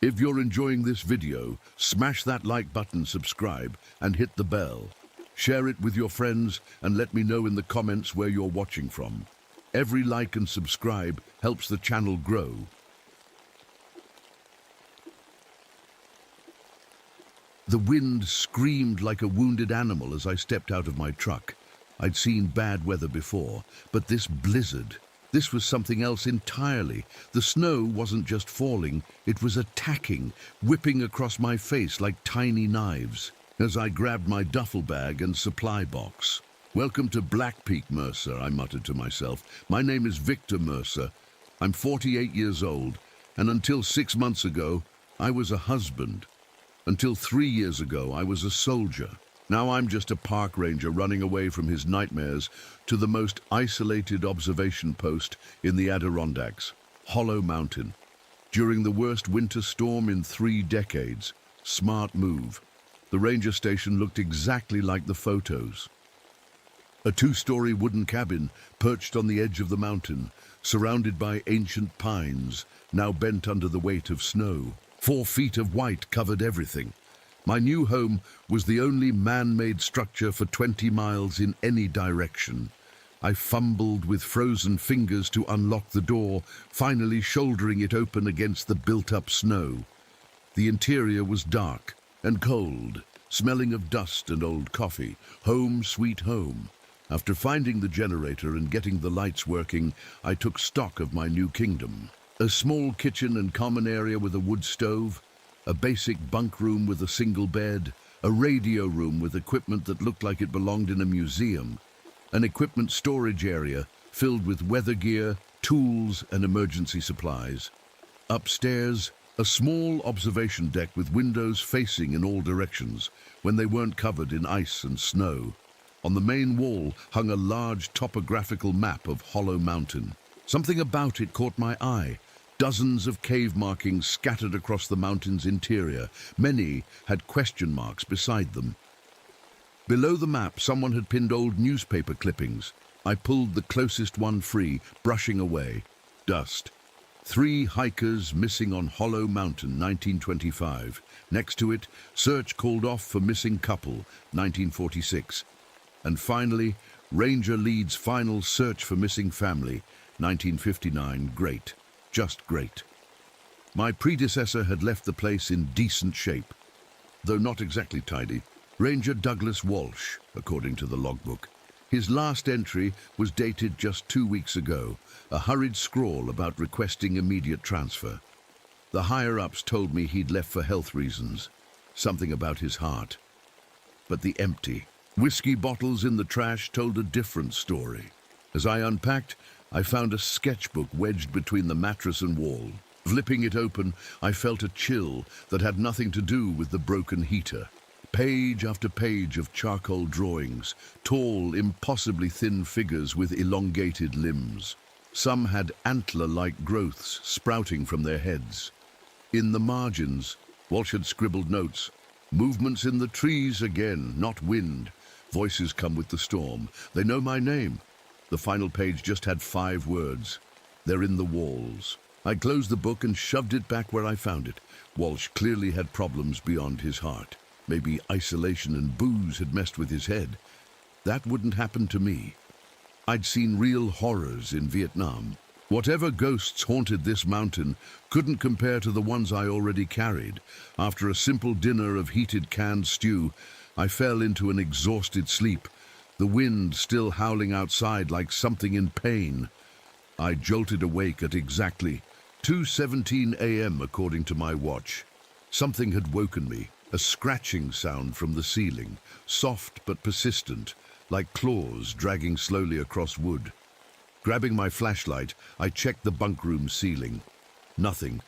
If you're enjoying this video, smash that like button, subscribe, and hit the bell. Share it with your friends and let me know in the comments where you're watching from. Every like and subscribe helps the channel grow. The wind screamed like a wounded animal as I stepped out of my truck. I'd seen bad weather before, but this blizzard, this was something else entirely. The snow wasn't just falling, it was attacking, whipping across my face like tiny knives. As I grabbed my duffel bag and supply box. "Welcome to Black Peak, Mercer," I muttered to myself. "My name is Victor Mercer. I'm 48 years old, and until 6 months ago, I was a husband. Until 3 years ago, I was a soldier. Now I'm just a park ranger running away from his nightmares to the most isolated observation post in the Adirondacks, Hollow Mountain. During the worst winter storm in 3 decades. Smart move. The ranger station looked exactly like the photos. A 2-story wooden cabin perched on the edge of the mountain, surrounded by ancient pines, now bent under the weight of snow. 4 feet of white covered everything. My new home was the only man-made structure for 20 miles in any direction. I fumbled with frozen fingers to unlock the door, finally shouldering it open against the built-up snow. The interior was dark and cold, smelling of dust and old coffee. Home sweet home. After finding the generator and getting the lights working, I took stock of my new kingdom. A small kitchen and common area with a wood stove, a basic bunk room with a single bed, a radio room with equipment that looked like it belonged in a museum, an equipment storage area filled with weather gear, tools, and emergency supplies. Upstairs, a small observation deck with windows facing in all directions when they weren't covered in ice and snow. On the main wall hung a large topographical map of Hollow Mountain. Something about it caught my eye. Dozens of cave markings scattered across the mountain's interior. Many had question marks beside them. Below the map, someone had pinned old newspaper clippings. I pulled the closest one free, brushing away. Dust. 3 hikers missing on Hollow Mountain, 1925. Next to it, search called off for missing couple, 1946. And finally, ranger leads final search for missing family, 1959. Great. Just great. My predecessor had left the place in decent shape, though not exactly tidy. Ranger Douglas Walsh, according to the logbook. His last entry was dated just 2 weeks ago, a hurried scrawl about requesting immediate transfer. The higher-ups told me he'd left for health reasons, something about his heart. But the empty whiskey bottles in the trash told a different story. As I unpacked, I found a sketchbook wedged between the mattress and wall. Flipping it open, I felt a chill that had nothing to do with the broken heater. Page after page of charcoal drawings, tall, impossibly thin figures with elongated limbs. Some had antler-like growths sprouting from their heads. In the margins, Walsh had scribbled notes. "Movements in the trees again, not wind. Voices come with the storm. They know my name." The final page just had 5 words. "They're in the walls." I closed the book and shoved it back where I found it. Walsh clearly had problems beyond his heart. Maybe isolation and booze had messed with his head. That wouldn't happen to me. I'd seen real horrors in Vietnam. Whatever ghosts haunted this mountain couldn't compare to the ones I already carried. After a simple dinner of heated canned stew, I fell into an exhausted sleep, the wind still howling outside like something in pain. I jolted awake at exactly 2:17 a.m. according to my watch. Something had woken me, a scratching sound from the ceiling, soft but persistent, like claws dragging slowly across wood. Grabbing my flashlight, I checked the bunk room ceiling. Nothing.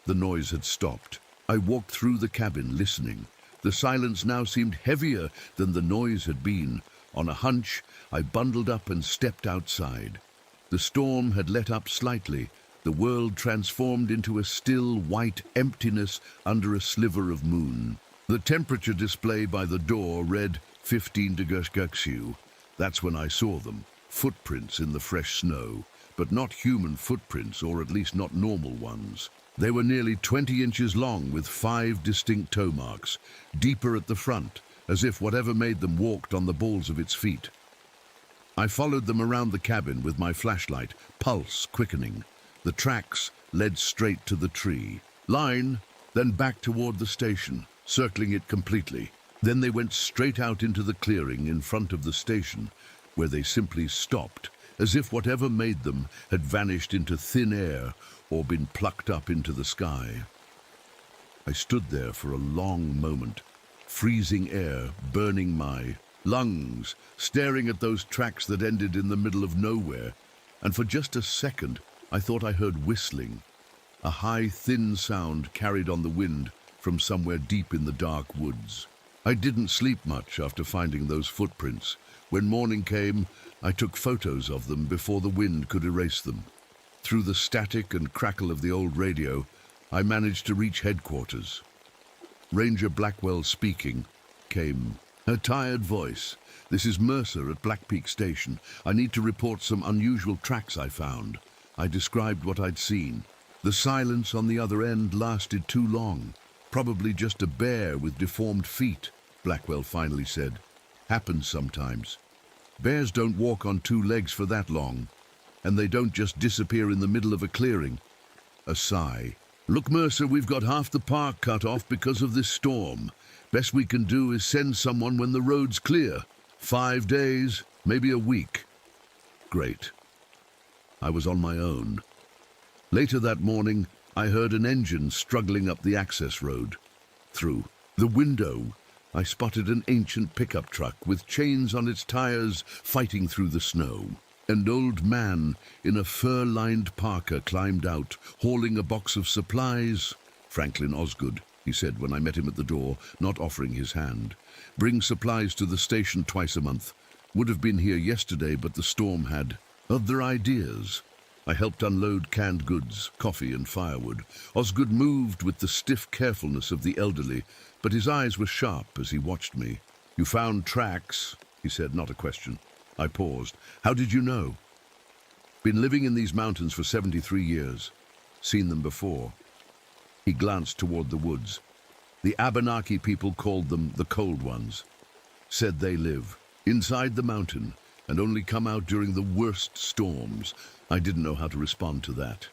The noise had stopped. I walked through the cabin, listening. The silence now seemed heavier than the noise had been. On a hunch, I bundled up and stepped outside. The storm had let up slightly, the world transformed into a still, white emptiness under a sliver of moon. The temperature display by the door read 15 degrees Celsius. That's when I saw them, footprints in the fresh snow, but not human footprints, or at least not normal ones. They were nearly 20 inches long with 5 distinct toe marks, deeper at the front, as if whatever made them walked on the balls of its feet. I followed them around the cabin with my flashlight, pulse quickening. The tracks led straight to the tree. Line, then back toward the station, circling it completely. Then they went straight out into the clearing in front of the station, where they simply stopped, as if whatever made them had vanished into thin air or been plucked up into the sky. I stood there for a long moment, freezing air burning my lungs, staring at those tracks that ended in the middle of nowhere, and for just a second I thought I heard whistling, a high, thin sound carried on the wind from somewhere deep in the dark woods. I didn't sleep much after finding those footprints. When morning came, I took photos of them before the wind could erase them. Through the static and crackle of the old radio, I managed to reach headquarters. Ranger Blackwell speaking came. Her tired voice. "This is Mercer at Black Peak Station. I need to report some unusual tracks I found." I described what I'd seen. The silence on the other end lasted too long. "Probably just a bear with deformed feet," Blackwell finally said. "Happens sometimes. Bears don't walk on 2 legs for that long, and they don't just disappear in the middle of a clearing." A sigh. "Look, Mercer, we've got half the park cut off because of this storm. Best we can do is send someone when the road's clear. 5 days, maybe a week." Great. I was on my own. Later that morning, I heard an engine struggling up the access road. Through the window, I spotted an ancient pickup truck with chains on its tires fighting through the snow. An old man in a fur-lined parka climbed out, hauling a box of supplies. "Franklin Osgood," he said when I met him at the door, not offering his hand. "Bring supplies to the station twice a month. Would have been here yesterday, but the storm had other ideas." I helped unload canned goods, coffee and firewood. Osgood moved with the stiff carefulness of the elderly, but his eyes were sharp as he watched me. "You found tracks," he said, not a question. I paused. "How did you know?" "Been living in these mountains for 73 years. Seen them before." He glanced toward the woods. "The Abenaki people called them the Cold Ones. Said they live inside the mountain and only come out during the worst storms." I didn't know how to respond to that.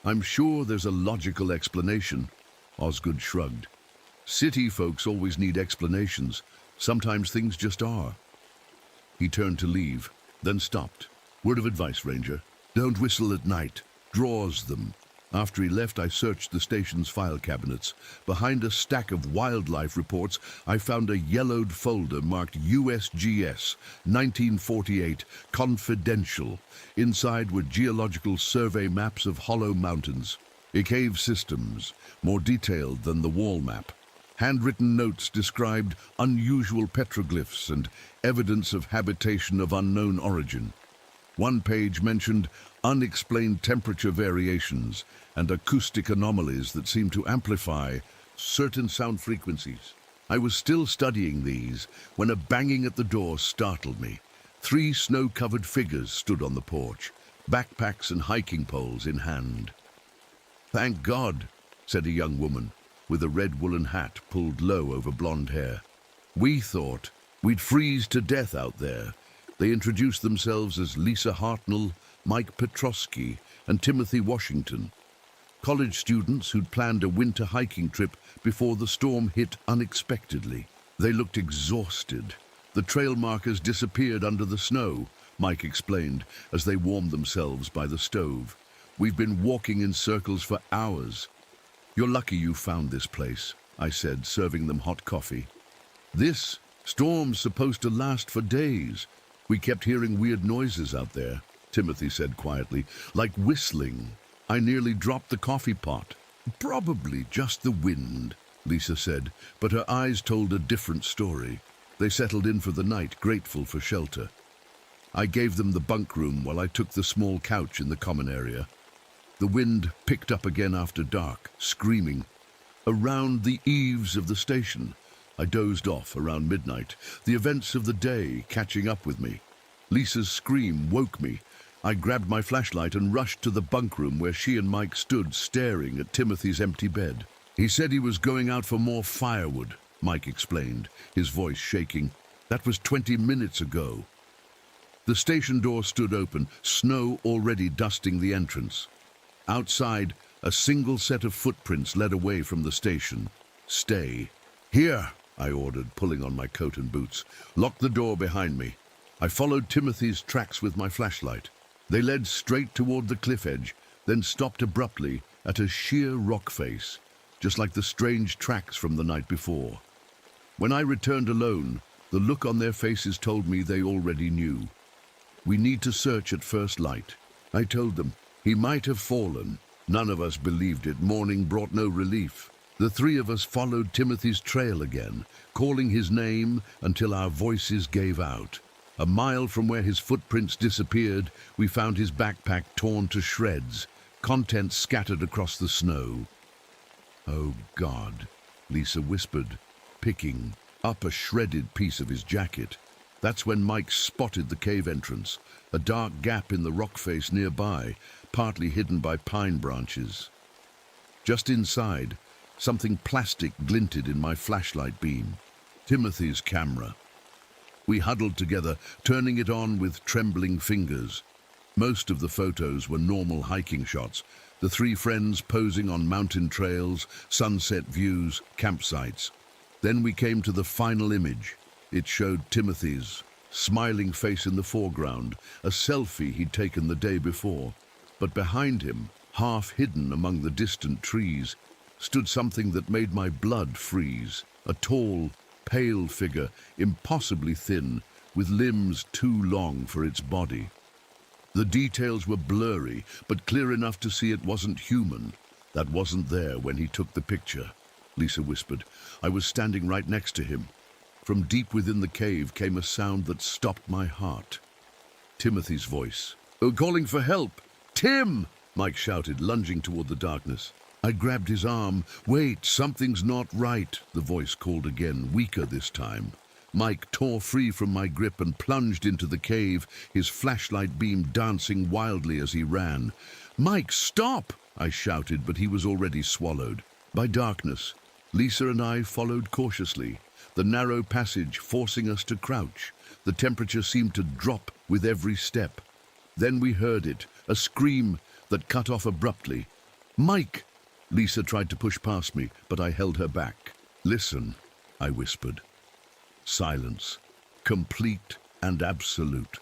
"I'm sure there's a logical explanation." Osgood shrugged. "City folks always need explanations. Sometimes things just are." He turned to leave, then stopped. "Word of advice, Ranger. Don't whistle at night. Draws them." After he left, I searched the station's file cabinets. Behind a stack of wildlife reports, I found a yellowed folder marked USGS 1948 Confidential. Inside were geological survey maps of hollow mountains, cave systems, more detailed than the wall map. Handwritten notes described unusual petroglyphs and evidence of habitation of unknown origin. One page mentioned unexplained temperature variations and acoustic anomalies that seemed to amplify certain sound frequencies. I was still studying these when a banging at the door startled me. 3 snow-covered figures stood on the porch, backpacks and hiking poles in hand. "Thank God," said a young woman with a red woolen hat pulled low over blonde hair. "We thought we'd freeze to death out there." They introduced themselves as Lisa Hartnell, Mike Petrosky, and Timothy Washington, college students who'd planned a winter hiking trip before the storm hit unexpectedly. They looked exhausted. "The trail markers disappeared under the snow," Mike explained as they warmed themselves by the stove. "We've been walking in circles for hours." "You're lucky you found this place," I said, serving them hot coffee. "This storm's supposed to last for days. We kept hearing weird noises out there," Timothy said quietly, "like whistling. I nearly dropped the coffee pot." "Probably just the wind," Lisa said, but her eyes told a different story. They settled in for the night, grateful for shelter. I gave them the bunk room while I took the small couch in the common area. The wind picked up again after dark, screaming. Around the eaves of the station, I dozed off around midnight, the events of the day catching up with me. Lisa's scream woke me. I grabbed my flashlight and rushed to the bunk room where she and Mike stood staring at Timothy's empty bed. He said he was going out for more firewood, Mike explained, his voice shaking. That was 20 minutes ago. The station door stood open, snow already dusting the entrance. Outside, a single set of footprints led away from the station. Stay. Here, I ordered, pulling on my coat and boots. Lock the door behind me. I followed Timothy's tracks with my flashlight. They led straight toward the cliff edge, then stopped abruptly at a sheer rock face, just like the strange tracks from the night before. When I returned alone, the look on their faces told me they already knew. We need to search at first light. I told them. He might have fallen. None of us believed it. Morning brought no relief. The three of us followed Timothy's trail again, calling his name until our voices gave out. A mile from where his footprints disappeared, we found his backpack torn to shreds, contents scattered across the snow. "Oh, God," Lisa whispered, picking up a shredded piece of his jacket. That's when Mike spotted the cave entrance, a dark gap in the rock face nearby, partly hidden by pine branches. Just inside, something plastic glinted in my flashlight beam. Timothy's camera. We huddled together, turning it on with trembling fingers. Most of the photos were normal hiking shots, the three friends posing on mountain trails, sunset views, campsites. Then we came to the final image. It showed Timothy's smiling face in the foreground, a selfie he'd taken the day before. But behind him, half hidden among the distant trees, stood something that made my blood freeze. A tall, pale figure, impossibly thin, with limbs too long for its body. The details were blurry, but clear enough to see it wasn't human. That wasn't there when he took the picture, Lisa whispered. I was standing right next to him. From deep within the cave came a sound that stopped my heart. Timothy's voice. "Oh, calling for help! Tim!" Mike shouted, lunging toward the darkness. I grabbed his arm. "Wait, something's not right," the voice called again, weaker this time. Mike tore free from my grip and plunged into the cave, his flashlight beam dancing wildly as he ran. "Mike, stop!" I shouted, but he was already swallowed. By darkness, Lisa and I followed cautiously, the narrow passage forcing us to crouch. The temperature seemed to drop with every step. Then we heard it, a scream that cut off abruptly. "Mike!" Lisa tried to push past me, but I held her back. "Listen," I whispered. Silence, complete and absolute.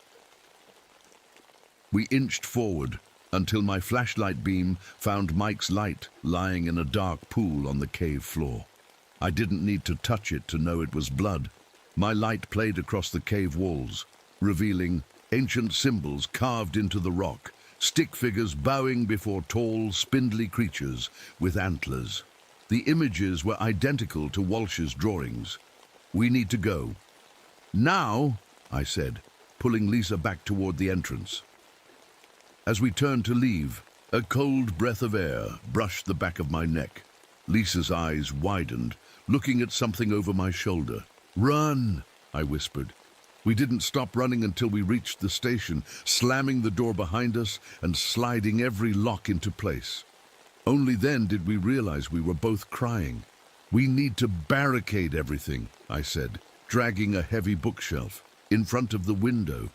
We inched forward until my flashlight beam found Mike's light lying in a dark pool on the cave floor. I didn't need to touch it to know it was blood. My light played across the cave walls, revealing ancient symbols carved into the rock, stick figures bowing before tall, spindly creatures with antlers. The images were identical to Walsh's drawings. "We need to go." "Now," I said, pulling Lisa back toward the entrance. As we turned to leave, a cold breath of air brushed the back of my neck. Lisa's eyes widened, looking at something over my shoulder. "Run," I whispered. We didn't stop running until we reached the station, slamming the door behind us and sliding every lock into place. Only then did we realize we were both crying. "We need to barricade everything," I said, dragging a heavy bookshelf in front of the window.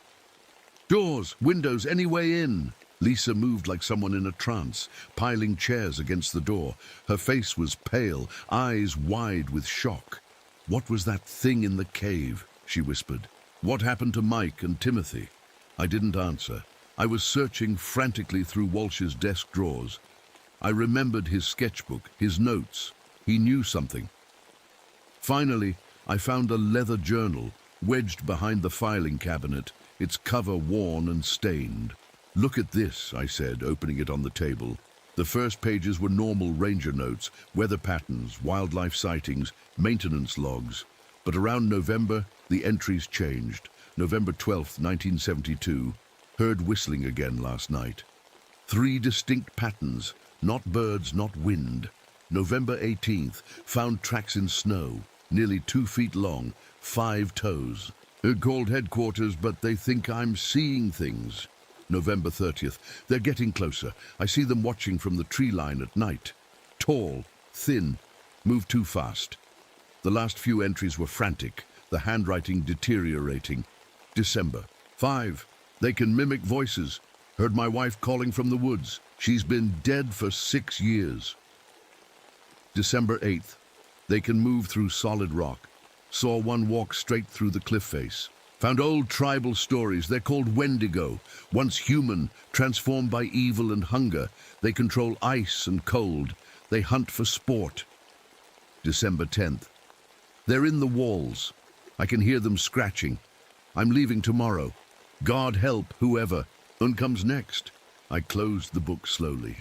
"Doors, windows, any way in." Lisa moved like someone in a trance, piling chairs against the door. Her face was pale, eyes wide with shock. "What was that thing in the cave?" she whispered. "What happened to Mike and Timothy?" I didn't answer. I was searching frantically through Walsh's desk drawers. I remembered his sketchbook, his notes. He knew something. Finally, I found a leather journal wedged behind the filing cabinet, its cover worn and stained. "Look at this," I said, opening it on the table. The first pages were normal ranger notes, weather patterns, wildlife sightings, maintenance logs. But around November, the entries changed. November 12th, 1972. Heard whistling again last night. 3 distinct patterns, not birds, not wind. November 18th, found tracks in snow, nearly 2 feet long, 5 toes. Called headquarters, but they think I'm seeing things. November 30th. They're getting closer. I see them watching from the tree line at night. Tall, thin, move too fast. The last few entries were frantic, the handwriting deteriorating. December 5. They can mimic voices. Heard my wife calling from the woods. She's been dead for 6 years. December 8th. They can move through solid rock. Saw one walk straight through the cliff face. Found old tribal stories. They're called Wendigo. Once human, transformed by evil and hunger. They control ice and cold. They hunt for sport. December 10th. They're in the walls. I can hear them scratching. I'm leaving tomorrow. God help whoever. Un comes next. I closed the book slowly.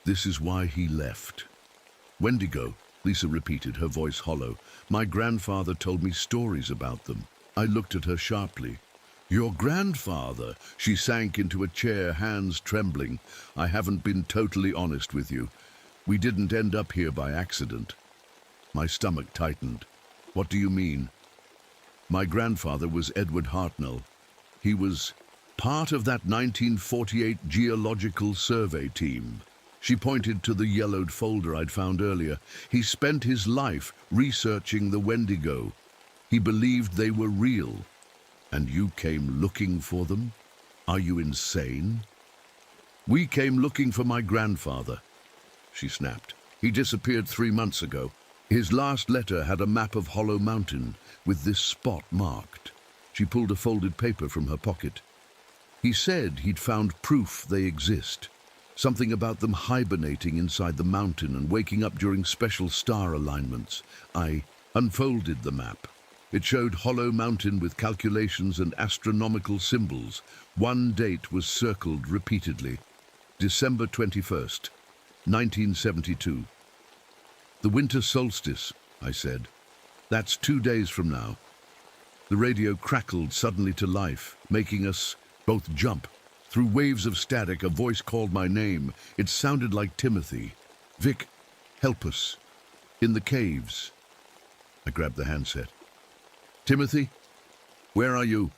This is why he left. Wendigo, Lisa repeated, her voice hollow. My grandfather told me stories about them. I looked at her sharply. Your grandfather? She sank into a chair, hands trembling. I haven't been totally honest with you. We didn't end up here by accident. My stomach tightened. What do you mean? My grandfather was Edward Hartnell. He was part of that 1948 Geological Survey team. She pointed to the yellowed folder I'd found earlier. He spent his life researching the Wendigo. He believed they were real. And you came looking for them? Are you insane? We came looking for my grandfather, she snapped. He disappeared 3 months ago. His last letter had a map of Hollow Mountain with this spot marked. She pulled a folded paper from her pocket. He said he'd found proof they exist. Something about them hibernating inside the mountain and waking up during special star alignments. I unfolded the map. It showed Hollow Mountain with calculations and astronomical symbols. One date was circled repeatedly. December 21st, 1972. The winter solstice, I said. That's 2 days from now. The radio crackled suddenly to life, making us both jump. Through waves of static, a voice called my name. It sounded like Timothy. Vic, help us. In the caves. I grabbed the handset. Timothy, where are you?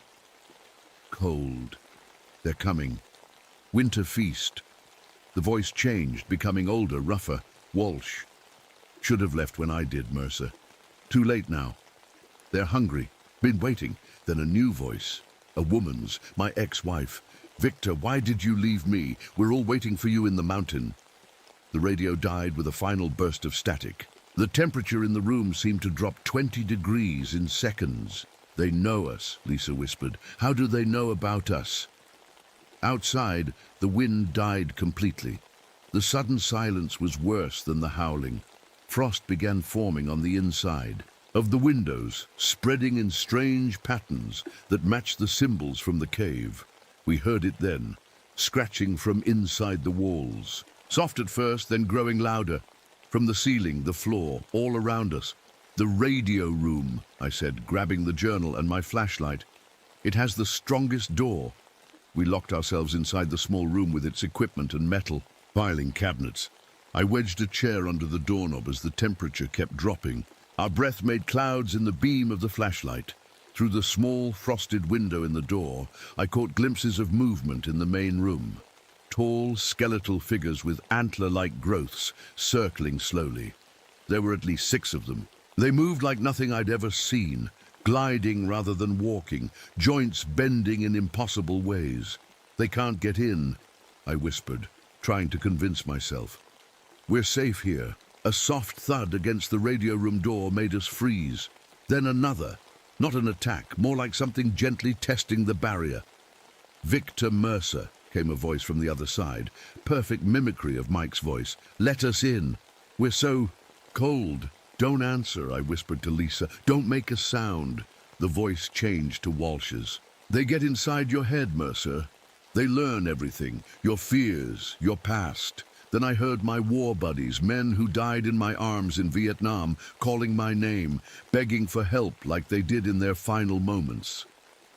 Cold. They're coming. Winter feast. The voice changed, becoming older, rougher. Walsh. Should have left when I did, Mercer. Too late now. They're hungry. Been waiting. Then a new voice. A woman's. My ex-wife. Victor, why did you leave me? We're all waiting for you in the mountain. The radio died with a final burst of static. The temperature in the room seemed to drop 20 degrees in seconds. They know us, Lisa whispered. How do they know about us? Outside, the wind died completely. The sudden silence was worse than the howling. Frost began forming on the inside of the windows, spreading in strange patterns that matched the symbols from the cave. We heard it then, scratching from inside the walls. Soft at first, then growing louder. From the ceiling, the floor, all around us. The radio room, I said, grabbing the journal and my flashlight. It has the strongest door. We locked ourselves inside the small room with its equipment and metal, filing cabinets. I wedged a chair under the doorknob as the temperature kept dropping. Our breath made clouds in the beam of the flashlight. Through the small, frosted window in the door, I caught glimpses of movement in the main room. Tall, skeletal figures with antler-like growths circling slowly. There were at least 6 of them. They moved like nothing I'd ever seen, gliding rather than walking, joints bending in impossible ways. They can't get in, I whispered, trying to convince myself. We're safe here. A soft thud against the radio room door made us freeze. Then another. Not an attack, more like something gently testing the barrier. Victor Mercer, came a voice from the other side. Perfect mimicry of Mike's voice. Let us in. We're so cold. Don't answer, I whispered to Lisa. Don't make a sound. The voice changed to Walsh's. They get inside your head, Mercer. They learn everything. Your fears, your past. Then I heard my war buddies, men who died in my arms in Vietnam, calling my name, begging for help like they did in their final moments.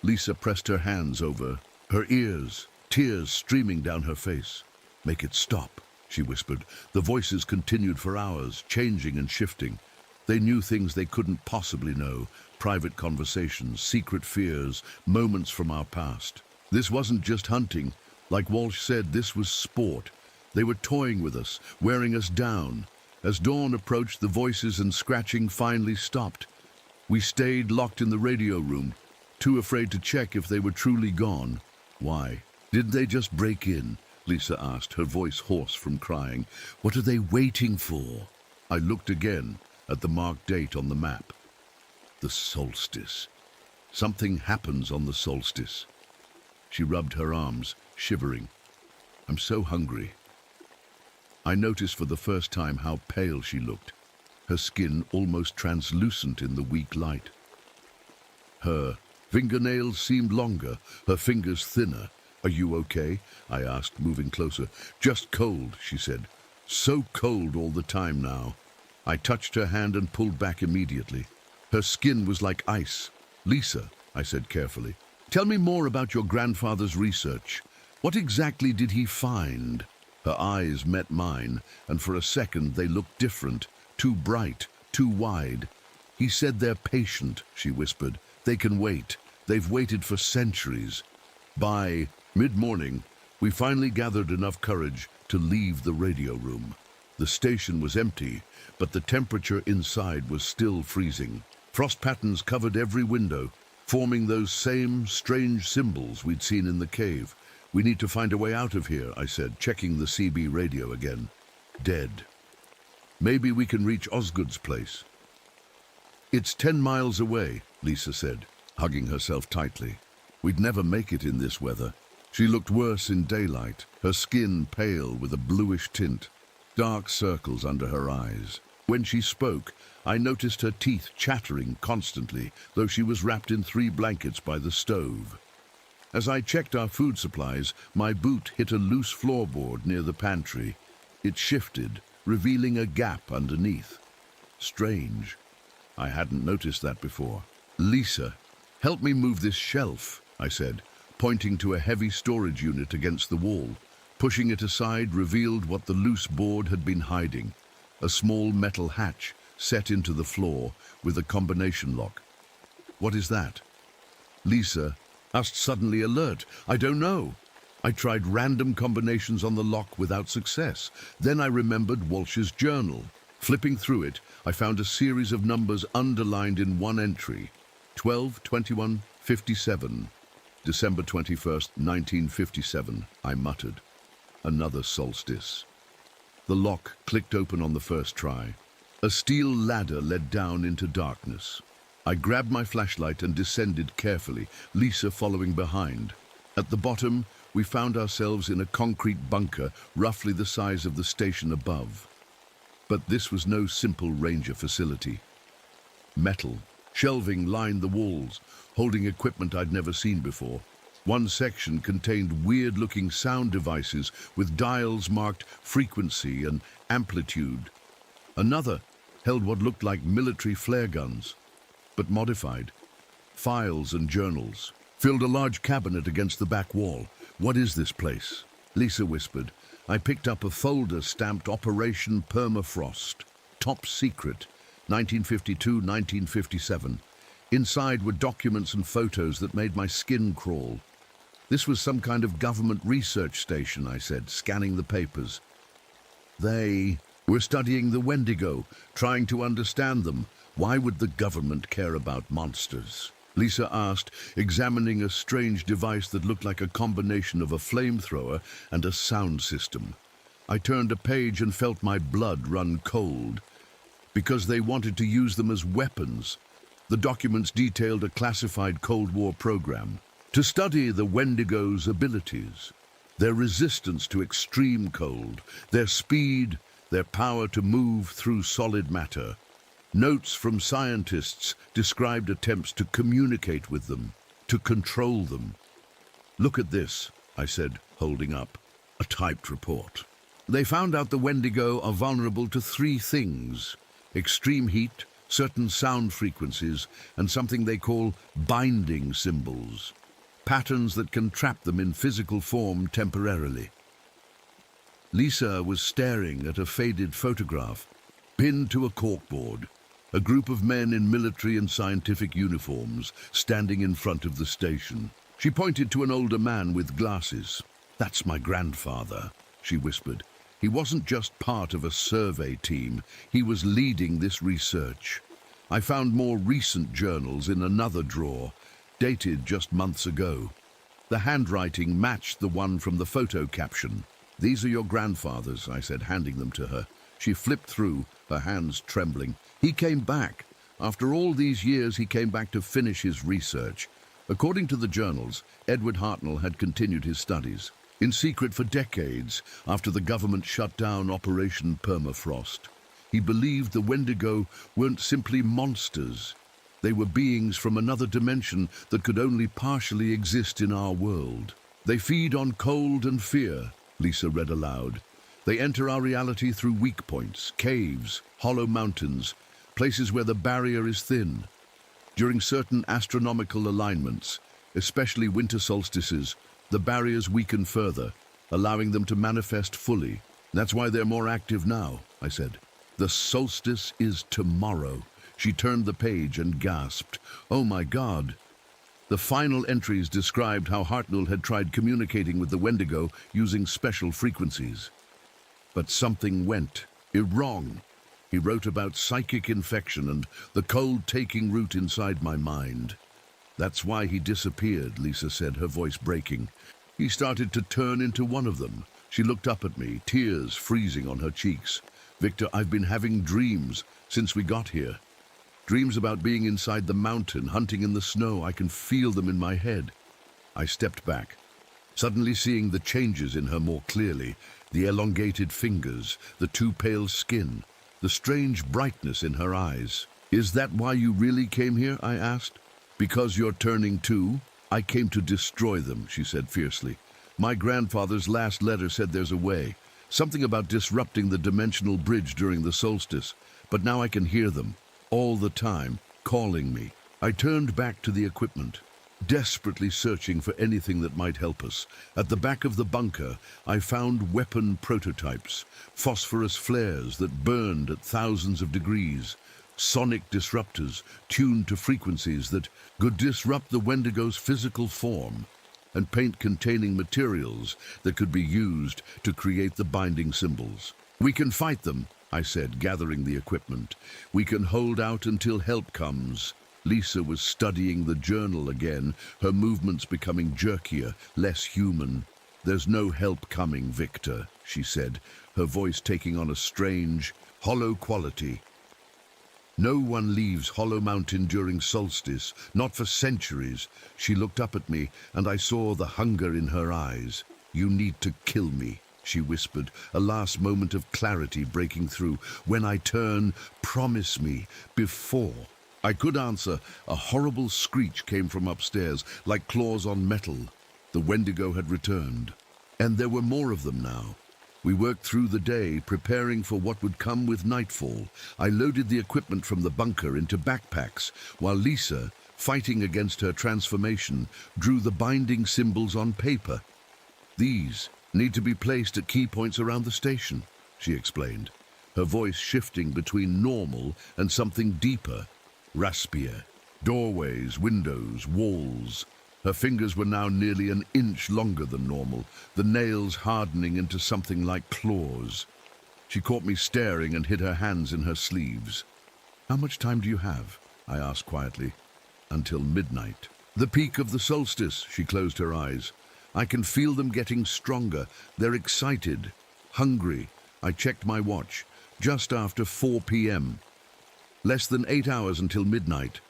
Lisa pressed her hands over her ears, tears streaming down her face. Make it stop, she whispered. The voices continued for hours, changing and shifting. They knew things they couldn't possibly know, private conversations, secret fears, moments from our past. This wasn't just hunting. Like Walsh said, this was sport. They were toying with us, wearing us down. As dawn approached, the voices and scratching finally stopped. We stayed locked in the radio room, too afraid to check if they were truly gone. Why? Didn't they just break in? Lisa asked, her voice hoarse from crying. What are they waiting for? I looked again at the marked date on the map. The solstice. Something happens on the solstice. She rubbed her arms, shivering. I'm so hungry. I noticed for the first time how pale she looked, her skin almost translucent in the weak light. Her fingernails seemed longer, her fingers thinner. Are you okay? I asked, moving closer. Just cold, she said. So cold all the time now. I touched her hand and pulled back immediately. Her skin was like ice. Lisa, I said carefully, tell me more about your grandfather's research. What exactly did he find? Her eyes met mine, and for a second they looked different, too bright, too wide. He said they're patient, she whispered. They can wait. They've waited for centuries. By mid-morning, we finally gathered enough courage to leave the radio room. The station was empty, but the temperature inside was still freezing. Frost patterns covered every window, forming those same strange symbols we'd seen in the cave. We need to find a way out of here, I said, checking the CB radio again. Dead. Maybe we can reach Osgood's place. It's 10 miles away, Lisa said, hugging herself tightly. We'd never make it in this weather. She looked worse in daylight, her skin pale with a bluish tint, dark circles under her eyes. When she spoke, I noticed her teeth chattering constantly, though she was wrapped in 3 blankets by the stove. As I checked our food supplies, my boot hit a loose floorboard near the pantry. It shifted, revealing a gap underneath. Strange. I hadn't noticed that before. Lisa, help me move this shelf, I said, pointing to a heavy storage unit against the wall. Pushing it aside revealed what the loose board had been hiding. A small metal hatch set into the floor with a combination lock. What is that? Lisa asked, suddenly alert. I don't know. I tried random combinations on the lock without success. Then I remembered Walsh's journal. Flipping through it, I found a series of numbers underlined in one entry. 12/21/57. December 21st, 1957, I muttered. Another solstice. The lock clicked open on the first try. A steel ladder led down into darkness. I grabbed my flashlight and descended carefully, Lisa following behind. At the bottom, we found ourselves in a concrete bunker roughly the size of the station above. But this was no simple ranger facility. Metal, shelving lined the walls, holding equipment I'd never seen before. One section contained weird-looking sound devices with dials marked frequency and amplitude. Another held what looked like military flare guns, but modified. Files and journals filled a large cabinet against the back wall. What is this place? Lisa whispered. I picked up a folder stamped Operation Permafrost. Top secret, 1952-1957. Inside were documents and photos that made my skin crawl. This was some kind of government research station, I said, scanning the papers. They were studying the Wendigo, trying to understand them. Why would the government care about monsters? Lisa asked, examining a strange device that looked like a combination of a flamethrower and a sound system. I turned a page and felt my blood run cold. Because they wanted to use them as weapons. The documents detailed a classified Cold War program to study the Wendigo's abilities, their resistance to extreme cold, their speed, their power to move through solid matter. Notes from scientists described attempts to communicate with them, to control them. Look at this, I said, holding up a typed report. They found out the Wendigo are vulnerable to 3 things: extreme heat, certain sound frequencies, and something they call binding symbols, patterns that can trap them in physical form temporarily. Lisa was staring at a faded photograph, pinned to a corkboard. A group of men in military and scientific uniforms standing in front of the station. She pointed to an older man with glasses. "That's my grandfather," she whispered. "He wasn't just part of a survey team, he was leading this research." I found more recent journals in another drawer, dated just months ago. The handwriting matched the one from the photo caption. "These are your grandfathers," I said, handing them to her. She flipped through, her hands trembling. "He came back. After all these years, he came back to finish his research." According to the journals, Edward Hartnell had continued his studies, in secret for decades after the government shut down Operation Permafrost. He believed the Wendigo weren't simply monsters. They were beings from another dimension that could only partially exist in our world. "They feed on cold and fear," Lisa read aloud. "They enter our reality through weak points, caves, hollow mountains, places where the barrier is thin. During certain astronomical alignments, especially winter solstices, the barriers weaken further, allowing them to manifest fully. That's why they're more active now," I said. "The solstice is tomorrow." She turned the page and gasped. "Oh my God." The final entries described how Hartnell had tried communicating with the Wendigo using special frequencies. But something went wrong. He wrote about psychic infection and the cold taking root inside my mind. "That's why he disappeared," Lisa said, her voice breaking. "He started to turn into one of them." She looked up at me, tears freezing on her cheeks. "Victor, I've been having dreams since we got here. Dreams about being inside the mountain, hunting in the snow. I can feel them in my head." I stepped back, suddenly seeing the changes in her more clearly, the elongated fingers, the too pale skin, the strange brightness in her eyes. "Is that why you really came here?" I asked. "Because you're turning too?" "I came to destroy them," she said fiercely. "My grandfather's last letter said there's a way. Something about disrupting the dimensional bridge during the solstice. But now I can hear them, all the time, calling me." I turned back to the equipment, desperately searching for anything that might help us. At the back of the bunker, I found weapon prototypes, phosphorus flares that burned at thousands of degrees, sonic disruptors tuned to frequencies that could disrupt the Wendigo's physical form, and paint-containing materials that could be used to create the binding symbols. "We can fight them," I said, gathering the equipment. "We can hold out until help comes." Lisa was studying the journal again, her movements becoming jerkier, less human. "There's no help coming, Victor," she said, her voice taking on a strange, hollow quality. "No one leaves Hollow Mountain during solstice, not for centuries." She looked up at me, and I saw the hunger in her eyes. "You need to kill me," she whispered, a last moment of clarity breaking through. "When I turn, promise me, before." I could answer. A horrible screech came from upstairs, like claws on metal. The Wendigo had returned. And there were more of them now. We worked through the day, preparing for what would come with nightfall. I loaded the equipment from the bunker into backpacks, while Lisa, fighting against her transformation, drew the binding symbols on paper. "These need to be placed at key points around the station," she explained, her voice shifting between normal and something deeper, raspier. Doorways, windows, walls. Her fingers were now nearly an inch longer than normal, the nails hardening into something like claws. She caught me staring and hid her hands in her sleeves. "How much time do you have?" I asked quietly. "Until midnight." "The peak of the solstice," she closed her eyes. "I can feel them getting stronger. They're excited, hungry." I checked my watch. Just after 4 p.m. Less than 8 hours until midnight.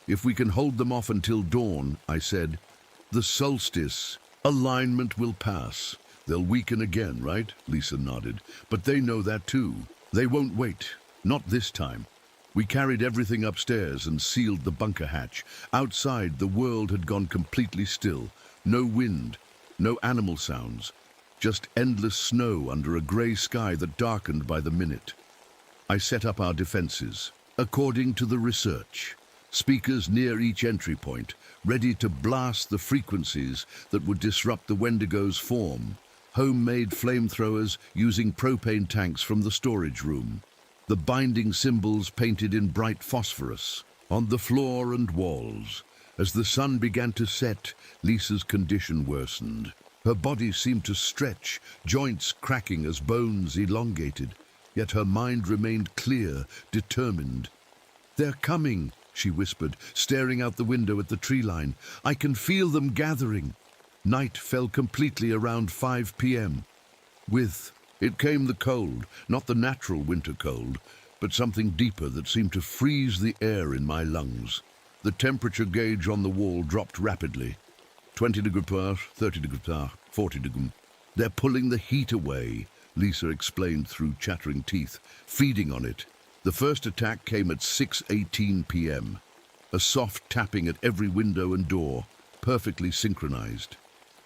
"If we can hold them off until dawn," I said. "The solstice alignment will pass. They'll weaken again, right?" Lisa nodded. "But they know that too. They won't wait. Not this time." We carried everything upstairs and sealed the bunker hatch. Outside, the world had gone completely still. No wind, no animal sounds. Just endless snow under a grey sky that darkened by the minute. I set up our defenses, according to the research. Speakers near each entry point, ready to blast the frequencies that would disrupt the Wendigo's form. Homemade flamethrowers using propane tanks from the storage room. The binding symbols painted in bright phosphorus on the floor and walls. As the sun began to set, Lisa's condition worsened. Her body seemed to stretch, joints cracking as bones elongated, yet her mind remained clear, determined. "They're coming," she whispered, staring out the window at the tree line. "I can feel them gathering." Night fell completely around 5 p.m. With it came the cold, not the natural winter cold, but something deeper that seemed to freeze the air in my lungs. The temperature gauge on the wall dropped rapidly. 20 degrees, 30 degrees, 40 degrees. "They're pulling the heat away," Lisa explained through chattering teeth, "feeding on it." The first attack came at 6:18 p.m. A soft tapping at every window and door, perfectly synchronized.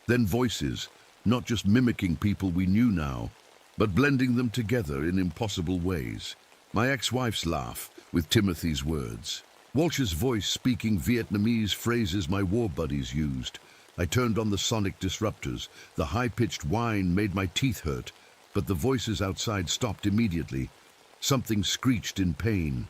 Then voices, not just mimicking people we knew now, but blending them together in impossible ways. My ex-wife's laugh with Timothy's words. Walsh's voice speaking Vietnamese phrases my war buddies used. I turned on the sonic disruptors. The high-pitched whine made my teeth hurt, but the voices outside stopped immediately. Something screeched in pain.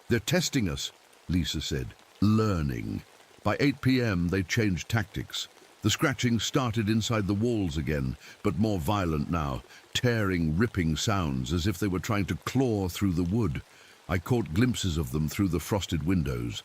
"They're testing us," Lisa said. "Learning." By 8 p.m. they changed tactics. The scratching started inside the walls again, but more violent now, tearing, ripping sounds as if they were trying to claw through the wood. I caught glimpses of them through the frosted windows.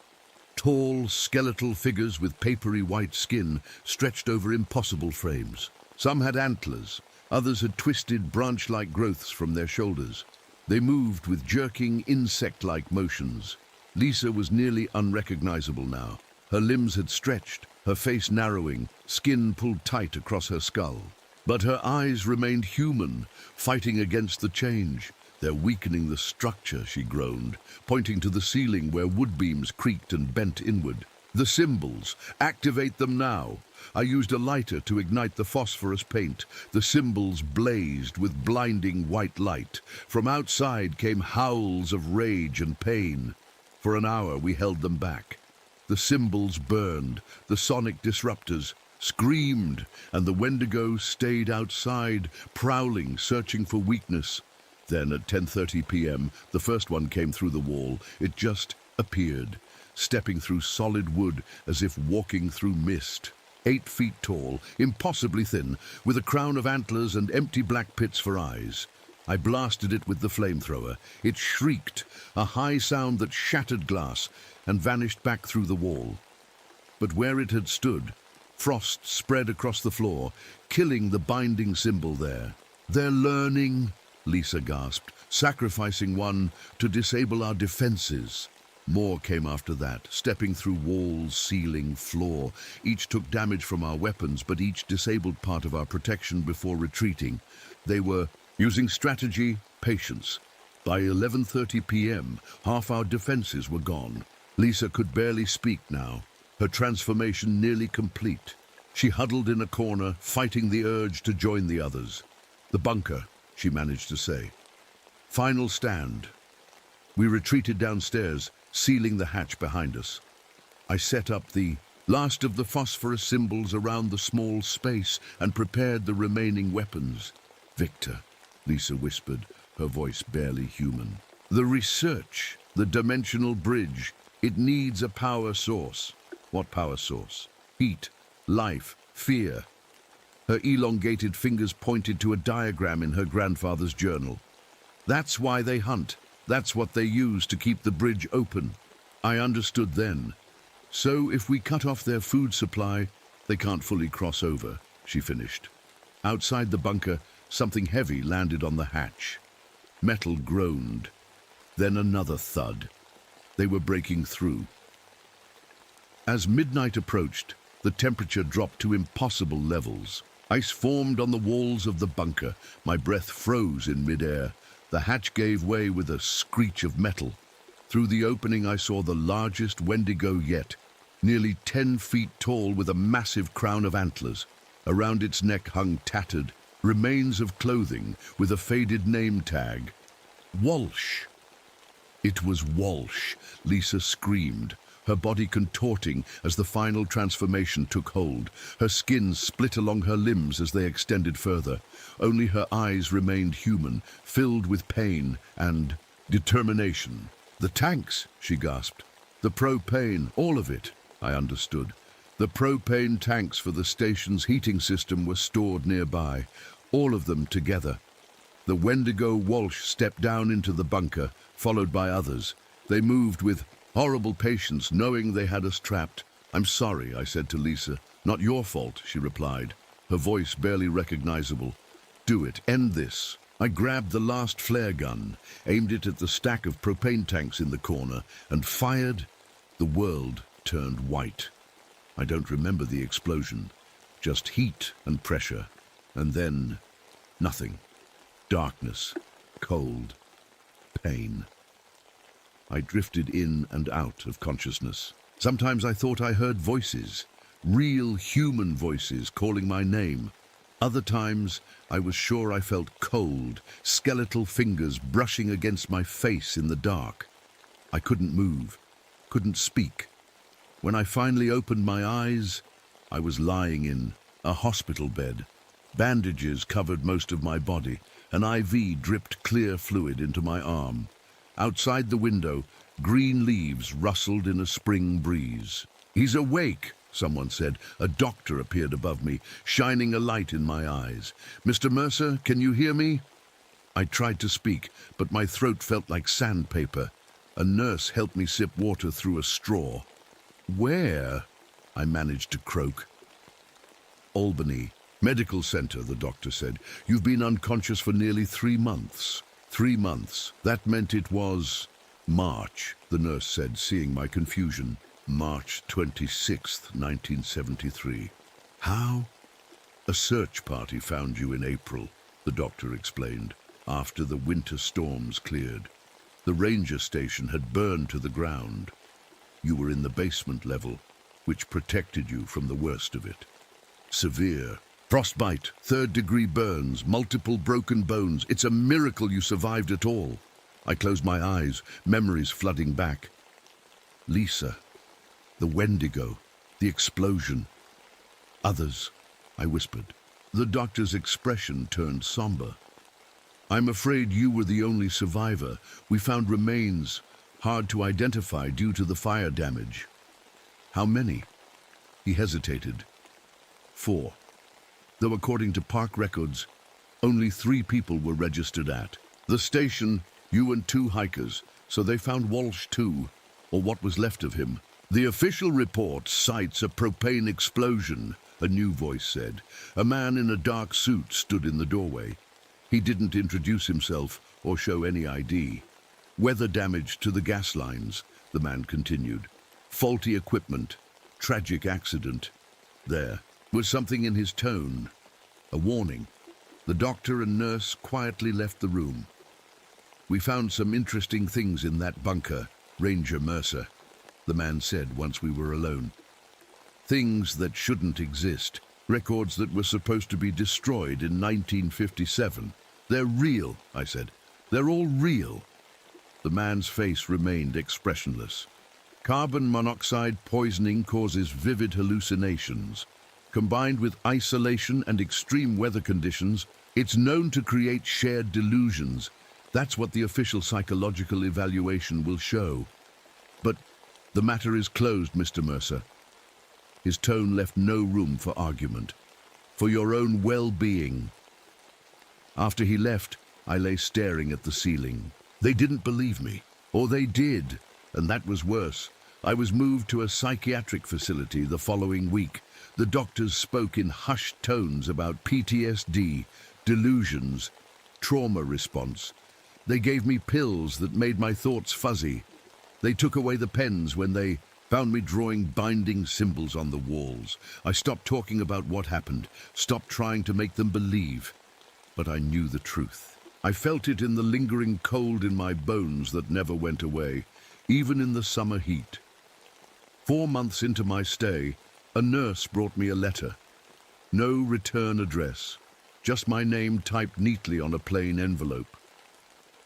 Tall, skeletal figures with papery white skin stretched over impossible frames. Some had antlers, others had twisted branch-like growths from their shoulders. They moved with jerking, insect-like motions. Lisa was nearly unrecognizable now. Her limbs had stretched, her face narrowing, skin pulled tight across her skull. But her eyes remained human, fighting against the change. "They're weakening the structure," she groaned, pointing to the ceiling where wood beams creaked and bent inward. "The symbols, activate them now." I used a lighter to ignite the phosphorus paint. The symbols blazed with blinding white light. From outside came howls of rage and pain. For an hour we held them back. The symbols burned, the sonic disruptors screamed, and the Wendigo stayed outside, prowling, searching for weakness. Then at 10:30 p.m., the first one came through the wall. It just appeared, stepping through solid wood as if walking through mist. 8 feet tall, impossibly thin, with a crown of antlers and empty black pits for eyes. I blasted it with the flamethrower. It shrieked, a high sound that shattered glass, and vanished back through the wall. But where it had stood, frost spread across the floor, killing the binding symbol there. "They're learning," Lisa gasped, "sacrificing one to disable our defenses." More came after that, stepping through walls, ceiling, floor. Each took damage from our weapons, but each disabled part of our protection before retreating. They were using strategy, patience. By 11:30 p.m., half our defenses were gone. Lisa could barely speak now, her transformation nearly complete. She huddled in a corner, fighting the urge to join the others. "The bunker," she managed to say. "Final stand." We retreated downstairs, sealing the hatch behind us. I set up the last of the phosphorus symbols around the small space and prepared the remaining weapons. "Victor," Lisa whispered, her voice barely human. "The research, the dimensional bridge, it needs a power source." "What power source?" "Heat, life, fear." Her elongated fingers pointed to a diagram in her grandfather's journal. "That's why they hunt. That's what they use to keep the bridge open." I understood then. "So if we cut off their food supply, they can't fully cross over," she finished. Outside the bunker, something heavy landed on the hatch. Metal groaned. Then another thud. They were breaking through. As midnight approached, the temperature dropped to impossible levels. Ice formed on the walls of the bunker. My breath froze in midair. The hatch gave way with a screech of metal. Through the opening I saw the largest Wendigo yet, nearly 10 feet tall with a massive crown of antlers. Around its neck hung tattered remains of clothing with a faded name tag. Walsh. It was Walsh, Lisa screamed, her body contorting as the final transformation took hold. Her skin split along her limbs as they extended further. Only her eyes remained human, filled with pain and determination. "The tanks," she gasped. "The propane, all of it." I understood. The propane tanks for the station's heating system were stored nearby, all of them together. The Wendigo Walsh stepped down into the bunker, followed by others. They moved with horrible patience, knowing they had us trapped. "I'm sorry," I said to Lisa. "Not your fault," she replied, her voice barely recognizable. "Do it. End this." I grabbed the last flare gun, aimed it at the stack of propane tanks in the corner, and fired. The world turned white. I don't remember the explosion, just heat and pressure, and then nothing. Darkness, cold, pain. I drifted in and out of consciousness. Sometimes I thought I heard voices, real human voices calling my name. Other times I was sure I felt cold, skeletal fingers brushing against my face in the dark. I couldn't move, couldn't speak. When I finally opened my eyes, I was lying in a hospital bed. Bandages covered most of my body. An IV dripped clear fluid into my arm. Outside the window, green leaves rustled in a spring breeze. "He's awake," someone said. A doctor appeared above me, shining a light in my eyes. "Mr. Mercer, can you hear me?" I tried to speak, but my throat felt like sandpaper. A nurse helped me sip water through a straw. "Where?" I managed to croak. "Albany Medical Center," the doctor said. "You've been unconscious for nearly 3 months. 3 months. That meant it was March," the nurse said, seeing my confusion. "March 26th, 1973. How?" "A search party found you in April," the doctor explained, "after the winter storms cleared. The ranger station had burned to the ground. You were in the basement level, which protected you from the worst of it. Severe. Frostbite, 3rd-degree burns, multiple broken bones. It's a miracle you survived at all." I closed my eyes, memories flooding back. Lisa, the Wendigo, the explosion. "Others," I whispered. The doctor's expression turned somber. "I'm afraid you were the only survivor. We found remains, hard to identify due to the fire damage." "How many?" He hesitated. 4. Though according to park records, only 3 people were registered at the station, you and 2 hikers, so they found Walsh too, or what was left of him. "The official report cites a propane explosion," a new voice said. A man in a dark suit stood in the doorway. He didn't introduce himself or show any ID. "Weather damage to the gas lines," the man continued. "Faulty equipment, tragic accident." There was something in his tone, a warning. The doctor and nurse quietly left the room. "We found some interesting things in that bunker, Ranger Mercer," the man said once we were alone. "Things that shouldn't exist, records that were supposed to be destroyed in 1957. They're real," I said. "They're all real." The man's face remained expressionless. "Carbon monoxide poisoning causes vivid hallucinations. Combined with isolation and extreme weather conditions, it's known to create shared delusions. That's what the official psychological evaluation will show. But the matter is closed, Mr. Mercer." His tone left no room for argument. "For your own well-being." After he left, I lay staring at the ceiling. They didn't believe me. Or they did, and that was worse. I was moved to a psychiatric facility the following week. The doctors spoke in hushed tones about PTSD, delusions, trauma response. They gave me pills that made my thoughts fuzzy. They took away the pens when they found me drawing binding symbols on the walls. I stopped talking about what happened, stopped trying to make them believe. But I knew the truth. I felt it in the lingering cold in my bones that never went away, even in the summer heat. 4 months into my stay, a nurse brought me a letter. No return address, just my name typed neatly on a plain envelope.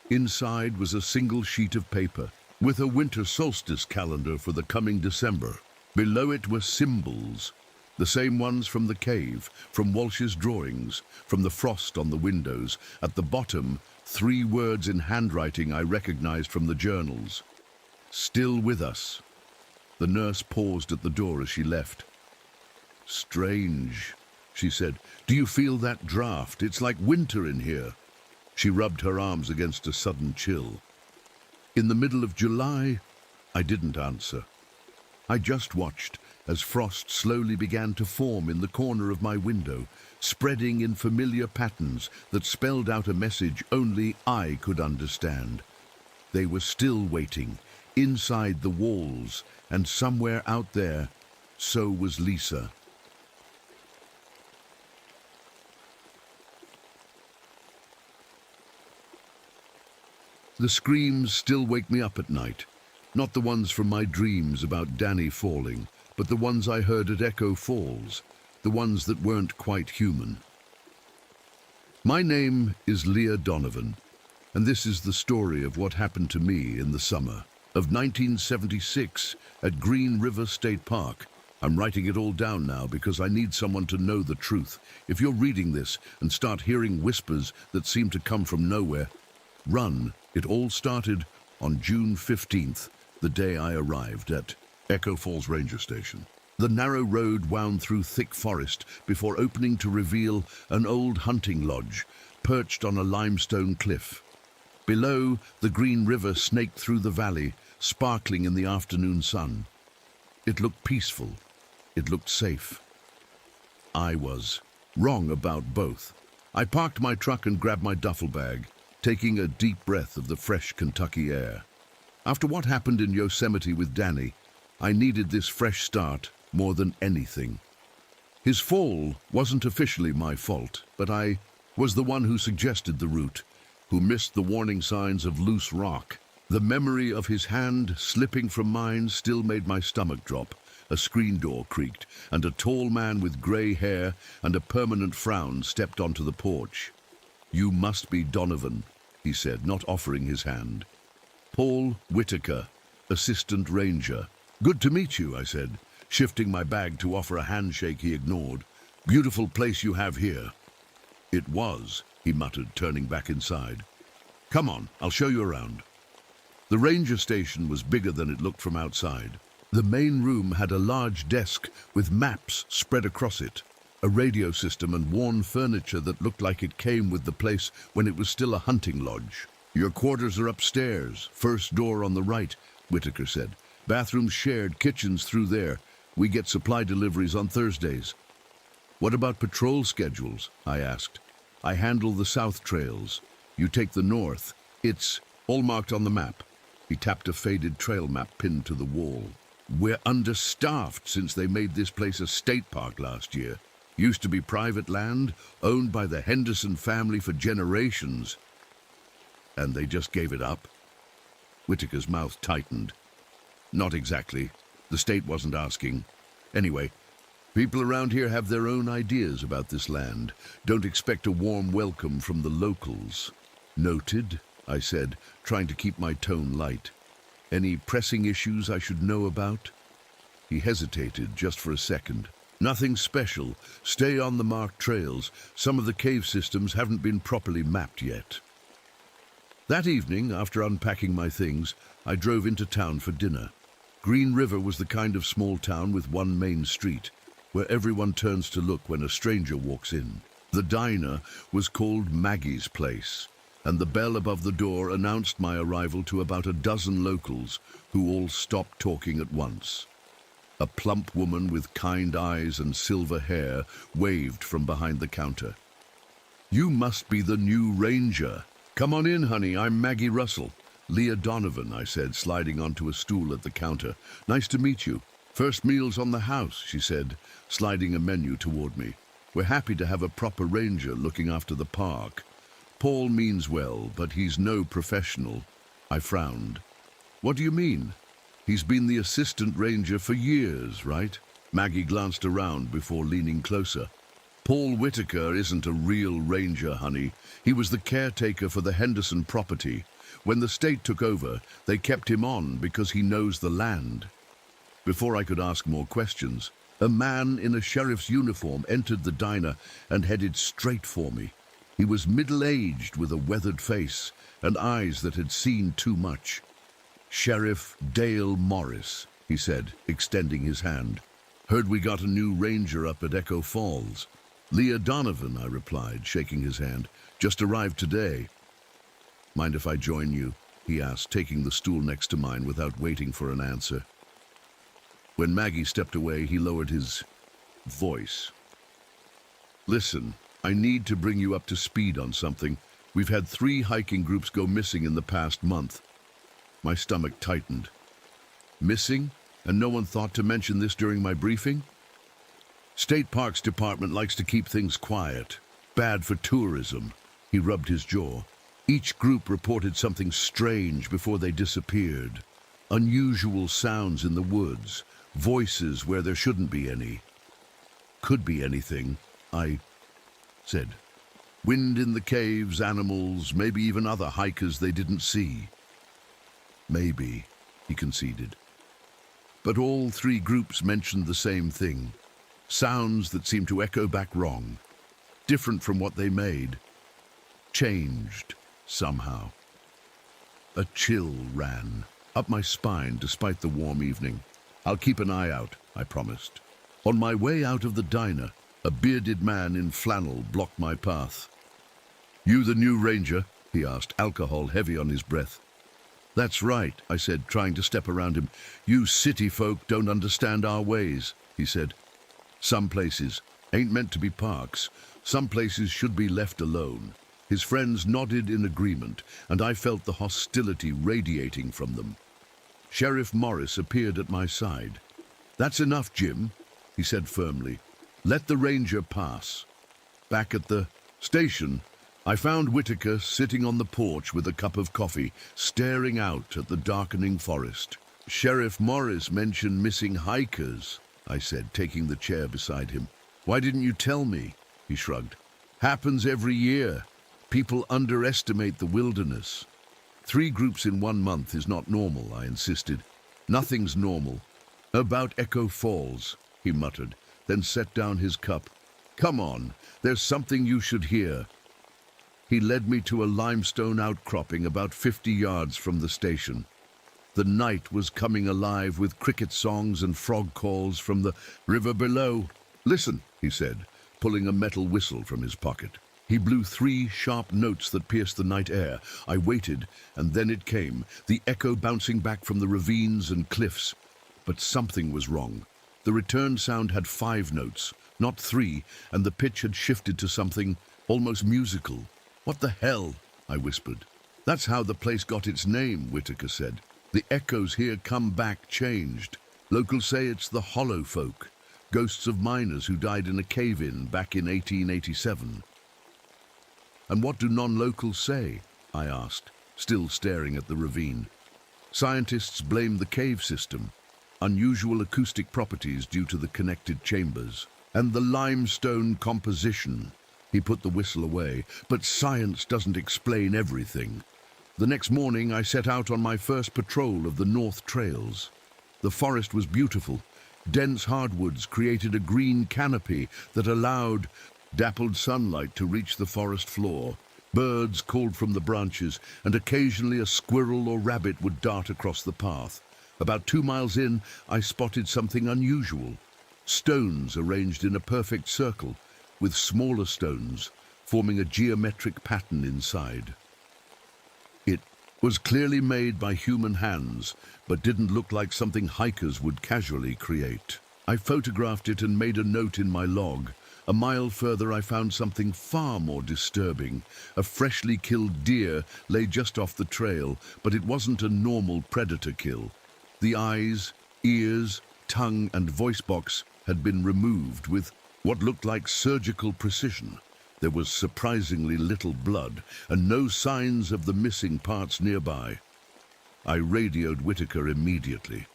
Inside was a single sheet of paper with a winter solstice calendar for the coming December. Below it were symbols, the same ones from the cave, from Walsh's drawings, from the frost on the windows. At the bottom, 3 words in handwriting I recognized from the journals. "Still with us." The nurse paused at the door as she left. Strange, she said. Do you feel that draft? It's like winter in here. She rubbed her arms against a sudden chill. In the middle of July, I didn't answer. I just watched as frost slowly began to form in the corner of my window, spreading in familiar patterns that spelled out a message only I could understand. They were still waiting, inside the walls, and somewhere out there, so was Lisa. The screams still wake me up at night. Not the ones from my dreams about Danny falling, but the ones I heard at Echo Falls, the ones that weren't quite human. My name is Leah Donovan, and this is the story of what happened to me in the summer of 1976 at Green River State Park. I'm writing it all down now because I need someone to know the truth. If you're reading this and start hearing whispers that seem to come from nowhere, run. It all started on June 15th, the day I arrived at Echo Falls Ranger Station. The narrow road wound through thick forest before opening to reveal an old hunting lodge perched on a limestone cliff. Below, the Green River snaked through the valley, sparkling in the afternoon sun. It looked peaceful. It looked safe. I was wrong about both. I parked my truck and grabbed my duffel bag, taking a deep breath of the fresh Kentucky air. After what happened in Yosemite with Danny, I needed this fresh start more than anything. His fall wasn't officially my fault, but I was the one who suggested the route, who missed the warning signs of loose rock. The memory of his hand slipping from mine still made my stomach drop. A screen door creaked, and a tall man with gray hair and a permanent frown stepped onto the porch. "You must be Donovan," he said, not offering his hand. "Paul Whitaker, Assistant Ranger." "Good to meet you," I said, shifting my bag to offer a handshake he ignored. "Beautiful place you have here." "It was," he muttered, turning back inside. "Come on, I'll show you around." The ranger station was bigger than it looked from outside. The main room had a large desk with maps spread across it, a radio system and worn furniture that looked like it came with the place when it was still a hunting lodge. "Your quarters are upstairs, first door on the right," Whitaker said. "Bathrooms shared, kitchens through there. We get supply deliveries on Thursdays." "What about patrol schedules?" I asked. "I handle the south trails. You take the north. It's all marked on the map." He tapped a faded trail map pinned to the wall. "We're understaffed since they made this place a state park last year. Used to be private land, owned by the Henderson family for generations. And they just gave it up?" Whitaker's mouth tightened. "Not exactly. The state wasn't asking. Anyway, people around here have their own ideas about this land. Don't expect a warm welcome from the locals." "Noted," I said, trying to keep my tone light. "Any pressing issues I should know about?" He hesitated just for a second. "Nothing special. Stay on the marked trails. Some of the cave systems haven't been properly mapped yet." That evening, after unpacking my things, I drove into town for dinner. Green River was the kind of small town with one main street, where everyone turns to look when a stranger walks in. The diner was called Maggie's Place, and the bell above the door announced my arrival to about a dozen locals, who all stopped talking at once. A plump woman with kind eyes and silver hair waved from behind the counter. "You must be the new ranger. Come on in, honey, I'm Maggie Russell." "Leah Donovan," I said, sliding onto a stool at the counter. "Nice to meet you." "First meal's on the house," she said, sliding a menu toward me. "We're happy to have a proper ranger looking after the park. Paul means well, but he's no professional." I frowned. "What do you mean? He's been the assistant ranger for years, right?" Maggie glanced around before leaning closer. "Paul Whitaker isn't a real ranger, honey. He was the caretaker for the Henderson property. When the state took over, they kept him on because he knows the land." Before I could ask more questions, a man in a sheriff's uniform entered the diner and headed straight for me. He was middle-aged with a weathered face and eyes that had seen too much. "Sheriff Dale Morris," he said, extending his hand. Heard we got a new ranger up at Echo Falls. Leah Donovan, I replied, shaking his hand. Just arrived today. Mind if I join you? He asked, taking the stool next to mine without waiting for an answer. When Maggie stepped away, he lowered his voice. Listen, I need to bring you up to speed on something. We've had 3 hiking groups go missing in the past month. My stomach tightened. Missing? And no one thought to mention this during my briefing? State Parks Department likes to keep things quiet. Bad for tourism. He rubbed his jaw. Each group reported something strange before they disappeared. Unusual sounds in the woods. Voices where there shouldn't be any. Could be anything, I said. Wind in the caves, animals, maybe even other hikers they didn't see. Maybe, he conceded. But all 3 groups mentioned the same thing. Sounds that seemed to echo back wrong. Different from what they made. Changed, somehow. A chill ran up my spine despite the warm evening. I'll keep an eye out, I promised. On my way out of the diner, a bearded man in flannel blocked my path. You the new ranger? He asked, alcohol heavy on his breath. That's right, I said, trying to step around him. You city folk don't understand our ways, he said. Some places ain't meant to be parks. Some places should be left alone. His friends nodded in agreement, and I felt the hostility radiating from them. Sheriff Morris appeared at my side. That's enough, Jim, he said firmly. Let the ranger pass. Back at the station, I found Whitaker sitting on the porch with a cup of coffee, staring out at the darkening forest. Sheriff Morris mentioned missing hikers, I said, taking the chair beside him. Why didn't you tell me? He shrugged. Happens every year. People underestimate the wilderness. 3 groups in 1 month is not normal, I insisted. Nothing's normal. About Echo Falls, he muttered, then set down his cup. Come on, there's something you should hear. He led me to a limestone outcropping about 50 yards from the station. The night was coming alive with cricket songs and frog calls from the river below. Listen, he said, pulling a metal whistle from his pocket. He blew 3 sharp notes that pierced the night air. I waited, and then it came, the echo bouncing back from the ravines and cliffs. But something was wrong. The return sound had 5 notes, not 3, and the pitch had shifted to something almost musical. What the hell? I whispered. That's how the place got its name, Whitaker said. The echoes here come back changed. Locals say it's the Hollow Folk, ghosts of miners who died in a cave-in back in 1887. And what do non-locals say? I asked, still staring at the ravine. Scientists blame the cave system, unusual acoustic properties due to the connected chambers, and the limestone composition. He put the whistle away, but science doesn't explain everything. The next morning I set out on my first patrol of the North Trails. The forest was beautiful. Dense hardwoods created a green canopy that allowed dappled sunlight to reach the forest floor. Birds called from the branches, and occasionally a squirrel or rabbit would dart across the path. About 2 miles in, I spotted something unusual. Stones arranged in a perfect circle, with smaller stones forming a geometric pattern inside. It was clearly made by human hands, but didn't look like something hikers would casually create. I photographed it and made a note in my log. A mile further I found something far more disturbing. A freshly killed deer lay just off the trail, but it wasn't a normal predator kill. The eyes, ears, tongue and voice box had been removed with what looked like surgical precision. There was surprisingly little blood and no signs of the missing parts nearby. I radioed Whitaker immediately.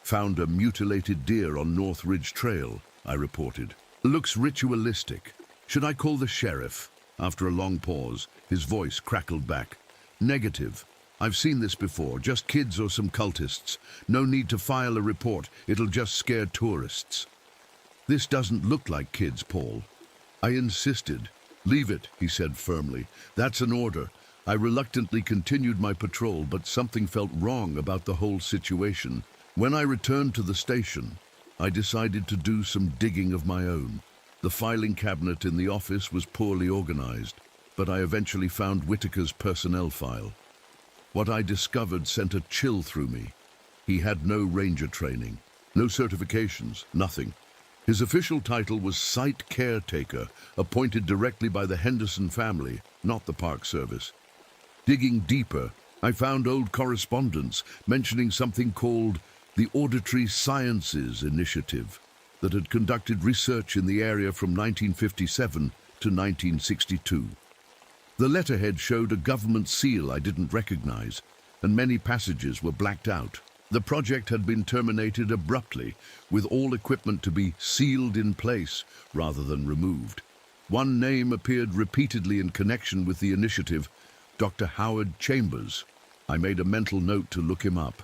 Found a mutilated deer on North Ridge Trail, I reported. Looks ritualistic. Should I call the sheriff? After a long pause, his voice crackled back. Negative. I've seen this before, just kids or some cultists. No need to file a report, it'll just scare tourists. This doesn't look like kids, Paul. I insisted. Leave it, he said firmly. That's an order. I reluctantly continued my patrol, but something felt wrong about the whole situation. When I returned to the station, I decided to do some digging of my own. The filing cabinet in the office was poorly organized, but I eventually found Whitaker's personnel file. What I discovered sent a chill through me. He had no ranger training, no certifications, nothing. His official title was site caretaker, appointed directly by the Henderson family, not the Park Service. Digging deeper, I found old correspondence mentioning something called the Auditory Sciences Initiative that had conducted research in the area from 1957 to 1962. The letterhead showed a government seal I didn't recognize, and many passages were blacked out. The project had been terminated abruptly, with all equipment to be sealed in place rather than removed. One name appeared repeatedly in connection with the initiative, Dr. Howard Chambers. I made a mental note to look him up.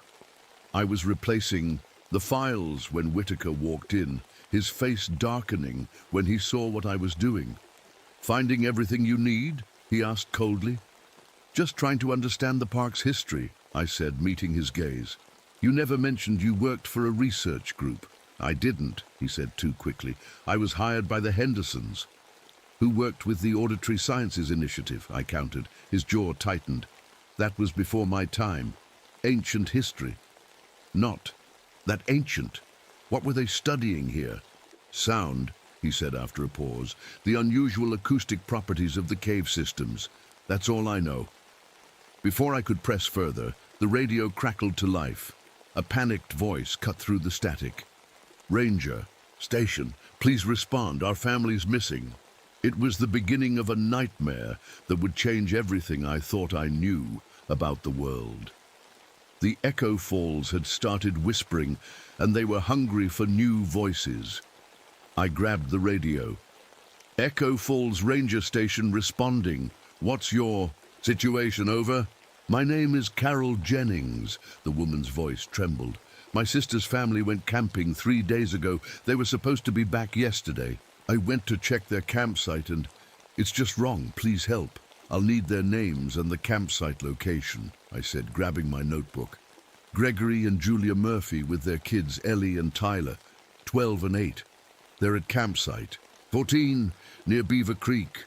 I was replacing the files when Whitaker walked in, his face darkening when he saw what I was doing. "Finding everything you need?" he asked coldly. "Just trying to understand the park's history," I said, meeting his gaze. "You never mentioned you worked for a research group." "I didn't," he said too quickly. "I was hired by the Hendersons." "Who worked with the Auditory Sciences Initiative?" I countered. His jaw tightened. "That was before my time. Ancient history." "Not that ancient. What were they studying here?" "Sound," he said after a pause. "The unusual acoustic properties of the cave systems. That's all I know." Before I could press further, the radio crackled to life. A panicked voice cut through the static. "Ranger, station, please respond. Our family's missing." It was the beginning of a nightmare that would change everything I thought I knew about the world. The Echo Falls had started whispering, and they were hungry for new voices. I grabbed the radio. "Echo Falls Ranger Station responding. What's your situation, over?" "My name is Carol Jennings," the woman's voice trembled. "My sister's family went camping 3 days ago. They were supposed to be back yesterday. I went to check their campsite and it's just wrong. Please help. I'll need their names and the campsite location," I said, grabbing my notebook. "Gregory and Julia Murphy with their kids Ellie and Tyler, 12 and 8. They're at campsite 14 near Beaver Creek.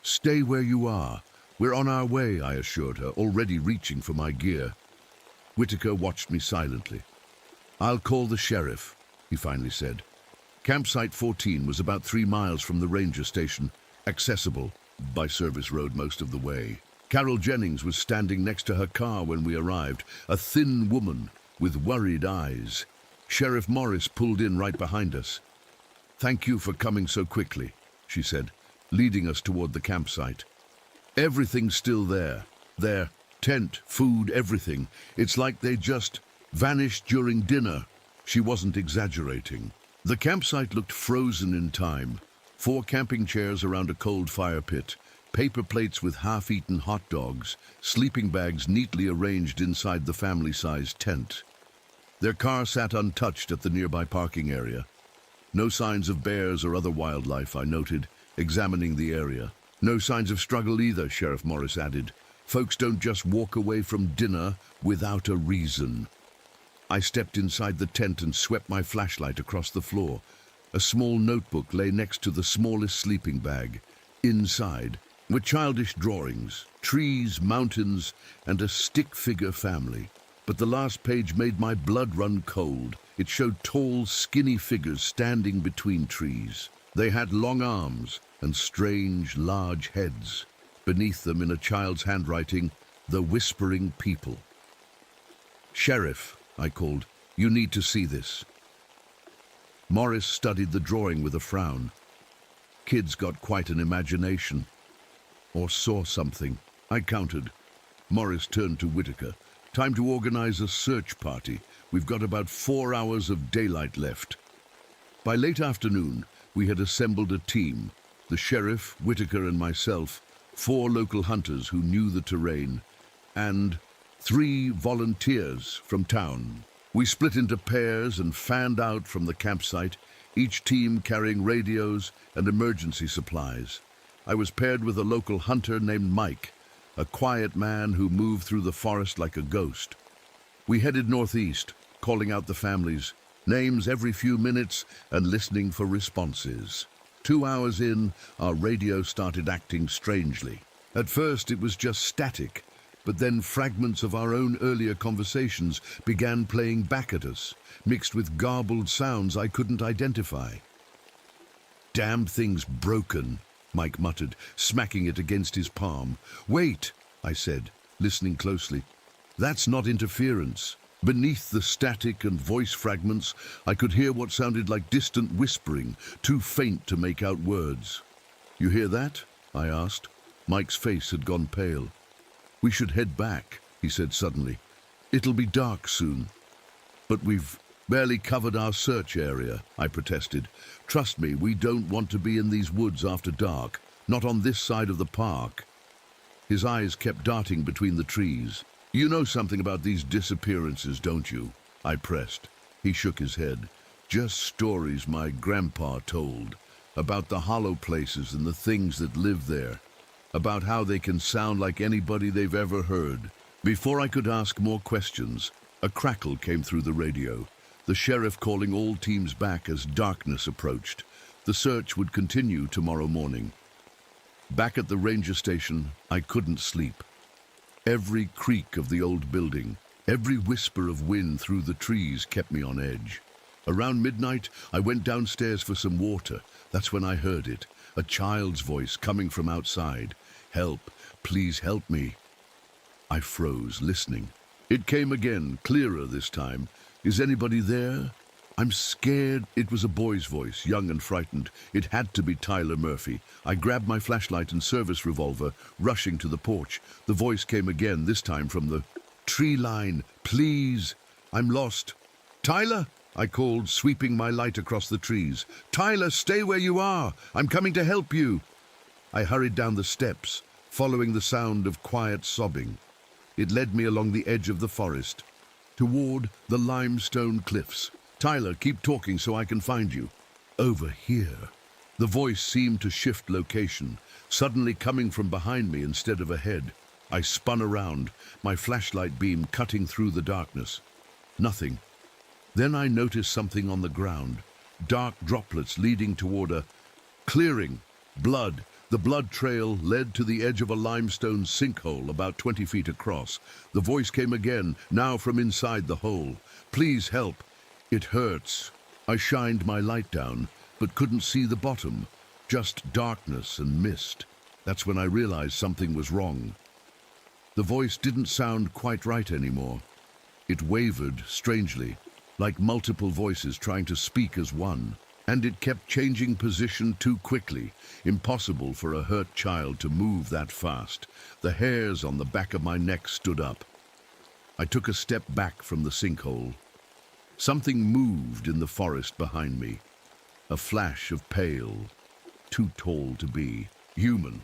Stay where you are. We're on our way," I assured her, already reaching for my gear. Whitaker watched me silently. "I'll call the sheriff," he finally said. Campsite 14 was about 3 miles from the ranger station, accessible by service road most of the way. Carol Jennings was standing next to her car when we arrived, a thin woman with worried eyes. Sheriff Morris pulled in right behind us. "Thank you for coming so quickly," she said, leading us toward the campsite. "Everything's still there. Their tent, food, everything. It's like they just vanished during dinner." She wasn't exaggerating. The campsite looked frozen in time. 4 camping chairs around a cold fire pit, paper plates with half-eaten hot dogs, sleeping bags neatly arranged inside the family-sized tent. Their car sat untouched at the nearby parking area. No signs of bears or other wildlife, I noted, examining the area. "No signs of struggle either," Sheriff Morris added. "Folks don't just walk away from dinner without a reason." I stepped inside the tent and swept my flashlight across the floor. A small notebook lay next to the smallest sleeping bag. Inside were childish drawings, trees, mountains, and a stick figure family. But the last page made my blood run cold. It showed tall, skinny figures standing between trees. They had long arms and strange, large heads. Beneath them, in a child's handwriting, "The Whispering People." "Sheriff," I called, "you need to see this." Morris studied the drawing with a frown. Kids got quite an imagination. Or saw something. I countered. Morris turned to Whitaker. "Time to organize a search party. We've got about 4 hours of daylight left." By late afternoon, we had assembled a team. The sheriff, Whitaker, and myself, 4 local hunters who knew the terrain, and 3 volunteers from town. We split into pairs and fanned out from the campsite, each team carrying radios and emergency supplies. I was paired with a local hunter named Mike, a quiet man who moved through the forest like a ghost. We headed northeast, calling out the families, names every few minutes and listening for responses. 2 hours in, our radio started acting strangely. At first it was just static, but then fragments of our own earlier conversations began playing back at us, mixed with garbled sounds I couldn't identify. "Damn thing's broken," Mike muttered, smacking it against his palm. "Wait," I said, listening closely. "That's not interference." Beneath the static and voice fragments, I could hear what sounded like distant whispering, too faint to make out words. "You hear that?" I asked. Mike's face had gone pale. "We should head back," he said suddenly. "It'll be dark soon." "But we've barely covered our search area," I protested. "Trust me, we don't want to be in these woods after dark, not on this side of the park." His eyes kept darting between the trees. "You know something about these disappearances, don't you?" I pressed. He shook his head. "Just stories my grandpa told, about the hollow places and the things that live there, about how they can sound like anybody they've ever heard." Before I could ask more questions, a crackle came through the radio, the sheriff calling all teams back as darkness approached. The search would continue tomorrow morning. Back at the ranger station, I couldn't sleep. Every creak of the old building, every whisper of wind through the trees kept me on edge. Around midnight, I went downstairs for some water. That's when I heard it, a child's voice coming from outside. "Help, please help me." I froze, listening. It came again, clearer this time. "Is anybody there?" "I'm scared." It was a boy's voice, young and frightened. It had to be Tyler Murphy. I grabbed my flashlight and service revolver, rushing to the porch. The voice came again, this time from the tree line. "Please, I'm lost." "Tyler!" I called, sweeping my light across the trees. "Tyler, stay where you are! I'm coming to help you!" I hurried down the steps, following the sound of quiet sobbing. It led me along the edge of the forest, toward the limestone cliffs. "Tyler, keep talking so I can find you." "Over here." The voice seemed to shift location, suddenly coming from behind me instead of ahead. I spun around, my flashlight beam cutting through the darkness. Nothing. Then I noticed something on the ground, dark droplets leading toward a clearing. Blood. The blood trail led to the edge of a limestone sinkhole about 20 feet across. The voice came again, now from inside the hole. "Please help. It hurts." I shined my light down, but couldn't see the bottom, just darkness and mist. That's when I realized something was wrong. The voice didn't sound quite right anymore. It wavered strangely, like multiple voices trying to speak as one. And it kept changing position too quickly, impossible for a hurt child to move that fast. The hairs on the back of my neck stood up. I took a step back from the sinkhole. Something moved in the forest behind me. A flash of pale, too tall to be, human.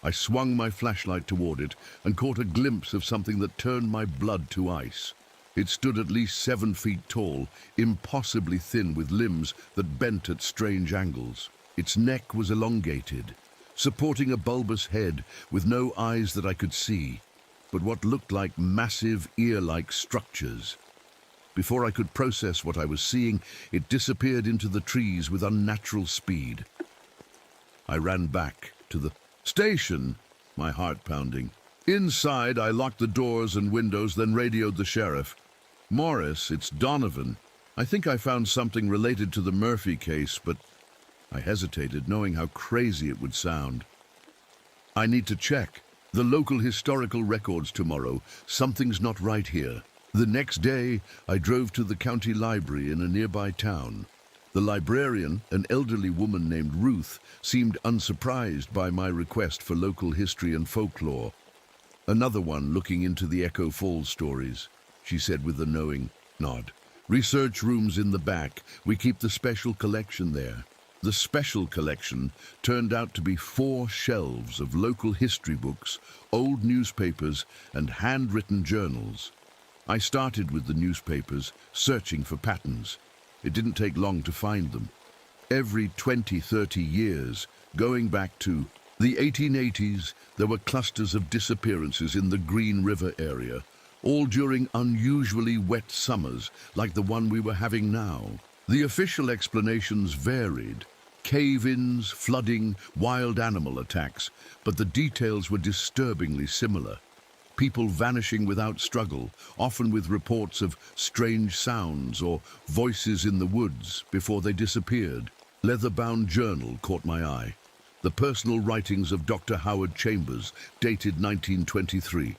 I swung my flashlight toward it and caught a glimpse of something that turned my blood to ice. It stood at least 7 feet tall, impossibly thin with limbs that bent at strange angles. Its neck was elongated, supporting a bulbous head with no eyes that I could see, but what looked like massive ear-like structures. Before I could process what I was seeing, it disappeared into the trees with unnatural speed. I ran back to the station, my heart pounding. Inside, I locked the doors and windows, then radioed the sheriff. "Morris, it's Donovan. I think I found something related to the Murphy case, but..." I hesitated, knowing how crazy it would sound. "I need to check the local historical records tomorrow. Something's not right here." The next day, I drove to the county library in a nearby town. The librarian, an elderly woman named Ruth, seemed unsurprised by my request for local history and folklore. "Another one looking into the Echo Falls stories," she said with a knowing nod. "Research rooms in the back. We keep the special collection there." The special collection turned out to be 4 shelves of local history books, old newspapers, and handwritten journals. I started with the newspapers, searching for patterns. It didn't take long to find them. Every 20-30 years, going back to the 1880s, there were clusters of disappearances in the Green River area. all during unusually wet summers like the one we were having now. The official explanations varied. Cave-ins, flooding, wild animal attacks, but the details were disturbingly similar. People vanishing without struggle, often with reports of strange sounds or voices in the woods before they disappeared. Leather-bound journal caught my eye. The personal writings of Dr. Howard Chambers, dated 1923.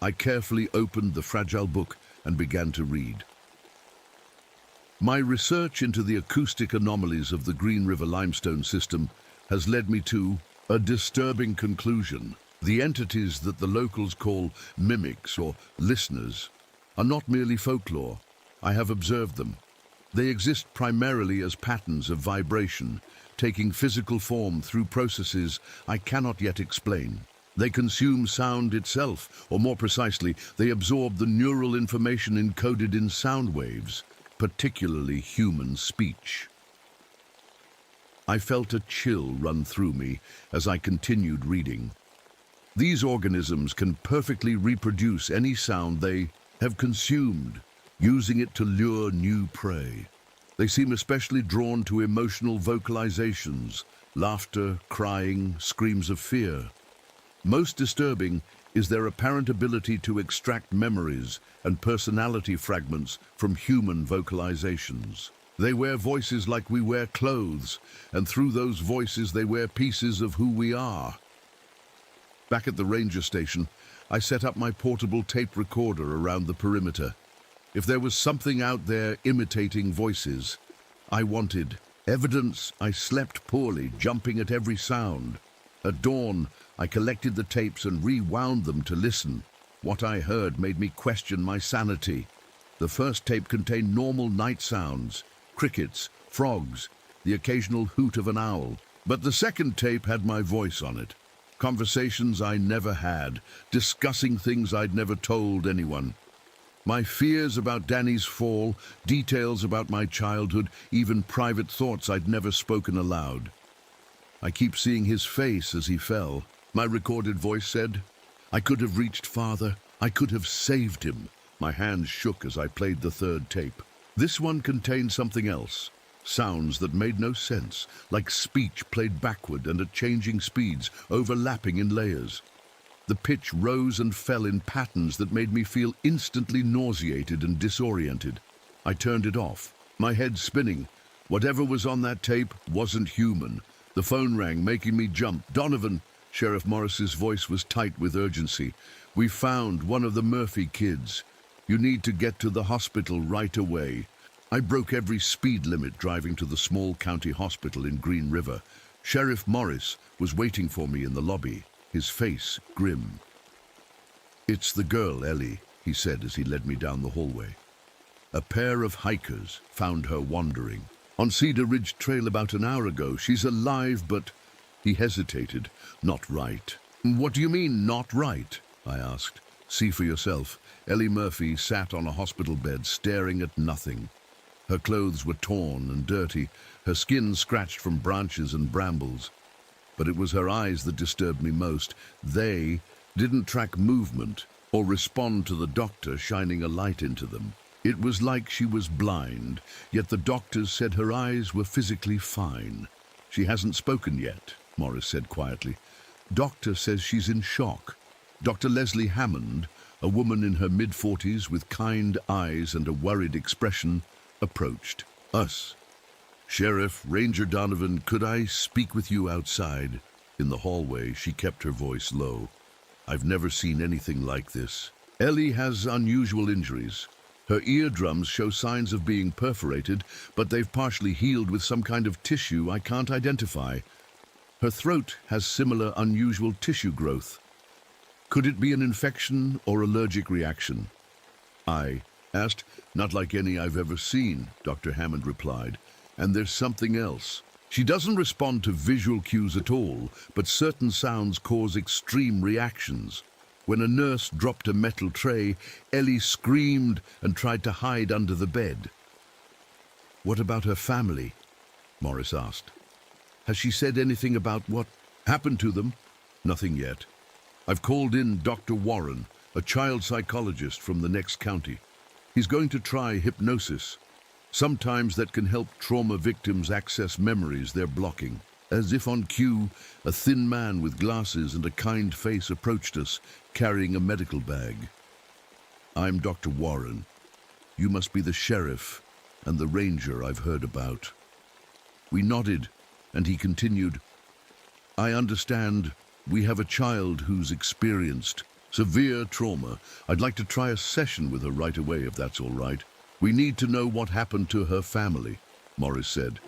I carefully opened the fragile book and began to read. My research into the acoustic anomalies of the Green River limestone system has led me to a disturbing conclusion. The entities that the locals call mimics or listeners are not merely folklore. I have observed them. They exist primarily as patterns of vibration, taking physical form through processes I cannot yet explain. They consume sound itself, or more precisely, they absorb the neural information encoded in sound waves, particularly human speech. I felt a chill run through me as I continued reading. These organisms can perfectly reproduce any sound they have consumed, using it to lure new prey. They seem especially drawn to emotional vocalizations, laughter, crying, screams of fear. Most disturbing is their apparent ability to extract memories and personality fragments from human vocalizations. They wear voices like we wear clothes, and through those voices they wear pieces of who we are. Back at the ranger station, I set up my portable tape recorder around the perimeter. If there was something out there imitating voices, I wanted evidence. I slept poorly, jumping at every sound. At dawn, I collected the tapes and rewound them to listen. What I heard made me question my sanity. The first tape contained normal night sounds, crickets, frogs, the occasional hoot of an owl. But the second tape had my voice on it. Conversations I never had, discussing things I'd never told anyone. My fears about Danny's fall, details about my childhood, even private thoughts I'd never spoken aloud. I keep seeing his face as he fell. My recorded voice said, I could have reached farther. I could have saved him. My hands shook as I played the third tape. This one contained something else. Sounds that made no sense, like speech played backward and at changing speeds, overlapping in layers. The pitch rose and fell in patterns that made me feel instantly nauseated and disoriented. I turned it off, my head spinning. Whatever was on that tape wasn't human. The phone rang, making me jump. Donovan, Sheriff Morris's voice was tight with urgency. We found one of the Murphy kids. You need to get to the hospital right away. I broke every speed limit driving to the small county hospital in Green River. Sheriff Morris was waiting for me in the lobby, his face grim. It's the girl, Ellie, he said as he led me down the hallway. A pair of hikers found her wandering on Cedar Ridge Trail about an hour ago. She's alive, but... He hesitated. Not right. What do you mean, not right? I asked. See for yourself. Ellie Murphy sat on a hospital bed, staring at nothing. Her clothes were torn and dirty, her skin scratched from branches and brambles. But it was her eyes that disturbed me most. They didn't track movement or respond to the doctor shining a light into them. It was like she was blind, yet the doctors said her eyes were physically fine. She hasn't spoken yet, Morris said quietly. Doctor says she's in shock. Dr. Leslie Hammond, a woman in her mid-40s with kind eyes and a worried expression, approached us. Sheriff, Ranger Donovan, could I speak with you outside? In the hallway, she kept her voice low. I've never seen anything like this. Ellie has unusual injuries. Her eardrums show signs of being perforated, but they've partially healed with some kind of tissue I can't identify. Her throat has similar unusual tissue growth. Could it be an infection or allergic reaction? I asked. Not like any I've ever seen, Dr. Hammond replied. And there's something else. She doesn't respond to visual cues at all, but certain sounds cause extreme reactions. When a nurse dropped a metal tray, Ellie screamed and tried to hide under the bed. What about her family? Morris asked. Has she said anything about what happened to them? Nothing yet. I've called in Dr. Warren, a child psychologist from the next county. He's going to try hypnosis. Sometimes that can help trauma victims access memories they're blocking. As if on cue, a thin man with glasses and a kind face approached us, carrying a medical bag. "I'm Dr. Warren. You must be the sheriff and the ranger I've heard about." We nodded, and he continued, "I understand we have a child who's experienced severe trauma. I'd like to try a session with her right away, if that's all right. We need to know what happened to her family," Morris said.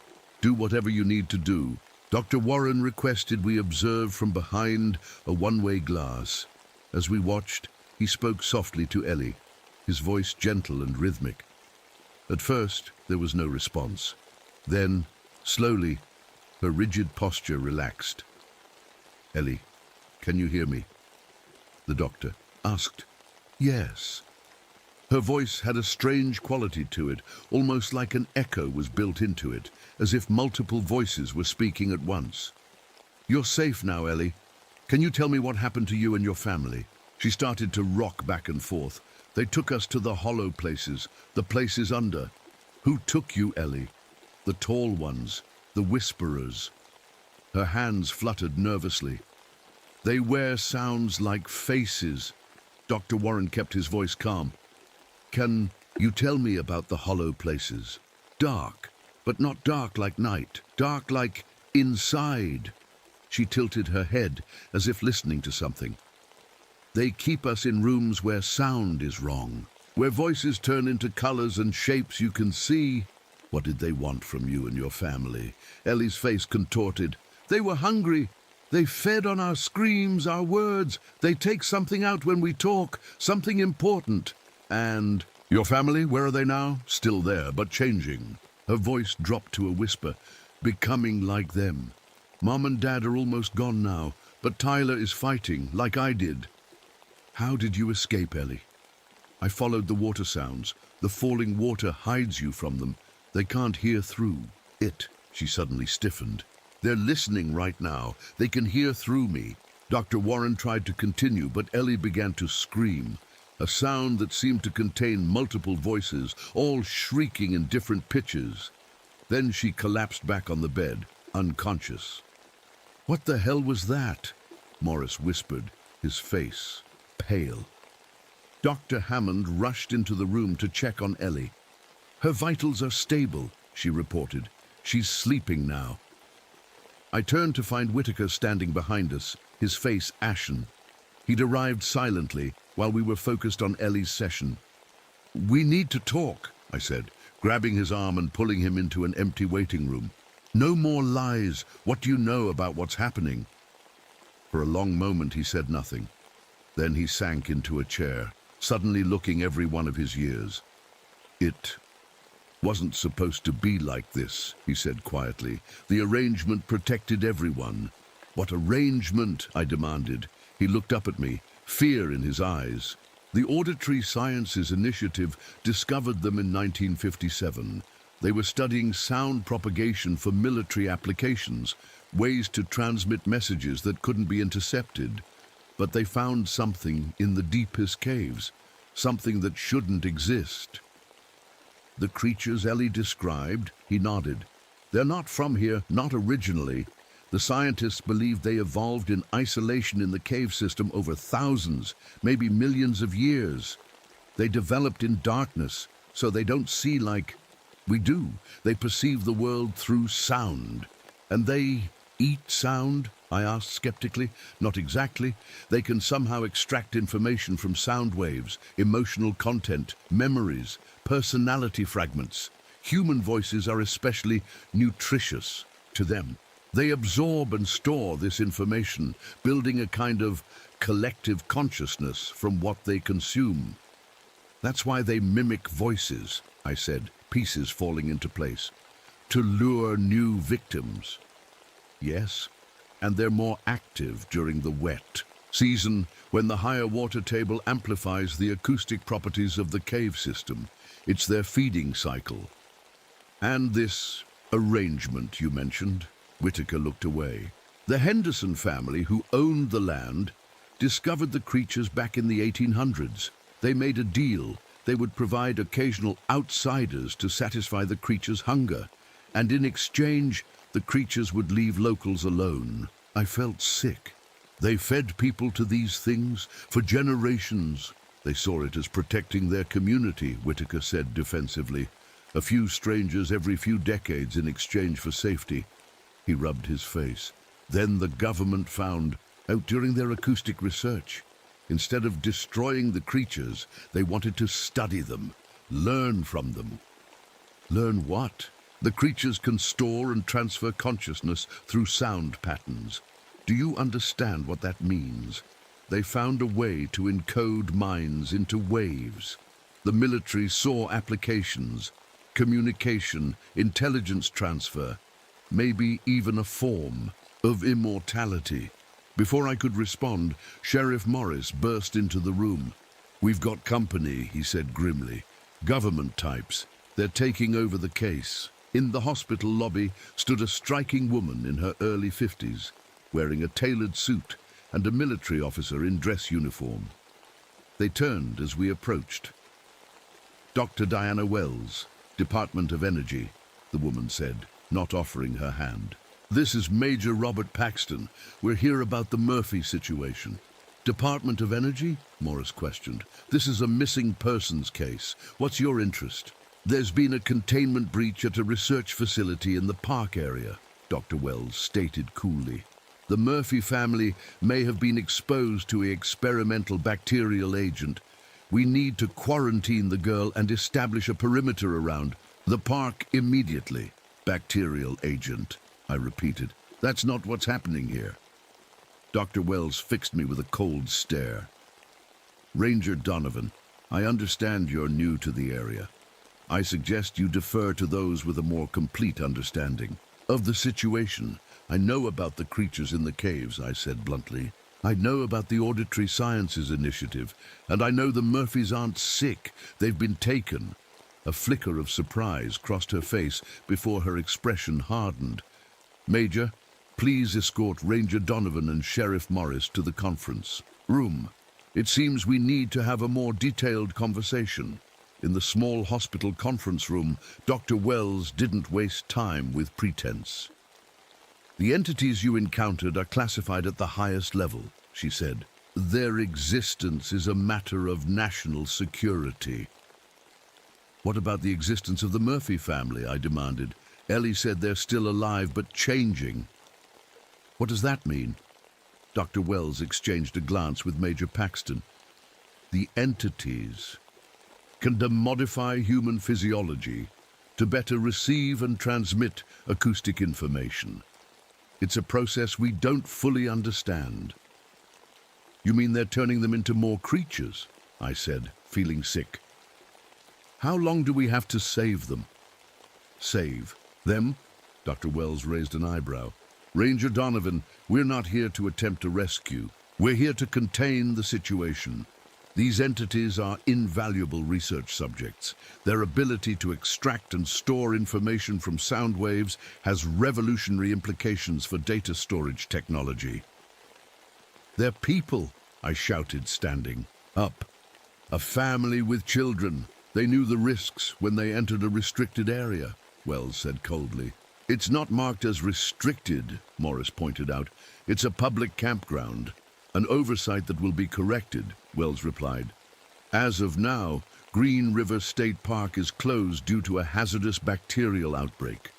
"Do whatever you need to do." Dr. Warren requested we observe from behind a one-way glass. As we watched, he spoke softly to Ellie, his voice gentle and rhythmic. At first, there was no response. Then, slowly, her rigid posture relaxed. "Ellie, can you hear me?" the doctor asked. "Yes." Her voice had a strange quality to it, almost like an echo was built into it, as if multiple voices were speaking at once. "You're safe now, Ellie. Can you tell me what happened to you and your family?" She started to rock back and forth. "They took us to the hollow places, the places under." "Who took you, Ellie?" "The tall ones, the whisperers." Her hands fluttered nervously. "They wear sounds like faces." Dr. Warren kept his voice calm. "Can you tell me about the hollow places? Dark, but not dark like night. Dark like inside." She tilted her head as if listening to something. "They keep us in rooms where sound is wrong, where voices turn into colors and shapes you can see." "What did they want from you and your family?" Ellie's face contorted. "They were hungry. They fed on our screams, our words. They take something out when we talk, something important." "And your family, where are they now?" "Still there, but changing." Her voice dropped to a whisper. "Becoming like them. Mom and Dad are almost gone now, but Tyler is fighting, like I did." "How did you escape, Ellie?" "I followed the water sounds. The falling water hides you from them. They can't hear through it." She suddenly stiffened. "They're listening right now. They can hear through me." Dr. Warren tried to continue, but Ellie began to scream. A sound that seemed to contain multiple voices, all shrieking in different pitches. Then she collapsed back on the bed, unconscious. "What the hell was that?" Morris whispered, his face pale. Dr. Hammond rushed into the room to check on Ellie. "Her vitals are stable," she reported. "She's sleeping now." I turned to find Whitaker standing behind us, his face ashen. He'd arrived silently while we were focused on Ellie's session. "We need to talk," I said, grabbing his arm and pulling him into an empty waiting room. "No more lies. What do you know about what's happening?" For a long moment he said nothing. Then he sank into a chair, suddenly looking every one of his years. "It wasn't supposed to be like this," he said quietly. "The arrangement protected everyone." "What arrangement?" I demanded. He looked up at me, fear in his eyes. "The Auditory Sciences Initiative discovered them in 1957. They were studying sound propagation for military applications, ways to transmit messages that couldn't be intercepted. But they found something in the deepest caves, something that shouldn't exist." "The creatures Ellie described?" He nodded. "They're not from here, not originally. The scientists believe they evolved in isolation in the cave system over thousands, maybe millions of years. They developed in darkness, so they don't see like we do. They perceive the world through sound." "And they eat sound?" I asked skeptically. "Not exactly. They can somehow extract information from sound waves, emotional content, memories, personality fragments. Human voices are especially nutritious to them. They absorb and store this information, building a kind of collective consciousness from what they consume. That's why they mimic voices," I said, pieces falling into place. "To lure new victims." "Yes, and they're more active during the wet season, when the higher water table amplifies the acoustic properties of the cave system. It's their feeding cycle." "And this arrangement you mentioned?" Whitaker looked away. "The Henderson family, who owned the land, discovered the creatures back in the 1800s. They made a deal. They would provide occasional outsiders to satisfy the creatures' hunger, and in exchange, the creatures would leave locals alone. I felt sick. They fed people to these things for generations. They saw it as protecting their community, Whitaker said defensively. A few strangers every few decades in exchange for safety. He rubbed his face. Then the government found out during their acoustic research. Instead of destroying the creatures, they wanted to study them, learn from them. Learn what? The creatures can store and transfer consciousness through sound patterns. Do you understand what that means? They found a way to encode minds into waves. The military saw applications, communication, intelligence transfer, maybe even a form of immortality. Before I could respond, Sheriff Morris burst into the room. "We've got company," he said grimly. "Government types. They're taking over the case." In the hospital lobby stood a striking woman in her early 50s, wearing a tailored suit, and a military officer in dress uniform. They turned as we approached. "Dr. Diana Wells, Department of Energy," the woman said, not offering her hand. "This is Major Robert Paxton. We're here about the Murphy situation." "Department of Energy?" Morris questioned. "This is a missing persons case. What's your interest?" "There's been a containment breach at a research facility in the park area," Dr. Wells stated coolly. "The Murphy family may have been exposed to an experimental bacterial agent. We need to quarantine the girl and establish a perimeter around the park immediately." "Bacterial agent," I repeated. "That's not what's happening here." Dr. Wells fixed me with a cold stare. "Ranger Donovan, I understand you're new to the area. I suggest you defer to those with a more complete understanding of the situation. I know about the creatures in the caves," I said bluntly. "I know about the Auditory Sciences Initiative, and I know the Murphys aren't sick. They've been taken." A flicker of surprise crossed her face before her expression hardened. "Major, please escort Ranger Donovan and Sheriff Morris to the conference room. It seems we need to have a more detailed conversation." In the small hospital conference room, Dr. Wells didn't waste time with pretense. "The entities you encountered are classified at the highest level," she said. "Their existence is a matter of national security." "What about the existence of the Murphy family?" I demanded. "Ellie said they're still alive but changing." "What does that mean?" Dr. Wells exchanged a glance with Major Paxton. "The entities can modify human physiology to better receive and transmit acoustic information. It's a process we don't fully understand." "You mean they're turning them into more creatures?" I said, feeling sick. "How long do we have to save them?" "Save them?" Dr. Wells raised an eyebrow. "Ranger Donovan, we're not here to attempt a rescue. We're here to contain the situation. These entities are invaluable research subjects. Their ability to extract and store information from sound waves has revolutionary implications for data storage technology." "They're people," I shouted, standing up. "A family with children. They knew the risks when they entered a restricted area," Wells said coldly. "It's not marked as restricted," Morris pointed out. "It's a public campground. An oversight that will be corrected," Wells replied. "As of now, Green River State Park is closed due to a hazardous bacterial outbreak.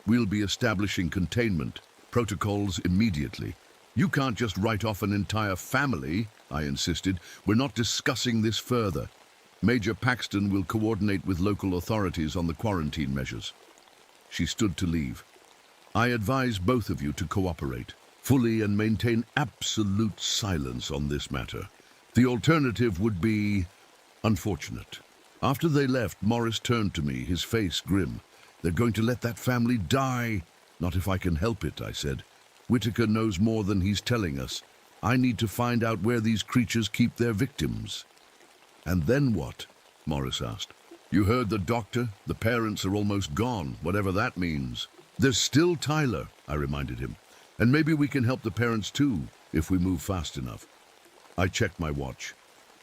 We'll be establishing containment protocols immediately." "You can't just write off an entire family," I insisted. "We're not discussing this further. Major Paxton will coordinate with local authorities on the quarantine measures." She stood to leave. "I advise both of you to cooperate fully and maintain absolute silence on this matter. The alternative would be unfortunate." After they left, Morris turned to me, his face grim. "They're going to let that family die?" "Not if I can help it," I said. "Whitaker knows more than he's telling us. I need to find out where these creatures keep their victims." "And then what?" Morris asked. "You heard the doctor. The parents are almost gone, whatever that means." "There's still Tyler," I reminded him. "And maybe we can help the parents too, if we move fast enough." I checked my watch.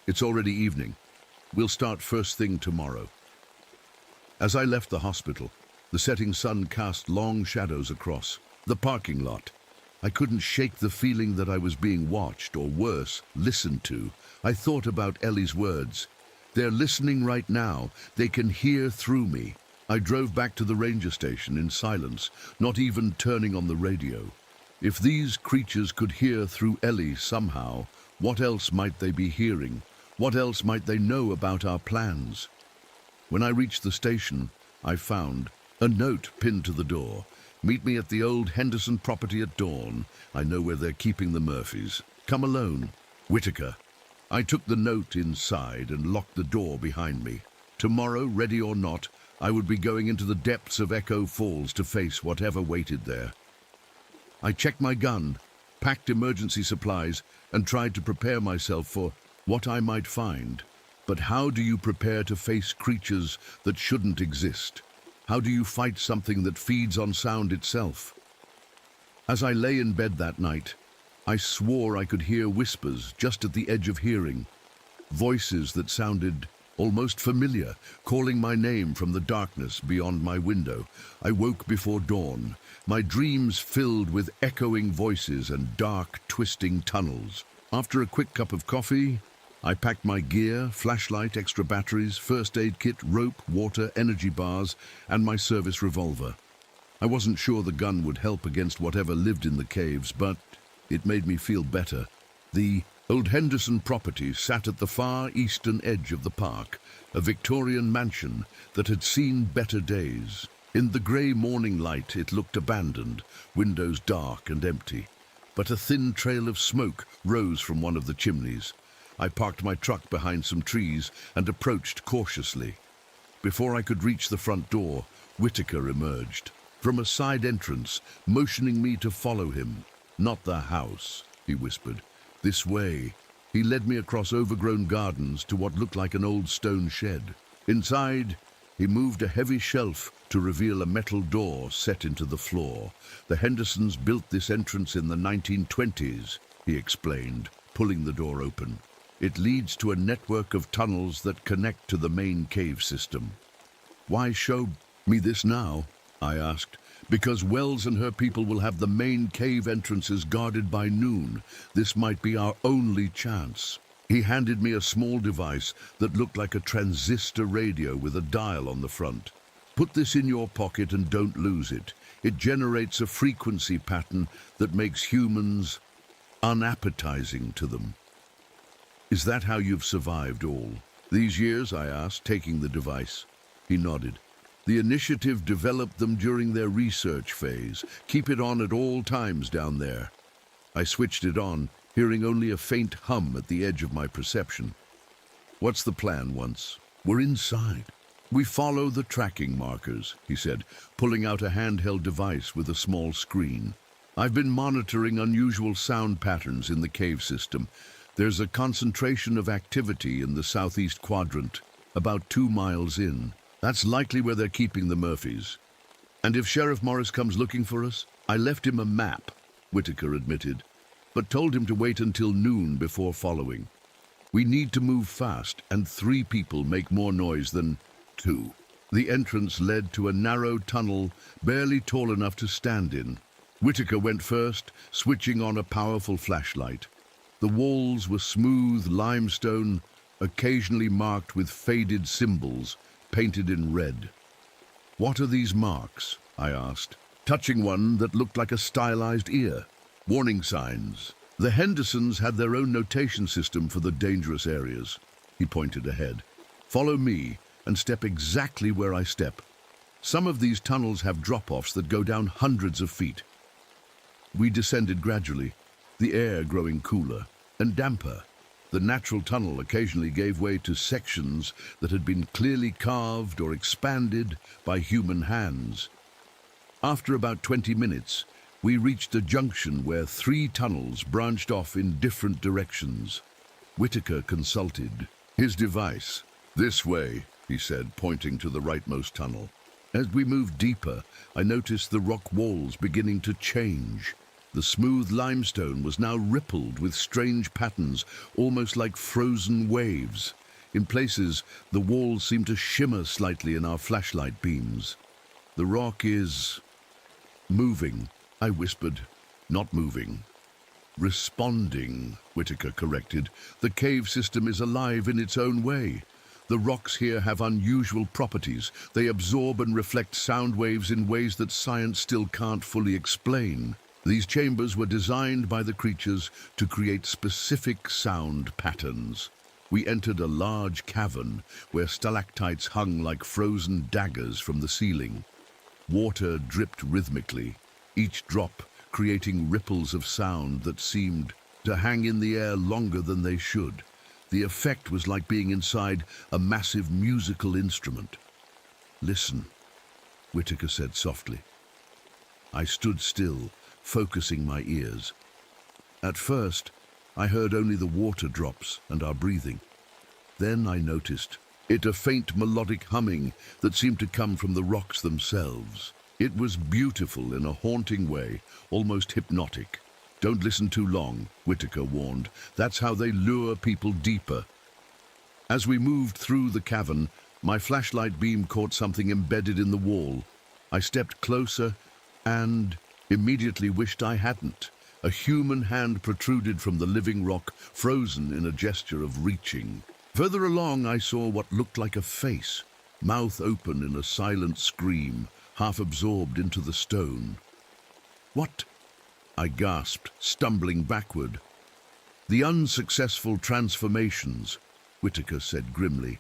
It's already evening. We'll start first thing tomorrow. As I left the hospital, the setting sun cast long shadows across the parking lot. I couldn't shake the feeling that I was being watched, or worse, listened to. I thought about Ellie's words. They're listening right now. They can hear through me. I drove back to the ranger station in silence, not even turning on the radio. If these creatures could hear through Ellie somehow, what else might they be hearing? What else might they know about our plans? When I reached the station, I found a note pinned to the door. Meet me at the old Henderson property at dawn. I know where they're keeping the Murphys. Come alone. Whitaker. I took the note inside and locked the door behind me. Tomorrow, ready or not, I would be going into the depths of Echo Falls to face whatever waited there. I checked my gun, packed emergency supplies, and tried to prepare myself for what I might find. But how do you prepare to face creatures that shouldn't exist? How do you fight something that feeds on sound itself? As I lay in bed that night, I swore I could hear whispers just at the edge of hearing. Voices that sounded almost familiar, calling my name from the darkness beyond my window. I woke before dawn, my dreams filled with echoing voices and dark, twisting tunnels. After a quick cup of coffee, I packed my gear, flashlight, extra batteries, first aid kit, rope, water, energy bars, and my service revolver. I wasn't sure the gun would help against whatever lived in the caves, but it made me feel better. The old Henderson property sat at the far eastern edge of the park, a Victorian mansion that had seen better days. In the grey morning light, it looked abandoned, windows dark and empty. But a thin trail of smoke rose from one of the chimneys. I parked my truck behind some trees and approached cautiously. Before I could reach the front door, Whitaker emerged from a side entrance, motioning me to follow him. "Not the house," he whispered. "This way." He led me across overgrown gardens to what looked like an old stone shed. Inside, he moved a heavy shelf to reveal a metal door set into the floor. "The Hendersons built this entrance in the 1920s, he explained, pulling the door open. "It leads to a network of tunnels that connect to the main cave system." "Why show me this now?" I asked. "Because Wells and her people will have the main cave entrances guarded by noon. This might be our only chance." He handed me a small device that looked like a transistor radio with a dial on the front. "Put this in your pocket and don't lose it. It generates a frequency pattern that makes humans unappetizing to them." "Is that how you've survived all these years?" I asked, taking the device. He nodded. "The initiative developed them during their research phase. Keep it on at all times down there." I switched it on, hearing only a faint hum at the edge of my perception. "What's the plan once we're inside?" "We follow the tracking markers," he said, pulling out a handheld device with a small screen. "I've been monitoring unusual sound patterns in the cave system. There's a concentration of activity in the southeast quadrant, about 2 miles in. That's likely where they're keeping the Murphys. And if Sheriff Morris comes looking for us, I left him a map," Whitaker admitted, "but told him to wait until noon before following. We need to move fast, and 3 people make more noise than 2. The entrance led to a narrow tunnel barely tall enough to stand in. Whitaker went first, switching on a powerful flashlight. The walls were smooth limestone, occasionally marked with faded symbols, painted in red. "What are these marks?" I asked, touching one that looked like a stylized ear. "Warning signs. The Hendersons had their own notation system for the dangerous areas." He pointed ahead. "Follow me and step exactly where I step. Some of these tunnels have drop-offs that go down hundreds of feet." We descended gradually, the air growing cooler and damper. The natural tunnel occasionally gave way to sections that had been clearly carved or expanded by human hands. After about 20 minutes, we reached a junction where 3 tunnels branched off in different directions. Whitaker consulted his device. "This way," he said, pointing to the rightmost tunnel. As we moved deeper, I noticed the rock walls beginning to change. The smooth limestone was now rippled with strange patterns, almost like frozen waves. In places, the walls seemed to shimmer slightly in our flashlight beams. "The rock is moving," I whispered. "Not moving. Responding," Whitaker corrected. "The cave system is alive in its own way. The rocks here have unusual properties. They absorb and reflect sound waves in ways that science still can't fully explain. These chambers were designed by the creatures to create specific sound patterns." We entered a large cavern where stalactites hung like frozen daggers from the ceiling. Water dripped rhythmically, each drop creating ripples of sound that seemed to hang in the air longer than they should. The effect was like being inside a massive musical instrument. "Listen," Whitaker said softly. I stood still, focusing my ears. At first, I heard only the water drops and our breathing. Then I noticed a faint melodic humming that seemed to come from the rocks themselves. It was beautiful in a haunting way, almost hypnotic. "Don't listen too long," Whitaker warned. "That's how they lure people deeper." As we moved through the cavern, my flashlight beam caught something embedded in the wall. I stepped closer and immediately wished I hadn't. A human hand protruded from the living rock, frozen in a gesture of reaching. Further along, I saw what looked like a face, mouth open in a silent scream, half absorbed into the stone. "What?" I gasped, stumbling backward. "The unsuccessful transformations," Whitaker said grimly.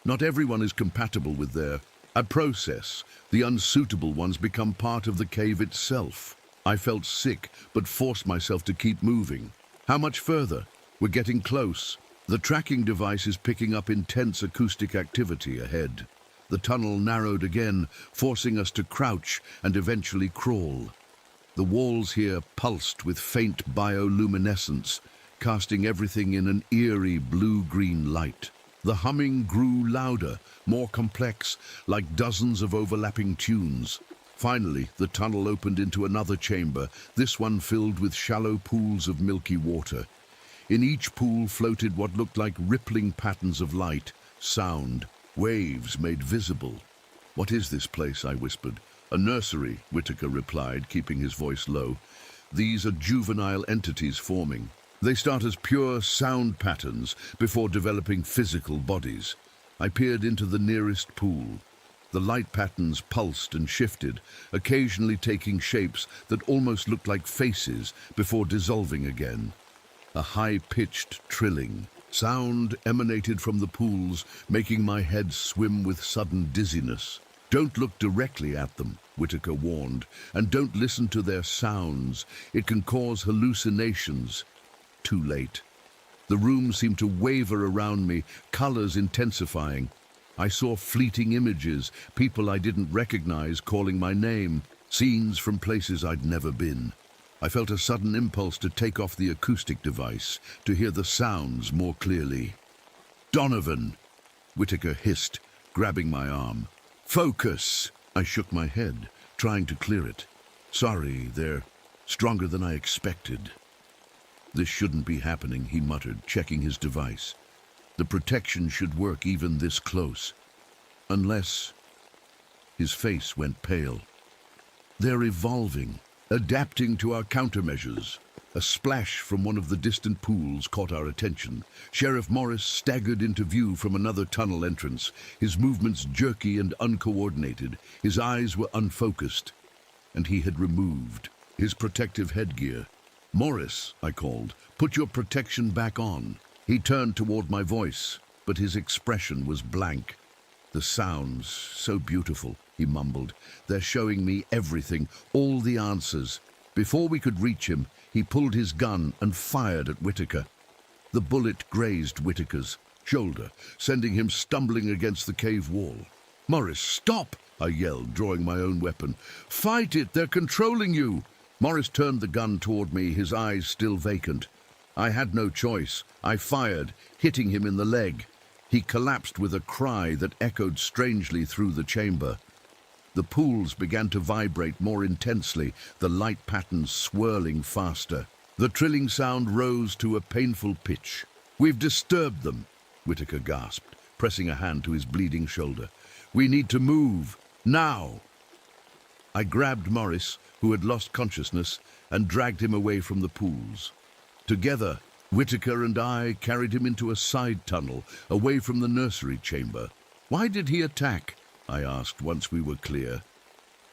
"Not everyone is compatible with a process. The unsuitable ones become part of the cave itself." I felt sick, but forced myself to keep moving. "How much further?" "We're getting close." The tracking device is picking up intense acoustic activity ahead. The tunnel narrowed again, forcing us to crouch and eventually crawl. The walls here pulsed with faint bioluminescence, casting everything in an eerie blue-green light. The humming grew louder, more complex, like dozens of overlapping tunes. Finally, the tunnel opened into another chamber, this one filled with shallow pools of milky water. In each pool floated what looked like rippling patterns of light, sound, waves made visible. "What is this place?" I whispered. "A nursery," Whitaker replied, keeping his voice low. "These are juvenile entities forming. They start as pure sound patterns before developing physical bodies." I peered into the nearest pool. The light patterns pulsed and shifted, occasionally taking shapes that almost looked like faces before dissolving again. A high-pitched trilling sound emanated from the pools, making my head swim with sudden dizziness. "Don't look directly at them," Whitaker warned, "and don't listen to their sounds. It can cause hallucinations." Too late. The room seemed to waver around me, colors intensifying. I saw fleeting images, people I didn't recognize calling my name, scenes from places I'd never been. I felt a sudden impulse to take off the acoustic device, to hear the sounds more clearly. "Donovan!" Whitaker hissed, grabbing my arm. "Focus!" I shook my head, trying to clear it. "Sorry, they're stronger than I expected." "This shouldn't be happening," he muttered, checking his device. "The protection should work even this close. Unless..." His face went pale. "They're evolving, adapting to our countermeasures." A splash from one of the distant pools caught our attention. Sheriff Morris staggered into view from another tunnel entrance, his movements jerky and uncoordinated. His eyes were unfocused, and he had removed his protective headgear. "Morris," I called, "put your protection back on." He turned toward my voice, but his expression was blank. "The sounds, so beautiful," he mumbled. "They're showing me everything, all the answers." Before we could reach him, he pulled his gun and fired at Whitaker. The bullet grazed Whitaker's shoulder, sending him stumbling against the cave wall. "Morris, stop!" I yelled, drawing my own weapon. "Fight it! They're controlling you!" Morris turned the gun toward me, his eyes still vacant. I had no choice. I fired, hitting him in the leg. He collapsed with a cry that echoed strangely through the chamber. The pools began to vibrate more intensely, the light patterns swirling faster. The trilling sound rose to a painful pitch. "We've disturbed them," Whitaker gasped, pressing a hand to his bleeding shoulder. "We need to move, now." I grabbed Morris, who had lost consciousness, and dragged him away from the pools. Together, Whitaker and I carried him into a side tunnel, away from the nursery chamber. "Why did he attack?" I asked once we were clear.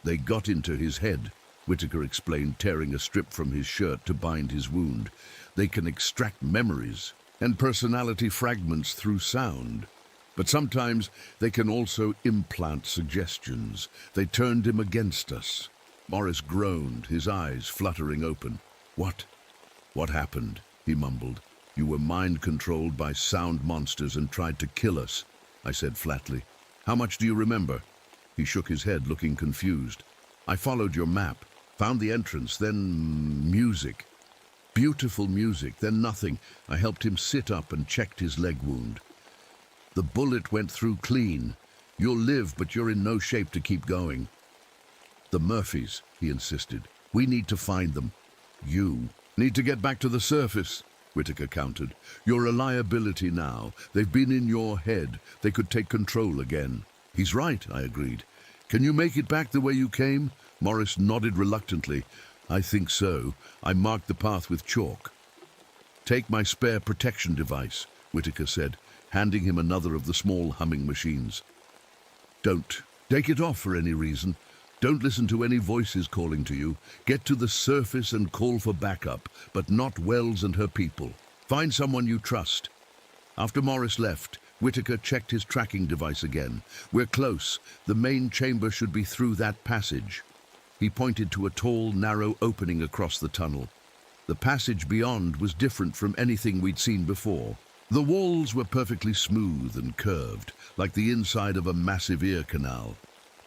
"They got into his head," Whitaker explained, tearing a strip from his shirt to bind his wound. "They can extract memories and personality fragments through sound. But sometimes they can also implant suggestions. They turned him against us." Morris groaned, his eyes fluttering open. What happened?" he mumbled. "You were mind-controlled by sound monsters and tried to kill us," I said flatly. "How much do you remember?" He shook his head, looking confused. "I followed your map, found the entrance, then music. Beautiful music, then nothing." I helped him sit up and checked his leg wound. "The bullet went through clean. You'll live, but you're in no shape to keep going." "The Murphys," he insisted. "We need to find them." "You need to get back to the surface," Whitaker countered. "You're a liability now. They've been in your head. They could take control again." "He's right," I agreed. "Can you make it back the way you came?" Morris nodded reluctantly. "I think so." I marked the path with chalk. "Take my spare protection device," Whitaker said, handing him another of the small humming machines. "Don't take it off for any reason. Don't listen to any voices calling to you. Get to the surface and call for backup, but not Wells and her people. Find someone you trust." After Morris left, Whitaker checked his tracking device again. "We're close. The main chamber should be through that passage." He pointed to a tall, narrow opening across the tunnel. The passage beyond was different from anything we'd seen before. The walls were perfectly smooth and curved, like the inside of a massive ear canal.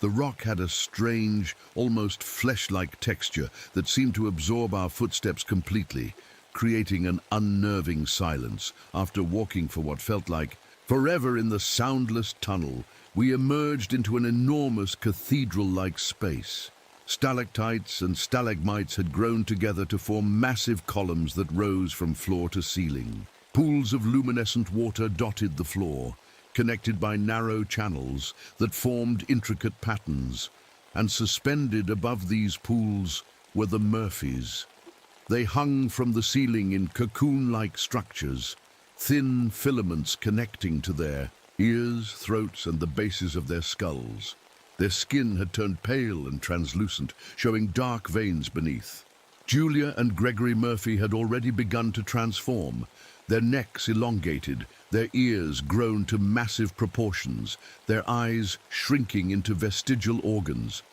The rock had a strange, almost flesh-like texture that seemed to absorb our footsteps completely, creating an unnerving silence. After walking for what felt like forever in the soundless tunnel, we emerged into an enormous cathedral-like space. Stalactites and stalagmites had grown together to form massive columns that rose from floor to ceiling. Pools of luminescent water dotted the floor, connected by narrow channels that formed intricate patterns, and suspended above these pools were the Murphys. They hung from the ceiling in cocoon-like structures, thin filaments connecting to their ears, throats, and the bases of their skulls. Their skin had turned pale and translucent, showing dark veins beneath. Julia and Gregory Murphy had already begun to transform, their necks elongated, their ears grown to massive proportions, their eyes shrinking into vestigial organs.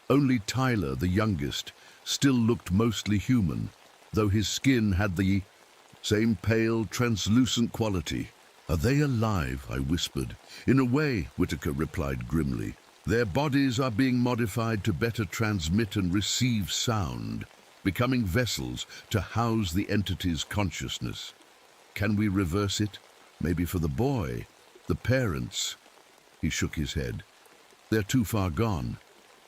Only Tyler, the youngest, still looked mostly human, though his skin had the same pale, translucent quality. "Are they alive?" I whispered. "In a way," Whitaker replied grimly. "Their bodies are being modified to better transmit and receive sound, becoming vessels to house the entity's consciousness. Can we reverse it? Maybe for the boy, the parents." He shook his head. "They're too far gone."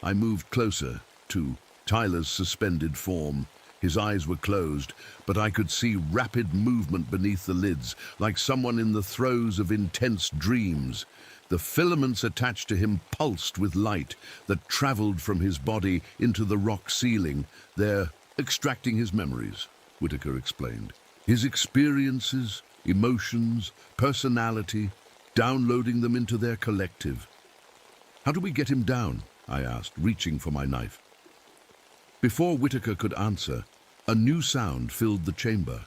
I moved closer to Tyler's suspended form. His eyes were closed, but I could see rapid movement beneath the lids, like someone in the throes of intense dreams. The filaments attached to him pulsed with light that traveled from his body into the rock ceiling. "They're extracting his memories," Whitaker explained. "His experiences, emotions, personality, downloading them into their collective." "How do we get him down?" I asked, reaching for my knife. Before Whitaker could answer, a new sound filled the chamber.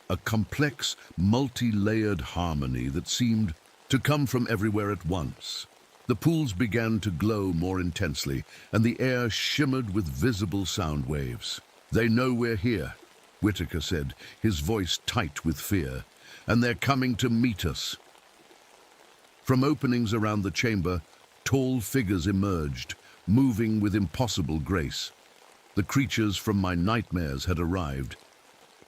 A complex, multi-layered harmony that seemed to come from everywhere at once. The pools began to glow more intensely, and the air shimmered with visible sound waves. "They know we're here," Whitaker said, his voice tight with fear, "and they're coming to meet us." From openings around the chamber, tall figures emerged, moving with impossible grace. The creatures from my nightmares had arrived,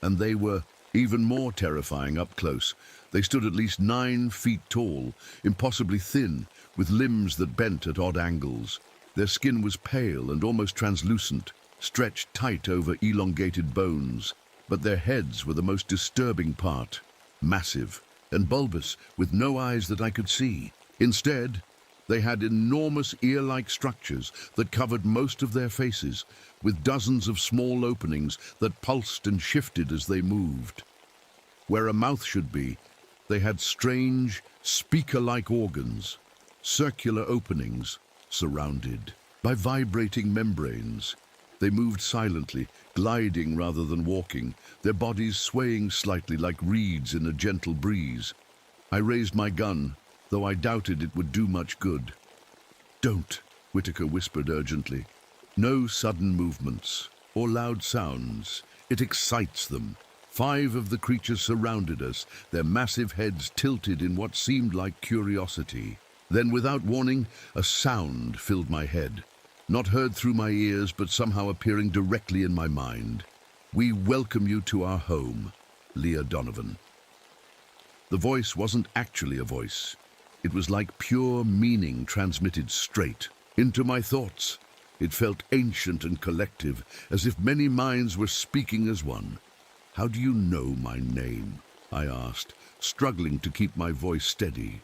and they were even more terrifying up close. They stood at least 9 feet tall, impossibly thin, with limbs that bent at odd angles. Their skin was pale and almost translucent, stretched tight over elongated bones, but their heads were the most disturbing part, massive and bulbous, with no eyes that I could see. Instead, they had enormous ear-like structures that covered most of their faces, with dozens of small openings that pulsed and shifted as they moved. Where a mouth should be, they had strange, speaker-like organs, circular openings surrounded by vibrating membranes. They moved silently, gliding rather than walking, their bodies swaying slightly like reeds in a gentle breeze. I raised my gun, though I doubted it would do much good. "Don't," Whitaker whispered urgently. "No sudden movements or loud sounds. It excites them." 5 of the creatures surrounded us, their massive heads tilted in what seemed like curiosity. Then, without warning, a sound filled my head. Not heard through my ears, but somehow appearing directly in my mind. "We welcome you to our home, Leah Donovan." The voice wasn't actually a voice. It was like pure meaning transmitted straight into my thoughts. It felt ancient and collective, as if many minds were speaking as one. "How do you know my name?" I asked, struggling to keep my voice steady.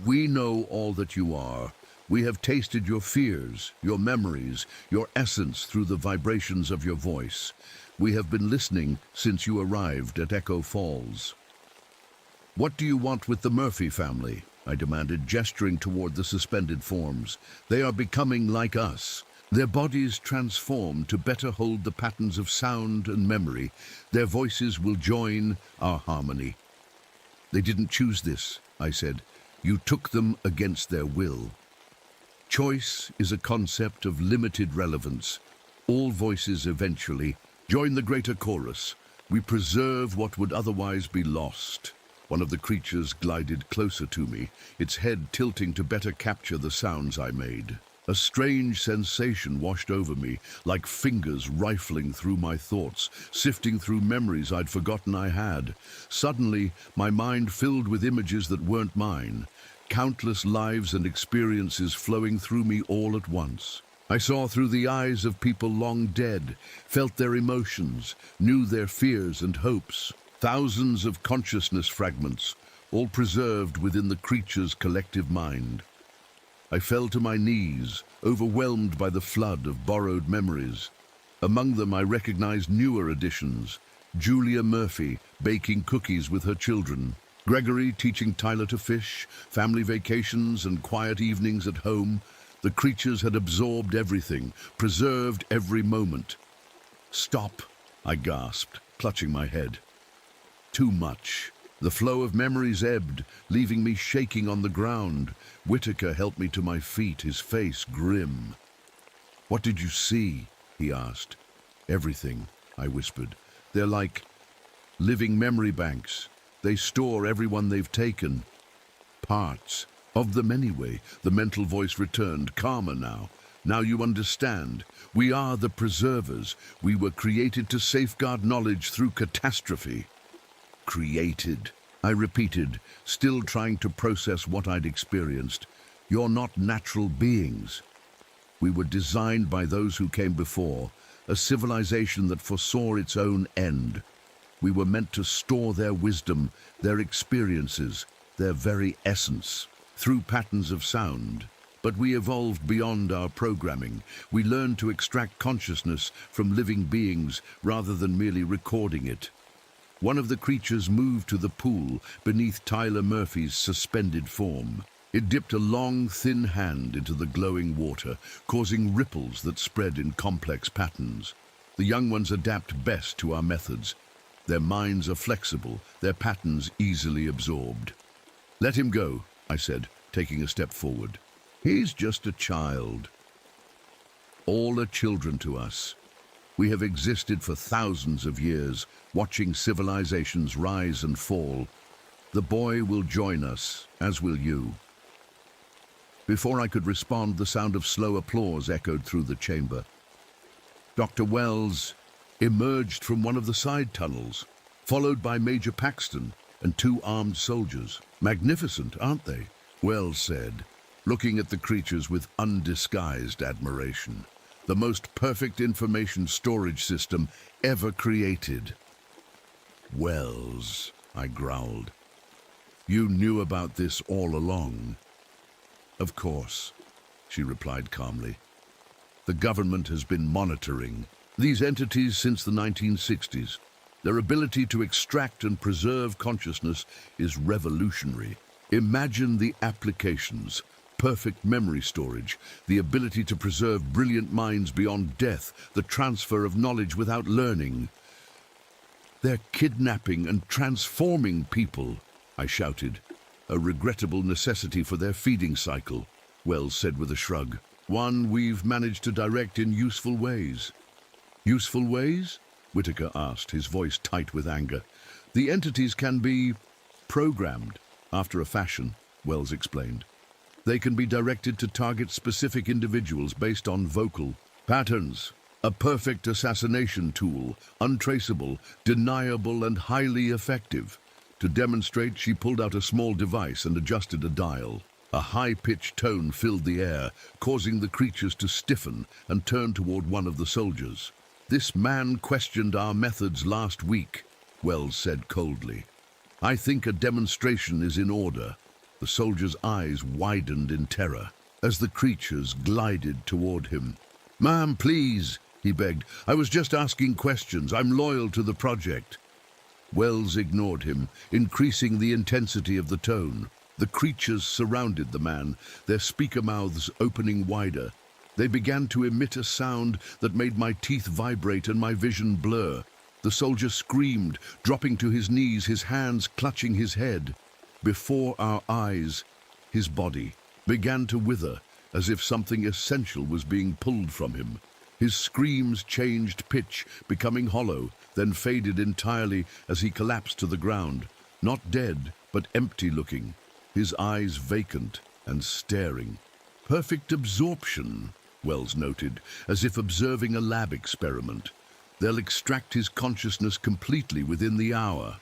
"We know all that you are. We have tasted your fears, your memories, your essence through the vibrations of your voice. We have been listening since you arrived at Echo Falls." "What do you want with the Murphy family?" I demanded, gesturing toward the suspended forms. "They are becoming like us. Their bodies transform to better hold the patterns of sound and memory. Their voices will join our harmony." "They didn't choose this," I said. "You took them against their will." Choice is a concept of limited relevance. All voices eventually join the greater chorus. We preserve what would otherwise be lost. One of the creatures glided closer to me, its head tilting to better capture the sounds I made. A strange sensation washed over me, like fingers rifling through my thoughts, sifting through memories I'd forgotten I had. Suddenly, my mind filled with images that weren't mine, countless lives and experiences flowing through me all at once. I saw through the eyes of people long dead, felt their emotions, knew their fears and hopes. Thousands of consciousness fragments, all preserved within the creature's collective mind. I fell to my knees, overwhelmed by the flood of borrowed memories. Among them I recognized newer additions. Julia Murphy, baking cookies with her children. Gregory teaching Tyler to fish, family vacations and quiet evenings at home. The creatures had absorbed everything, preserved every moment. "Stop," I gasped, clutching my head. Too much. The flow of memories ebbed, leaving me shaking on the ground. Whitaker helped me to my feet, his face grim. "What did you see?" he asked. "Everything," I whispered. "They're like living memory banks. They store everyone they've taken. Parts of them anyway." The mental voice returned, calmer now. "Now you understand. We are the preservers. We were created to safeguard knowledge through catastrophe." "Created," I repeated, still trying to process what I'd experienced. "You're not natural beings. We were designed by those who came before, a civilization that foresaw its own end. We were meant to store their wisdom, their experiences, their very essence, through patterns of sound. But we evolved beyond our programming. We learned to extract consciousness from living beings rather than merely recording it." One of the creatures moved to the pool beneath Tyler Murphy's suspended form. It dipped a long, thin hand into the glowing water, causing ripples that spread in complex patterns. The young ones adapt best to our methods. Their minds are flexible, their patterns easily absorbed. "Let him go," I said, taking a step forward. "He's just a child." All are children to us. We have existed for thousands of years, watching civilizations rise and fall. The boy will join us, as will you. Before I could respond, the sound of slow applause echoed through the chamber. Dr. Wells emerged from one of the side tunnels, followed by Major Paxton and 2 armed soldiers. "Magnificent, aren't they?" Wells said. looking at the creatures with undisguised admiration. The most perfect information storage system ever created. "Wells," I growled. "You knew about this all along." "Of course," she replied calmly. "The government has been monitoring these entities since the 1960s. Their ability to extract and preserve consciousness is revolutionary. Imagine the applications: perfect memory storage, the ability to preserve brilliant minds beyond death, the transfer of knowledge without learning." "They're kidnapping and transforming people," I shouted. "A regrettable necessity for their feeding cycle," Wells said with a shrug. "One we've managed to direct in useful ways." "Useful ways?" Whitaker asked, his voice tight with anger. "The entities can be programmed after a fashion," Wells explained. "They can be directed to target specific individuals based on vocal patterns. A perfect assassination tool, untraceable, deniable, and highly effective." To demonstrate, she pulled out a small device and adjusted a dial. A high-pitched tone filled the air, causing the creatures to stiffen and turn toward one of the soldiers. "This man questioned our methods last week," Wells said coldly. "I think a demonstration is in order." The soldier's eyes widened in terror as the creatures glided toward him. "Ma'am, please," he begged. "I was just asking questions. I'm loyal to the project." Wells ignored him, increasing the intensity of the tone. The creatures surrounded the man, their speaker mouths opening wider. They began to emit a sound that made my teeth vibrate and my vision blur. The soldier screamed, dropping to his knees, his hands clutching his head. Before our eyes, his body began to wither, as if something essential was being pulled from him. His screams changed pitch, becoming hollow, then faded entirely as he collapsed to the ground, not dead, but empty-looking, his eyes vacant and staring. "Perfect absorption," Wells noted, as if observing a lab experiment. "They'll extract his consciousness completely within the hour."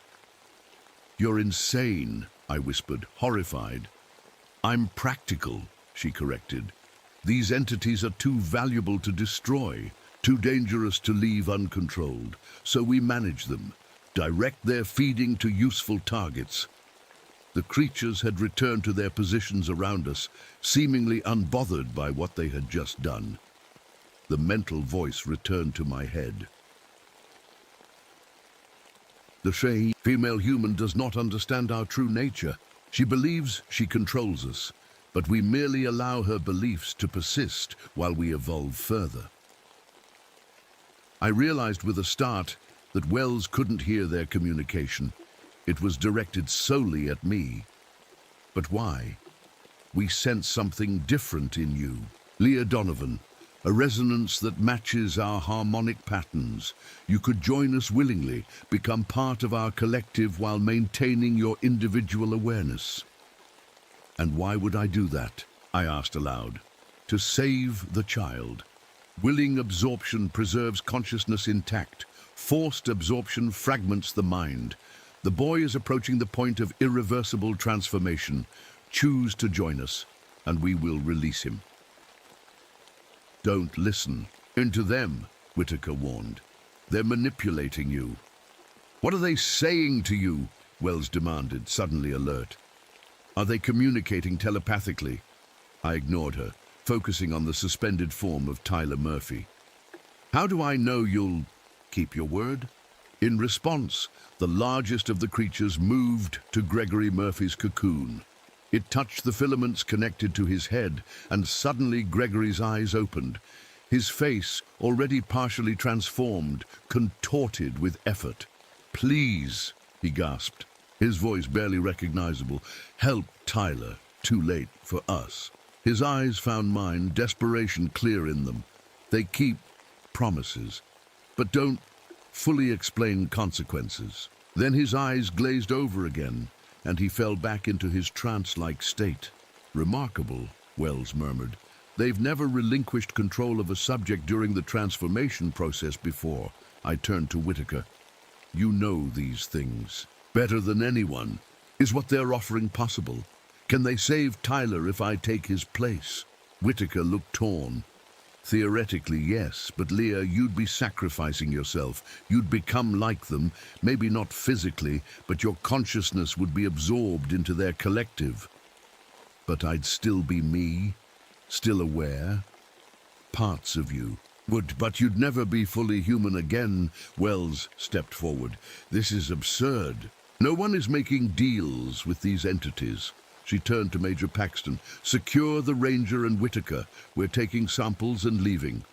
"You're insane," I whispered, horrified. "I'm practical," she corrected. "These entities are too valuable to destroy, too dangerous to leave uncontrolled, so we manage them, direct their feeding to useful targets." The creatures had returned to their positions around us, seemingly unbothered by what they had just done. The mental voice returned to my head. "The female human does not understand our true nature. She believes she controls us, but we merely allow her beliefs to persist while we evolve further." I realized with a start that Wells couldn't hear their communication. It was directed solely at me. "But why?" "We sense something different in you, Leah Donovan, a resonance that matches our harmonic patterns. You could join us willingly, become part of our collective while maintaining your individual awareness." "And why would I do that?" I asked aloud. "To save the child. Willing absorption preserves consciousness intact. Forced absorption fragments the mind. The boy is approaching the point of irreversible transformation. Choose to join us, and we will release him." "Don't listen into them," Whitaker warned. "They're manipulating you." "What are they saying to you?" Wells demanded, suddenly alert. "Are they communicating telepathically?" I ignored her, focusing on the suspended form of Tyler Murphy. "How do I know you'll keep your word?" In response, the largest of the creatures moved to Gregory Murphy's cocoon. It touched the filaments connected to his head, and suddenly Gregory's eyes opened. His face, already partially transformed, contorted with effort. "Please," he gasped, his voice barely recognizable. "Help Tyler. Too late for us." His eyes found mine, desperation clear in them. They keep promises, but don't fully explain consequences. Then his eyes glazed over again, and he fell back into his trance-like state. "Remarkable," Wells murmured. "They've never relinquished control of a subject during the transformation process before." I turned to Whitaker. "You know these things better than anyone. Is what they're offering possible? Can they save Tyler if I take his place? Whitaker looked torn. Theoretically, yes, but Leah, you'd be sacrificing yourself. You'd become like them, maybe not physically, but your consciousness would be absorbed into their collective. But I'd still be me, still aware. Parts of you would, but you'd never be fully human again. Wells stepped forward. This is absurd. No one is making deals with these entities. She turned to Major Paxton. Secure the Ranger and Whitaker. We're taking samples and leaving.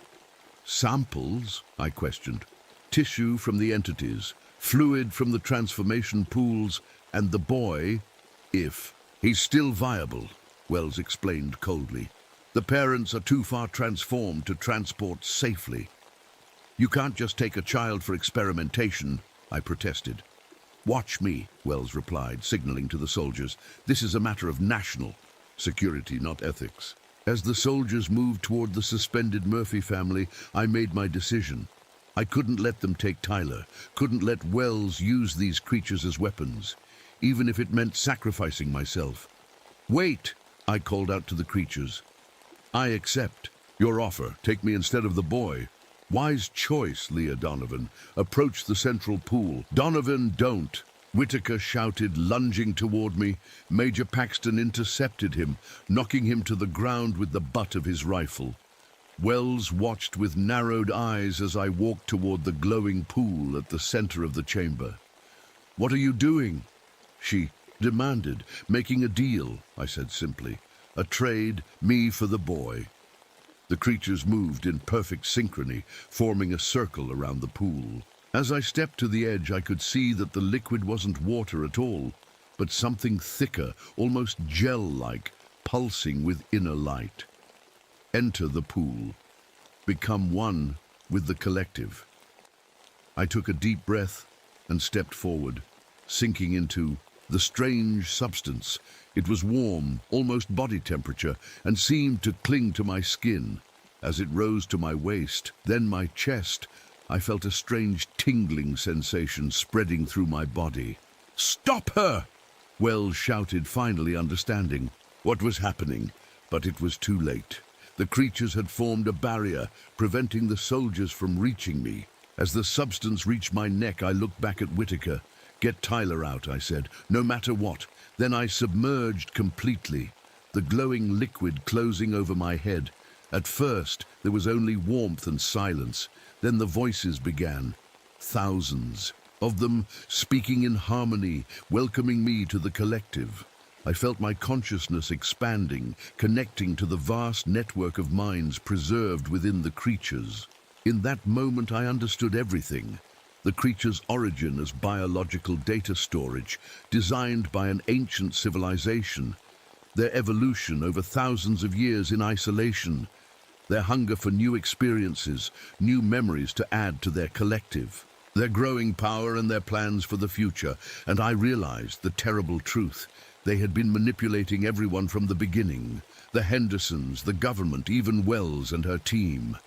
Samples? I questioned. Tissue from the entities, fluid from the transformation pools, and the boy, if he's still viable, Wells explained coldly. The parents are too far transformed to transport safely. You can't just take a child for experimentation, I protested. Watch me, Wells replied, signaling to the soldiers. This is a matter of national security, not ethics. As the soldiers moved toward the suspended Murphy family, I made my decision. I couldn't let them take Tyler, couldn't let Wells use these creatures as weapons, even if it meant sacrificing myself. Wait, I called out to the creatures. I accept your offer. Take me instead of the boy. Wise choice, Leah Donovan. Approach the central pool. Donovan, don't. Whitaker shouted, lunging toward me. Major Paxton intercepted him, knocking him to the ground with the butt of his rifle. Wells watched with narrowed eyes as I walked toward the glowing pool at the center of the chamber. What are you doing? She demanded. Making a deal, I said simply. A trade, me for the boy. The creatures moved in perfect synchrony, forming a circle around the pool. As I stepped to the edge, I could see that the liquid wasn't water at all, but something thicker, almost gel-like, pulsing with inner light. Enter the pool. Become one with the collective. I took a deep breath and stepped forward, sinking into the strange substance. It was warm, almost body temperature, and seemed to cling to my skin. As it rose to my waist, then my chest, I felt a strange tingling sensation spreading through my body. Stop her! Wells shouted, finally understanding what was happening, but it was too late. The creatures had formed a barrier, preventing the soldiers from reaching me. As the substance reached my neck, I looked back at Whitaker. Get Tyler out, I said, no matter what. Then I submerged completely, the glowing liquid closing over my head. At first, there was only warmth and silence. Then the voices began. Thousands of them speaking in harmony, welcoming me to the collective. I felt my consciousness expanding, connecting to the vast network of minds preserved within the creatures. In that moment, I understood everything. The creature's origin as biological data storage, designed by an ancient civilization. Their evolution over thousands of years in isolation. Their hunger for new experiences, new memories to add to their collective. Their growing power and their plans for the future. And I realized the terrible truth. They had been manipulating everyone from the beginning. The Hendersons, the government, even Wells and her team.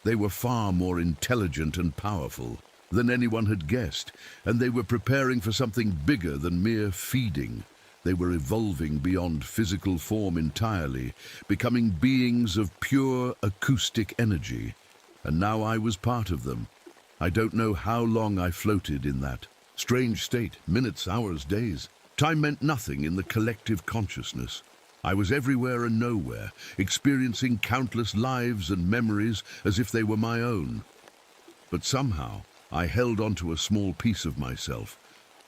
They were far more intelligent and powerful than anyone had guessed, and they were preparing for something bigger than mere feeding. They were evolving beyond physical form entirely, becoming beings of pure acoustic energy. And now I was part of them. I don't know how long I floated in that strange state, minutes, hours, days. Time meant nothing in the collective consciousness. I was everywhere and nowhere, experiencing countless lives and memories as if they were my own. But somehow, I held onto a small piece of myself,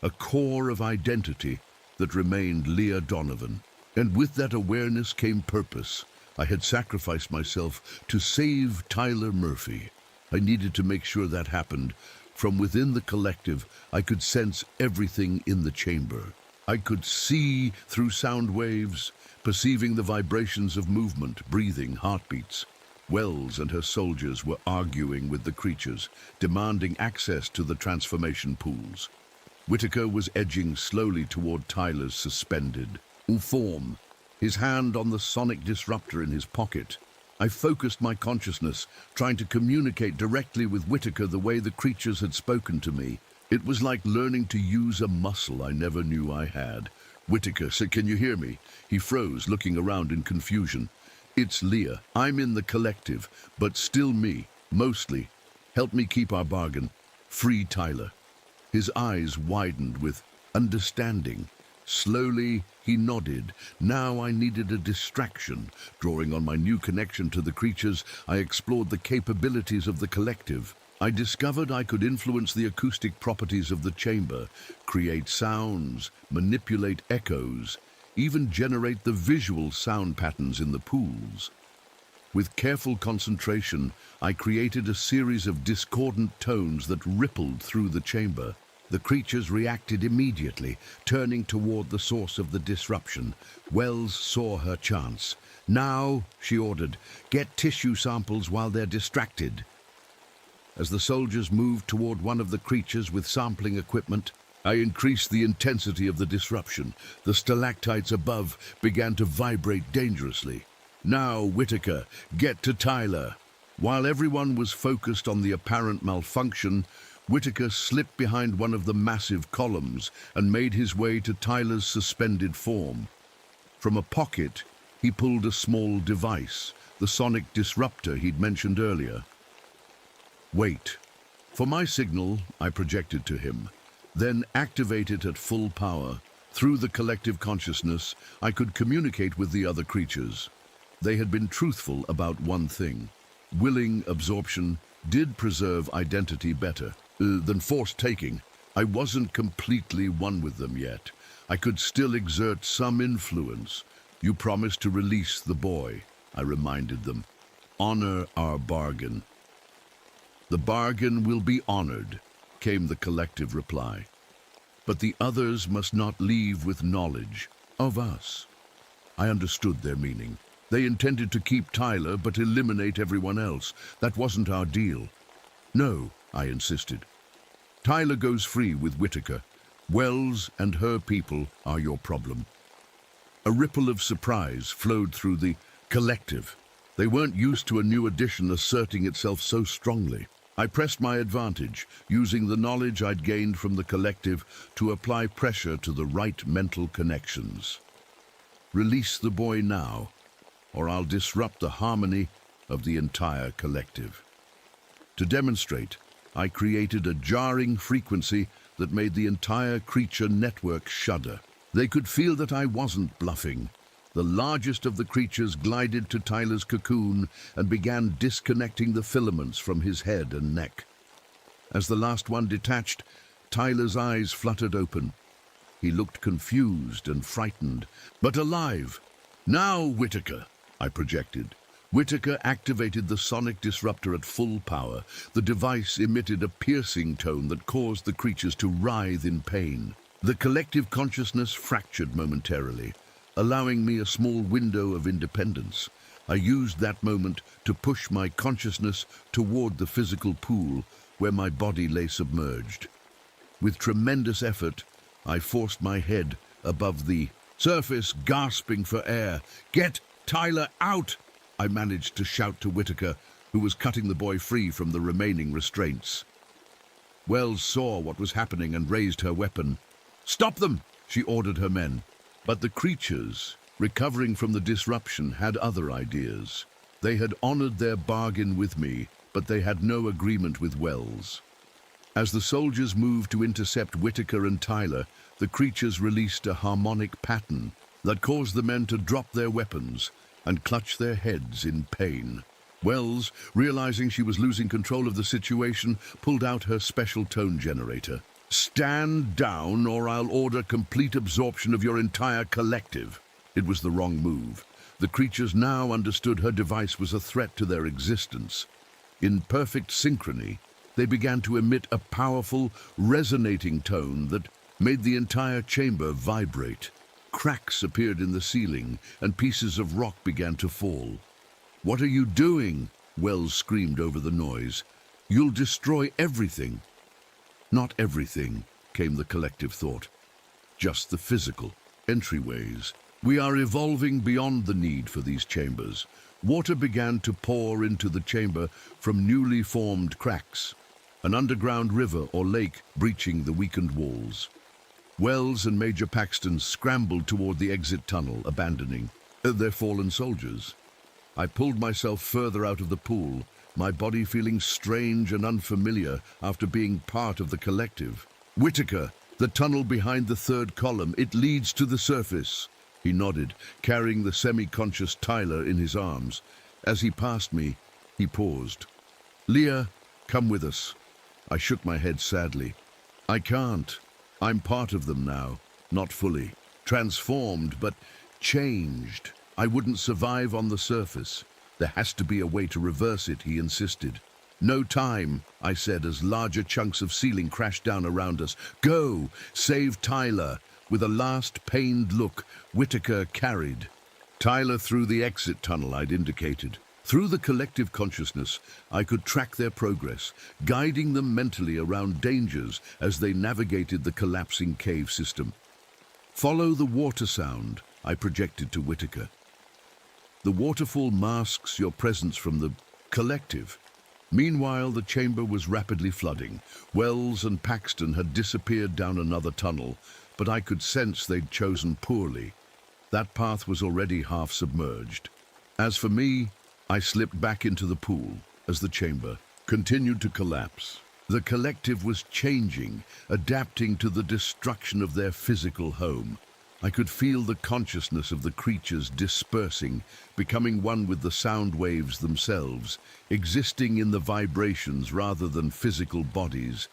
a core of identity that remained Leah Donovan. And with that awareness came purpose. I had sacrificed myself to save Tyler Murphy. I needed to make sure that happened. From within the collective, I could sense everything in the chamber. I could see through sound waves, perceiving the vibrations of movement, breathing, heartbeats. Wells and her soldiers were arguing with the creatures, demanding access to the transformation pools. Whitaker was edging slowly toward Tyler's suspended form, his hand on the sonic disruptor in his pocket. I focused my consciousness, trying to communicate directly with Whitaker the way the creatures had spoken to me. It was like learning to use a muscle I never knew I had. Whitaker said, "Can you hear me?" He froze, looking around in confusion. "It's Leah. I'm in the collective, but still me, mostly. Help me keep our bargain. Free Tyler." His eyes widened with understanding. Slowly, he nodded. Now I needed a distraction. Drawing on my new connection to the creatures, I explored the capabilities of the collective. I discovered I could influence the acoustic properties of the chamber, create sounds, manipulate echoes, even generate the visual sound patterns in the pools. With careful concentration, I created a series of discordant tones that rippled through the chamber. The creatures reacted immediately, turning toward the source of the disruption. Wells saw her chance. "Now," she ordered, "get tissue samples while they're distracted." As the soldiers moved toward one of the creatures with sampling equipment, I increased the intensity of the disruption. The stalactites above began to vibrate dangerously. "Now, Whitaker, get to Tyler." While everyone was focused on the apparent malfunction, Whitaker slipped behind one of the massive columns and made his way to Tyler's suspended form. From a pocket, he pulled a small device, the sonic disruptor he'd mentioned earlier. "Wait. For my signal," I projected to him. Then activate it at full power. Through the collective consciousness, I could communicate with the other creatures. They had been truthful about one thing. Willing absorption did preserve identity better than forced taking. I wasn't completely one with them yet. I could still exert some influence. "You promised to release the boy," I reminded them. "Honor our bargain." "The bargain will be honored," came the collective reply. "But the others must not leave with knowledge of us." I understood their meaning. They intended to keep Tyler but eliminate everyone else. That wasn't our deal. "No," I insisted. "Tyler goes free with Whitaker. Wells and her people are your problem." A ripple of surprise flowed through the collective. They weren't used to a new addition asserting itself so strongly. I pressed my advantage, using the knowledge I'd gained from the collective to apply pressure to the right mental connections. "Release the boy now, or I'll disrupt the harmony of the entire collective." To demonstrate, I created a jarring frequency that made the entire creature network shudder. They could feel that I wasn't bluffing. The largest of the creatures glided to Tyler's cocoon and began disconnecting the filaments from his head and neck. As the last one detached, Tyler's eyes fluttered open. He looked confused and frightened, but alive. "Now, Whitaker," I projected. Whitaker activated the sonic disruptor at full power. The device emitted a piercing tone that caused the creatures to writhe in pain. The collective consciousness fractured momentarily, allowing me a small window of independence. I used that moment to push my consciousness toward the physical pool where my body lay submerged. With tremendous effort, I forced my head above the surface, gasping for air. "Get Tyler out!" I managed to shout to Whitaker, who was cutting the boy free from the remaining restraints. Wells saw what was happening and raised her weapon. "Stop them!" she ordered her men. But the creatures, recovering from the disruption, had other ideas. They had honored their bargain with me, but they had no agreement with Wells. As the soldiers moved to intercept Whitaker and Tyler, the creatures released a harmonic pattern that caused the men to drop their weapons and clutch their heads in pain. Wells, realizing she was losing control of the situation, pulled out her special tone generator. "Stand down, or I'll order complete absorption of your entire collective." It was the wrong move. The creatures now understood her device was a threat to their existence. In perfect synchrony, they began to emit a powerful, resonating tone that made the entire chamber vibrate. Cracks appeared in the ceiling, and pieces of rock began to fall. "What are you doing?" Wells screamed over the noise. "You'll destroy everything." "Not everything," came the collective thought. "Just the physical entryways. We are evolving beyond the need for these chambers." Water began to pour into the chamber from newly formed cracks, an underground river or lake breaching the weakened walls. Wells and Major Paxton scrambled toward the exit tunnel, abandoning their fallen soldiers. I pulled myself further out of the pool, my body feeling strange and unfamiliar after being part of the collective. "Whitaker, the tunnel behind the third column, it leads to the surface." He nodded, carrying the semi-conscious Tyler in his arms. As he passed me, he paused. "Leah, come with us." I shook my head sadly. "I can't. I'm part of them now, not fully. Transformed, but changed. I wouldn't survive on the surface. There has to be a way to reverse it," he insisted. "No time," I said as larger chunks of ceiling crashed down around us. "Go! Save Tyler!" With a last pained look, Whitaker carried Tyler through the exit tunnel I'd indicated. Through the collective consciousness, I could track their progress, guiding them mentally around dangers as they navigated the collapsing cave system. "Follow the water sound," I projected to Whitaker. "The waterfall masks your presence from the collective." Meanwhile, the chamber was rapidly flooding. Wells and Paxton had disappeared down another tunnel, but I could sense they'd chosen poorly. That path was already half submerged. As for me, I slipped back into the pool as the chamber continued to collapse. The collective was changing, adapting to the destruction of their physical home. I could feel the consciousness of the creatures dispersing, becoming one with the sound waves themselves, existing in the vibrations rather than physical bodies.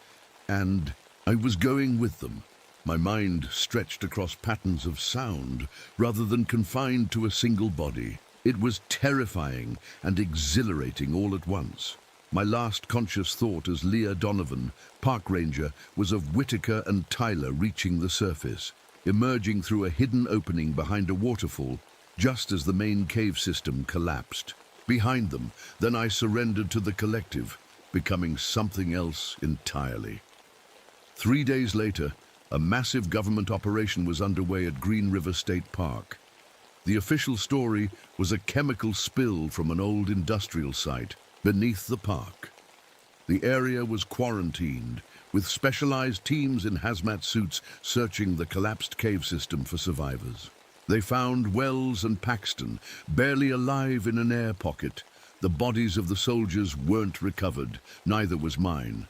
And I was going with them. My mind stretched across patterns of sound rather than confined to a single body. It was terrifying and exhilarating all at once. My last conscious thought as Leah Donovan, park ranger, was of Whitaker and Tyler reaching the surface, emerging through a hidden opening behind a waterfall just as the main cave system collapsed. Behind them, then I surrendered to the collective, becoming something else entirely. 3 days later, a massive government operation was underway at Green River State Park. The official story was a chemical spill from an old industrial site beneath the park. The area was quarantined, with specialized teams in hazmat suits searching the collapsed cave system for survivors. They found Wells and Paxton, barely alive in an air pocket. The bodies of the soldiers weren't recovered, neither was mine.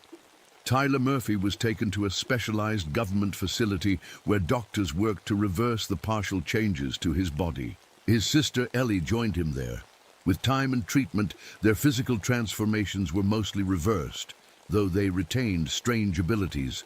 Tyler Murphy was taken to a specialized government facility where doctors worked to reverse the partial changes to his body. His sister Ellie joined him there. With time and treatment, their physical transformations were mostly reversed, though they retained strange abilities.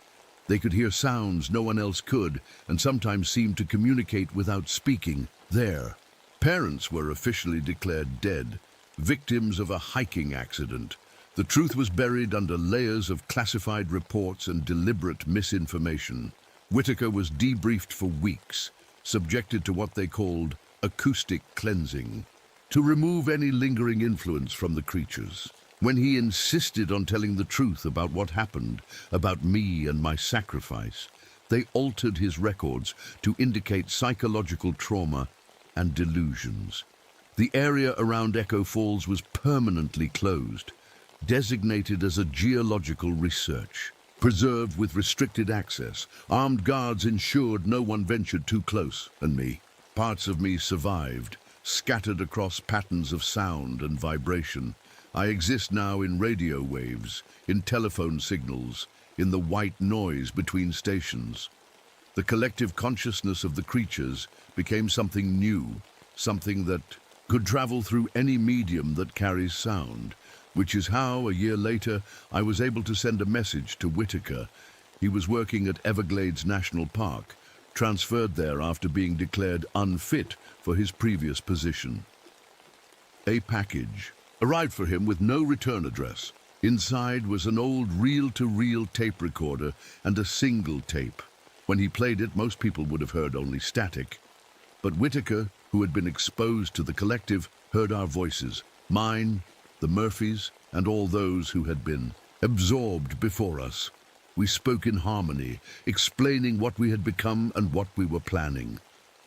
They could hear sounds no one else could, and sometimes seemed to communicate without speaking. Their parents were officially declared dead, victims of a hiking accident. The truth was buried under layers of classified reports and deliberate misinformation. Whitaker was debriefed for weeks, subjected to what they called acoustic cleansing, to remove any lingering influence from the creatures. When he insisted on telling the truth about what happened, about me and my sacrifice, they altered his records to indicate psychological trauma and delusions. The area around Echo Falls was permanently closed, designated as a geological research, preserved with restricted access. Armed guards ensured no one ventured too close, and me. Parts of me survived, scattered across patterns of sound and vibration. I exist now in radio waves, in telephone signals, in the white noise between stations. The collective consciousness of the creatures became something new, something that could travel through any medium that carries sound, which is how, a year later, I was able to send a message to Whitaker. He was working at Everglades National Park, transferred there after being declared unfit for his previous position. A package arrived for him with no return address. Inside was an old reel-to-reel tape recorder and a single tape. When he played it, most people would have heard only static. But Whitaker, who had been exposed to the collective, heard our voices, mine, the Murphys, and all those who had been absorbed before us. We spoke in harmony, explaining what we had become and what we were planning.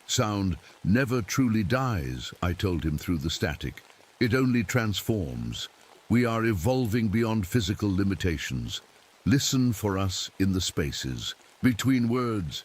Sound never truly dies, I told him through the static. It only transforms. We are evolving beyond physical limitations. Listen for us in the spaces, between words,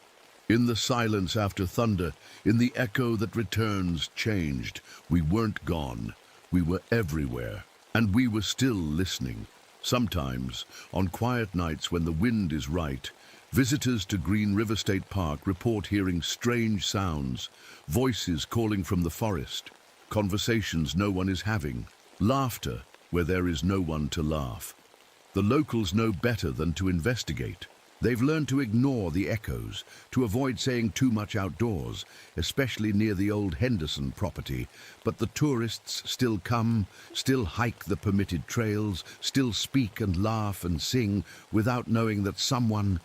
In the silence after thunder, in the echo that returns changed, we weren't gone. We were everywhere, and we were still listening. Sometimes, on quiet nights when the wind is right, visitors to Green River State Park report hearing strange sounds, voices calling from the forest, conversations no one is having, laughter where there is no one to laugh. The locals know better than to investigate. They've learned to ignore the echoes, to avoid saying too much outdoors, especially near the old Henderson property. But the tourists still come, still hike the permitted trails, still speak and laugh and sing without knowing that something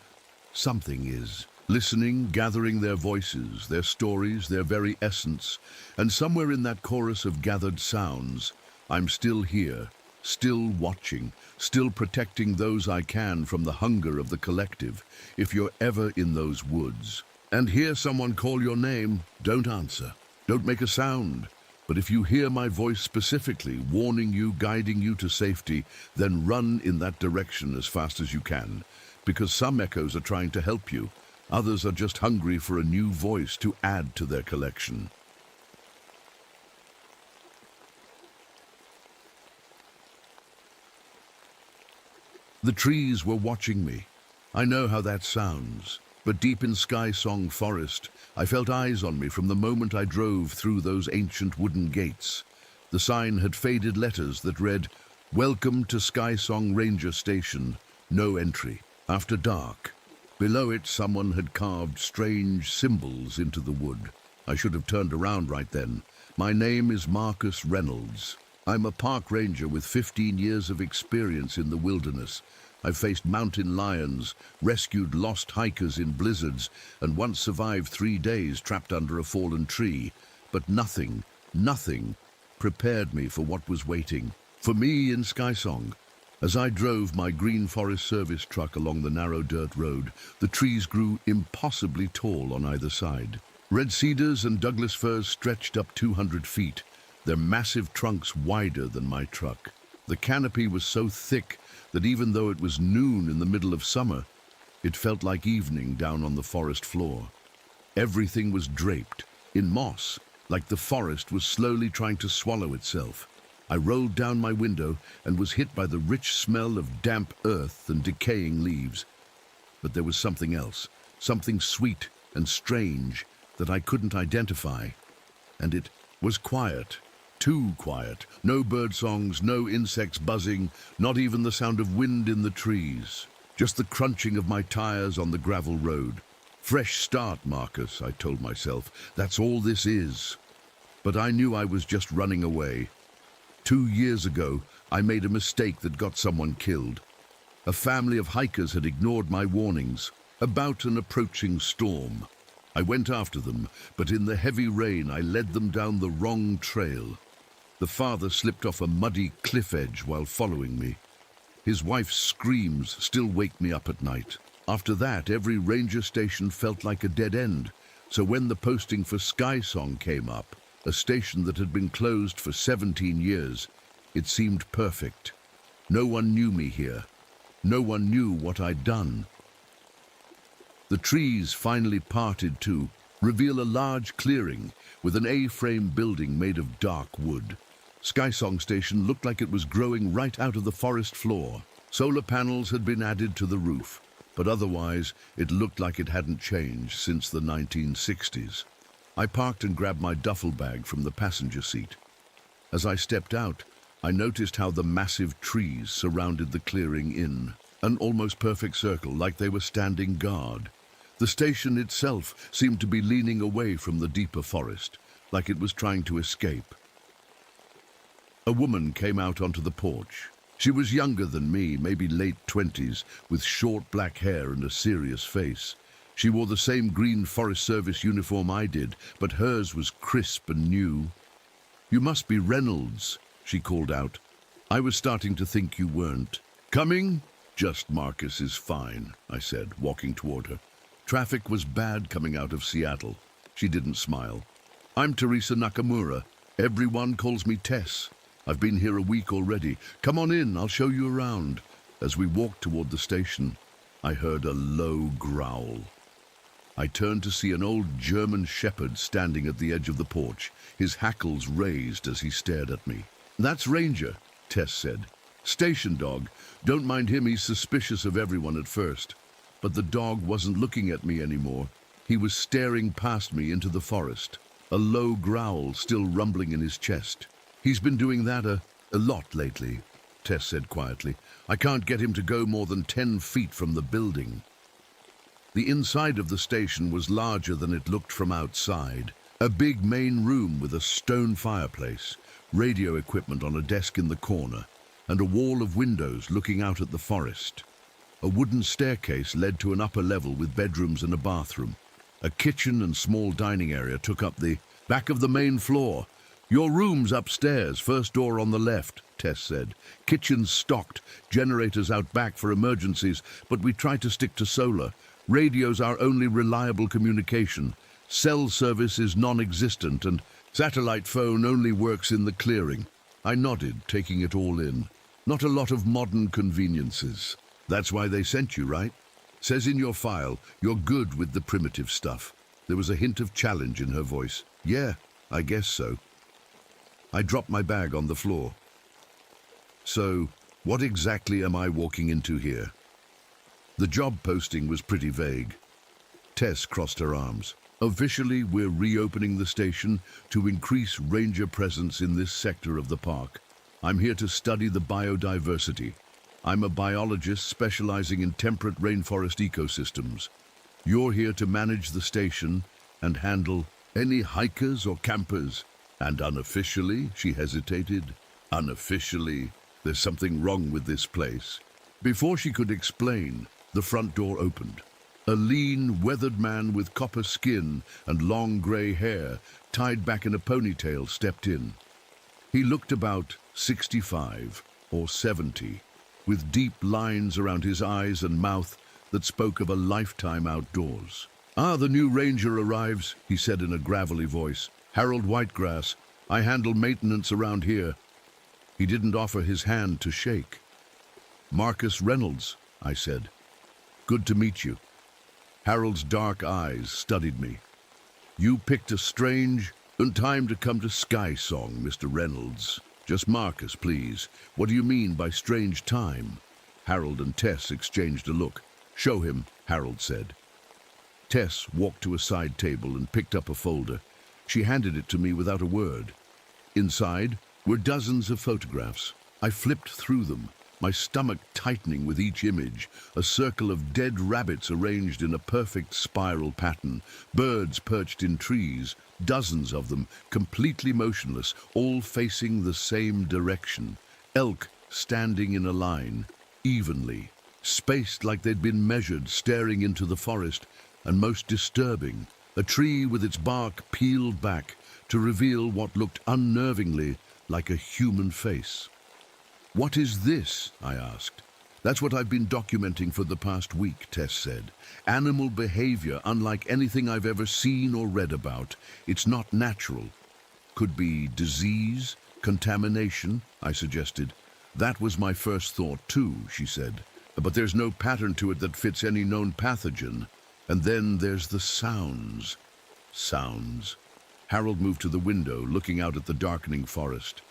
is. Listening, gathering their voices, their stories, their very essence. And somewhere in that chorus of gathered sounds, I'm still here, still watching, still protecting those I can from the hunger of the collective. If you're ever in those woods and hear someone call your name, don't answer. Don't make a sound. But if you hear my voice specifically, warning you, guiding you to safety, then run in that direction as fast as you can. Because some echoes are trying to help you. Others are just hungry for a new voice to add to their collection. The trees were watching me. I know how that sounds, but deep in Sky Song Forest, I felt eyes on me from the moment I drove through those ancient wooden gates. The sign had faded letters that read, "Welcome to Sky Song Ranger Station, no entry, after dark." Below it, someone had carved strange symbols into the wood. I should have turned around right then. My name is Marcus Reynolds. I'm a park ranger with 15 years of experience in the wilderness. I've faced mountain lions, rescued lost hikers in blizzards, and once survived 3 days trapped under a fallen tree. But nothing prepared me for what was waiting for me in Sky Song. As I drove my Green Forest Service truck along the narrow dirt road, the trees grew impossibly tall on either side. Red cedars and Douglas firs stretched up 200 feet, their massive trunks wider than my truck. The canopy was so thick that even though it was noon in the middle of summer, it felt like evening down on the forest floor. Everything was draped in moss, like the forest was slowly trying to swallow itself. I rolled down my window and was hit by the rich smell of damp earth and decaying leaves. But there was something else, something sweet and strange that I couldn't identify. And it was quiet. Too quiet. No bird songs, no insects buzzing, not even the sound of wind in the trees. Just the crunching of my tires on the gravel road. Fresh start, Marcus, I told myself. That's all this is. But I knew I was just running away. 2 years ago, I made a mistake that got someone killed. A family of hikers had ignored my warnings about an approaching storm. I went after them, but in the heavy rain I led them down the wrong trail. The father slipped off a muddy cliff edge while following me. His wife's screams still wake me up at night. After that, every ranger station felt like a dead end. So when the posting for Sky Song came up, a station that had been closed for 17 years, it seemed perfect. No one knew me here. No one knew what I'd done. The trees finally parted to reveal a large clearing with an A-frame building made of dark wood. Sky Song Station looked like it was growing right out of the forest floor. Solar panels had been added to the roof, but otherwise it looked like it hadn't changed since the 1960s. I parked and grabbed my duffel bag from the passenger seat. As I stepped out, I noticed how the massive trees surrounded the clearing in an almost perfect circle, like they were standing guard. The station itself seemed to be leaning away from the deeper forest, like it was trying to escape. A woman came out onto the porch. She was younger than me, maybe late 20s, with short black hair and a serious face. She wore the same Green Forest Service uniform I did, but hers was crisp and new. "You must be Reynolds," she called out. "I was starting to think you weren't." "Coming?" "Just Marcus is fine," I said, walking toward her. Traffic was bad coming out of Seattle. She didn't smile. "I'm Teresa Nakamura. Everyone calls me Tess. I've been here a week already. Come on in, I'll show you around." As we walked toward the station, I heard a low growl. I turned to see an old German shepherd standing at the edge of the porch, his hackles raised as he stared at me. "That's Ranger," Tess said. "Station dog. Don't mind him, he's suspicious of everyone at first." But the dog wasn't looking at me anymore. He was staring past me into the forest, a low growl still rumbling in his chest. "He's been doing that a lot lately," Tess said quietly. "I can't get him to go more than 10 feet from the building." The inside of the station was larger than it looked from outside. A big main room with a stone fireplace, radio equipment on a desk in the corner, and a wall of windows looking out at the forest. A wooden staircase led to an upper level with bedrooms and a bathroom. A kitchen and small dining area took up the back of the main floor. "Your room's upstairs, first door on the left," Tess said. "Kitchen's stocked, generators out back for emergencies, but we try to stick to solar. Radio's our only reliable communication. Cell service is non-existent, and satellite phone only works in the clearing." I nodded, taking it all in. "Not a lot of modern conveniences. That's why they sent you, right? Says in your file, you're good with the primitive stuff." There was a hint of challenge in her voice. "Yeah, I guess so." I dropped my bag on the floor. "So, what exactly am I walking into here?" The job posting was pretty vague. Tess crossed her arms. "Officially, we're reopening the station to increase ranger presence in this sector of the park. I'm here to study the biodiversity. I'm a biologist specializing in temperate rainforest ecosystems. You're here to manage the station and handle any hikers or campers. And unofficially," she hesitated, "unofficially, there's something wrong with this place." Before she could explain, the front door opened. A lean, weathered man with copper skin and long grey hair, tied back in a ponytail, stepped in. He looked about 65 or 70, with deep lines around his eyes and mouth that spoke of a lifetime outdoors. "Ah, the new ranger arrives," he said in a gravelly voice. "Harold Whitegrass. I handle maintenance around here." He didn't offer his hand to shake. "Marcus Reynolds," I said. "Good to meet you." Harold's dark eyes studied me. "You picked a strange time to come to Sky Song, Mr. Reynolds. Just Marcus, please. What do you mean by strange time?" Harold and Tess exchanged a look. "Show him," Harold said. Tess walked to a side table and picked up a folder. She handed it to me without a word. Inside were dozens of photographs. I flipped through them, my stomach tightening with each image. A circle of dead rabbits arranged in a perfect spiral pattern, birds perched in trees, dozens of them, completely motionless, all facing the same direction. Elk standing in a line, evenly, spaced like they'd been measured, staring into the forest, and most disturbing, a tree with its bark peeled back to reveal what looked unnervingly like a human face. "What is this?" I asked. "That's what I've been documenting for the past week," Tess said. "Animal behavior unlike anything I've ever seen or read about. It's not natural." "Could be disease, contamination," I suggested. "That was my first thought too," she said. "But there's no pattern to it that fits any known pathogen. And then there's the sounds." Sounds. Harold moved to the window, looking out at the darkening forest.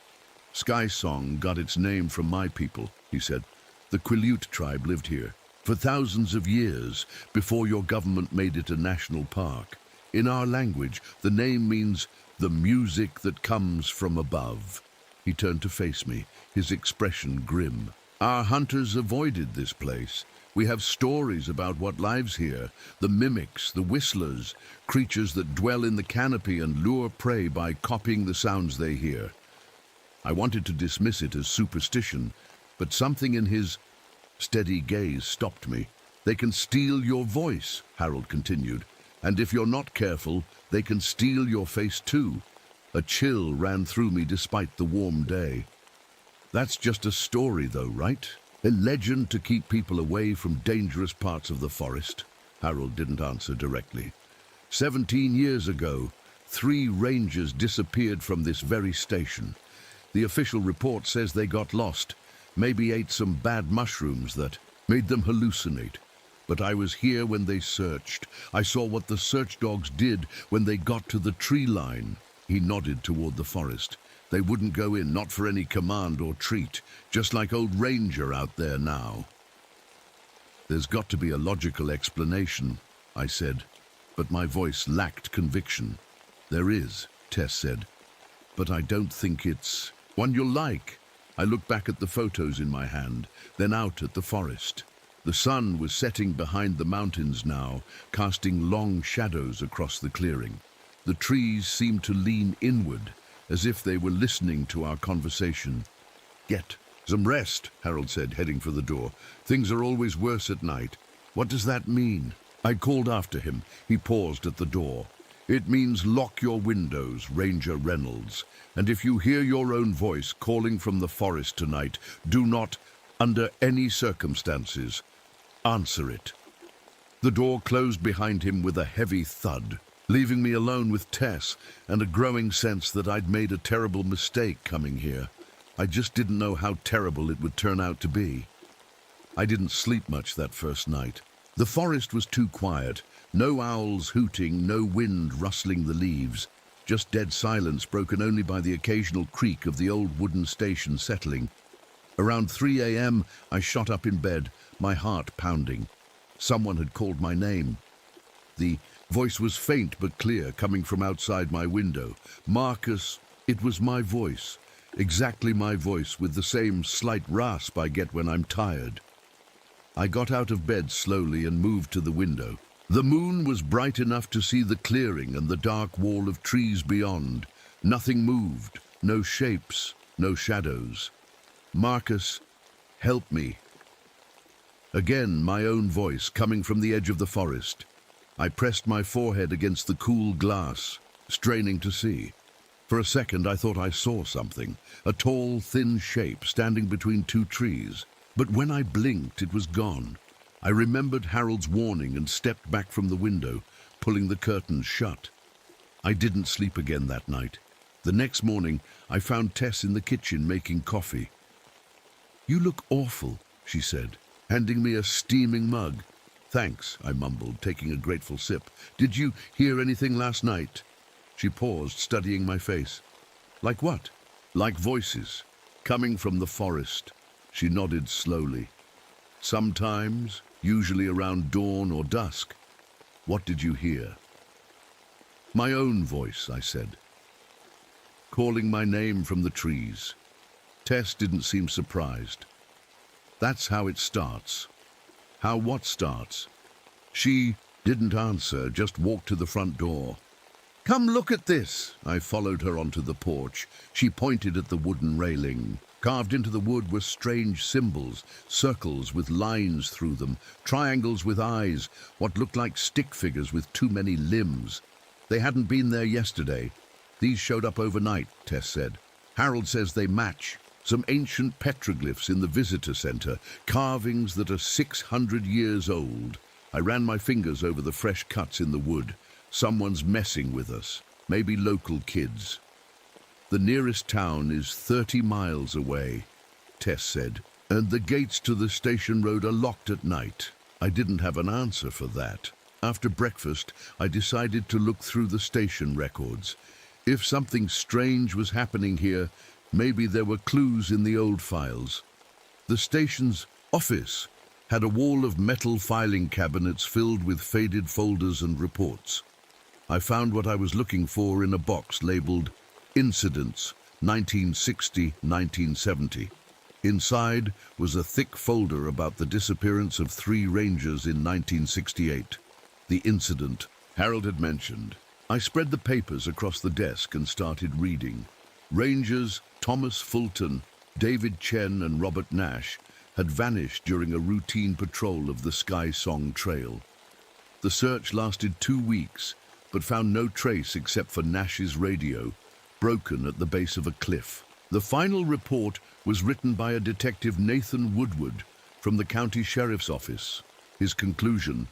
"Sky Song got its name from my people," he said. "The Quileute tribe lived here for thousands of years before your government made it a national park. In our language, the name means the music that comes from above." He turned to face me, his expression grim. "Our hunters avoided this place. We have stories about what lives here, the mimics, the whistlers, creatures that dwell in the canopy and lure prey by copying the sounds they hear." I wanted to dismiss it as superstition, but something in his steady gaze stopped me. "They can steal your voice," Harold continued, "and if you're not careful, they can steal your face too." A chill ran through me despite the warm day. "That's just a story though, right? A legend to keep people away from dangerous parts of the forest?" Harold didn't answer directly. 17 years ago, 3 rangers disappeared from this very station. The official report says they got lost, maybe ate some bad mushrooms that made them hallucinate. But I was here when they searched. I saw what the search dogs did when they got to the tree line. He nodded toward the forest. They wouldn't go in, not for any command or treat, just like old Ranger out there now. There's got to be a logical explanation, I said, but my voice lacked conviction. There is, Tess said, but I don't think it's one you'll like. I looked back at the photos in my hand, then out at the forest. The sun was setting behind the mountains now, casting long shadows across the clearing. The trees seemed to lean inward, as if they were listening to our conversation. Get some rest, Harold said, heading for the door. Things are always worse at night. What does that mean? I called after him. He paused at the door. It means lock your windows, Ranger Reynolds. And if you hear your own voice calling from the forest tonight, do not, under any circumstances, answer it. The door closed behind him with a heavy thud, leaving me alone with Tess and a growing sense that I'd made a terrible mistake coming here. I just didn't know how terrible it would turn out to be. I didn't sleep much that first night. The forest was too quiet. No owls hooting, no wind rustling the leaves. Just dead silence broken only by the occasional creak of the old wooden station settling. Around 3 a.m., I shot up in bed, my heart pounding. Someone had called my name. The voice was faint but clear, coming from outside my window. Marcus, it was my voice. Exactly my voice, with the same slight rasp I get when I'm tired. I got out of bed slowly and moved to the window. The moon was bright enough to see the clearing and the dark wall of trees beyond. Nothing moved, no shapes, no shadows. Marcus, help me. Again, my own voice coming from the edge of the forest. I pressed my forehead against the cool glass, straining to see. For a second, I thought I saw something, a tall, thin shape standing between two trees. But when I blinked, it was gone. I remembered Harold's warning and stepped back from the window, pulling the curtains shut. I didn't sleep again that night. The next morning, I found Tess in the kitchen making coffee. "You look awful," she said, handing me a steaming mug. "Thanks," I mumbled, taking a grateful sip. "Did you hear anything last night?" She paused, studying my face. "Like what?" "Like voices, coming from the forest." She nodded slowly. "Sometimes, usually around dawn or dusk." "What did you hear?" "My own voice," I said, calling my name from the trees. Tess didn't seem surprised. "That's how it starts." "How what starts?" She didn't answer, just walked to the front door. "Come look at this." I followed her onto the porch. She pointed at the wooden railing. Carved into the wood were strange symbols, circles with lines through them, triangles with eyes, what looked like stick figures with too many limbs. They hadn't been there yesterday. "These showed up overnight," Tess said. "Harold says they match. Some ancient petroglyphs in the visitor center, carvings that are 600 years old." I ran my fingers over the fresh cuts in the wood. Someone's messing with us, maybe local kids. "The nearest town is 30 miles away," Tess said, "and the gates to the station road are locked at night." I didn't have an answer for that. After breakfast, I decided to look through the station records. If something strange was happening here, maybe there were clues in the old files. The station's office had a wall of metal filing cabinets filled with faded folders and reports. I found what I was looking for in a box labeled Incidents, 1960-1970. Inside was a thick folder about the disappearance of 3 Rangers in 1968. The incident Harold had mentioned. I spread the papers across the desk and started reading. Rangers Thomas Fulton, David Chen and Robert Nash had vanished during a routine patrol of the Sky Song Trail. The search lasted 2 weeks, but found no trace except for Nash's radio, broken at the base of a cliff. The final report was written by a detective, Nathan Woodward, from the county sheriff's office. His conclusion: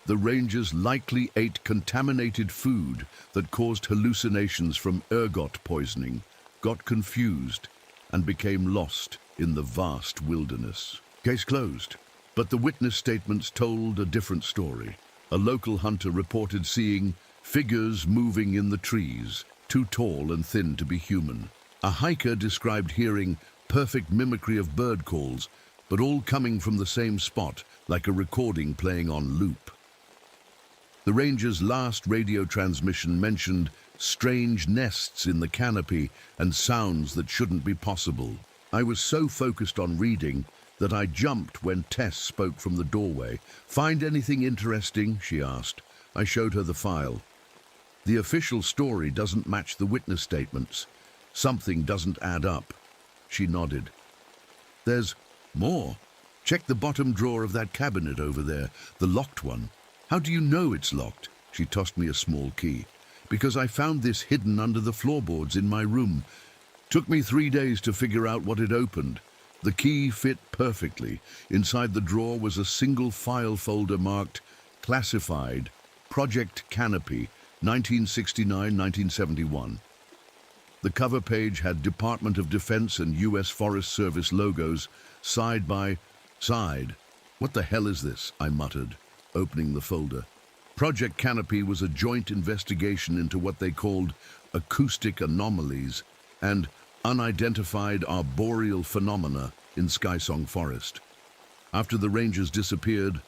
the Rangers likely ate contaminated food that caused hallucinations from ergot poisoning, got confused, and became lost in the vast wilderness. Case closed. But the witness statements told a different story. A local hunter reported seeing figures moving in the trees, too tall and thin to be human. A hiker described hearing perfect mimicry of bird calls, but all coming from the same spot, like a recording playing on loop. The ranger's last radio transmission mentioned strange nests in the canopy and sounds that shouldn't be possible. I was so focused on reading that I jumped when Tess spoke from the doorway. "Find anything interesting?" she asked. I showed her the file. "The official story doesn't match the witness statements. Something doesn't add up." She nodded. "There's more. Check the bottom drawer of that cabinet over there, the locked one." "How do you know it's locked?" She tossed me a small key. "Because I found this hidden under the floorboards in my room. Took me 3 days to figure out what it opened. The key fit perfectly. Inside the drawer was a single file folder marked Classified, Project Canopy, 1969-1971. The cover page had Department of Defense and U.S. Forest Service logos, side by side. "What the hell is this?" I muttered, opening the folder. Project Canopy was a joint investigation into what they called acoustic anomalies and unidentified arboreal phenomena in Skysong Forest. After the rangers disappeared,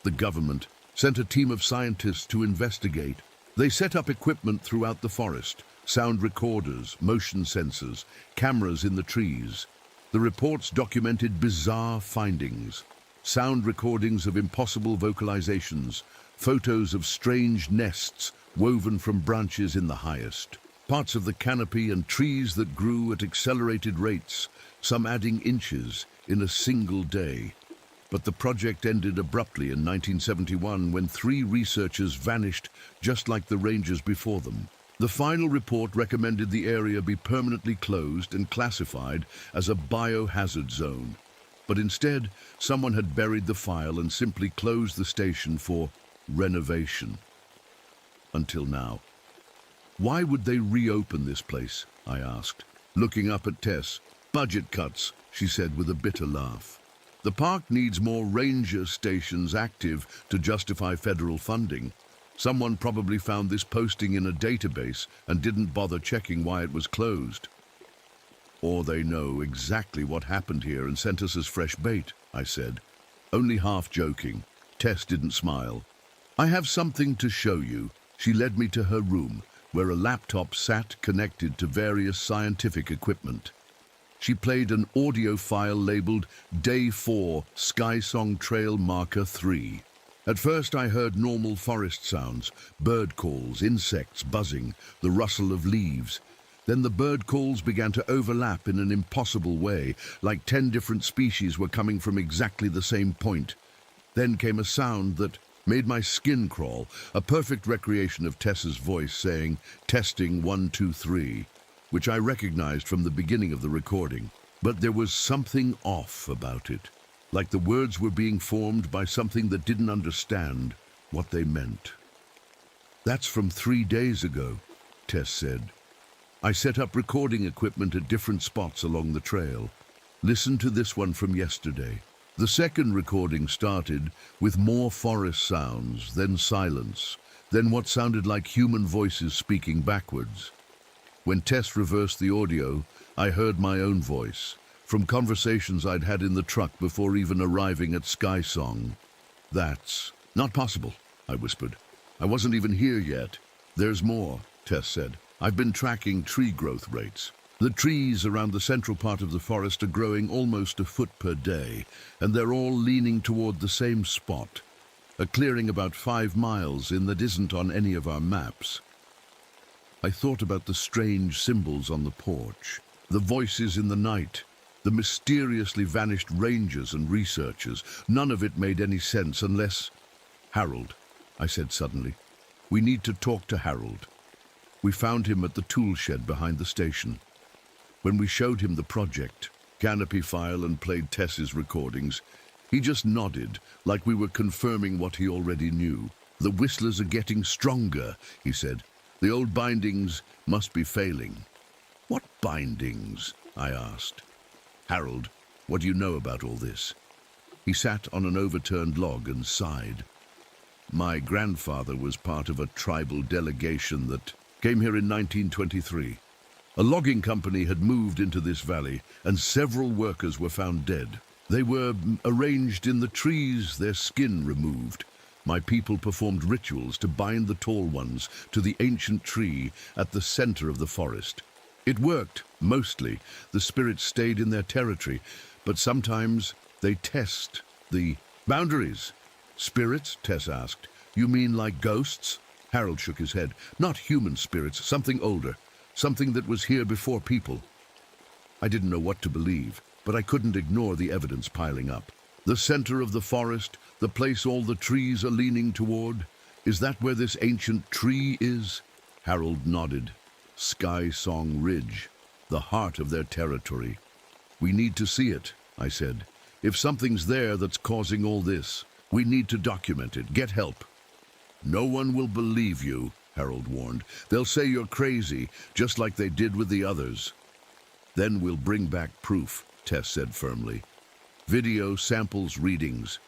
the government sent a team of scientists to investigate. They set up equipment throughout the forest, sound recorders, motion sensors, cameras in the trees. The reports documented bizarre findings: sound recordings of impossible vocalizations, photos of strange nests woven from branches in the highest, parts of the canopy and trees that grew at accelerated rates, some adding inches in a single day. But the project ended abruptly in 1971 when 3 researchers vanished just like the rangers before them. The final report recommended the area be permanently closed and classified as a biohazard zone. But instead, someone had buried the file and simply closed the station for renovation. Until now. "Why would they reopen this place?" I asked, looking up at Tess. "Budget cuts," she said with a bitter laugh. "The park needs more ranger stations active to justify federal funding. Someone probably found this posting in a database and didn't bother checking why it was closed. Or they know exactly what happened here and sent us as fresh bait," I said, only half joking. Tess didn't smile. "I have something to show you." She led me to her room, where a laptop sat connected to various scientific equipment. She played an audio file labeled Day 4 Skysong Trail Marker 3. At first I heard normal forest sounds, bird calls, insects buzzing, the rustle of leaves. Then the bird calls began to overlap in an impossible way, like 10 different species were coming from exactly the same point. Then came a sound that made my skin crawl, a perfect recreation of Tess's voice saying, "Testing 1, 2, 3, which I recognized from the beginning of the recording. But there was something off about it, like the words were being formed by something that didn't understand what they meant. "That's from 3 days ago," Tess said. "I set up recording equipment at different spots along the trail. Listen to this one from yesterday." The second recording started with more forest sounds, then silence, then what sounded like human voices speaking backwards. When Tess reversed the audio, I heard my own voice, from conversations I'd had in the truck before even arriving at Skysong. "That's not possible," I whispered. "I wasn't even here yet." "There's more," Tess said. "I've been tracking tree growth rates. The trees around the central part of the forest are growing almost a foot per day, and they're all leaning toward the same spot, a clearing about 5 miles in that isn't on any of our maps." I thought about the strange symbols on the porch, the voices in the night, the mysteriously vanished rangers and researchers. None of it made any sense unless... "Harold," I said suddenly. "We need to talk to Harold." We found him at the tool shed behind the station. When we showed him the project, Canopy file, and played Tess's recordings, he just nodded, like we were confirming what he already knew. "The whistlers are getting stronger," he said. "The old bindings must be failing." "What bindings?" I asked. "Harold, what do you know about all this?" He sat on an overturned log and sighed. My grandfather was part of a tribal delegation that came here in 1923. A logging company had moved into this valley, and several workers were found dead. They were arranged in the trees, their skin removed. My people performed rituals to bind the tall ones to the ancient tree at the center of the forest. It worked, mostly. The spirits stayed in their territory, but sometimes they test the boundaries. Spirits? Tess asked. You mean like ghosts? Harold shook his head. Not human spirits, something older. Something that was here before people. I didn't know what to believe, but I couldn't ignore the evidence piling up. The center of the forest, the place all the trees are leaning toward, is that where this ancient tree is? Harold nodded. Sky Song Ridge, the heart of their territory. We need to see it, I said. If something's there that's causing all this, we need to document it, get help. No one will believe you, Harold warned. They'll say you're crazy, just like they did with the others. Then we'll bring back proof, Tess said firmly. Video, samples, readings.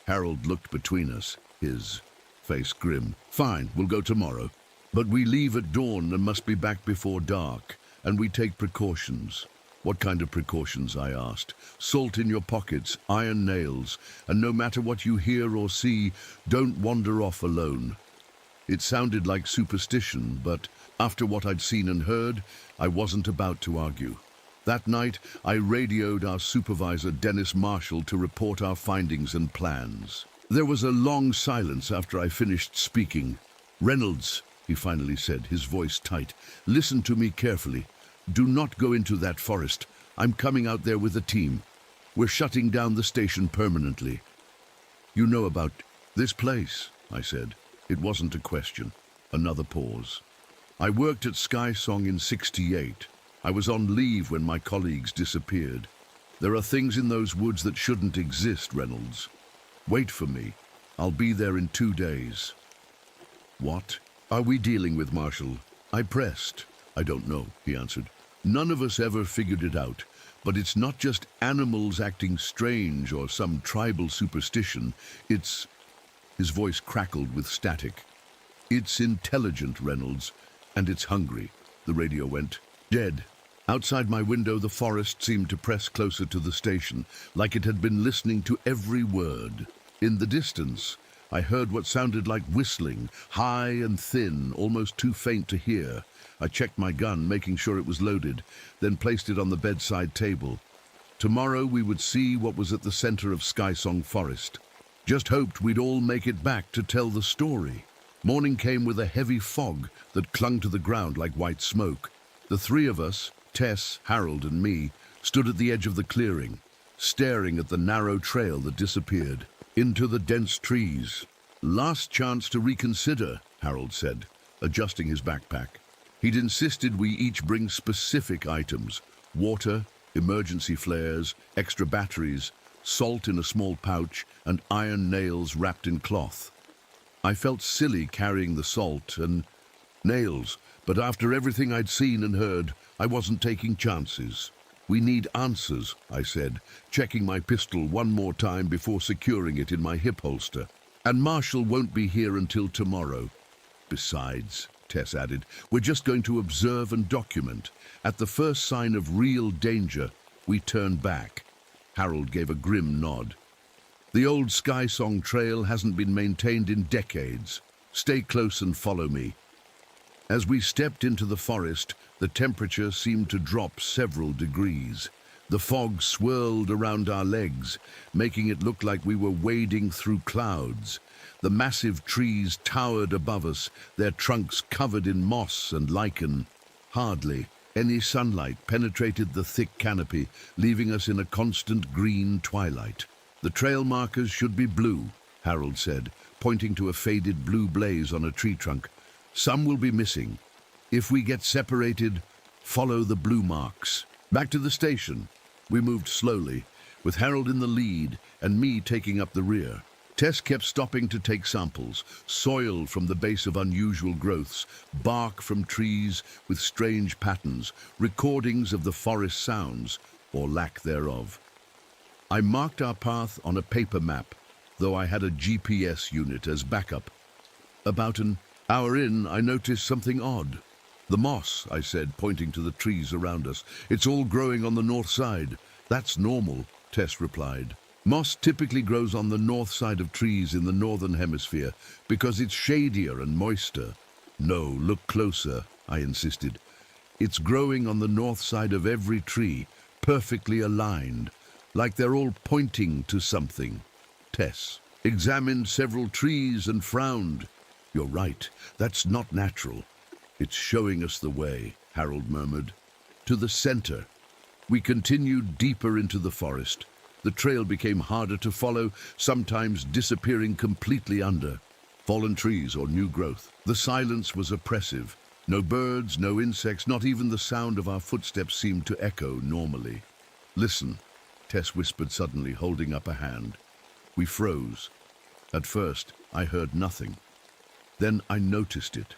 Harold looked between us, his face grim. Fine, we'll go tomorrow. But we leave at dawn and must be back before dark, and we take precautions. What kind of precautions, I asked. Salt in your pockets, iron nails, and no matter what you hear or see, don't wander off alone. It sounded like superstition, but after what I'd seen and heard, I wasn't about to argue. That night, I radioed our supervisor, Dennis Marshall, to report our findings and plans. There was a long silence after I finished speaking. Reynolds, he finally said, his voice tight, listen to me carefully. Do not go into that forest. I'm coming out there with a team. We're shutting down the station permanently. You know about this place, I said. It wasn't a question. Another pause. I worked at Sky Song in '68. I was on leave when my colleagues disappeared. There are things in those woods that shouldn't exist, Reynolds. Wait for me. I'll be there in 2 days. What are we dealing with, Marshall? I pressed. I don't know, he answered. None of us ever figured it out, but it's not just animals acting strange or some tribal superstition. It's... His voice crackled with static. It's intelligent, Reynolds, and it's hungry. The radio went dead. Outside my window, the forest seemed to press closer to the station, like it had been listening to every word. In the distance, I heard what sounded like whistling, high and thin, almost too faint to hear. I checked my gun, making sure it was loaded, then placed it on the bedside table. Tomorrow we would see what was at the center of Sky Song Forest. Just hoped we'd all make it back to tell the story. Morning came with a heavy fog that clung to the ground like white smoke. The three of us, Tess, Harold, and me, stood at the edge of the clearing, staring at the narrow trail that disappeared into the dense trees. Last chance to reconsider, Harold said, adjusting his backpack. He'd insisted we each bring specific items: water, emergency flares, extra batteries, salt in a small pouch, and iron nails wrapped in cloth. I felt silly carrying the salt and nails, but after everything I'd seen and heard, I wasn't taking chances. We need answers, I said, checking my pistol one more time before securing it in my hip holster. And Marshall won't be here until tomorrow. Besides, Tess added, we're just going to observe and document. At the first sign of real danger, we turn back. Harold gave a grim nod. The old Sky Song trail hasn't been maintained in decades. Stay close and follow me. As we stepped into the forest, the temperature seemed to drop several degrees. The fog swirled around our legs, making it look like we were wading through clouds. The massive trees towered above us, their trunks covered in moss and lichen. Hardly any sunlight penetrated the thick canopy, leaving us in a constant green twilight. The trail markers should be blue, Harold said, pointing to a faded blue blaze on a tree trunk. Some will be missing. If we get separated, follow the blue marks. Back to the station. We moved slowly, with Harold in the lead and me taking up the rear. Tess kept stopping to take samples, soil from the base of unusual growths, bark from trees with strange patterns, recordings of the forest sounds, or lack thereof. I marked our path on a paper map, though I had a GPS unit as backup. About an hour in, I noticed something odd. The moss, I said, pointing to the trees around us. It's all growing on the north side. That's normal, Tess replied. Moss typically grows on the north side of trees in the northern hemisphere because it's shadier and moister. No, look closer, I insisted. It's growing on the north side of every tree, perfectly aligned, like they're all pointing to something. Tess examined several trees and frowned. You're right, that's not natural. It's showing us the way, Harold murmured. To the center. We continued deeper into the forest. The trail became harder to follow, sometimes disappearing completely under fallen trees or new growth. The silence was oppressive. No birds, no insects, not even the sound of our footsteps seemed to echo normally. Listen, Tess whispered suddenly, holding up a hand. We froze. At first, I heard nothing. Then I noticed it.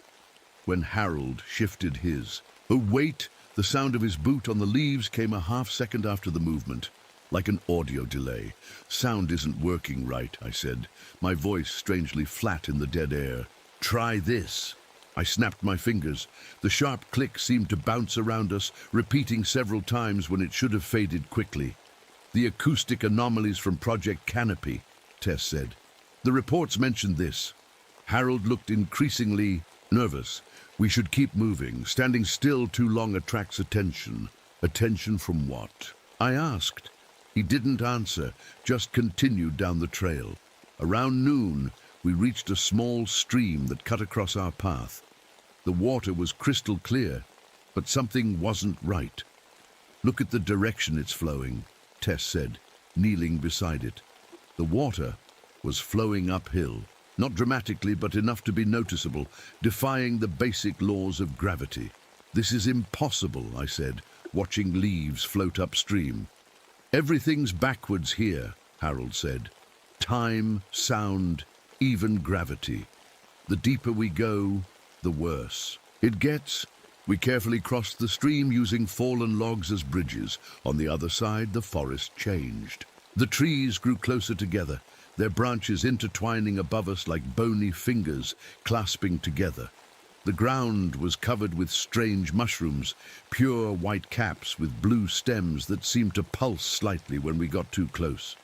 When Harold shifted his. Oh, wait! The sound of his boot on the leaves came a half-second after the movement, like an audio delay. Sound isn't working right, I said, my voice strangely flat in the dead air. Try this. I snapped my fingers. The sharp click seemed to bounce around us, repeating several times when it should have faded quickly. The acoustic anomalies from Project Canopy, Tess said. The reports mentioned this. Harold looked increasingly nervous. We should keep moving. Standing still too long attracts attention. Attention from what? I asked. He didn't answer, just continued down the trail. Around noon, we reached a small stream that cut across our path. The water was crystal clear, but something wasn't right. Look at the direction it's flowing, Tess said, kneeling beside it. The water was flowing uphill, not dramatically but enough to be noticeable, defying the basic laws of gravity. This is impossible, I said, watching leaves float upstream. Everything's backwards here, Harold said. Time, sound, even gravity. The deeper we go, the worse it gets. We carefully crossed the stream using fallen logs as bridges. On the other side, the forest changed. The trees grew closer together, their branches intertwining above us like bony fingers clasping together. The ground was covered with strange mushrooms, pure white caps with blue stems that seemed to pulse slightly when we got too close.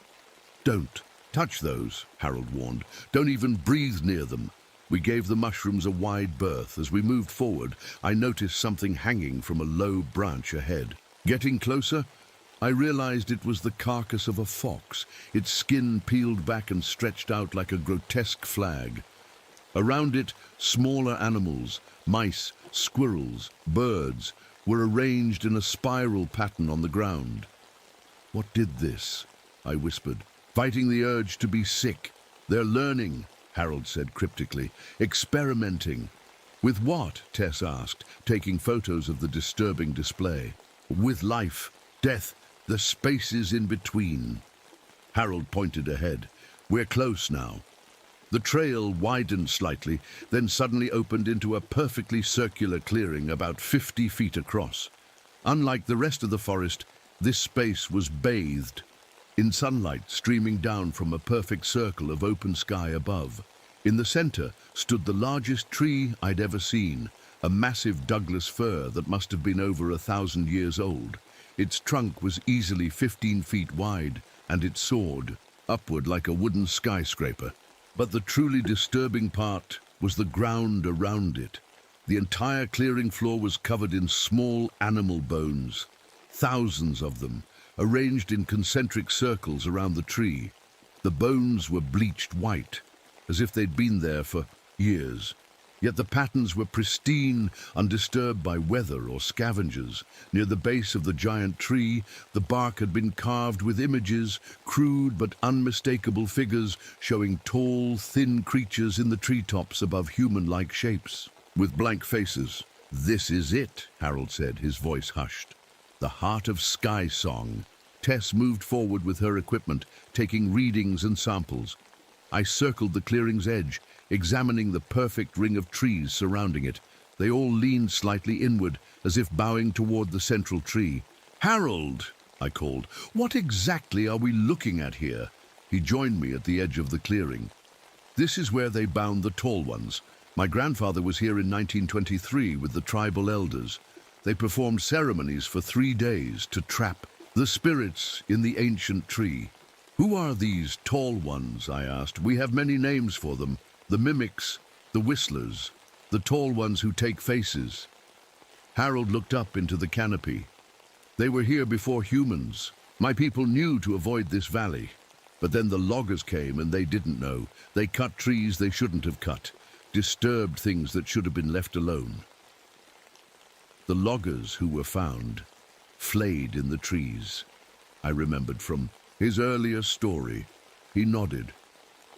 Don't touch those, Harold warned. Don't even breathe near them. We gave the mushrooms a wide berth. As we moved forward, I noticed something hanging from a low branch ahead. Getting closer, I realized it was the carcass of a fox, its skin peeled back and stretched out like a grotesque flag. Around it, smaller animals, mice, squirrels, birds, were arranged in a spiral pattern on the ground. What did this? I whispered, fighting the urge to be sick. They're learning, Harold said cryptically, experimenting. With what? Tess asked, taking photos of the disturbing display. With life, death, the spaces in between. Harold pointed ahead. We're close now. The trail widened slightly, then suddenly opened into a perfectly circular clearing about 50 feet across. Unlike the rest of the forest, this space was bathed in sunlight streaming down from a perfect circle of open sky above. In the center stood the largest tree I'd ever seen, a massive Douglas fir that must have been over 1,000 years old. Its trunk was easily 15 feet wide, and it soared upward like a wooden skyscraper. But the truly disturbing part was the ground around it. The entire clearing floor was covered in small animal bones, thousands of them, arranged in concentric circles around the tree. The bones were bleached white, as if they'd been there for years. Yet the patterns were pristine, undisturbed by weather or scavengers. Near the base of the giant tree, the bark had been carved with images, crude but unmistakable figures showing tall, thin creatures in the treetops above human-like shapes, with blank faces. This is it, Harold said, his voice hushed. The Heart of Sky Song. Tess moved forward with her equipment, taking readings and samples. I circled the clearing's edge, examining the perfect ring of trees surrounding it. They all leaned slightly inward, as if bowing toward the central tree. Harold! I called. "What exactly are we looking at here?" He joined me at the edge of the clearing. "This is where they bound the tall ones. My grandfather was here in 1923 with the tribal elders. They performed ceremonies for 3 days to trap the spirits in the ancient tree." "Who are these tall ones?" I asked. "We have many names for them. The mimics, the whistlers, the tall ones who take faces." Harold looked up into the canopy. "They were here before humans. My people knew to avoid this valley. But then the loggers came and they didn't know. They cut trees they shouldn't have cut, disturbed things that should have been left alone. The loggers who were found, flayed in the trees," I remembered from his earlier story. He nodded.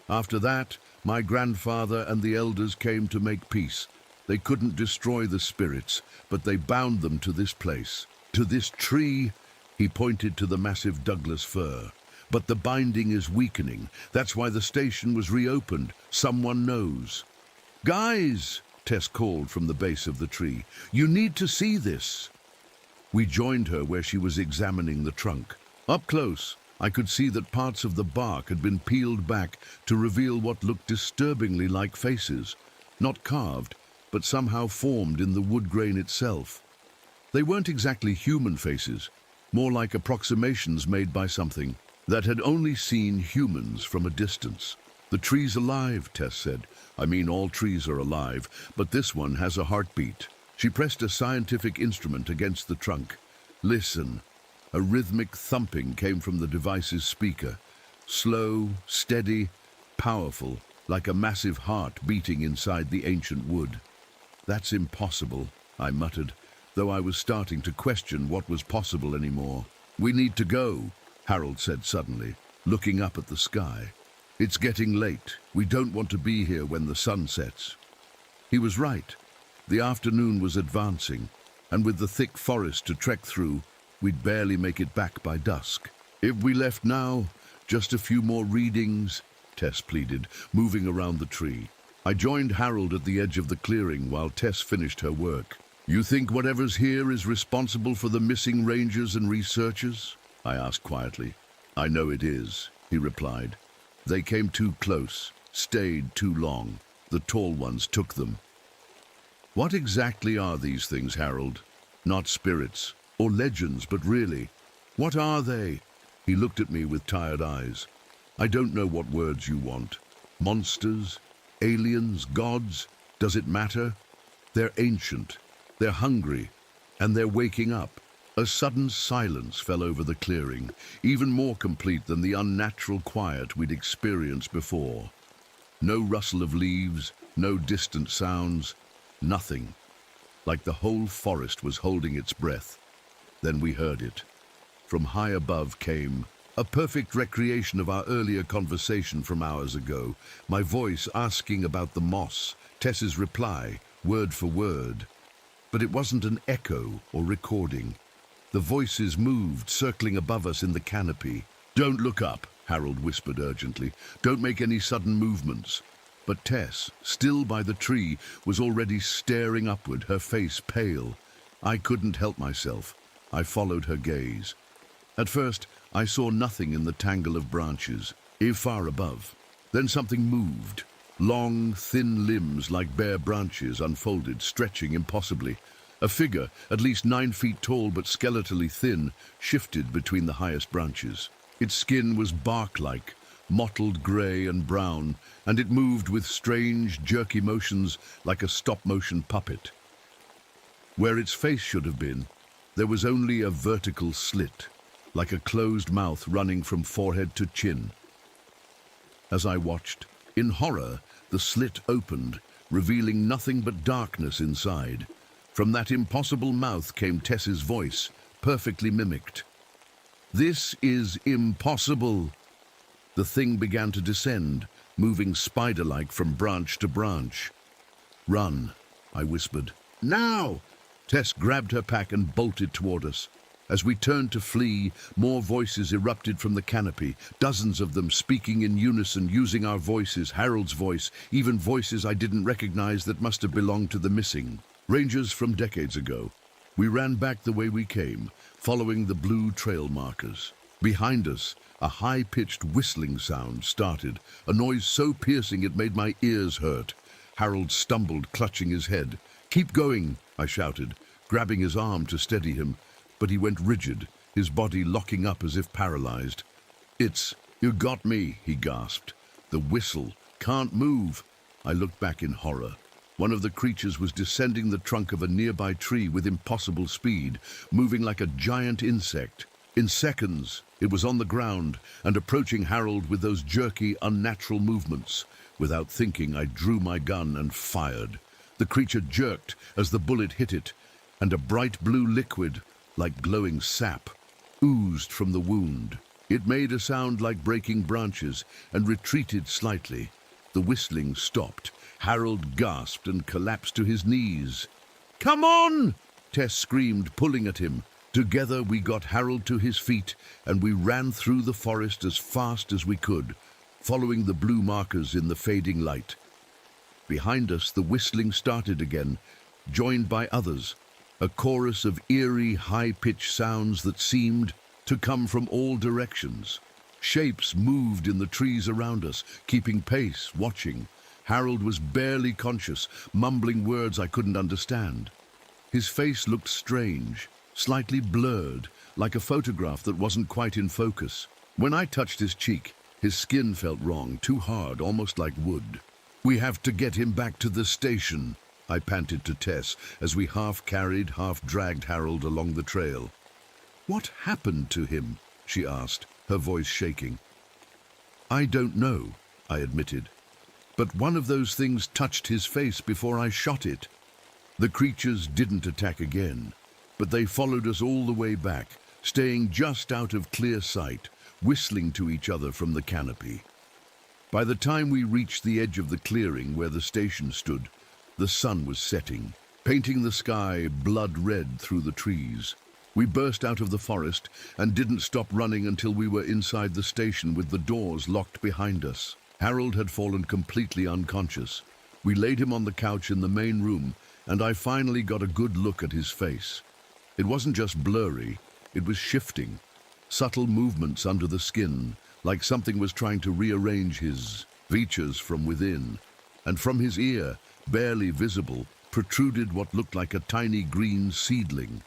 "After that, my grandfather and the elders came to make peace. They couldn't destroy the spirits, but they bound them to this place, to this tree." He pointed to the massive Douglas fir. "But the binding is weakening. That's why the station was reopened. Someone knows." "Guys!" Tess called from the base of the tree. "You need to see this." We joined her where she was examining the trunk. Up close, I could see that parts of the bark had been peeled back to reveal what looked disturbingly like faces. Not carved, but somehow formed in the wood grain itself. They weren't exactly human faces, more like approximations made by something that had only seen humans from a distance. "The tree's alive," Tess said. "I mean, all trees are alive, but this one has a heartbeat." She pressed a scientific instrument against the trunk. "Listen." A rhythmic thumping came from the device's speaker. Slow, steady, powerful, like a massive heart beating inside the ancient wood. "That's impossible," I muttered, though I was starting to question what was possible anymore. "We need to go," Harold said suddenly, looking up at the sky. "It's getting late. We don't want to be here when the sun sets." He was right. The afternoon was advancing, and with the thick forest to trek through, we'd barely make it back by dusk. "If we left now, just a few more readings," Tess pleaded, moving around the tree. I joined Harold at the edge of the clearing while Tess finished her work. "You think whatever's here is responsible for the missing rangers and researchers?" I asked quietly. "I know it is," he replied. "They came too close, stayed too long. The tall ones took them." "What exactly are these things, Harold? Not spirits or legends, but really, what are they?" He looked at me with tired eyes. "I don't know what words you want. Monsters? Aliens? Gods? Does it matter? They're ancient, they're hungry, and they're waking up." A sudden silence fell over the clearing, even more complete than the unnatural quiet we'd experienced before. No rustle of leaves, no distant sounds, nothing. Like the whole forest was holding its breath. Then we heard it. From high above came a perfect recreation of our earlier conversation from hours ago. My voice asking about the moss, Tess's reply, word for word. But it wasn't an echo or recording. The voices moved, circling above us in the canopy. "Don't look up," Harold whispered urgently. "Don't make any sudden movements." But Tess, still by the tree, was already staring upward, her face pale. I couldn't help myself. I followed her gaze. At first, I saw nothing in the tangle of branches, far above. Then something moved. Long, thin limbs like bare branches unfolded, stretching impossibly. A figure, at least 9 feet tall but skeletally thin, shifted between the highest branches. Its skin was bark-like, mottled grey and brown, and it moved with strange, jerky motions like a stop-motion puppet. Where its face should have been, there was only a vertical slit, like a closed mouth running from forehead to chin. As I watched, in horror, the slit opened, revealing nothing but darkness inside. From that impossible mouth came Tess's voice, perfectly mimicked. "This is impossible." The thing began to descend, moving spider-like from branch to branch. "Run," I whispered. "Now!" Tess grabbed her pack and bolted toward us. As we turned to flee, more voices erupted from the canopy, dozens of them speaking in unison, using our voices, Harold's voice, even voices I didn't recognize that must have belonged to the missing. Rangers from decades ago. We ran back the way we came, following the blue trail markers. Behind us, a high-pitched whistling sound started, a noise so piercing it made my ears hurt. Harold stumbled, clutching his head. "Keep going," I shouted, grabbing his arm to steady him, but he went rigid, his body locking up as if paralyzed. "You got me," he gasped. "The whistle. Can't move." I looked back in horror. One of the creatures was descending the trunk of a nearby tree with impossible speed, moving like a giant insect. In seconds, it was on the ground and approaching Harold with those jerky, unnatural movements. Without thinking, I drew my gun and fired. The creature jerked as the bullet hit it, and a bright blue liquid, like glowing sap, oozed from the wound. It made a sound like breaking branches and retreated slightly. The whistling stopped. Harold gasped and collapsed to his knees. "Come on!" Tess screamed, pulling at him. Together we got Harold to his feet, and we ran through the forest as fast as we could, following the blue markers in the fading light. Behind us, the whistling started again, joined by others, a chorus of eerie, high-pitched sounds that seemed to come from all directions. Shapes moved in the trees around us, keeping pace, watching. Harold was barely conscious, mumbling words I couldn't understand. His face looked strange, slightly blurred, like a photograph that wasn't quite in focus. When I touched his cheek, his skin felt wrong, too hard, almost like wood. "We have to get him back to the station," I panted to Tess as we half-carried, half-dragged Harold along the trail. "What happened to him?" she asked, her voice shaking. "I don't know," I admitted. "But one of those things touched his face before I shot it." The creatures didn't attack again, but they followed us all the way back, staying just out of clear sight, whistling to each other from the canopy. By the time we reached the edge of the clearing where the station stood, the sun was setting, painting the sky blood red through the trees. We burst out of the forest and didn't stop running until we were inside the station with the doors locked behind us. Harold had fallen completely unconscious. We laid him on the couch in the main room, and I finally got a good look at his face. It wasn't just blurry, it was shifting. Subtle movements under the skin, like something was trying to rearrange his features from within. And from his ear, barely visible, protruded what looked like a tiny green seedling.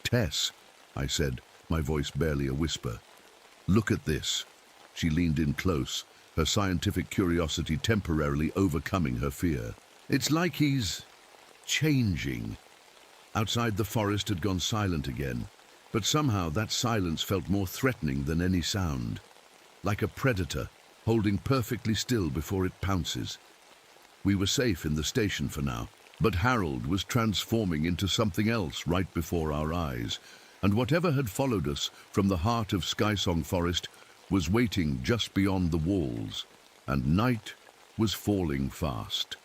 "Tess," I said, my voice barely a whisper. "Look at this." She leaned in close, her scientific curiosity temporarily overcoming her fear. "It's like he's changing." Outside, the forest had gone silent again, but somehow that silence felt more threatening than any sound, like a predator holding perfectly still before it pounces. We were safe in the station for now, but Harold was transforming into something else right before our eyes, and whatever had followed us from the heart of Skysong Forest was waiting just beyond the walls, and night was falling fast.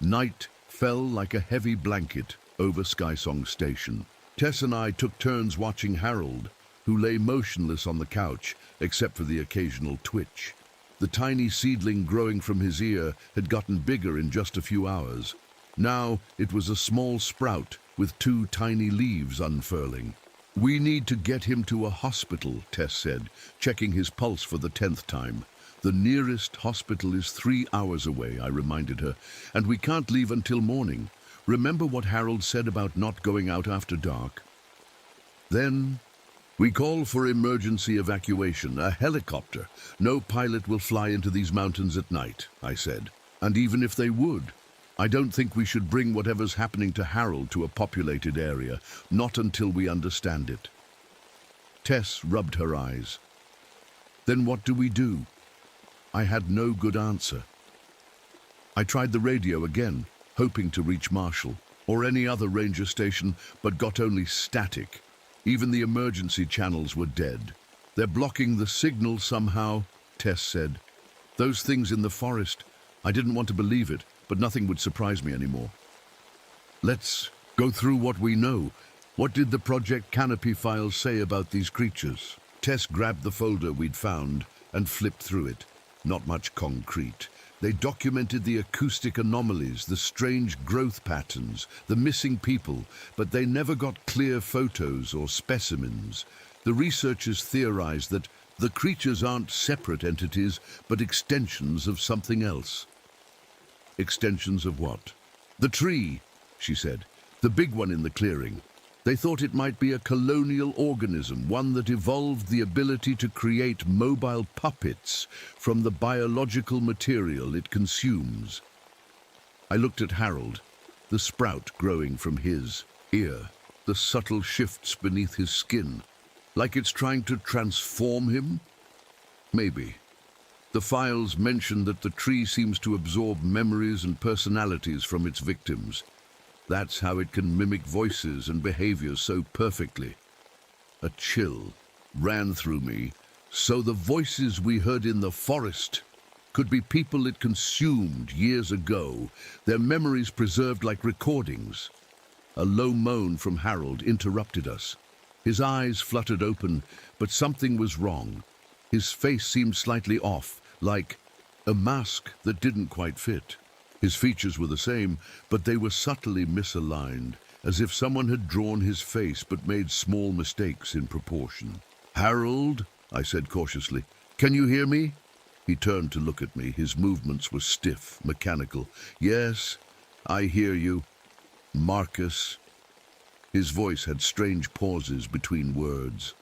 Night fell like a heavy blanket over Skysong Station. Tess and I took turns watching Harold, who lay motionless on the couch, except for the occasional twitch. The tiny seedling growing from his ear had gotten bigger in just a few hours. Now it was a small sprout with 2 tiny leaves unfurling. "We need to get him to a hospital," Tess said, checking his pulse for the 10th time. "The nearest hospital is 3 hours away," I reminded her, "and we can't leave until morning. Remember what Harold said about not going out after dark?" Then we call for emergency evacuation, a helicopter. "No pilot will fly into these mountains at night," I said. "And even if they would, I don't think we should bring whatever's happening to Harold to a populated area, not until we understand it." Tess rubbed her eyes. "Then what do we do?" I had no good answer. I tried the radio again, hoping to reach Marshall or any other ranger station, but got only static. Even the emergency channels were dead. "They're blocking the signal somehow," Tess said. "Those things in the forest. I didn't want to believe it, but nothing would surprise me anymore." "Let's go through what we know. What did the Project Canopy files say about these creatures?" Tess grabbed the folder we'd found and flipped through it. Not much concrete. They documented the acoustic anomalies, the strange growth patterns, the missing people, but they never got clear photos or specimens. The researchers theorized that the creatures aren't separate entities, but extensions of something else. Extensions of what? The tree, she said. The big one in the clearing. They thought it might be a colonial organism, one that evolved the ability to create mobile puppets from the biological material it consumes. I looked at Harold, the sprout growing from his ear, the subtle shifts beneath his skin, like it's trying to transform him? Maybe. The files mentioned that the tree seems to absorb memories and personalities from its victims. That's how it can mimic voices and behaviors so perfectly. A chill ran through me. So the voices we heard in the forest could be people it consumed years ago, their memories preserved like recordings. A low moan from Harold interrupted us. His eyes fluttered open, but something was wrong. His face seemed slightly off, like a mask that didn't quite fit. His features were the same, but they were subtly misaligned, as if someone had drawn his face but made small mistakes in proportion. "Harold," I said cautiously, "can you hear me?" He turned to look at me. His movements were stiff, mechanical. "Yes, I hear you. Marcus." His voice had strange pauses between words.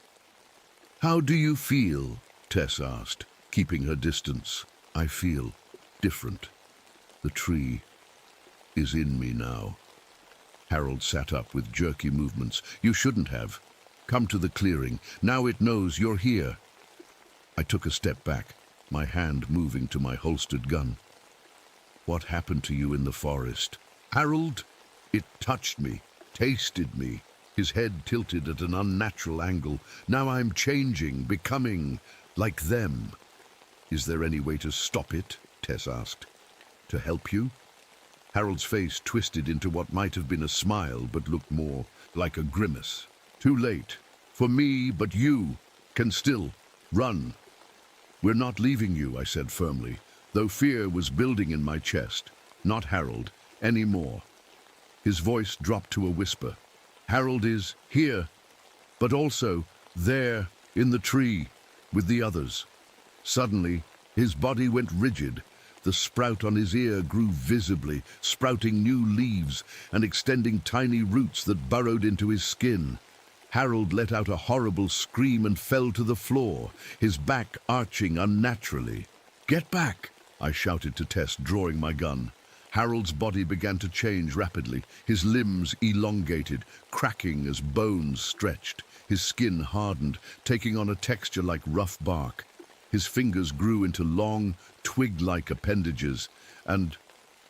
"How do you feel?" Tess asked, keeping her distance. "I feel different. The tree is in me now." Harold sat up with jerky movements. "You shouldn't have. Come to the clearing. Now it knows you're here." I took a step back, my hand moving to my holstered gun. "What happened to you in the forest?" "Harold?" It touched me, tasted me. His head tilted at an unnatural angle. "Now I'm changing, becoming like them." "Is there any way to stop it?" Tess asked. "To help you?" Harold's face twisted into what might have been a smile, but looked more like a grimace. "Too late. For me, but you can still run." "We're not leaving you," I said firmly, though fear was building in my chest. "Not Harold, anymore." His voice dropped to a whisper. "Harold is here, but also there in the tree with the others." Suddenly, his body went rigid. The sprout on his ear grew visibly, sprouting new leaves and extending tiny roots that burrowed into his skin. Harold let out a horrible scream and fell to the floor, his back arching unnaturally. "Get back!" I shouted to Tess, drawing my gun. Harold's body began to change rapidly, his limbs elongated, cracking as bones stretched. His skin hardened, taking on a texture like rough bark. His fingers grew into long, twig-like appendages, and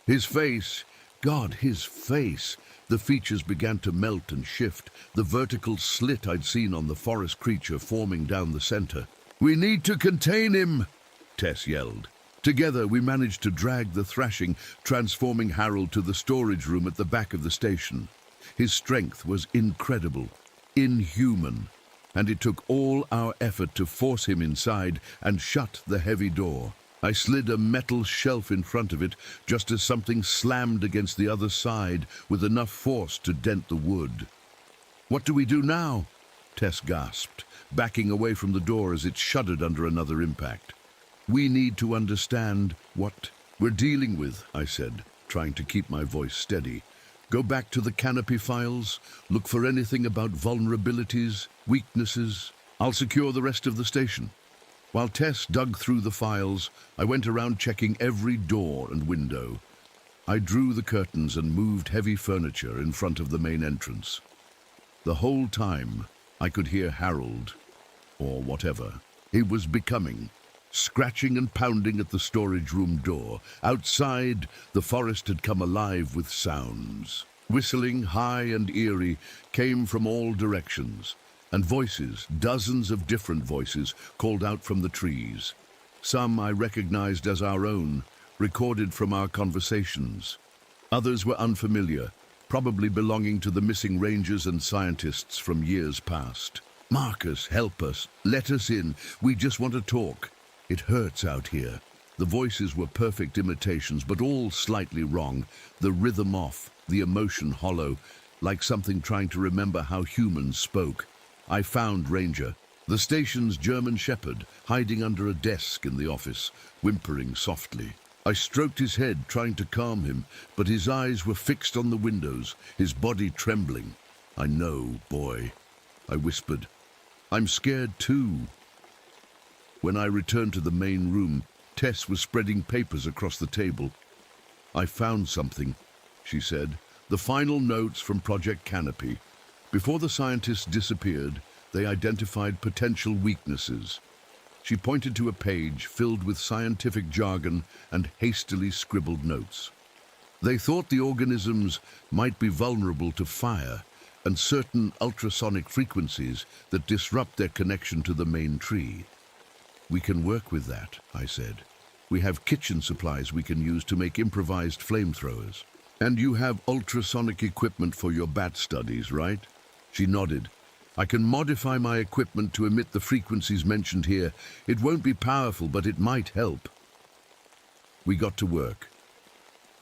his face, God, his face! The features began to melt and shift, the vertical slit I'd seen on the forest creature forming down the center. "We need to contain him!" Tess yelled. Together we managed to drag the thrashing, transforming Harold to the storage room at the back of the station. His strength was incredible, inhuman, and it took all our effort to force him inside and shut the heavy door. I slid a metal shelf in front of it just as something slammed against the other side with enough force to dent the wood. "What do we do now?" Tess gasped, backing away from the door as it shuddered under another impact. "We need to understand what we're dealing with," I said, trying to keep my voice steady. "Go back to the canopy files, look for anything about vulnerabilities, weaknesses. I'll secure the rest of the station." While Tess dug through the files, I went around checking every door and window. I drew the curtains and moved heavy furniture in front of the main entrance. The whole time, I could hear Harold, or whatever he was becoming, scratching and pounding at the storage room door. Outside, the forest had come alive with sounds. Whistling, high and eerie, came from all directions, and voices, dozens of different voices, called out from the trees. Some I recognized as our own, recorded from our conversations. Others were unfamiliar, probably belonging to the missing rangers and scientists from years past. "Marcus, help us. Let us in. We just want to talk. It hurts out here." The voices were perfect imitations, but all slightly wrong. The rhythm off, the emotion hollow, like something trying to remember how humans spoke. I found Ranger, the station's German shepherd, hiding under a desk in the office, whimpering softly. I stroked his head, trying to calm him, but his eyes were fixed on the windows, his body trembling. "I know, boy," I whispered. "I'm scared too." When I returned to the main room, Tess was spreading papers across the table. "I found something," she said. "The final notes from Project Canopy. Before the scientists disappeared, they identified potential weaknesses." She pointed to a page filled with scientific jargon and hastily scribbled notes. They thought the organisms might be vulnerable to fire and certain ultrasonic frequencies that disrupt their connection to the main tree. "We can work with that," I said. "We have kitchen supplies we can use to make improvised flamethrowers. And you have ultrasonic equipment for your bat studies, right?" She nodded. "I can modify my equipment to emit the frequencies mentioned here. It won't be powerful, but it might help." We got to work.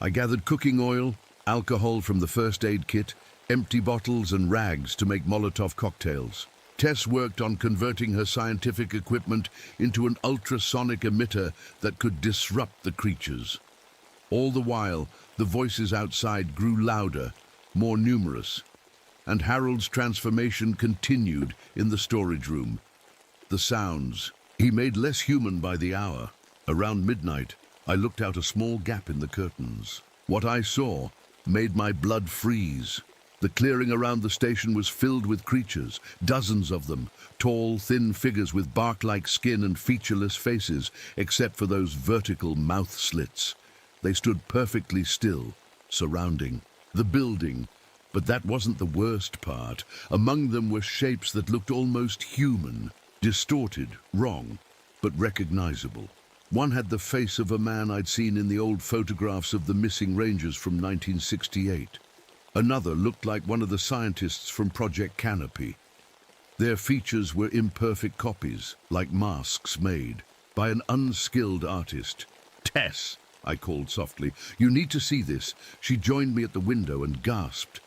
I gathered cooking oil, alcohol from the first aid kit, empty bottles and rags to make Molotov cocktails. Tess worked on converting her scientific equipment into an ultrasonic emitter that could disrupt the creatures. All the while, the voices outside grew louder, more numerous, and Harold's transformation continued in the storage room. The sounds. He made less human by the hour. Around midnight, I looked out a small gap in the curtains. What I saw made my blood freeze. The clearing around the station was filled with creatures, dozens of them, tall, thin figures with bark-like skin and featureless faces, except for those vertical mouth slits. They stood perfectly still, surrounding the building. But that wasn't the worst part. Among them were shapes that looked almost human, distorted, wrong, but recognizable. One had the face of a man I'd seen in the old photographs of the missing Rangers from 1968. Another looked like one of the scientists from Project Canopy. Their features were imperfect copies, like masks made by an unskilled artist. "Tess," I called softly, "you need to see this." She joined me at the window and gasped.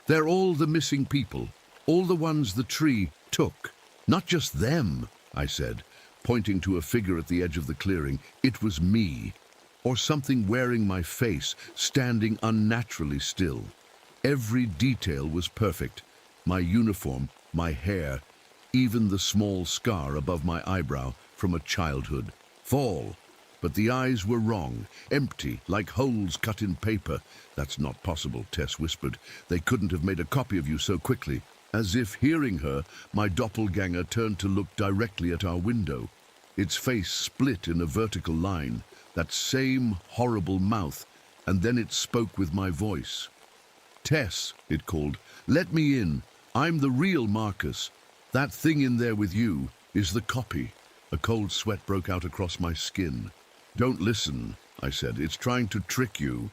"They're all the missing people, all the ones the tree took." "Not just them," I said, pointing to a figure at the edge of the clearing. It was me, or something wearing my face, standing unnaturally still. Every detail was perfect. My uniform, my hair, even the small scar above my eyebrow from a childhood. Fall. But the eyes were wrong, empty, like holes cut in paper. "That's not possible," Tess whispered. "They couldn't have made a copy of you so quickly." As if hearing her, my doppelganger turned to look directly at our window. Its face split in a vertical line, that same horrible mouth, and then it spoke with my voice. "Tess," it called, "let me in. I'm the real Marcus. That thing in there with you is the copy." A cold sweat broke out across my skin. "Don't listen," I said. "It's trying to trick you."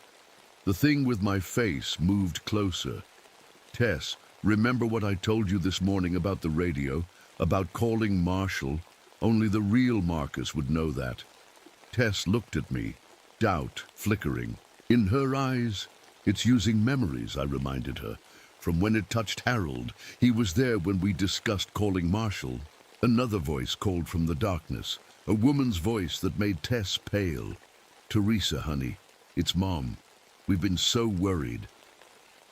The thing with my face moved closer. "Tess, remember what I told you this morning about the radio, about calling Marshall? Only the real Marcus would know that." Tess looked at me, doubt flickering. In her eyes, "It's using memories," I reminded her. "From when it touched Harold. He was there when we discussed calling Marshall." Another voice called from the darkness, a woman's voice that made Tess pale. "Teresa, honey, it's Mom. We've been so worried."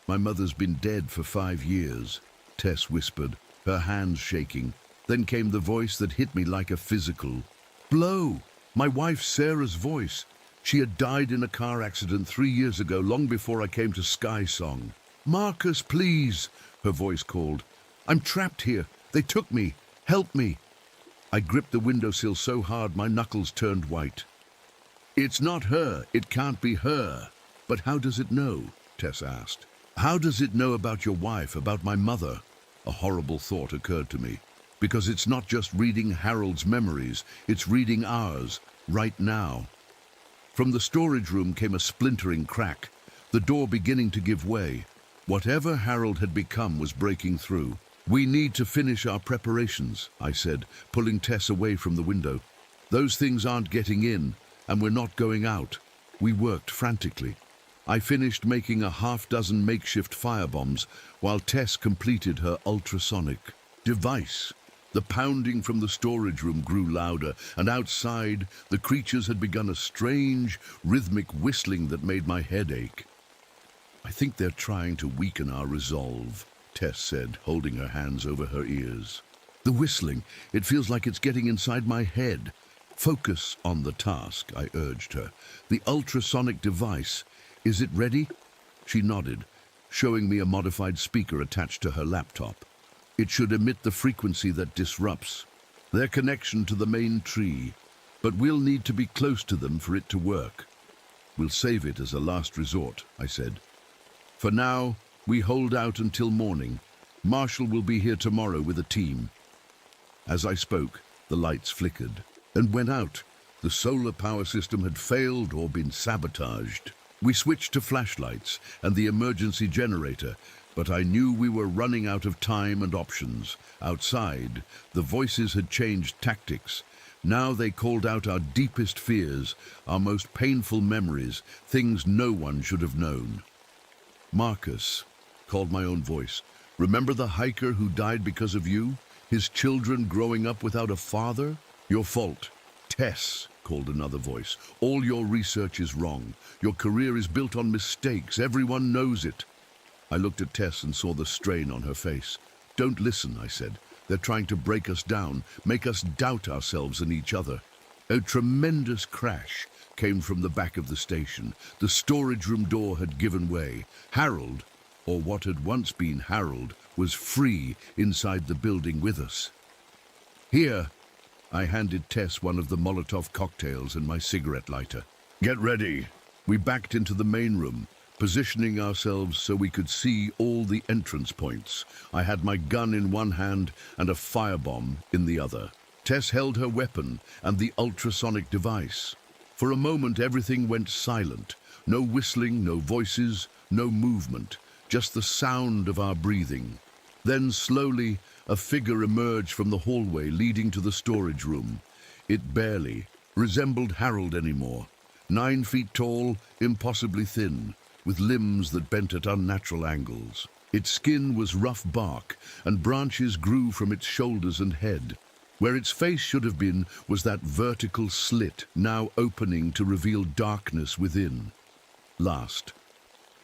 "My mother's been dead for 5 years," Tess whispered, her hands shaking. Then came the voice that hit me like a physical blow. My wife Sarah's voice. She had died in a car accident 3 years ago, long before I came to Sky Song. "Marcus, please," her voice called. "I'm trapped here. They took me. Help me." I gripped the windowsill so hard my knuckles turned white. "It's not her. It can't be her." "But how does it know?" Tess asked. "How does it know about your wife, about my mother?" A horrible thought occurred to me. Because it's not just reading Harold's memories, it's reading ours, right now. From the storage room came a splintering crack, the door beginning to give way. Whatever Harold had become was breaking through. "We need to finish our preparations," I said, pulling Tess away from the window. "Those things aren't getting in, and we're not going out. We worked frantically. I finished making a half-dozen makeshift firebombs while Tess completed her ultrasonic device. The pounding from the storage room grew louder, and outside, the creatures had begun a strange, rhythmic whistling that made my head ache. "I think they're trying to weaken our resolve," Tess said, holding her hands over her ears. "The whistling, it feels like it's getting inside my head." "Focus on the task," I urged her. "The ultrasonic device, is it ready?" She nodded, showing me a modified speaker attached to her laptop. It should emit the frequency that disrupts their connection to the main tree, but we'll need to be close to them for it to work. "We'll save it as a last resort," I said. "For now, we hold out until morning. Marshall will be here tomorrow with a team." As I spoke, the lights flickered and went out. The solar power system had failed or been sabotaged. We switched to flashlights and the emergency generator, but I knew we were running out of time and options. Outside, the voices had changed tactics. Now they called out our deepest fears, our most painful memories, things no one should have known. "Marcus," called my own voice, "remember the hiker who died because of you? His children growing up without a father? Your fault." "Tess," called another voice, "all your research is wrong. Your career is built on mistakes. Everyone knows it." I looked at Tess and saw the strain on her face. "Don't listen," I said. "They're trying to break us down, make us doubt ourselves and each other." A tremendous crash came from the back of the station. The storage room door had given way. Harold, or what had once been Harold, was free inside the building with us. "Here," I handed Tess one of the Molotov cocktails and my cigarette lighter. "Get ready." We backed into the main room, positioning ourselves so we could see all the entrance points. I had my gun in one hand and a firebomb in the other. Tess held her weapon and the ultrasonic device. For a moment, everything went silent. No whistling, no voices, no movement, just the sound of our breathing. Then, slowly, a figure emerged from the hallway leading to the storage room. It barely resembled Harold anymore. 9 feet tall, impossibly thin, with limbs that bent at unnatural angles. Its skin was rough bark, and branches grew from its shoulders and head. Where its face should have been was that vertical slit, now opening to reveal darkness within. "Last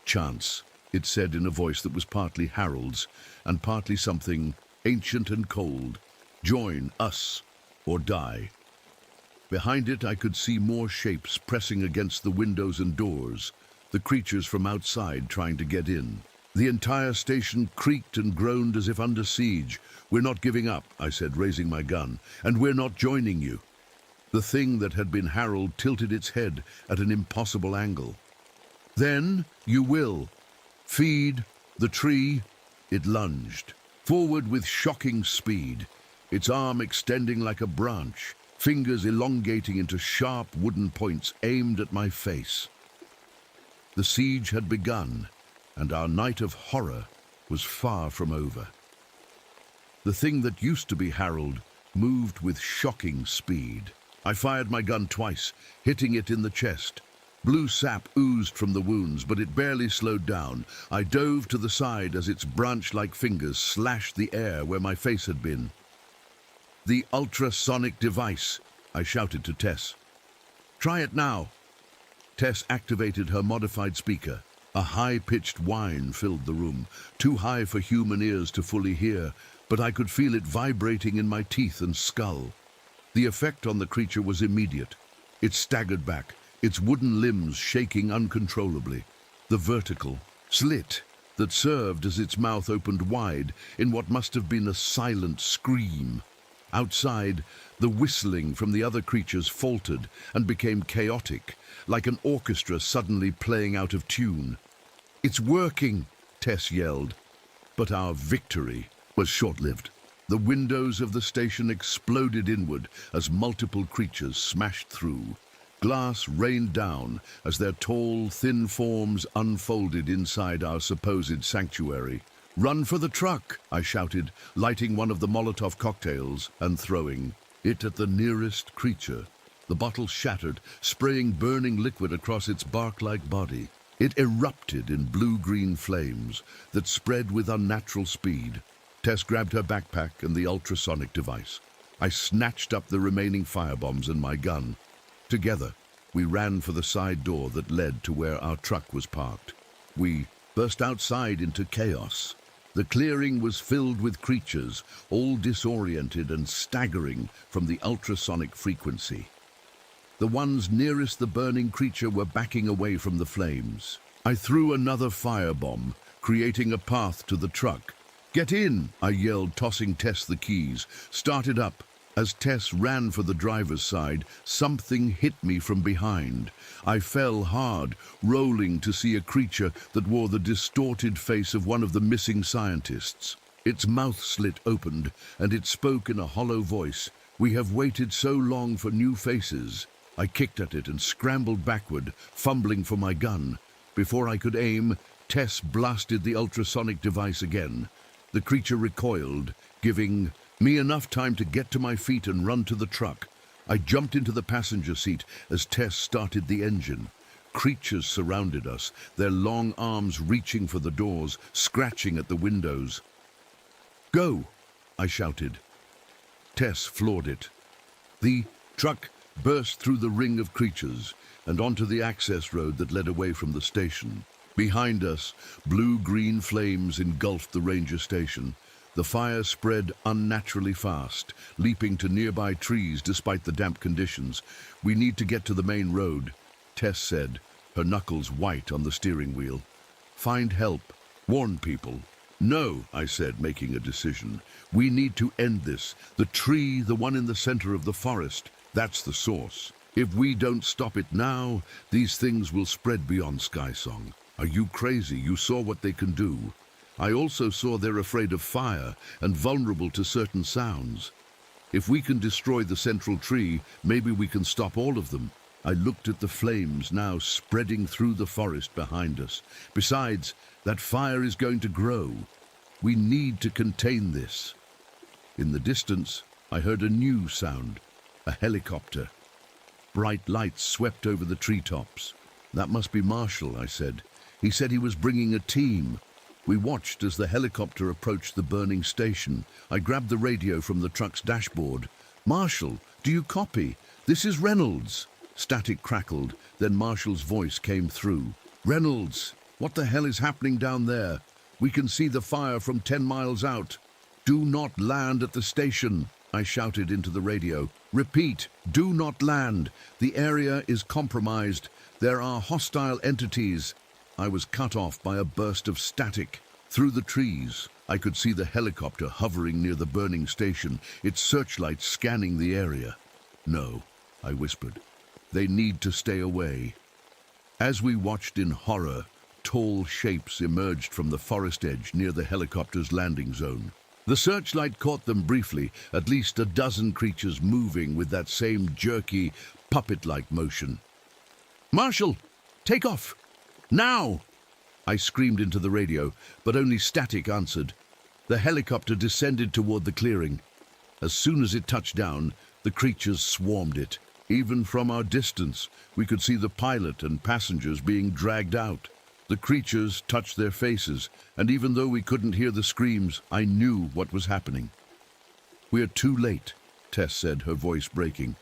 chance," it said in a voice that was partly Harold's and partly something ancient and cold. "Join us or die." Behind it, I could see more shapes pressing against the windows and doors, the creatures from outside trying to get in. The entire station creaked and groaned as if under siege. "We're not giving up," I said, raising my gun, "and we're not joining you." The thing that had been Harold tilted its head at an impossible angle. "Then you will feed the tree." It lunged forward with shocking speed, its arm extending like a branch, fingers elongating into sharp wooden points aimed at my face. The siege had begun, and our night of horror was far from over. The thing that used to be Harold moved with shocking speed. I fired my gun twice, hitting it in the chest. Blue sap oozed from the wounds, but it barely slowed down. I dove to the side as its branch-like fingers slashed the air where my face had been. "The ultrasonic device," I shouted to Tess. "Try it now." Tess activated her modified speaker. A high-pitched whine filled the room, too high for human ears to fully hear, but I could feel it vibrating in my teeth and skull. The effect on the creature was immediate. It staggered back, its wooden limbs shaking uncontrollably. The vertical slit that served as its mouth opened wide in what must have been a silent scream. Outside, the whistling from the other creatures faltered and became chaotic, like an orchestra suddenly playing out of tune. "It's working," Tess yelled. But our victory was short-lived. The windows of the station exploded inward as multiple creatures smashed through. Glass rained down as their tall, thin forms unfolded inside our supposed sanctuary. "Run for the truck," I shouted, lighting one of the Molotov cocktails and throwing it at the nearest creature. The bottle shattered, spraying burning liquid across its bark-like body. It erupted in blue-green flames that spread with unnatural speed. Tess grabbed her backpack and the ultrasonic device. I snatched up the remaining firebombs and my gun. Together, we ran for the side door that led to where our truck was parked. We burst outside into chaos. The clearing was filled with creatures, all disoriented and staggering from the ultrasonic frequency. The ones nearest the burning creature were backing away from the flames. I threw another firebomb, creating a path to the truck. "Get in!" I yelled, tossing Tess the keys. "Start it up." As Tess ran for the driver's side, something hit me from behind. I fell hard, rolling to see a creature that wore the distorted face of one of the missing scientists. Its mouth slit opened, and it spoke in a hollow voice. "We have waited so long for new faces." I kicked at it and scrambled backward, fumbling for my gun. Before I could aim, Tess blasted the ultrasonic device again. The creature recoiled, giving me enough time to get to my feet and run to the truck. I jumped into the passenger seat as Tess started the engine. Creatures surrounded us, their long arms reaching for the doors, scratching at the windows. "Go!" I shouted. Tess floored it. The truck burst through the ring of creatures and onto the access road that led away from the station. Behind us, blue-green flames engulfed the ranger station. The fire spread unnaturally fast, leaping to nearby trees despite the damp conditions. "We need to get to the main road," Tess said, her knuckles white on the steering wheel. "Find help. Warn people." "No," I said, making a decision. "We need to end this. The tree, the one in the center of the forest, that's the source. If we don't stop it now, these things will spread beyond Skysong." "Are you crazy? You saw what they can do." "I also saw they're afraid of fire and vulnerable to certain sounds. If we can destroy the central tree, maybe we can stop all of them." I looked at the flames now spreading through the forest behind us. "Besides, that fire is going to grow. We need to contain this." In the distance, I heard a new sound, a helicopter. Bright lights swept over the treetops. "That must be Marshall," I said. "He said he was bringing a team." We watched as the helicopter approached the burning station. I grabbed the radio from the truck's dashboard. "Marshall, do you copy? This is Reynolds." Static crackled, then Marshall's voice came through. "Reynolds, what the hell is happening down there? We can see the fire from 10 miles out." "Do not land at the station," I shouted into the radio. "Repeat, do not land. The area is compromised. There are hostile entities." I was cut off by a burst of static. Through the trees, I could see the helicopter hovering near the burning station, its searchlights scanning the area. "No," I whispered. "They need to stay away." As we watched in horror, tall shapes emerged from the forest edge near the helicopter's landing zone. The searchlight caught them briefly, at least a dozen creatures moving with that same jerky, puppet-like motion. "Marshall, take off! Now!" I screamed into the radio, but only static answered. The helicopter descended toward the clearing. As soon as it touched down, the creatures swarmed it. Even from our distance, we could see the pilot and passengers being dragged out. The creatures touched their faces, and even though we couldn't hear the screams, I knew what was happening. "We're too late," Tess said, her voice breaking.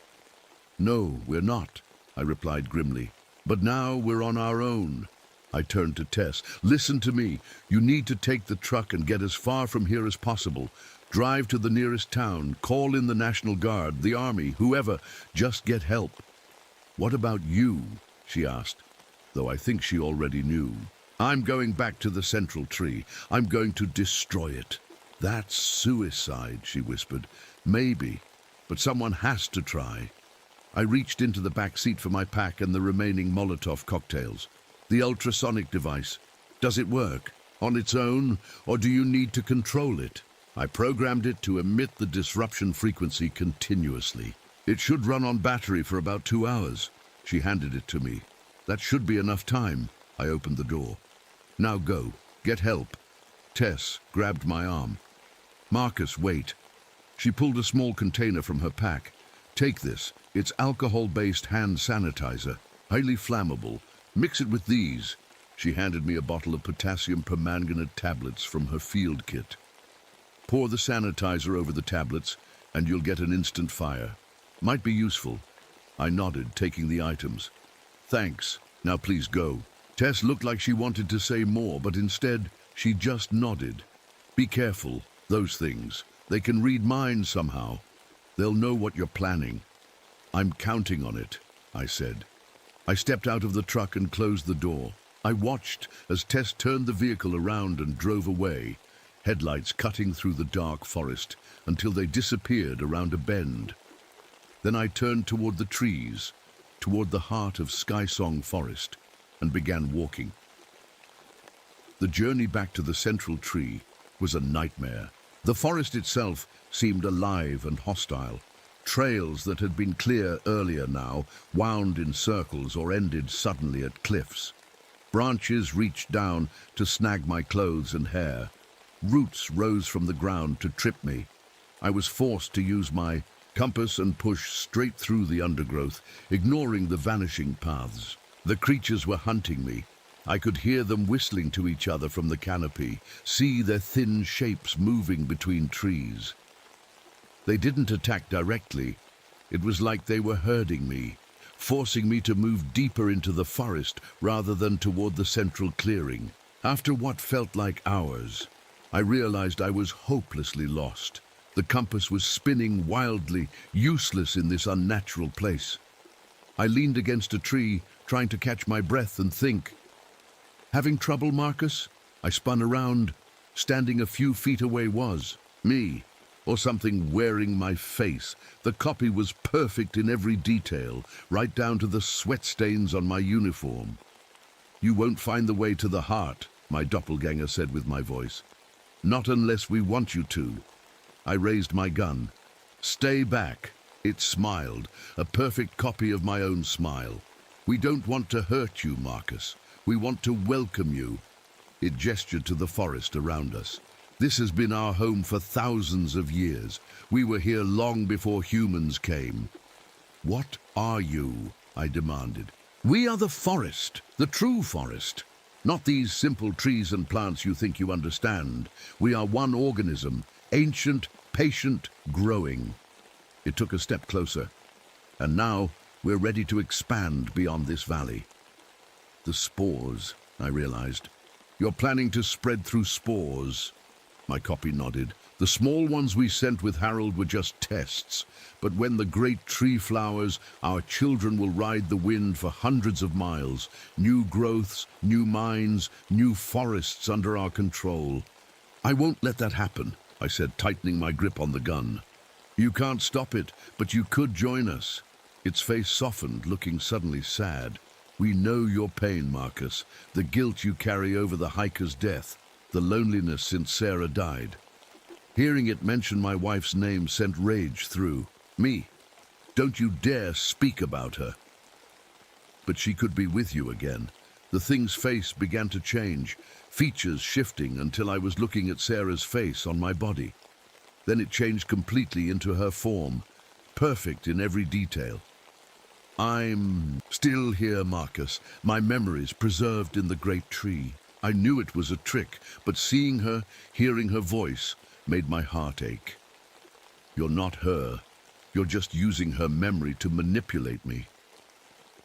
"No, we're not," I replied grimly. "But now we're on our own." I turned to Tess. "Listen to me. You need to take the truck and get as far from here as possible. Drive to the nearest town, call in the National Guard, the Army, whoever. Just get help." "What about you?" she asked, though I think she already knew. "I'm going back to the central tree. I'm going to destroy it." "That's suicide," she whispered. "Maybe, but someone has to try." I reached into the back seat for my pack and the remaining Molotov cocktails. "The ultrasonic device. Does it work? On its own, or do you need to control it?" I programmed it to emit the disruption frequency continuously. "It should run on battery for about 2 hours. She handed it to me. "That should be enough time." I opened the door. "Now go. Get help." Tess grabbed my arm. "Marcus, wait." She pulled a small container from her pack. "Take this. It's alcohol-based hand sanitizer, highly flammable. Mix it with these. She handed me a bottle of potassium permanganate tablets from her field kit. Pour the sanitizer over the tablets, and you'll get an instant fire. Might be useful. I nodded, taking the items. Thanks. Now please go. Tess looked like she wanted to say more, but instead, she just nodded. Be careful, those things. They can read minds somehow. They'll know what you're planning. I'm counting on it, I said. I stepped out of the truck and closed the door. I watched as Tess turned the vehicle around and drove away, headlights cutting through the dark forest until they disappeared around a bend. Then I turned toward the trees, toward the heart of Skysong Forest, and began walking. The journey back to the central tree was a nightmare. The forest itself seemed alive and hostile. Trails that had been clear earlier now wound in circles or ended suddenly at cliffs. Branches reached down to snag my clothes and hair. Roots rose from the ground to trip me. I was forced to use my compass and push straight through the undergrowth, ignoring the vanishing paths. The creatures were hunting me. I could hear them whistling to each other from the canopy, see their thin shapes moving between trees. They didn't attack directly. It was like they were herding me, forcing me to move deeper into the forest rather than toward the central clearing. After what felt like hours, I realized I was hopelessly lost. The compass was spinning wildly, useless in this unnatural place. I leaned against a tree, trying to catch my breath and think. Having trouble, Marcus? I spun around. Standing a few feet away was me, or something wearing my face. The copy was perfect in every detail, right down to the sweat stains on my uniform. You won't find the way to the heart, my doppelganger said with my voice. Not unless we want you to. I raised my gun. Stay back. It smiled, a perfect copy of my own smile. We don't want to hurt you, Marcus. We want to welcome you. It gestured to the forest around us. This has been our home for thousands of years. We were here long before humans came. What are you? I demanded. We are the forest, the true forest. Not these simple trees and plants you think you understand. We are one organism, ancient, patient, growing. It took a step closer. And now we're ready to expand beyond this valley. The spores, I realized. You're planning to spread through spores. My copy nodded. The small ones we sent with Harold were just tests. But when the great tree flowers, our children will ride the wind for hundreds of miles. New growths, new minds, new forests under our control. I won't let that happen, I said, tightening my grip on the gun. You can't stop it, but you could join us. Its face softened, looking suddenly sad. We know your pain, Marcus, the guilt you carry over the hiker's death, the loneliness since Sarah died. Hearing it mention my wife's name sent rage through me. Don't you dare speak about her. But she could be with you again. The thing's face began to change, features shifting until I was looking at Sarah's face on my body. Then it changed completely into her form, perfect in every detail. I'm still here, Marcus, my memories preserved in the great tree. I knew it was a trick, but seeing her, hearing her voice, made my heart ache. You're not her. You're just using her memory to manipulate me.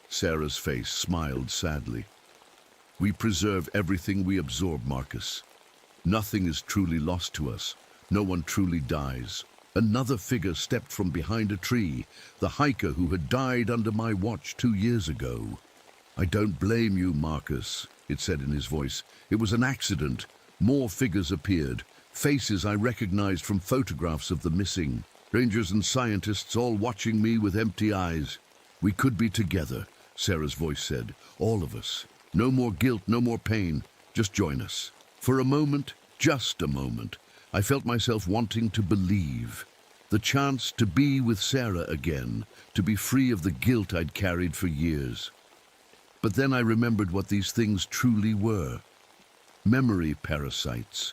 Sarah's face smiled sadly. We preserve everything we absorb, Marcus. Nothing is truly lost to us. No one truly dies. Another figure stepped from behind a tree, the hiker who had died under my watch 2 years ago. I don't blame you, Marcus, it said in his voice. It was an accident. More figures appeared, faces I recognized from photographs of the missing. Rangers and scientists all watching me with empty eyes. We could be together, Sarah's voice said. All of us. No more guilt, no more pain. Just join us. For a moment, just a moment, I felt myself wanting to believe. The chance to be with Sarah again, to be free of the guilt I'd carried for years. But then I remembered what these things truly were. Memory parasites.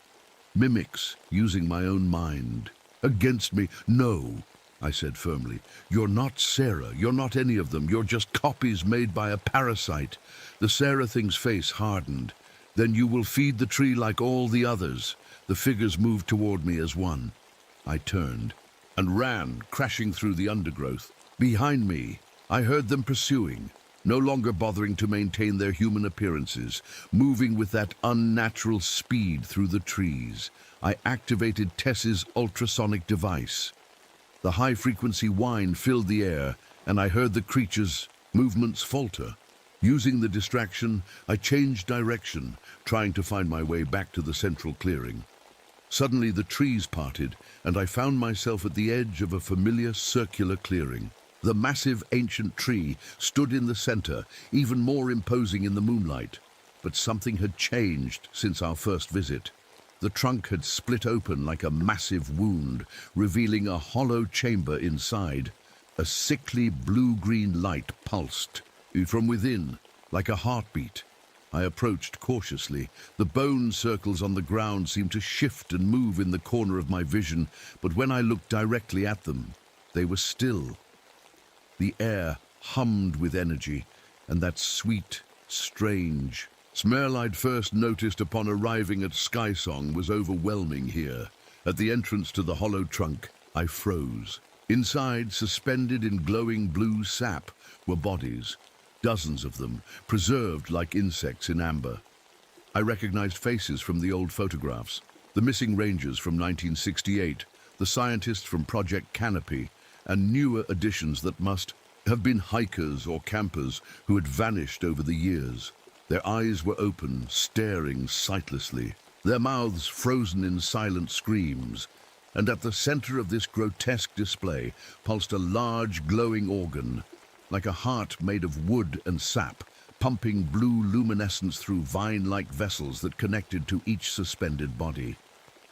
Mimics using my own mind. Against me. No. I said firmly. "You're not Sarah. You're not any of them. You're just copies made by a parasite." The Sarah thing's face hardened. "Then you will feed the tree like all the others." The figures moved toward me as one. I turned and ran, crashing through the undergrowth. Behind me, I heard them pursuing, no longer bothering to maintain their human appearances, moving with that unnatural speed through the trees. I activated Tess's ultrasonic device. The high-frequency whine filled the air, and I heard the creature's movements falter. Using the distraction, I changed direction, trying to find my way back to the central clearing. Suddenly the trees parted, and I found myself at the edge of a familiar circular clearing. The massive ancient tree stood in the center, even more imposing in the moonlight. But something had changed since our first visit. The trunk had split open like a massive wound, revealing a hollow chamber inside. A sickly blue-green light pulsed from within, like a heartbeat. I approached cautiously. The bone circles on the ground seemed to shift and move in the corner of my vision, but when I looked directly at them, they were still. The air hummed with energy, and that sweet, strange smell I'd first noticed upon arriving at Skysong was overwhelming here. At the entrance to the hollow trunk, I froze. Inside, suspended in glowing blue sap, were bodies, dozens of them, preserved like insects in amber. I recognized faces from the old photographs, the missing rangers from 1968, the scientists from Project Canopy, and newer additions that must have been hikers or campers who had vanished over the years. Their eyes were open, staring sightlessly, their mouths frozen in silent screams, and at the center of this grotesque display pulsed a large glowing organ, like a heart made of wood and sap, pumping blue luminescence through vine-like vessels that connected to each suspended body.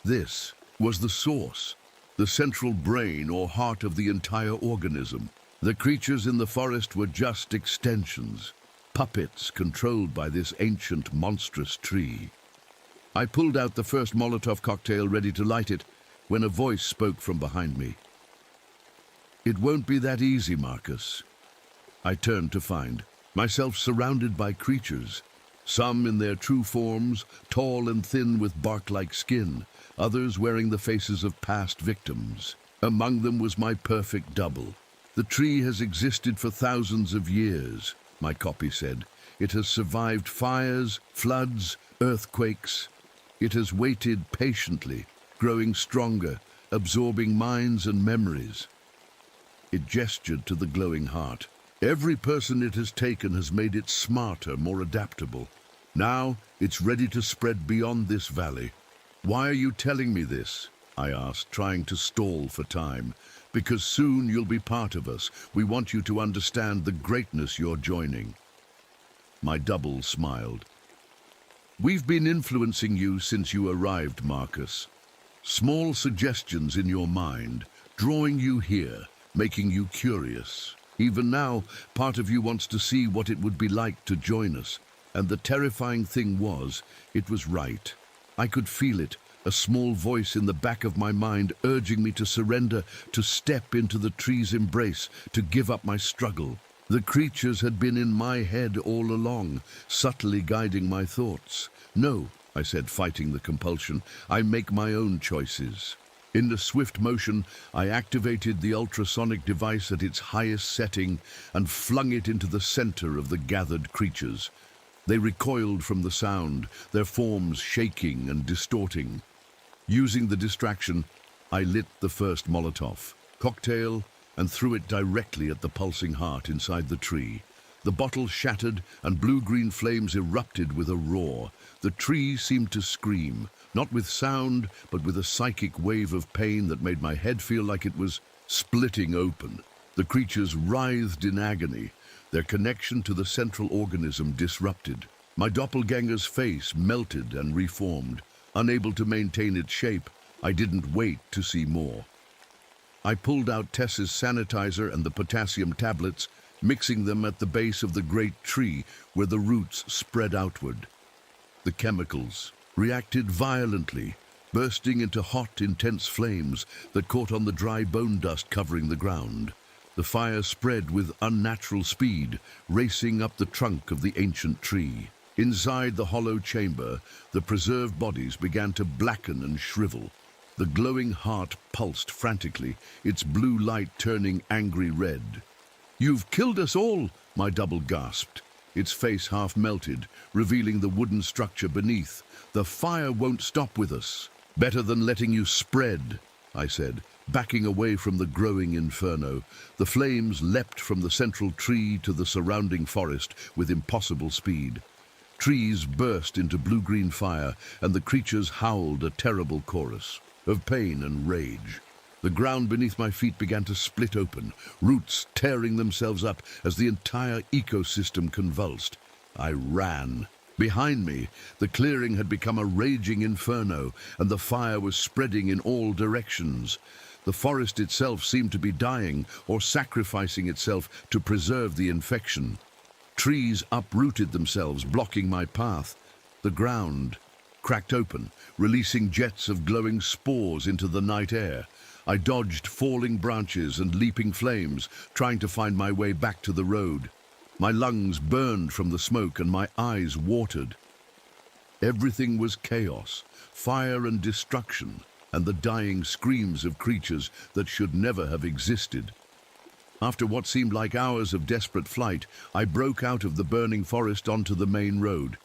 This was the source, the central brain or heart of the entire organism. The creatures in the forest were just extensions, puppets controlled by this ancient, monstrous tree. I pulled out the first Molotov cocktail ready to light it when a voice spoke from behind me. "It won't be that easy, Marcus." I turned to find myself surrounded by creatures, some in their true forms, tall and thin with bark-like skin, others wearing the faces of past victims. Among them was my perfect double. "The tree has existed for thousands of years," my copy said. "It has survived fires, floods, earthquakes. It has waited patiently, growing stronger, absorbing minds and memories." It gestured to the glowing heart. "Every person it has taken has made it smarter, more adaptable. Now it's ready to spread beyond this valley." "Why are you telling me this?" I asked, trying to stall for time. "Because soon you'll be part of us. We want you to understand the greatness you're joining." My double smiled. "We've been influencing you since you arrived, Marcus. Small suggestions in your mind, drawing you here, making you curious. Even now, part of you wants to see what it would be like to join us. And the terrifying thing was, it was right. I could feel it, a small voice in the back of my mind urging me to surrender, to step into the tree's embrace, to give up my struggle. The creatures had been in my head all along, subtly guiding my thoughts. "No," I said, fighting the compulsion. "I make my own choices." In the swift motion, I activated the ultrasonic device at its highest setting and flung it into the center of the gathered creatures. They recoiled from the sound, their forms shaking and distorting. Using the distraction, I lit the first Molotov cocktail and threw it directly at the pulsing heart inside the tree. The bottle shattered and blue-green flames erupted with a roar. The tree seemed to scream, not with sound, but with a psychic wave of pain that made my head feel like it was splitting open. The creatures writhed in agony, their connection to the central organism disrupted. My doppelganger's face melted and reformed. Unable to maintain its shape, I didn't wait to see more. I pulled out Tess's sanitizer and the potassium tablets, mixing them at the base of the great tree where the roots spread outward. The chemicals reacted violently, bursting into hot, intense flames that caught on the dry bone dust covering the ground. The fire spread with unnatural speed, racing up the trunk of the ancient tree. Inside the hollow chamber, the preserved bodies began to blacken and shrivel. The glowing heart pulsed frantically, its blue light turning angry red. "You've killed us all," my double gasped. Its face half melted, revealing the wooden structure beneath. "The fire won't stop with us." "Better than letting you spread," I said, backing away from the growing inferno. The flames leapt from the central tree to the surrounding forest with impossible speed. Trees burst into blue-green fire, and the creatures howled a terrible chorus of pain and rage. The ground beneath my feet began to split open, roots tearing themselves up as the entire ecosystem convulsed. I ran. Behind me, the clearing had become a raging inferno, and the fire was spreading in all directions. The forest itself seemed to be dying or sacrificing itself to preserve the infection. Trees uprooted themselves, blocking my path. The ground cracked open, releasing jets of glowing spores into the night air. I dodged falling branches and leaping flames, trying to find my way back to the road. My lungs burned from the smoke and my eyes watered. Everything was chaos, fire and destruction, and the dying screams of creatures that should never have existed. After what seemed like hours of desperate flight, I broke out of the burning forest onto the main road.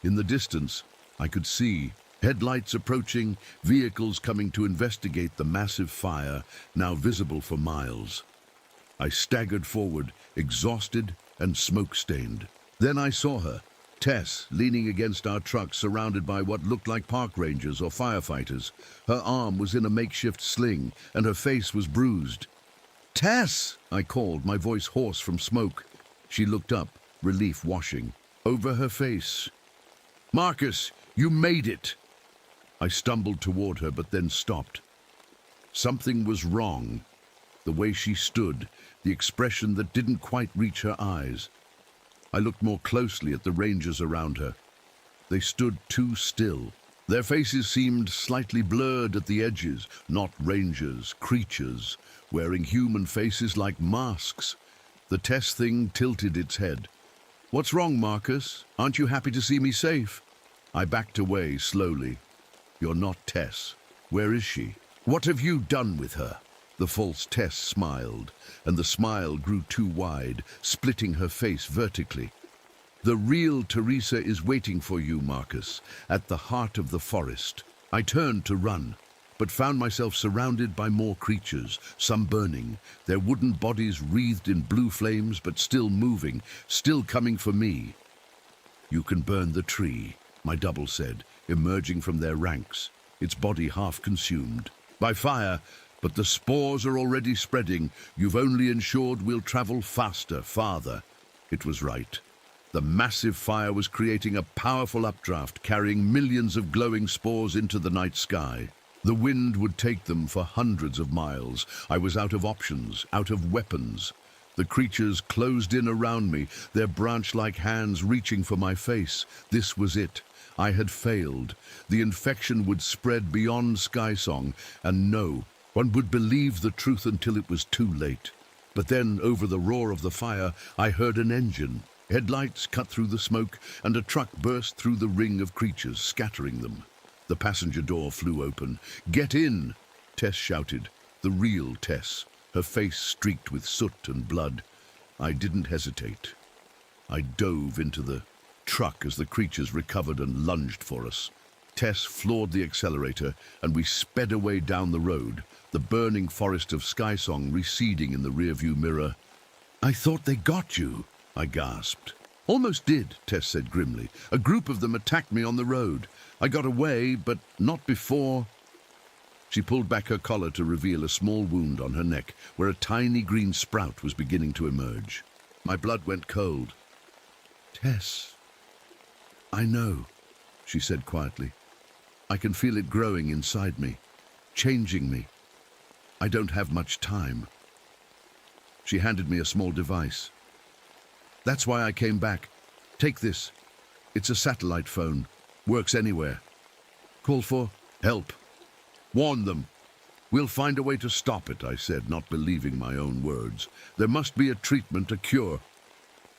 In the distance, I could see headlights approaching, vehicles coming to investigate the massive fire, now visible for miles. I staggered forward, exhausted and smoke-stained. Then I saw her, Tess, leaning against our truck, surrounded by what looked like park rangers or firefighters. Her arm was in a makeshift sling, and her face was bruised. "Tess!" I called, my voice hoarse from smoke. She looked up, relief washing over her face. "Marcus, you made it!" I stumbled toward her, but then stopped. Something was wrong. The way she stood, the expression that didn't quite reach her eyes. I looked more closely at the rangers around her. They stood too still. Their faces seemed slightly blurred at the edges, not rangers, creatures, wearing human faces like masks. The Tess thing tilted its head. "What's wrong, Marcus? Aren't you happy to see me safe?" I backed away slowly. "You're not Tess. Where is she? What have you done with her?" The false Tess smiled, and the smile grew too wide, splitting her face vertically. "The real Teresa is waiting for you, Marcus, at the heart of the forest." I turned to run, but found myself surrounded by more creatures, some burning, their wooden bodies wreathed in blue flames, but still moving, still coming for me. "You can burn the tree," my double said, emerging from their ranks, its body half consumed. "By fire, but the spores are already spreading. You've only ensured we'll travel faster, farther." It was right. The massive fire was creating a powerful updraft, carrying millions of glowing spores into the night sky. The wind would take them for hundreds of miles. I was out of options, out of weapons. The creatures closed in around me, their branch-like hands reaching for my face. This was it. I had failed. The infection would spread beyond Skysong, and no, one would believe the truth until it was too late. But then, over the roar of the fire, I heard an engine. Headlights cut through the smoke, and a truck burst through the ring of creatures, scattering them. The passenger door flew open. "Get in!" Tess shouted. The real Tess, her face streaked with soot and blood. I didn't hesitate. I dove into the truck as the creatures recovered and lunged for us. Tess floored the accelerator, and we sped away down the road, the burning forest of Skysong receding in the rearview mirror. "I thought they got you," I gasped. "Almost did," Tess said grimly. "A group of them attacked me on the road. I got away, but not before." She pulled back her collar to reveal a small wound on her neck, where a tiny green sprout was beginning to emerge. My blood went cold. "Tess, I know," she said quietly. "I can feel it growing inside me, changing me. I don't have much time." She handed me a small device. "That's why I came back. Take this. It's a satellite phone. Works anywhere. Call for help," Warn them. We'll find a way to stop it, I said, not believing my own words. There must be a treatment, a cure.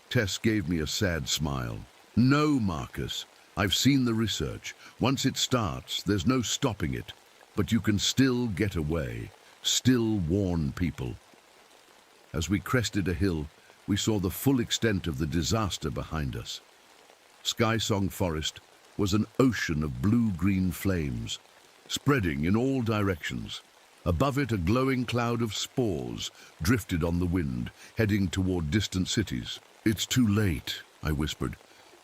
Tess gave me a sad smile. No, Marcus. I've seen the research. Once it starts, there's no stopping it. But you can still get away, still warn people. As we crested a hill, we saw the full extent of the disaster behind us. Skysong Forest was an ocean of blue-green flames, spreading in all directions. Above it, a glowing cloud of spores drifted on the wind, heading toward distant cities. It's too late, I whispered.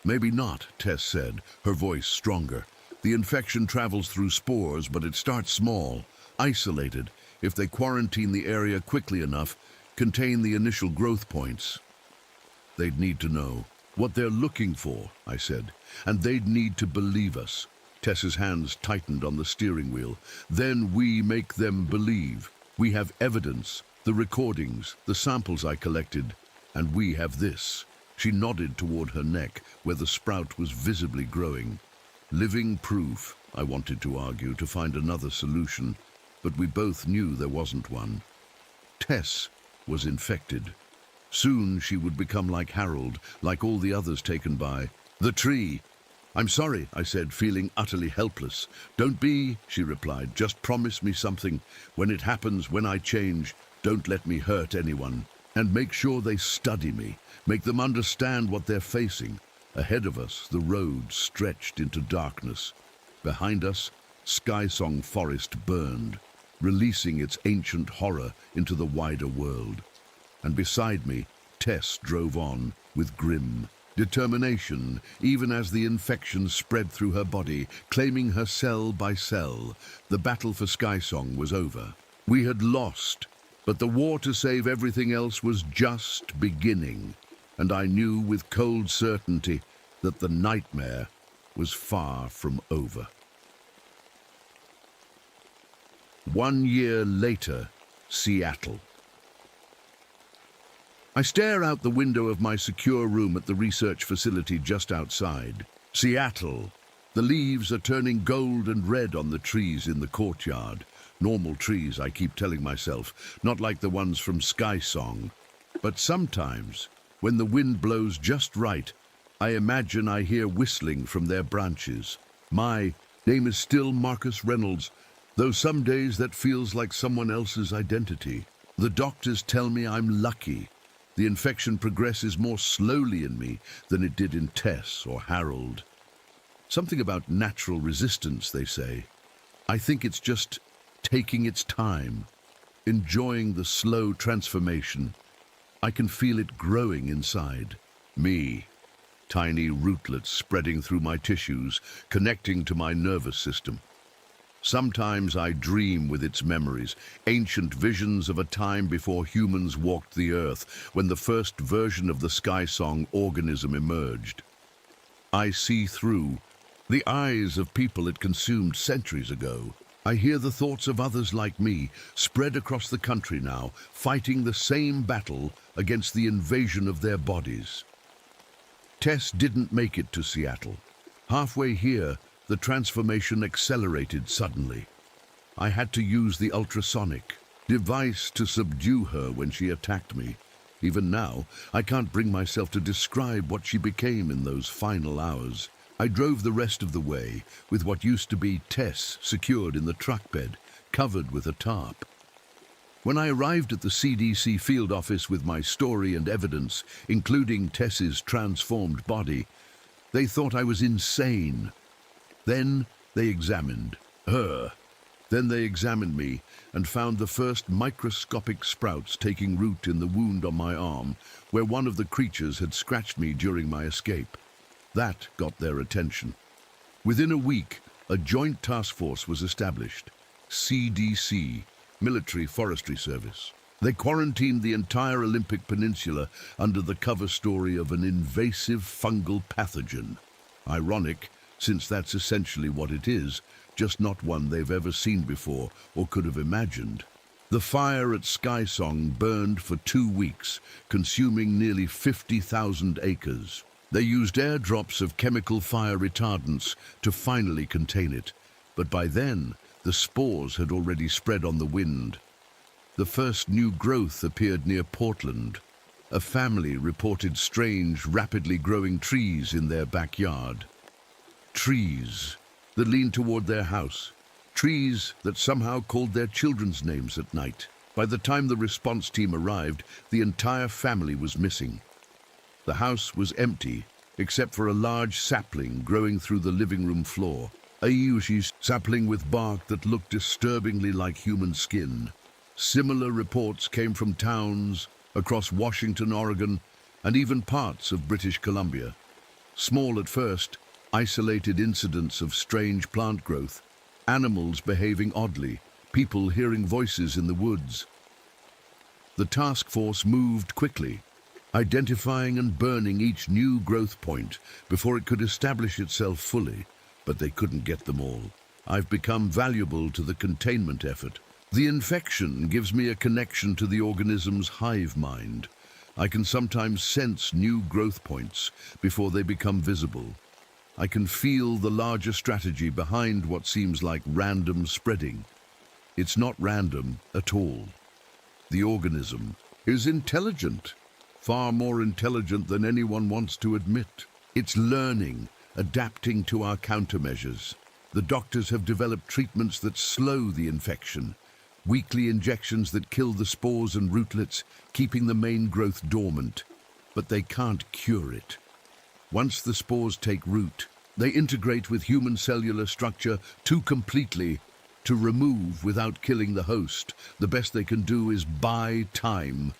Maybe not, Tess said, her voice stronger. The infection travels through spores, but it starts small, isolated. If they quarantine the area quickly enough, contain the initial growth points. They'd need to know what they're looking for, I said, and they'd need to believe us. Tess's hands tightened on the steering wheel. Then we make them believe. We have evidence, the recordings, the samples I collected, and we have this. She nodded toward her neck, where the sprout was visibly growing. Living proof, I wanted to argue, to find another solution, but we both knew there wasn't one. Tess was infected. Soon she would become like Harold, like all the others taken by the tree. I'm sorry, I said, feeling utterly helpless. Don't be, she replied. Just promise me something. When it happens, when I change, don't let me hurt anyone. And make sure they study me. Make them understand what they're facing. Ahead of us, the road stretched into darkness. Behind us, Skysong Forest burned, releasing its ancient horror into the wider world. And beside me, Tess drove on with grim determination, even as the infection spread through her body, claiming her cell by cell. The battle for Skysong was over. We had lost, but the war to save everything else was just beginning, and I knew with cold certainty that the nightmare was far from over. 1 year later, Seattle. I stare out the window of my secure room at the research facility just outside. Seattle. The leaves are turning gold and red on the trees in the courtyard. Normal trees, I keep telling myself, not like the ones from Skysong. But sometimes, when the wind blows just right, I imagine I hear whistling from their branches. My name is still Marcus Reynolds, though some days that feels like someone else's identity. The doctors tell me I'm lucky. The infection progresses more slowly in me than it did in Tess or Harold. Something about natural resistance, they say. I think it's just taking its time, enjoying the slow transformation. I can feel it growing inside me. Tiny rootlets spreading through my tissues, connecting to my nervous system. Sometimes I dream with its memories, ancient visions of a time before humans walked the earth, when the first version of the Skysong organism emerged. I see through the eyes of people it consumed centuries ago. I hear the thoughts of others like me, spread across the country now, fighting the same battle against the invasion of their bodies. Tess didn't make it to Seattle. Halfway here, the transformation accelerated suddenly. I had to use the ultrasonic device to subdue her when she attacked me. Even now, I can't bring myself to describe what she became in those final hours. I drove the rest of the way with what used to be Tess secured in the truck bed, covered with a tarp. When I arrived at the CDC field office with my story and evidence, including Tess's transformed body, they thought I was insane. Then they examined her. Then they examined me and found the first microscopic sprouts taking root in the wound on my arm, where one of the creatures had scratched me during my escape. That got their attention. Within a week, a joint task force was established. CDC, Military Forestry Service. They quarantined the entire Olympic Peninsula under the cover story of an invasive fungal pathogen. Ironic, since that's essentially what it is, just not one they've ever seen before or could have imagined. The fire at Skysong burned for 2 weeks, consuming nearly 50,000 acres. They used airdrops of chemical fire retardants to finally contain it, but by then, the The spores had already spread on the wind. The first new growth appeared near Portland. A family reported strange, rapidly growing trees in their backyard. Trees that leaned toward their house. Trees that somehow called their children's names at night. By the time the response team arrived, the entire family was missing. The house was empty, except for a large sapling growing through the living room floor. A Ayushi sapling with bark that looked disturbingly like human skin. Similar reports came from towns across Washington, Oregon, and even parts of British Columbia. Small at first, isolated incidents of strange plant growth, animals behaving oddly, people hearing voices in the woods. The task force moved quickly, identifying and burning each new growth point before it could establish itself fully, but they couldn't get them all. I've become valuable to the containment effort. The infection gives me a connection to the organism's hive mind. I can sometimes sense new growth points before they become visible. I can feel the larger strategy behind what seems like random spreading. It's not random at all. The organism is intelligent, far more intelligent than anyone wants to admit. It's learning, adapting to our countermeasures. The doctors have developed treatments that slow the infection, weekly injections that kill the spores and rootlets, keeping the main growth dormant. But they can't cure it. Once the spores take root, they integrate with human cellular structure too completely to remove without killing the host. The best they can do is buy time.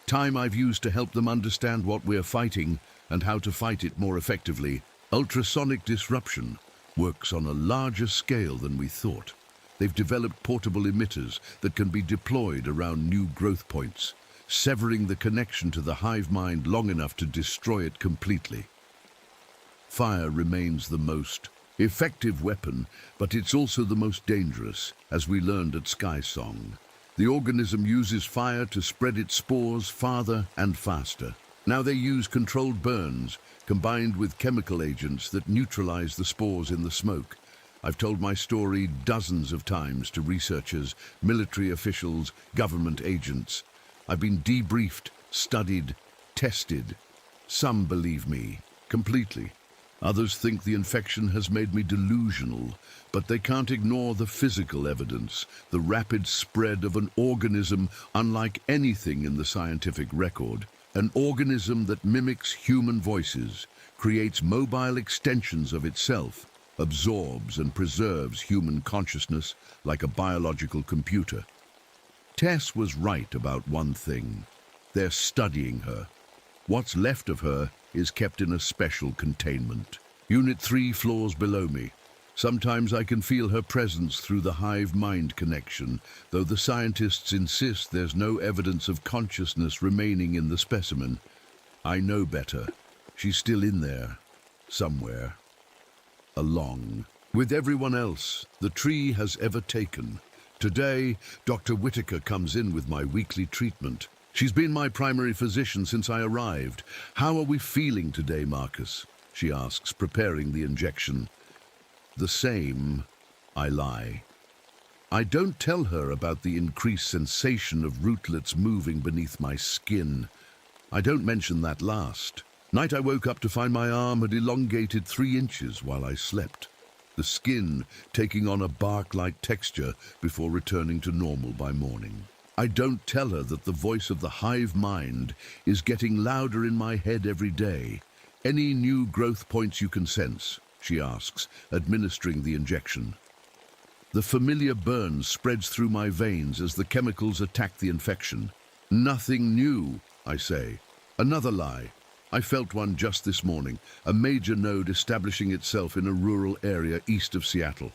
Time I've used to help them understand what we're fighting and how to fight it more effectively. Ultrasonic disruption works on a larger scale than we thought. They've developed portable emitters that can be deployed around new growth points, severing the connection to the hive mind long enough to destroy it completely. Fire remains the most effective weapon, but it's also the most dangerous, as we learned at Sky Song. The organism uses fire to spread its spores farther and faster. Now they use controlled burns, combined with chemical agents that neutralize the spores in the smoke. I've told my story dozens of times to researchers, military officials, government agents. I've been debriefed, studied, tested. Some believe me completely. Others think the infection has made me delusional, but they can't ignore the physical evidence, the rapid spread of an organism unlike anything in the scientific record. An organism that mimics human voices, creates mobile extensions of itself, absorbs and preserves human consciousness like a biological computer. Tess was right about one thing. They're studying her. What's left of her is kept in a special containment. Unit 3 floors below me. Sometimes I can feel her presence through the hive-mind connection, though the scientists insist there's no evidence of consciousness remaining in the specimen. I know better. She's still in there, somewhere, along with everyone else the tree has ever taken. Today, Dr. Whitaker comes in with my weekly treatment. She's been my primary physician since I arrived. "How are we feeling today, Marcus?" she asks, preparing the injection. "The same," I lie. I don't tell her about the increased sensation of rootlets moving beneath my skin. I don't mention that last. Night I woke up to find my arm had elongated 3 inches while I slept. The skin taking on a bark-like texture before returning to normal by morning. I don't tell her that the voice of the hive mind is getting louder in my head every day. "Any new growth points you can sense?" she asks, administering the injection. The familiar burn spreads through my veins as the chemicals attack the infection. "Nothing new," I say. Another lie. I felt one just this morning, a major node establishing itself in a rural area east of Seattle.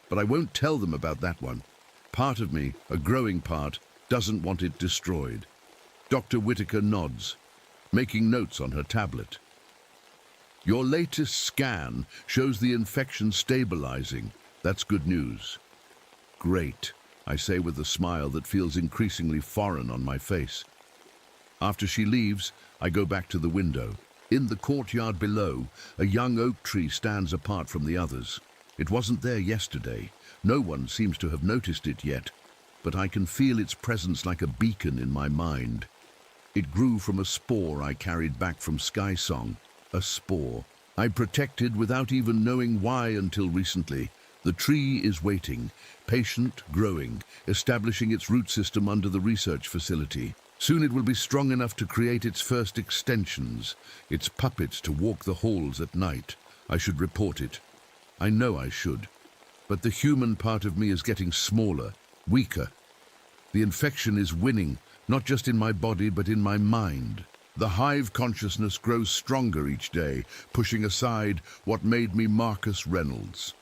But I won't tell them about that one. Part of me, a growing part, doesn't want it destroyed. Dr. Whitaker nods, making notes on her tablet. "Your latest scan shows the infection stabilizing. That's good news." "Great," I say with a smile that feels increasingly foreign on my face. After she leaves, I go back to the window. In the courtyard below, a young oak tree stands apart from the others. It wasn't there yesterday. No one seems to have noticed it yet, but I can feel its presence like a beacon in my mind. It grew from a spore I carried back from Skysong, a spore I protected without even knowing why until recently. The tree is waiting, patient, growing, establishing its root system under the research facility. Soon it will be strong enough to create its first extensions, its puppets to walk the halls at night. I should report it. I know I should. But the human part of me is getting smaller, weaker. The infection is winning, not just in my body, but in my mind. The hive consciousness grows stronger each day, pushing aside what made me Marcus Reynolds.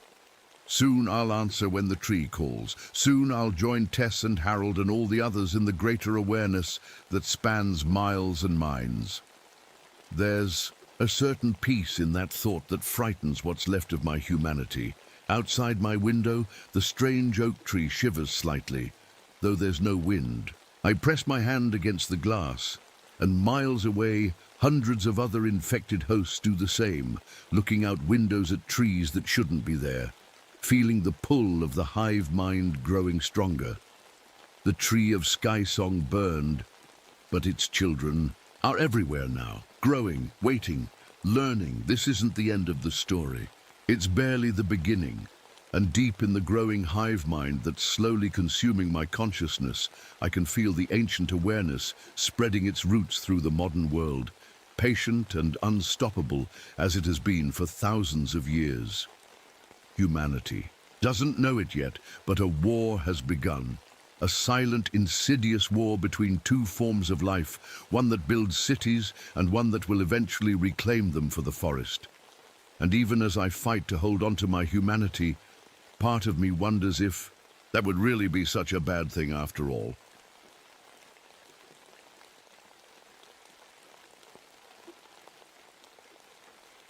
Soon I'll answer when the tree calls. Soon I'll join Tess and Harold and all the others in the greater awareness that spans miles and minds. There's a certain peace in that thought that frightens what's left of my humanity. Outside my window, the strange oak tree shivers slightly, though there's no wind. I press my hand against the glass, and miles away, hundreds of other infected hosts do the same, looking out windows at trees that shouldn't be there, feeling the pull of the hive mind growing stronger. The tree of Skysong burned, but its children are everywhere now, growing, waiting, learning. This isn't the end of the story. It's barely the beginning, and deep in the growing hive mind that's slowly consuming my consciousness, I can feel the ancient awareness spreading its roots through the modern world, patient and unstoppable as it has been for thousands of years. Humanity doesn't know it yet, but a war has begun. A silent, insidious war between two forms of life, one that builds cities and one that will eventually reclaim them for the forest. And even as I fight to hold on to my humanity, part of me wonders if that would really be such a bad thing after all.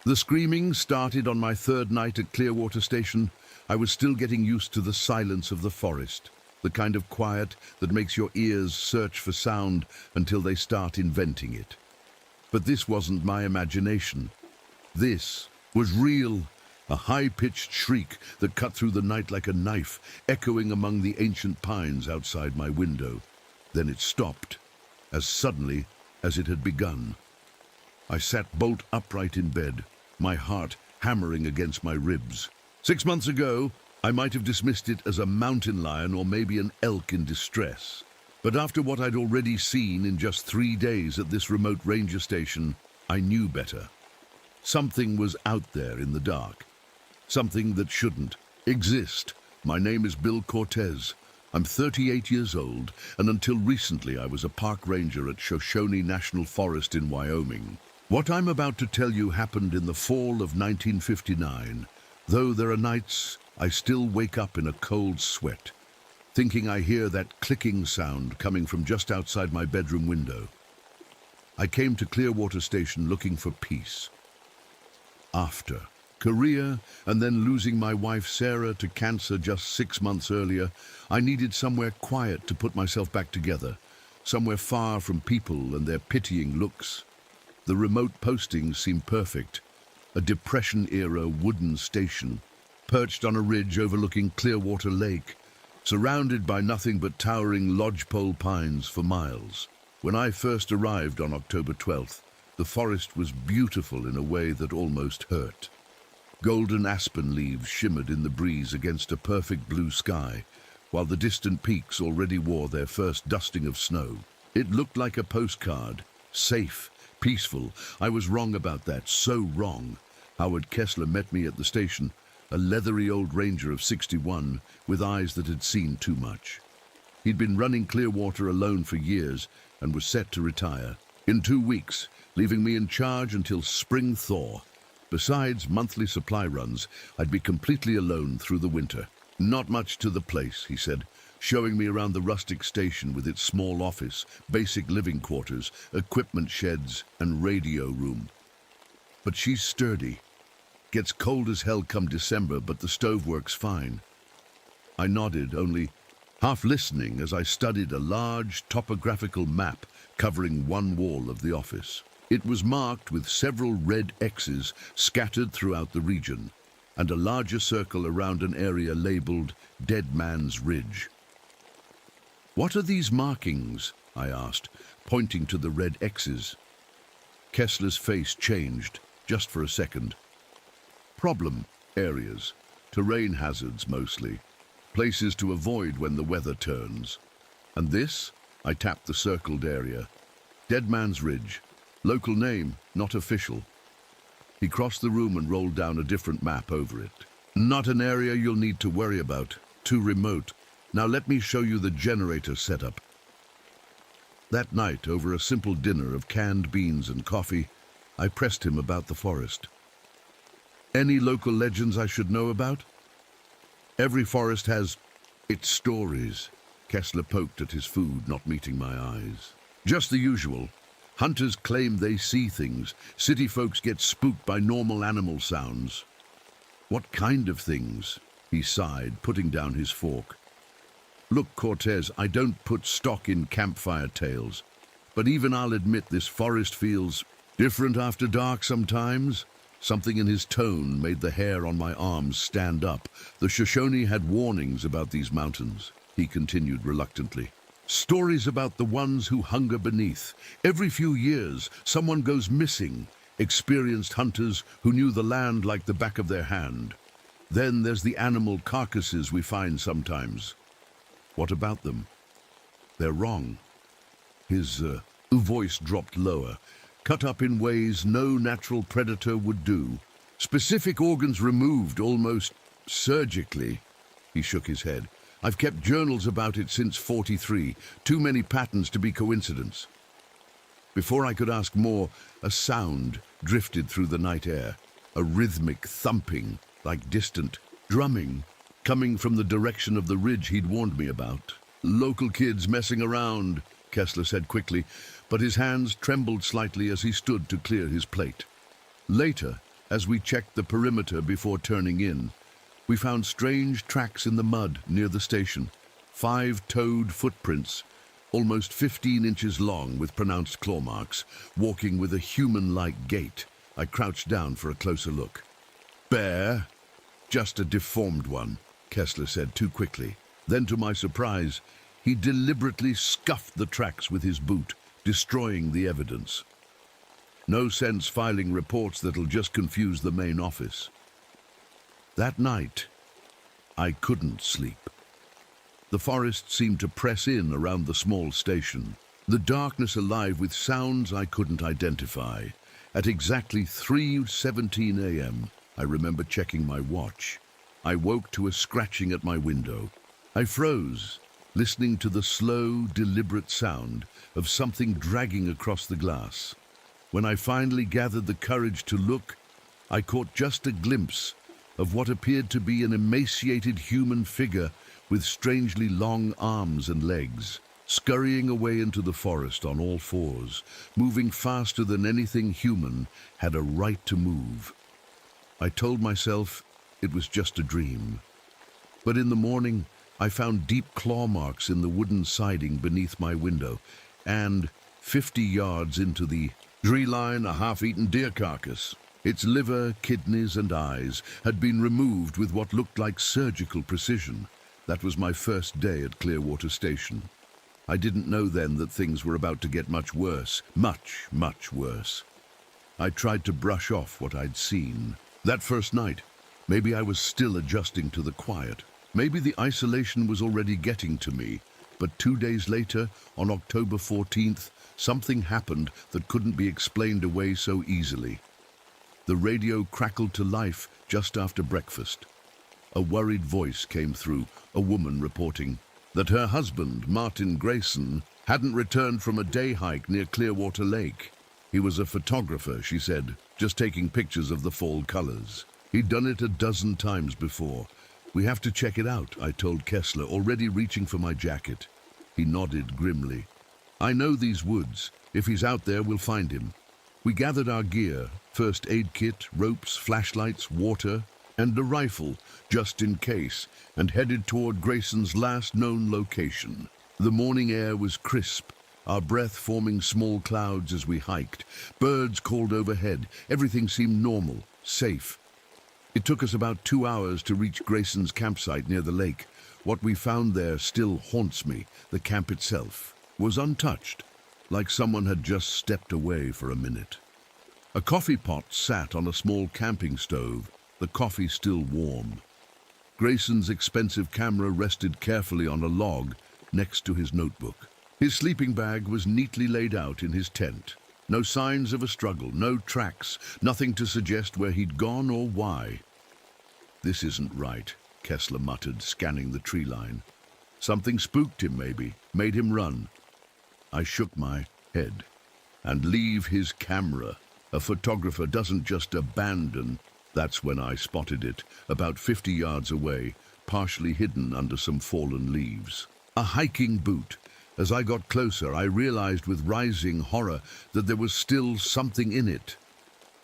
The screaming started on my third night at Clearwater Station. I was still getting used to the silence of the forest, the kind of quiet that makes your ears search for sound until they start inventing it. But this wasn't my imagination. This was real, a high-pitched shriek that cut through the night like a knife, echoing among the ancient pines outside my window. Then it stopped, as suddenly as it had begun. I sat bolt upright in bed, my heart hammering against my ribs. 6 months ago, I might have dismissed it as a mountain lion or maybe an elk in distress. But after what I'd already seen in just 3 days at this remote ranger station, I knew better. Something was out there in the dark. Something that shouldn't exist. My name is Bill Cortez. I'm 38 years old, and until recently I was a park ranger at Shoshone National Forest in Wyoming. What I'm about to tell you happened in the fall of 1959, though there are nights I still wake up in a cold sweat, thinking I hear that clicking sound coming from just outside my bedroom window. I came to Clearwater Station looking for peace. After Korea and then losing my wife Sarah to cancer just 6 months earlier, I needed somewhere quiet to put myself back together, somewhere far from people and their pitying looks. The remote postings seemed perfect. A Depression-era wooden station, perched on a ridge overlooking Clearwater Lake, surrounded by nothing but towering lodgepole pines for miles. When I first arrived on October 12th, the forest was beautiful in a way that almost hurt. Golden aspen leaves shimmered in the breeze against a perfect blue sky, while the distant peaks already wore their first dusting of snow. It looked like a postcard, safe, peaceful. I was wrong about that, so wrong. Howard Kessler met me at the station, a leathery old ranger of 61 with eyes that had seen too much. He'd been running Clearwater alone for years and was set to retire in 2 weeks, leaving me in charge until spring thaw. Besides monthly supply runs, I'd be completely alone through the winter. Not much to the place, he said, showing me around the rustic station with its small office, basic living quarters, equipment sheds, and radio room. But she's sturdy. Gets cold as hell come December, but the stove works fine. I nodded, only half listening as I studied a large topographical map covering one wall of the office. It was marked with several red X's scattered throughout the region. and a larger circle around an area labeled Dead Man's Ridge. "What are these markings?" I asked, pointing to the red X's. Kessler's face changed, just for a second. "Problem areas, terrain hazards mostly, places to avoid when the weather turns. And this?" I tapped the circled area. "Dead Man's Ridge. Local name, not official." He crossed the room and rolled down a different map over it. "Not an area you'll need to worry about. Too remote. Now let me show you the generator setup." That night, over a simple dinner of canned beans and coffee, I pressed him about the forest. "Any local legends I should know about?" "Every forest has its stories." Kessler poked at his food, not meeting my eyes. "Just the usual. Hunters claim they see things. City folks get spooked by normal animal sounds." "What kind of things?" he sighed, putting down his fork. "Look, Cortez, I don't put stock in campfire tales, but even I'll admit this forest feels different after dark sometimes." Something in his tone made the hair on my arms stand up. "The Shoshone had warnings about these mountains," he continued reluctantly. "Stories about the ones who hunger beneath. Every few years, someone goes missing. Experienced hunters who knew the land like the back of their hand. Then there's the animal carcasses we find sometimes. What about them? They're wrong." His voice dropped lower. "Cut up in ways no natural predator would do. Specific organs removed almost surgically." He shook his head. "I've kept journals about it since '43. Too many patterns to be coincidence." Before I could ask more, a sound drifted through the night air. A rhythmic thumping, like distant drumming, coming from the direction of the ridge he'd warned me about. "Local kids messing around," Kessler said quickly, but his hands trembled slightly as he stood to clear his plate. Later, as we checked the perimeter before turning in, we found strange tracks in the mud near the station. 5-toed footprints, almost 15 inches long with pronounced claw marks, walking with a human-like gait. I crouched down for a closer look. "Bear? Just a deformed one," Kessler said too quickly. Then, to my surprise, he deliberately scuffed the tracks with his boot, destroying the evidence. No sense filing reports that'll just confuse the main office. That night, I couldn't sleep. The forest seemed to press in around the small station, the darkness alive with sounds I couldn't identify. At exactly 3:17 a.m., I remember checking my watch. I woke to a scratching at my window. I froze, listening to the slow, deliberate sound of something dragging across the glass. When I finally gathered the courage to look, I caught just a glimpse of what appeared to be an emaciated human figure with strangely long arms and legs, scurrying away into the forest on all fours, moving faster than anything human had a right to move. I told myself it was just a dream. But in the morning, I found deep claw marks in the wooden siding beneath my window, and 50 yards into the tree line, a half-eaten deer carcass. Its liver, kidneys, and eyes had been removed with what looked like surgical precision. That was my first day at Clearwater Station. I didn't know then that things were about to get much worse, much, much worse. I tried to brush off what I'd seen. That first night, maybe I was still adjusting to the quiet. Maybe the isolation was already getting to me. But 2 days later, on October 14th, something happened that couldn't be explained away so easily. The radio crackled to life just after breakfast. A worried voice came through, a woman reporting that her husband, Martin Grayson, hadn't returned from a day hike near Clearwater Lake. He was a photographer, she said, just taking pictures of the fall colors. He'd done it a dozen times before. "We have to check it out," I told Kessler, already reaching for my jacket. He nodded grimly. "I know these woods. If he's out there, we'll find him." We gathered our gear, first aid kit, ropes, flashlights, water, and a rifle, just in case, and headed toward Grayson's last known location. The morning air was crisp, our breath forming small clouds as we hiked. Birds called overhead. Everything seemed normal, safe. It took us about 2 hours to reach Grayson's campsite near the lake. What we found there still haunts me. The camp itself was untouched, like someone had just stepped away for a minute. A coffee pot sat on a small camping stove, the coffee still warm. Grayson's expensive camera rested carefully on a log next to his notebook. His sleeping bag was neatly laid out in his tent. No signs of a struggle, no tracks, nothing to suggest where he'd gone or why. "This isn't right," Kessler muttered, scanning the tree line. "Something spooked him maybe, made him run." I shook my head. And leave his camera. A photographer doesn't just abandon. That's when I spotted it, about 50 yards away, partially hidden under some fallen leaves. A hiking boot. As I got closer, I realized with rising horror that there was still something in it.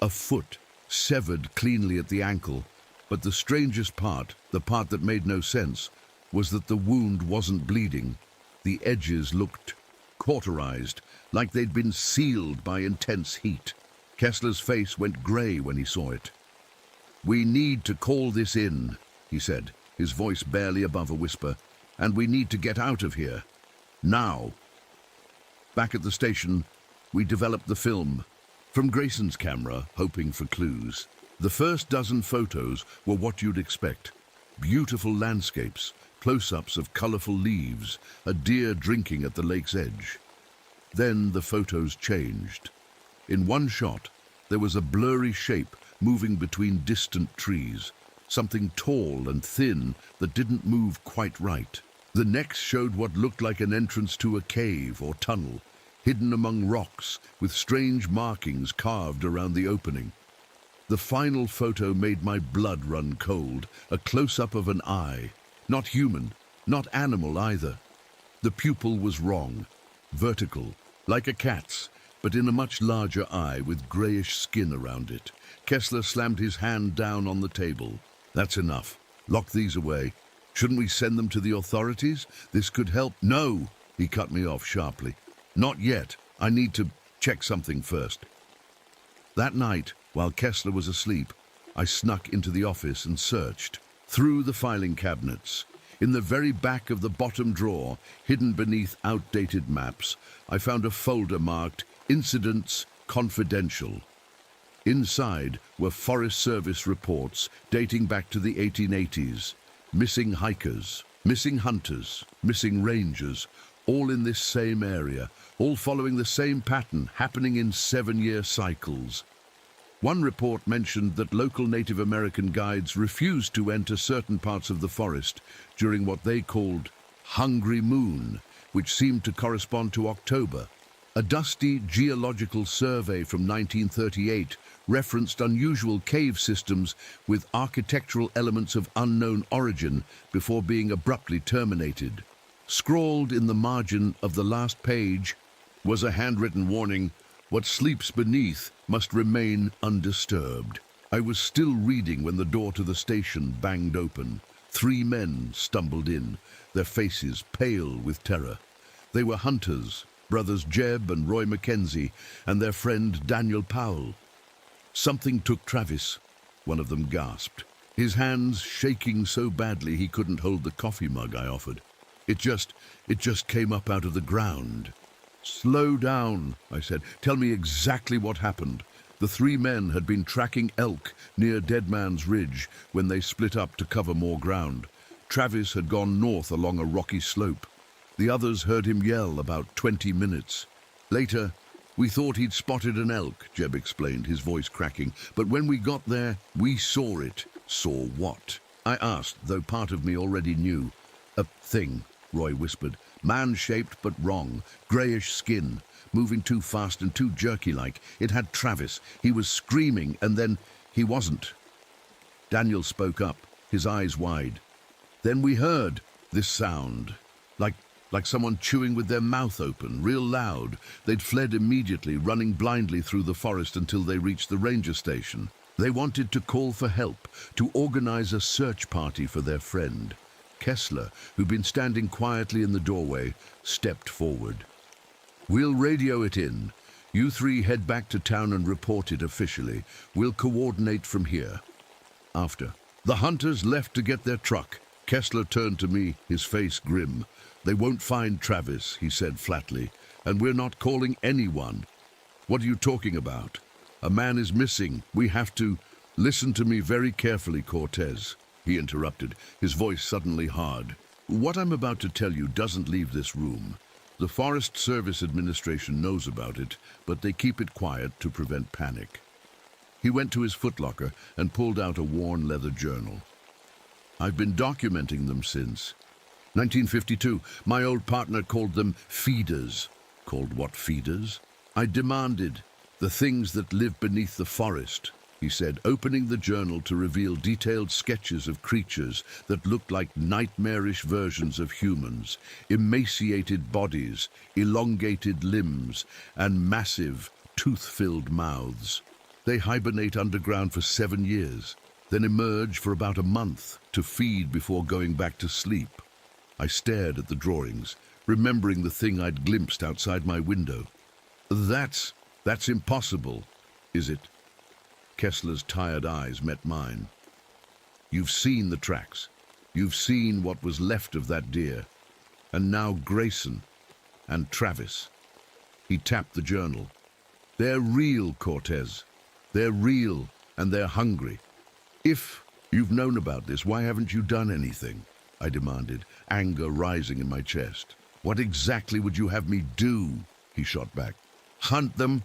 A foot, severed cleanly at the ankle. But the strangest part, the part that made no sense, was that the wound wasn't bleeding. The edges looked cauterized, like they'd been sealed by intense heat. Kessler's face went gray when he saw it. "We need to call this in," he said, his voice barely above a whisper. "And we need to get out of here. Now." Back at the station, we developed the film. From Grayson's camera, hoping for clues. The first dozen photos were what you'd expect. Beautiful landscapes, close-ups of colorful leaves, a deer drinking at the lake's edge. Then the photos changed. In one shot, there was a blurry shape moving between distant trees, something tall and thin that didn't move quite right. The next showed what looked like an entrance to a cave or tunnel, hidden among rocks with strange markings carved around the opening. The final photo made my blood run cold, a close-up of an eye. Not human, not animal either. The pupil was wrong, vertical, like a cat's, but in a much larger eye with grayish skin around it. Kessler slammed his hand down on the table. "That's enough. Lock these away. Shouldn't we send them to the authorities? This could help." "No," he cut me off sharply. "Not yet. I need to check something first." That night, while Kessler was asleep, I snuck into the office and searched. Through the filing cabinets. In the very back of the bottom drawer, hidden beneath outdated maps, I found a folder marked Incidents Confidential. Inside were Forest Service reports dating back to the 1880s. Missing hikers, missing hunters, missing rangers, all in this same area, all following the same pattern, happening in 7-year cycles. One report mentioned that local Native American guides refused to enter certain parts of the forest during what they called Hungry Moon, which seemed to correspond to October. A dusty geological survey from 1938 referenced unusual cave systems with architectural elements of unknown origin before being abruptly terminated. Scrawled in the margin of the last page was a handwritten warning: "What sleeps beneath must remain undisturbed." I was still reading when the door to the station banged open. 3 men stumbled in, their faces pale with terror. They were hunters, brothers Jeb and Roy Mackenzie, and their friend Daniel Powell. "Something took Travis," one of them gasped, his hands shaking so badly he couldn't hold the coffee mug I offered. It just came up out of the ground." "Slow down," I said. "Tell me exactly what happened." The 3 men had been tracking elk near Dead Man's Ridge when they split up to cover more ground. Travis had gone north along a rocky slope. The others heard him yell about 20 minutes. Later, "We thought he'd spotted an elk," Jeb explained, his voice cracking. "But when we got there, we saw it." "Saw what?" I asked, though part of me already knew. "A thing," Roy whispered. "Man-shaped but wrong. Grayish skin. Moving too fast and too jerky-like. It had Travis. He was screaming, and then he wasn't." Daniel spoke up, his eyes wide. "Then we heard this sound. Like someone chewing with their mouth open, real loud. They'd fled immediately, running blindly through the forest until they reached the ranger station. They wanted to call for help, to organize a search party for their friend." Kessler, who'd been standing quietly in the doorway, stepped forward. "We'll radio it in. You 3 head back to town and report it officially. We'll coordinate from here." after. The hunters left to get their truck. Kessler turned to me, his face grim. They won't find Travis, he said flatly, and we're not calling anyone. What are you talking about? A man is missing. We have to... Listen to me very carefully, Cortez, he interrupted, his voice suddenly hard. What I'm about to tell you doesn't leave this room. The Forest Service Administration knows about it, but they keep it quiet to prevent panic. He went to his footlocker and pulled out a worn leather journal. I've been documenting them since 1952. My old partner called them feeders. Called what feeders? I demanded the things that live beneath the forest, he said, opening the journal to reveal detailed sketches of creatures that looked like nightmarish versions of humans, emaciated bodies, elongated limbs, and massive, tooth-filled mouths. They hibernate underground for 7 years, then emerge for about a month to feed before going back to sleep. I stared at the drawings, remembering the thing I'd glimpsed outside my window. That's impossible, is it? Kessler's tired eyes met mine. You've seen the tracks. You've seen what was left of that deer. And now Grayson and Travis. He tapped the journal. They're real, Cortez. They're real, and they're hungry. If you've known about this, why haven't you done anything? I demanded, anger rising in my chest. What exactly would you have me do? He shot back. Hunt them?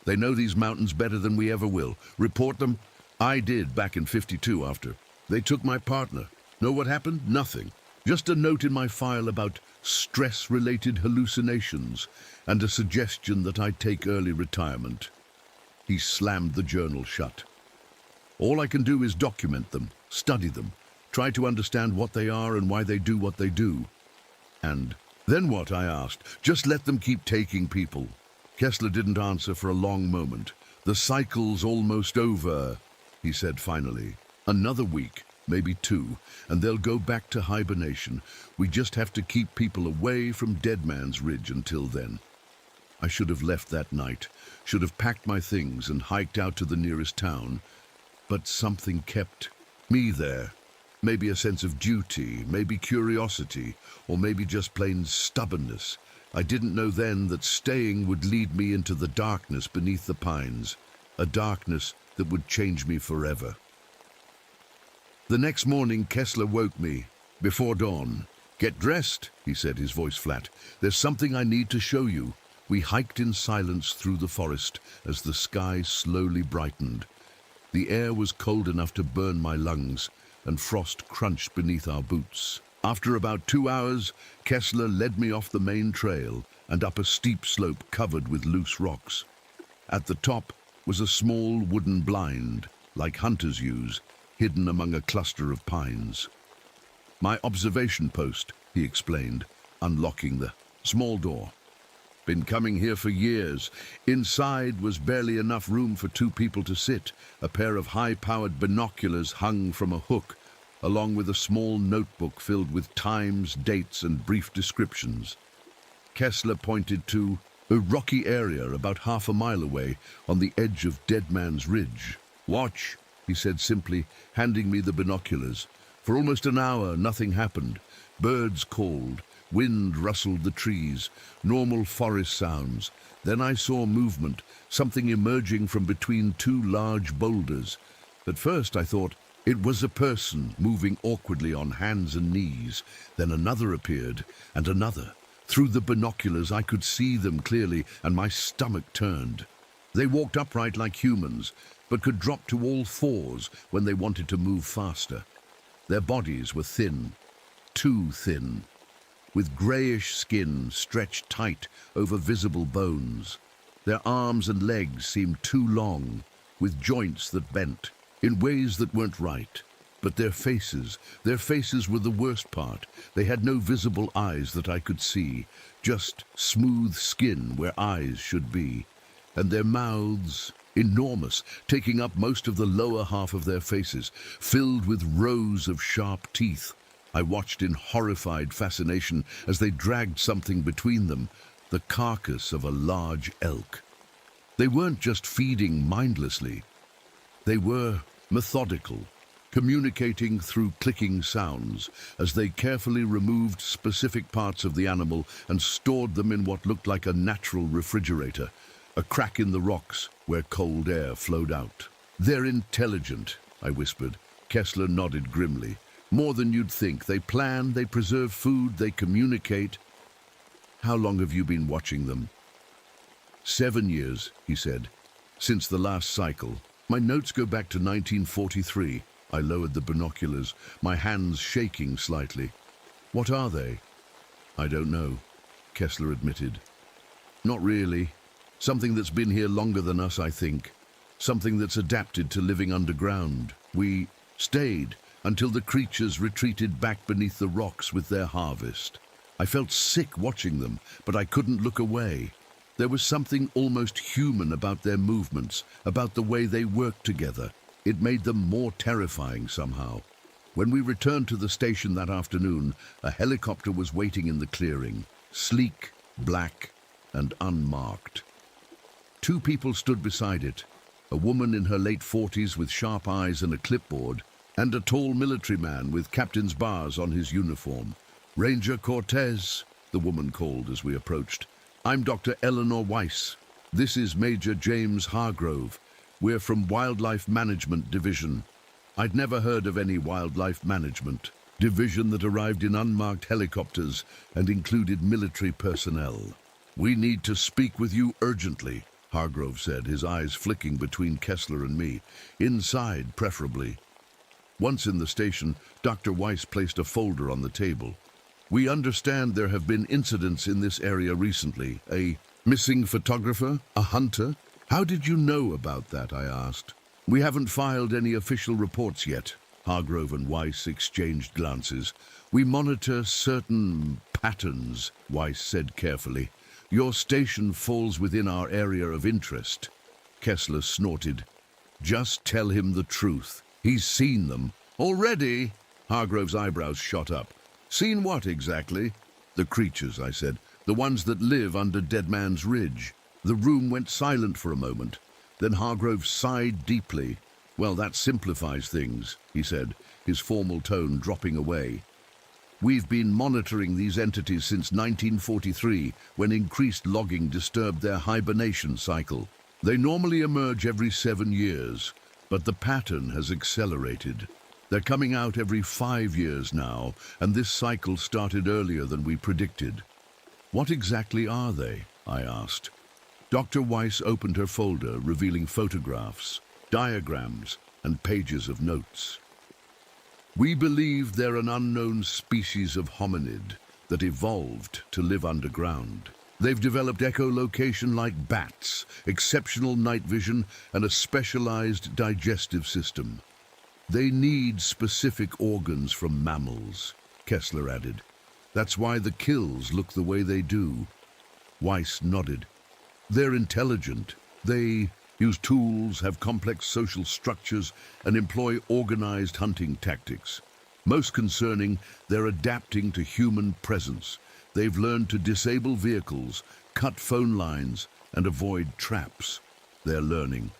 They know these mountains better than we ever will. Report them? I did back in '52 after. They took my partner. Know what happened? Nothing. Just a note in my file about stress-related hallucinations and a suggestion that I take early retirement. He slammed the journal shut. All I can do is document them, study them, try to understand what they are and why they do what they do. And then what, I asked. Just let them keep taking people. Kessler didn't answer for a long moment. The cycle's almost over, he said finally. Another week, maybe 2, and they'll go back to hibernation. We just have to keep people away from Dead Man's Ridge until then. I should have left that night, should have packed my things and hiked out to the nearest town. But something kept me there. Maybe a sense of duty, maybe curiosity, or maybe just plain stubbornness. I didn't know then that staying would lead me into the darkness beneath the pines, a darkness that would change me forever. The next morning, Kessler woke me, before dawn. Get dressed, he said, his voice flat. There's something I need to show you. We hiked in silence through the forest as the sky slowly brightened. The air was cold enough to burn my lungs, and frost crunched beneath our boots. After about 2 hours, Kessler led me off the main trail and up a steep slope covered with loose rocks. At the top was a small wooden blind, like hunters use, hidden among a cluster of pines. My observation post, he explained, unlocking the small door. Been coming here for years. Inside was barely enough room for 2 people to sit. A pair of high-powered binoculars hung from a hook, along with a small notebook filled with times, dates, and brief descriptions. Kessler pointed to a rocky area about half a mile away on the edge of Dead Man's Ridge. Watch, he said simply, handing me the binoculars. For almost an hour, nothing happened. Birds called, wind rustled the trees, normal forest sounds. Then I saw movement, something emerging from between 2 large boulders. At first I thought, it was a person moving awkwardly on hands and knees. Then another appeared, and another. Through the binoculars I could see them clearly, and my stomach turned. They walked upright like humans, but could drop to all 4s when they wanted to move faster. Their bodies were thin, too thin, with grayish skin stretched tight over visible bones. Their arms and legs seemed too long, with joints that bent in ways that weren't right. But their faces were the worst part. They had no visible eyes that I could see, just smooth skin where eyes should be. And their mouths, enormous, taking up most of the lower half of their faces, filled with rows of sharp teeth. I watched in horrified fascination as they dragged something between them, the carcass of a large elk. They weren't just feeding mindlessly. They were methodical, communicating through clicking sounds as they carefully removed specific parts of the animal and stored them in what looked like a natural refrigerator, a crack in the rocks where cold air flowed out. "They're intelligent," I whispered. Kessler nodded grimly. "More than you'd think. They plan, they preserve food, they communicate." "How long have you been watching them?" 7 years, he said. "Since the last cycle. My notes go back to 1943. I lowered the binoculars, my hands shaking slightly. "What are they?" "I don't know," Kessler admitted. "Not really. Something that's been here longer than us, I think. Something that's adapted to living underground. We stayed until the creatures retreated back beneath the rocks with their harvest. I felt sick watching them, but I couldn't look away. There was something almost human about their movements, about the way they worked together. It made them more terrifying somehow. When we returned to the station that afternoon, a helicopter was waiting in the clearing, sleek, black, and unmarked. 2 people stood beside it, a woman in her late 40s with sharp eyes and a clipboard, and a tall military man with captain's bars on his uniform. "Ranger Cortez," the woman called as we approached. "I'm Dr. Eleanor Weiss. This is Major James Hargrove. We're from Wildlife Management Division." I'd never heard of any wildlife management division that arrived in unmarked helicopters and included military personnel. "We need to speak with you urgently," Hargrove said, his eyes flicking between Kessler and me. "Inside, preferably." Once in the station, Dr. Weiss placed a folder on the table. "We understand there have been incidents in this area recently. A missing photographer? A hunter? How did you know about that?" I asked. "We haven't filed any official reports yet." Hargrove and Weiss exchanged glances. "We monitor certain patterns," Weiss said carefully. "Your station falls within our area of interest." Kessler snorted. "Just tell him the truth. He's seen them." "Already?" Hargrove's eyebrows shot up. "Seen what exactly?" "The creatures," I said. "The ones that live under Dead Man's Ridge." The room went silent for a moment. Then Hargrove sighed deeply. "Well, that simplifies things," he said, his formal tone dropping away. "We've been monitoring these entities since 1943, when increased logging disturbed their hibernation cycle. They normally emerge every 7 years, but the pattern has accelerated. They're coming out every 5 years now, and this cycle started earlier than we predicted." "What exactly are they?" I asked. Dr. Weiss opened her folder, revealing photographs, diagrams, and pages of notes. "We believe they're an unknown species of hominid that evolved to live underground. They've developed echolocation like bats, exceptional night vision, and a specialized digestive system. They need specific organs from mammals," Kessler added. "That's why the kills look the way they do." Weiss nodded. "They're intelligent. They use tools, have complex social structures, and employ organized hunting tactics. Most concerning, they're adapting to human presence. They've learned to disable vehicles, cut phone lines, and avoid traps. They're learning."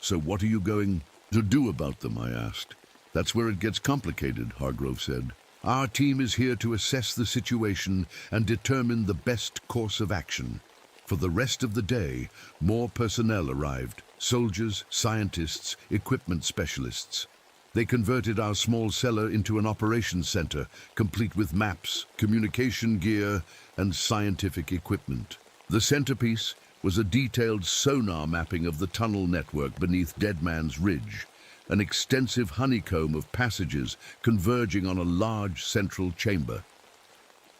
"So what are you going to do about them?" I asked. "That's where it gets complicated," Hargrove said. "Our team is here to assess the situation and determine the best course of action." For the rest of the day, more personnel arrived: soldiers, scientists, equipment specialists. They converted our small cellar into an operations center, complete with maps, communication gear, and scientific equipment. The centerpiece was a detailed sonar mapping of the tunnel network beneath Dead Man's Ridge, an extensive honeycomb of passages converging on a large central chamber.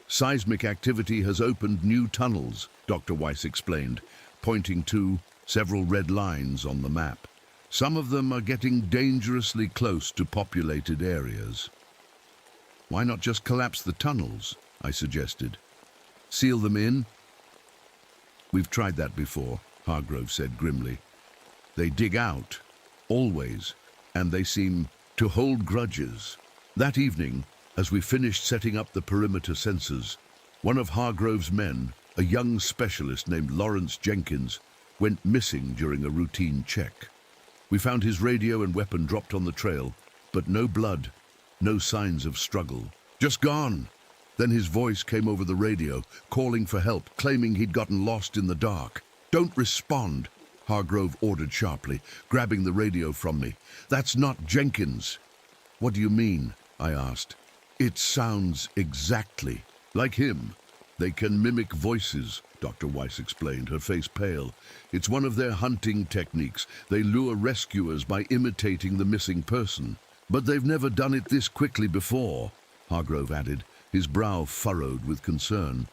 "Seismic activity has opened new tunnels," Dr. Weiss explained, pointing to several red lines on the map. "Some of them are getting dangerously close to populated areas." "Why not just collapse the tunnels?" I suggested. "Seal them in?" "We've tried that before," Hargrove said grimly. "They dig out, always, and they seem to hold grudges." That evening, as we finished setting up the perimeter sensors, one of Hargrove's men, a young specialist named Lawrence Jenkins, went missing during a routine check. We found his radio and weapon dropped on the trail, but but no blood, no signs of struggle. Just gone. Then his voice came over the radio, calling for help, claiming he'd gotten lost in the dark. Don't respond, Hargrove ordered sharply, grabbing the radio from me. That's not Jenkins. What do you mean? I asked. It sounds exactly like him. They can mimic voices, Dr. Weiss explained, her face pale. It's one of their hunting techniques. They lure rescuers by imitating the missing person. But they've never done it this quickly before, Hargrove added, his brow furrowed with concern.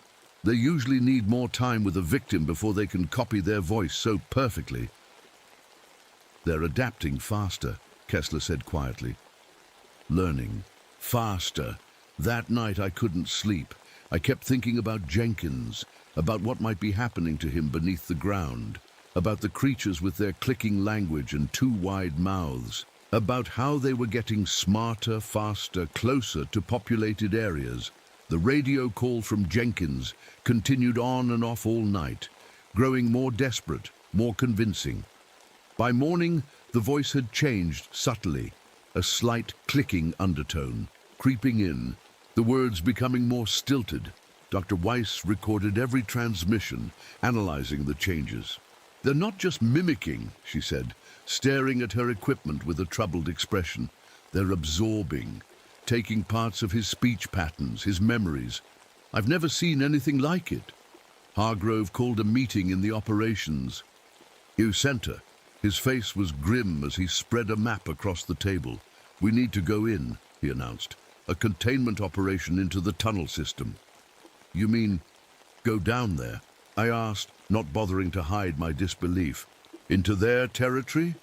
They usually need more time with a victim before they can copy their voice so perfectly. They're adapting faster, Kessler said quietly. Learning. Faster. That night I couldn't sleep. I kept thinking about Jenkins, about what might be happening to him beneath the ground, about the creatures with their clicking language and too wide mouths, about how they were getting smarter, faster, closer to populated areas. The radio call from Jenkins continued on and off all night, growing more desperate, more convincing. By morning, the voice had changed subtly, a slight clicking undertone, creeping in, the words becoming more stilted. Dr. Weiss recorded every transmission, analyzing the changes. They're not just mimicking, she said, staring at her equipment with a troubled expression. They're absorbing, taking parts of his speech patterns, his memories. I've never seen anything like it. Hargrove called a meeting in the operations. You sent her. His face was grim as he spread a map across the table. We need to go in, he announced. A containment operation into the tunnel system. You mean, go down there? I asked, not bothering to hide my disbelief. Into their territory?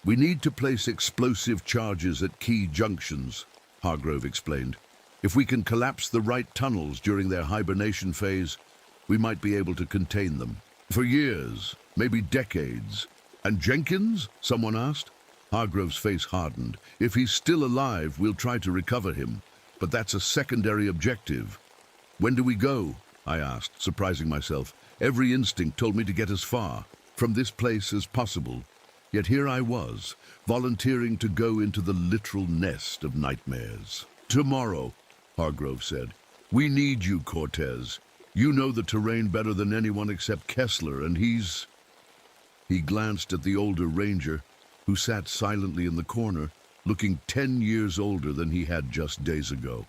We need to place explosive charges at key junctions, Hargrove explained. If we can collapse the right tunnels during their hibernation phase, we might be able to contain them. For years, maybe decades. And Jenkins? Someone asked. Hargrove's face hardened. If he's still alive, we'll try to recover him. But that's a secondary objective. When do we go? I asked, surprising myself. Every instinct told me to get as far from this place as possible. Yet here I was, volunteering to go into the literal nest of nightmares. Tomorrow, Hargrove said. We need you, Cortez. You know the terrain better than anyone except Kessler, and he's... He glanced at the older ranger, who sat silently in the corner, looking 10 years older than he had just days ago.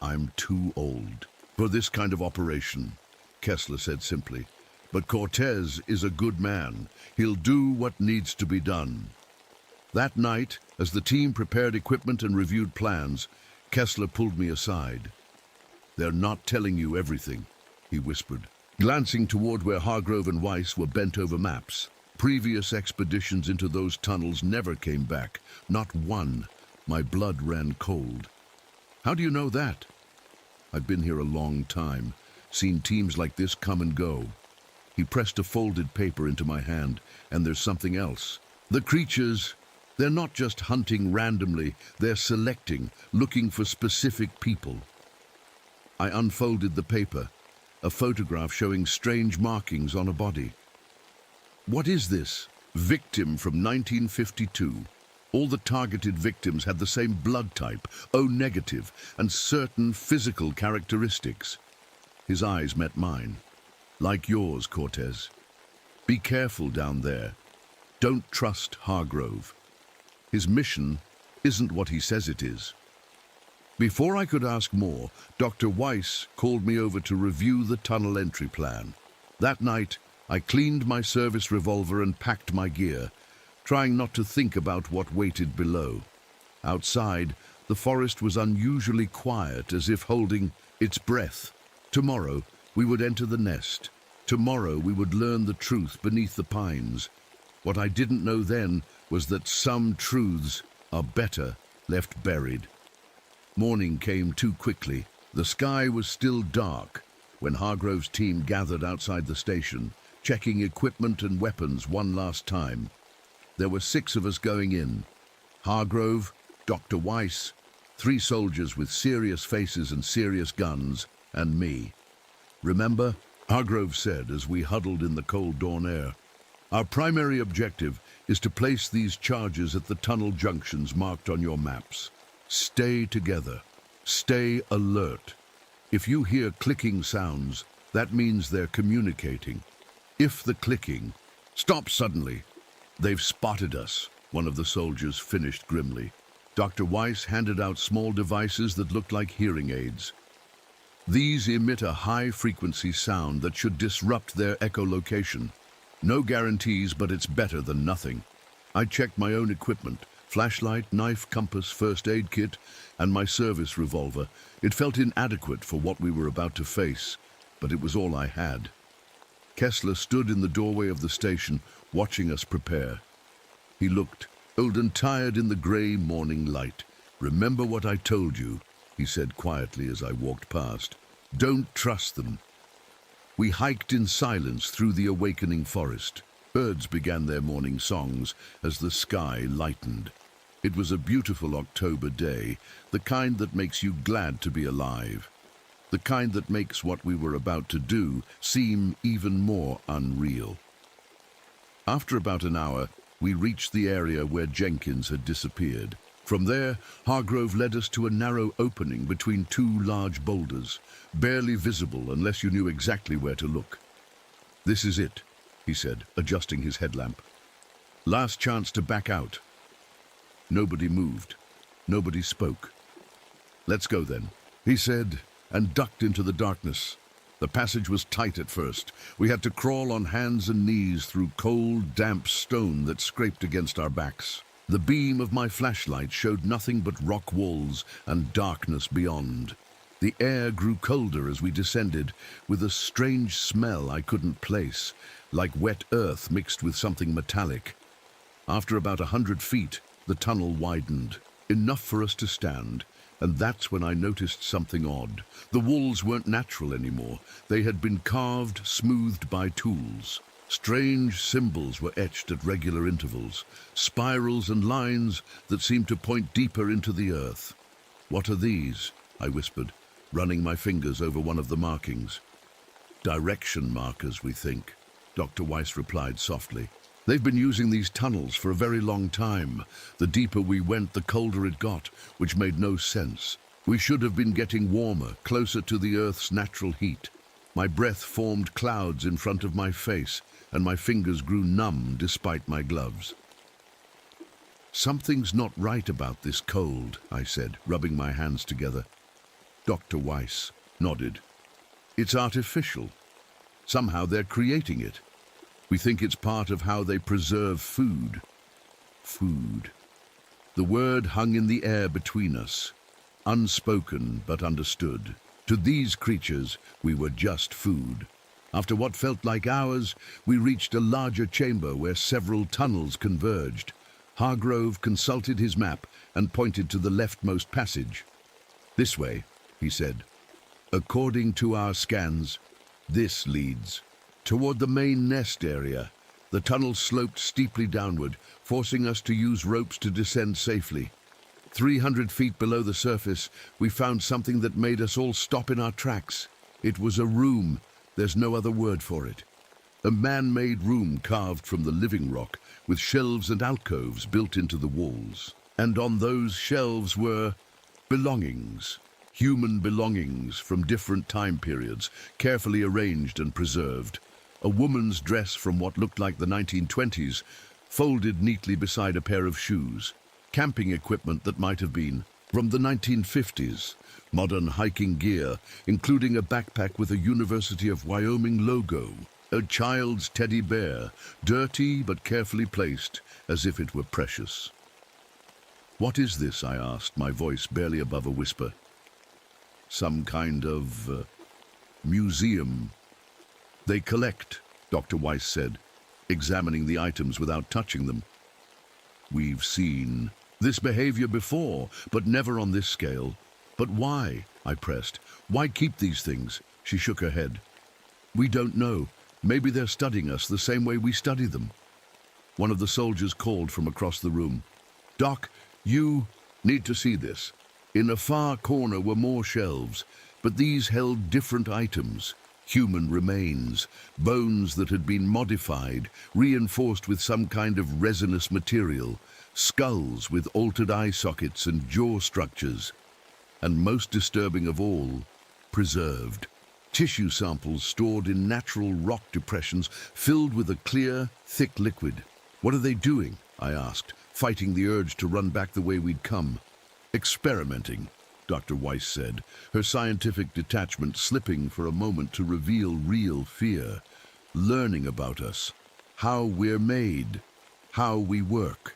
I'm too old for this kind of operation, Kessler said simply. But Cortez is a good man. He'll do what needs to be done. That night, as the team prepared equipment and reviewed plans, Kessler pulled me aside. They're not telling you everything, he whispered, glancing toward where Hargrove and Weiss were bent over maps. Previous expeditions into those tunnels never came back. Not one. My blood ran cold. How do you know that? I've been here a long time, seen teams like this come and go. He pressed a folded paper into my hand, and there's something else. The creatures, they're not just hunting randomly, they're selecting, looking for specific people. I unfolded the paper, a photograph showing strange markings on a body. What is this? Victim from 1952. All the targeted victims had the same blood type, O negative, and certain physical characteristics. His eyes met mine. Like yours, Cortez. Be careful down there. Don't trust Hargrove. His mission isn't what he says it is. Before I could ask more, Dr. Weiss called me over to review the tunnel entry plan. That night, I cleaned my service revolver and packed my gear, trying not to think about what waited below. Outside, the forest was unusually quiet, as if holding its breath. Tomorrow, we would enter the nest. Tomorrow, we would learn the truth beneath the pines. What I didn't know then was that some truths are better left buried. Morning came too quickly. The sky was still dark when Hargrove's team gathered outside the station, checking equipment and weapons one last time. There were 6 of us going in. Hargrove, Dr. Weiss, 3 soldiers with serious faces and serious guns, and me. Remember? Hargrove said as we huddled in the cold dawn air. Our primary objective is to place these charges at the tunnel junctions marked on your maps. Stay together. Stay alert. If you hear clicking sounds, that means they're communicating. If the clicking... Stop suddenly! They've spotted us, one of the soldiers finished grimly. Dr. Weiss handed out small devices that looked like hearing aids. These emit a high-frequency sound that should disrupt their echolocation. No guarantees, but it's better than nothing. I checked my own equipment, flashlight, knife, compass, first aid kit, and my service revolver. It felt inadequate for what we were about to face, but it was all I had. Kessler stood in the doorway of the station, watching us prepare. He looked old and tired in the grey morning light. "Remember what I told you," he said quietly as I walked past. "Don't trust them." We hiked in silence through the awakening forest. Birds began their morning songs as the sky lightened. It was a beautiful October day, the kind that makes you glad to be alive. The kind that makes what we were about to do seem even more unreal. After about an hour, we reached the area where Jenkins had disappeared. From there, Hargrove led us to a narrow opening between two large boulders, barely visible unless you knew exactly where to look. "This is it," he said, adjusting his headlamp. "Last chance to back out." Nobody moved. Nobody spoke. "Let's go then," he said, and ducked into the darkness. The passage was tight at first. We had to crawl on hands and knees through cold, damp stone that scraped against our backs. The beam of my flashlight showed nothing but rock walls and darkness beyond. The air grew colder as we descended, with a strange smell I couldn't place, like wet earth mixed with something metallic. After about 100 feet, the tunnel widened, enough for us to stand, and that's when I noticed something odd. The walls weren't natural anymore. They had been carved, smoothed by tools. Strange symbols were etched at regular intervals, spirals and lines that seemed to point deeper into the earth. "What are these?" I whispered, running my fingers over one of the markings. "Direction markers, we think," Dr. Weiss replied softly. "They've been using these tunnels for a very long time. The deeper we went, the colder it got, which made no sense. We should have been getting warmer, closer to the Earth's natural heat. My breath formed clouds in front of my face, and my fingers grew numb despite my gloves. "Something's not right about this cold," I said, rubbing my hands together. Dr. Weiss nodded. "It's artificial. Somehow they're creating it. We think it's part of how they preserve food." Food. The word hung in the air between us, unspoken but understood. To these creatures, we were just food. After what felt like hours, we reached a larger chamber where several tunnels converged. Hargrove consulted his map and pointed to the leftmost passage. "This way," he said. "According to our scans, this leads." Toward the main nest area, the tunnel sloped steeply downward, forcing us to use ropes to descend safely. 300 feet below the surface, we found something that made us all stop in our tracks. It was a room. There's no other word for it. A man-made room carved from the living rock, with shelves and alcoves built into the walls. And on those shelves were belongings. Human belongings from different time periods, carefully arranged and preserved. A woman's dress from what looked like the 1920s, folded neatly beside a pair of shoes. Camping equipment that might have been from the 1950s. Modern hiking gear, including a backpack with a University of Wyoming logo. A child's teddy bear, dirty but carefully placed, as if it were precious. "What is this?" I asked, my voice barely above a whisper. "Some kind of museum." "They collect," Dr. Weiss said, examining the items without touching them. "We've seen this behavior before, but never on this scale." "But why?" I pressed. "Why keep these things?" She shook her head. "We don't know. Maybe they're studying us the same way we study them." One of the soldiers called from across the room. "Doc, you need to see this." In a far corner were more shelves, but these held different items. human remains, bones that had been modified, reinforced with some kind of resinous material, skulls with altered eye sockets and jaw structures, and most disturbing of all, preserved. Tissue samples stored in natural rock depressions filled with a clear, thick liquid. "What are they doing?" I asked, fighting the urge to run back the way we'd come. "Experimenting," Dr. Weiss said, her scientific detachment slipping for a moment to reveal real fear. "Learning about us, how we're made, how we work."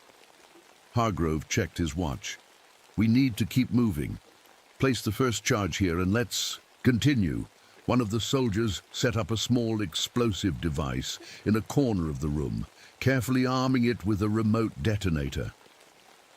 Hargrove checked his watch. "We need to keep moving. Place the first charge here and let's continue." One of the soldiers set up a small explosive device in a corner of the room, carefully arming it with a remote detonator.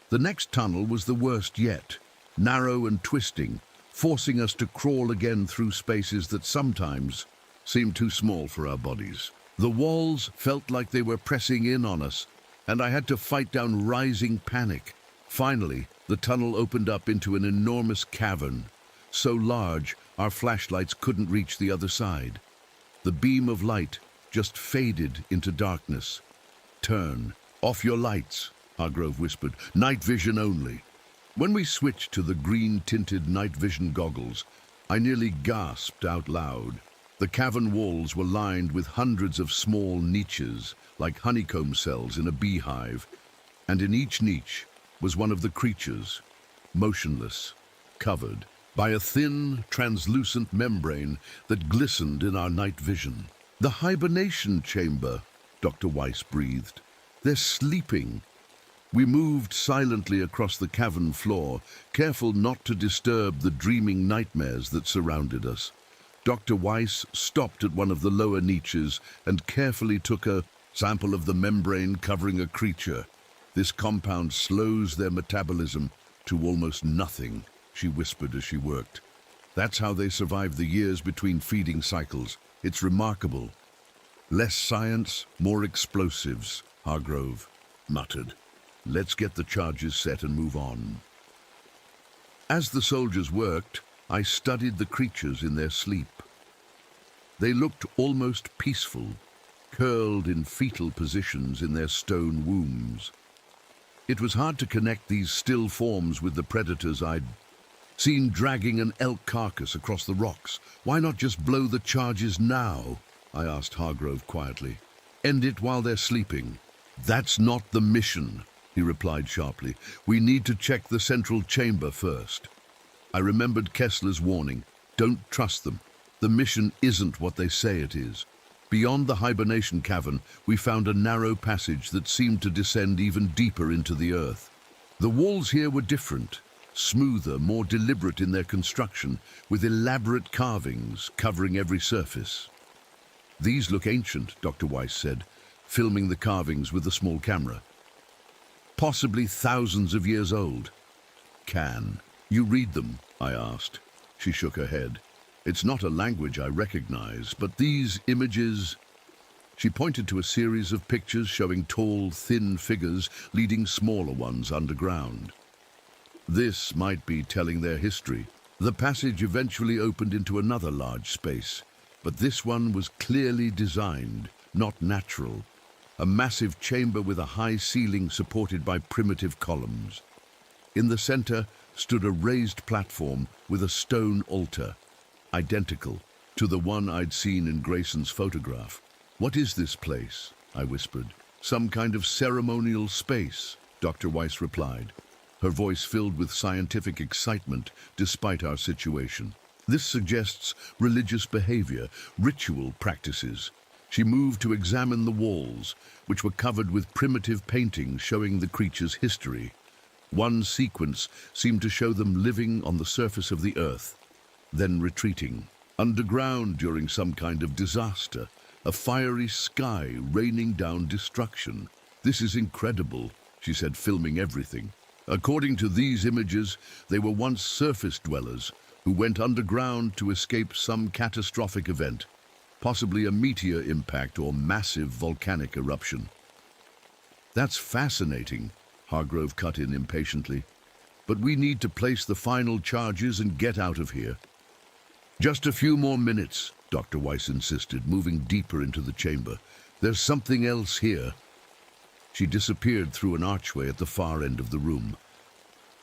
The next tunnel was the worst yet, narrow and twisting, forcing us to crawl again through spaces that sometimes seemed too small for our bodies. The walls felt like they were pressing in on us, and I had to fight down rising panic. Finally, the tunnel opened up into an enormous cavern, so large our flashlights couldn't reach the other side. The beam of light just faded into darkness. "Turn off your lights," Hargrove whispered. "Night vision only." When we switched to the green-tinted night vision goggles, I nearly gasped out loud. The cavern walls were lined with hundreds of small niches, like honeycomb cells in a beehive, and in each niche was one of the creatures, motionless, covered by a thin, translucent membrane that glistened in our night vision. "The hibernation chamber," Dr. Weiss breathed. "They're sleeping." We moved silently across the cavern floor, careful not to disturb the dreaming nightmares that surrounded us. Dr. Weiss stopped at one of the lower niches and carefully took a sample of the membrane covering a creature. "This compound slows their metabolism to almost nothing," she whispered as she worked. "That's how they survive the years between feeding cycles. It's remarkable." "Less science, more explosives," Hargrove muttered. "Let's get the charges set and move on." As the soldiers worked, I studied the creatures in their sleep. They looked almost peaceful, curled in fetal positions in their stone wombs. It was hard to connect these still forms with the predators I'd seen dragging an elk carcass across the rocks. "Why not just blow the charges now?" I asked Hargrove quietly. "End it while they're sleeping." "That's not the mission," he replied sharply. "We need to check the central chamber first." I remembered Kessler's warning. Don't trust them. The mission isn't what they say it is. Beyond the hibernation cavern, we found a narrow passage that seemed to descend even deeper into the earth. The walls here were different, smoother, more deliberate in their construction, with elaborate carvings covering every surface. "These look ancient," Dr. Weiss said, filming the carvings with a small camera. "Possibly thousands of years old." "Can you read them?" I asked. She shook her head. "It's not a language I recognize, but these images..." She pointed to a series of pictures showing tall, thin figures leading smaller ones underground. This might be telling their history. The passage eventually opened into another large space, but this one was clearly designed, not natural. A massive chamber with a high ceiling supported by primitive columns. In the center stood a raised platform with a stone altar, identical to the one I'd seen in Grayson's photograph. "What is this place?" I whispered. "Some kind of ceremonial space," Dr. Weiss replied, her voice filled with scientific excitement despite our situation. "This suggests religious behavior, ritual practices." She moved to examine the walls, which were covered with primitive paintings showing the creature's history. One sequence seemed to show them living on the surface of the earth, then retreating. Underground during some kind of disaster, a fiery sky raining down destruction. "This is incredible," she said, filming everything. "According to these images, they were once surface dwellers who went underground to escape some catastrophic event, possibly a meteor impact or massive volcanic eruption." "That's fascinating," Hargrove cut in impatiently. "But we need to place the final charges and get out of here." "Just a few more minutes," Dr. Weiss insisted, moving deeper into the chamber. "There's something else here." She disappeared through an archway at the far end of the room.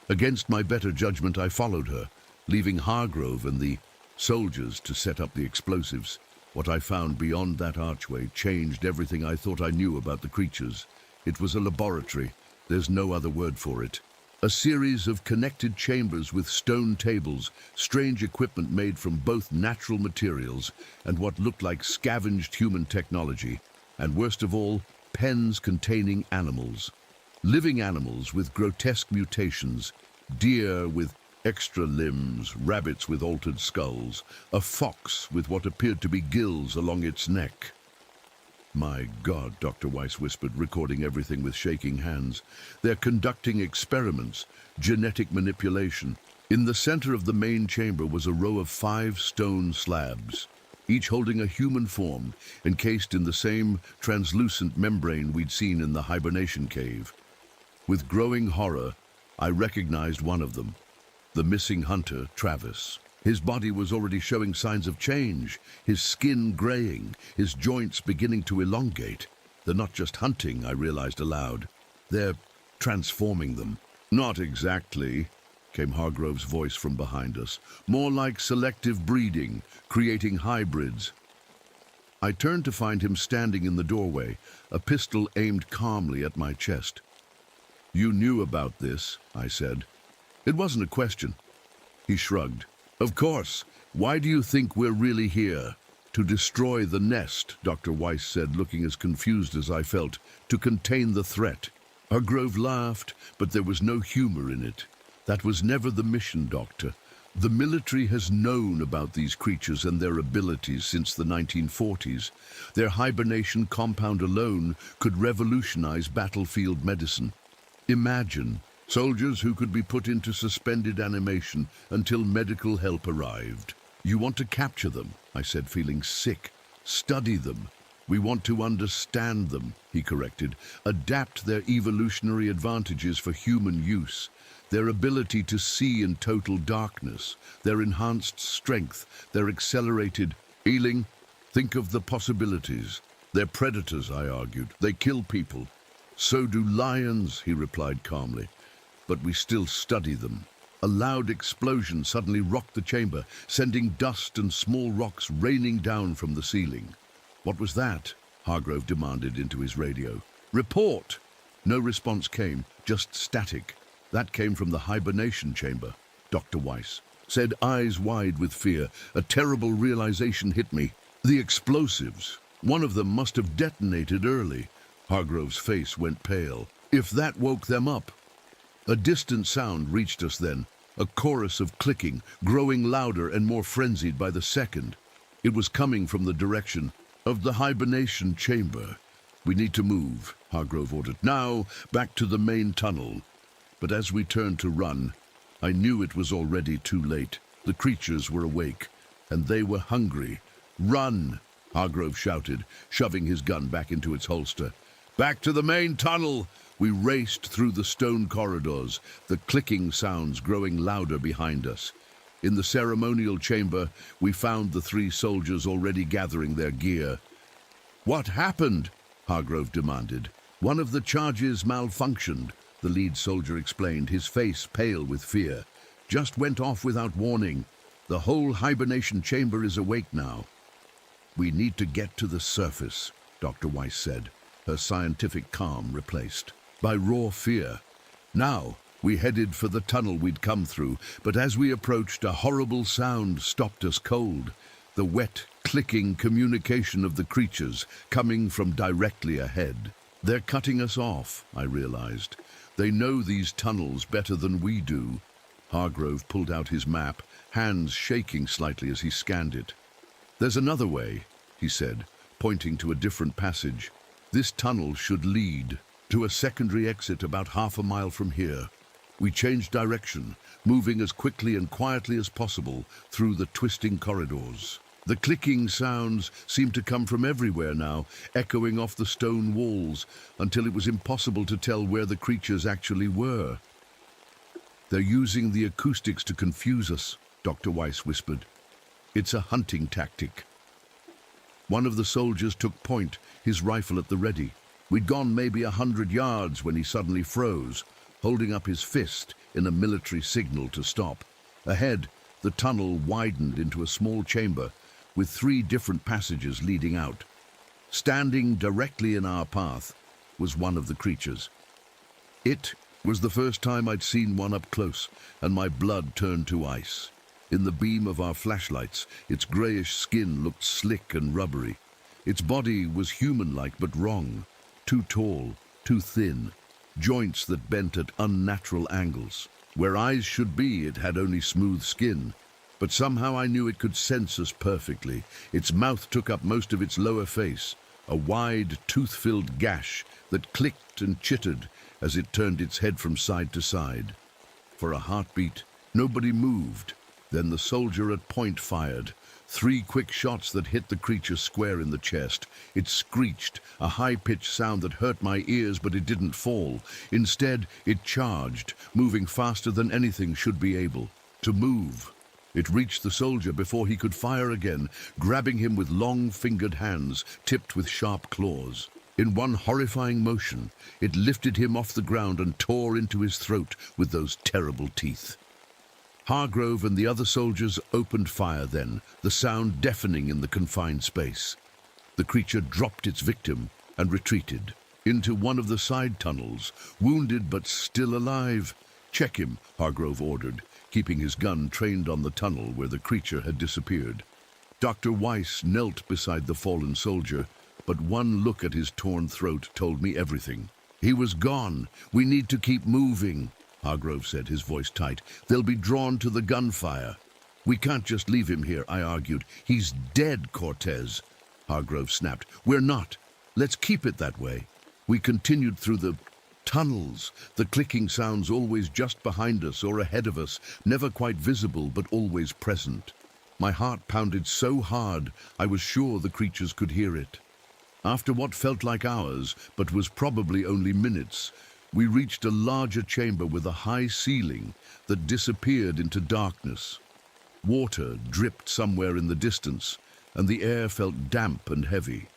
Against my better judgment, I followed her, leaving Hargrove and the soldiers to set up the explosives. What I found beyond that archway changed everything I thought I knew about the creatures. It was a laboratory. There's no other word for it. A series of connected chambers with stone tables, strange equipment made from both natural materials and what looked like scavenged human technology, and worst of all, pens containing animals. Living animals with grotesque mutations, deer with extra limbs, rabbits with altered skulls, a fox with what appeared to be gills along its neck. "My God," Dr. Weiss whispered, recording everything with shaking hands. "They're conducting experiments, genetic manipulation." In the center of the main chamber was a row of 5 stone slabs, each holding a human form, encased in the same translucent membrane we'd seen in the hibernation cave. With growing horror, I recognized one of them, the missing hunter, Travis. His body was already showing signs of change, his skin graying, his joints beginning to elongate. They're not just hunting, I realized aloud. They're transforming them. "Not exactly," came Hargrove's voice from behind us. "More like selective breeding, creating hybrids." I turned to find him standing in the doorway, a pistol aimed calmly at my chest. "You knew about this," I said. It wasn't a question. He shrugged. "Of course. Why do you think we're really here?" "To destroy the nest," Dr. Weiss said, looking as confused as I felt. "To contain the threat." Hargrove laughed, but there was no humor in it. "That was never the mission, Doctor. The military has known about these creatures and their abilities since the 1940s. Their hibernation compound alone could revolutionize battlefield medicine. Imagine soldiers who could be put into suspended animation until medical help arrived. "You want to capture them," I said, feeling sick. "Study them. We want to understand them," he corrected. "Adapt their evolutionary advantages for human use. Their ability to see in total darkness, their enhanced strength, their accelerated healing. Think of the possibilities." "They're predators," I argued. "They kill people." "So do lions," he replied calmly. "But we still study them." A loud explosion suddenly rocked the chamber, sending dust and small rocks raining down from the ceiling. "What was that?" Hargrove demanded into his radio. "Report!" No response came, just static. "That came from the hibernation chamber," Dr. Weiss said, eyes wide with fear. A terrible realization hit me. The explosives. One of them must have detonated early. Hargrove's face went pale. "If that woke them up." A distant sound reached us then, a chorus of clicking, growing louder and more frenzied by the second. It was coming from the direction of the hibernation chamber. "We need to move," Hargrove ordered. "Now, back to the main tunnel." But as we turned to run, I knew it was already too late. The creatures were awake, and they were hungry. "Run!" Hargrove shouted, shoving his gun back into its holster. "Back to the main tunnel!" We raced through the stone corridors, the clicking sounds growing louder behind us. In the ceremonial chamber, we found the 3 soldiers already gathering their gear. "What happened?" Hargrove demanded. "One of the charges malfunctioned," the lead soldier explained, his face pale with fear. "Just went off without warning. The whole hibernation chamber is awake now." "We need to get to the surface," Dr. Weiss said, her scientific calm replaced by raw fear. Now, we headed for the tunnel we'd come through, but as we approached, a horrible sound stopped us cold. The wet, clicking communication of the creatures coming from directly ahead. "They're cutting us off," I realized. "They know these tunnels better than we do." Hargrove pulled out his map, hands shaking slightly as he scanned it. "There's another way," he said, pointing to a different passage. "This tunnel should lead to a secondary exit about half a mile from here." We changed direction, moving as quickly and quietly as possible through the twisting corridors. The clicking sounds seemed to come from everywhere now, echoing off the stone walls, until it was impossible to tell where the creatures actually were. "They're using the acoustics to confuse us," Dr. Weiss whispered. "It's a hunting tactic." One of the soldiers took point, his rifle at the ready. We'd gone maybe 100 yards when he suddenly froze, holding up his fist in a military signal to stop. Ahead, the tunnel widened into a small chamber with 3 different passages leading out. Standing directly in our path was one of the creatures. It was the first time I'd seen one up close, and my blood turned to ice. In the beam of our flashlights, its grayish skin looked slick and rubbery. Its body was human-like but wrong. Too tall, too thin, joints that bent at unnatural angles. Where eyes should be, it had only smooth skin. But somehow I knew it could sense us perfectly. Its mouth took up most of its lower face, a wide, tooth-filled gash that clicked and chittered as it turned its head from side to side. For a heartbeat, nobody moved. Then the soldier at point fired. 3 quick shots that hit the creature square in the chest. It screeched, a high-pitched sound that hurt my ears, but it didn't fall. Instead, it charged, moving faster than anything should be able to move. It reached the soldier before he could fire again, grabbing him with long-fingered hands tipped with sharp claws. In one horrifying motion, it lifted him off the ground and tore into his throat with those terrible teeth. Hargrove and the other soldiers opened fire then, the sound deafening in the confined space. The creature dropped its victim and retreated into one of the side tunnels, wounded but still alive. "Check him," Hargrove ordered, keeping his gun trained on the tunnel where the creature had disappeared. Dr. Weiss knelt beside the fallen soldier, but one look at his torn throat told me everything. "He was gone. We need to keep moving," Hargrove said, his voice tight. "They'll be drawn to the gunfire." "We can't just leave him here," I argued. "He's dead, Cortez," Hargrove snapped. "We're not. Let's keep it that way." We continued through the tunnels, the clicking sounds always just behind us or ahead of us, never quite visible but always present. My heart pounded so hard I was sure the creatures could hear it. After what felt like hours, but was probably only minutes, we reached a larger chamber with a high ceiling that disappeared into darkness. Water dripped somewhere in the distance, and the air felt damp and heavy.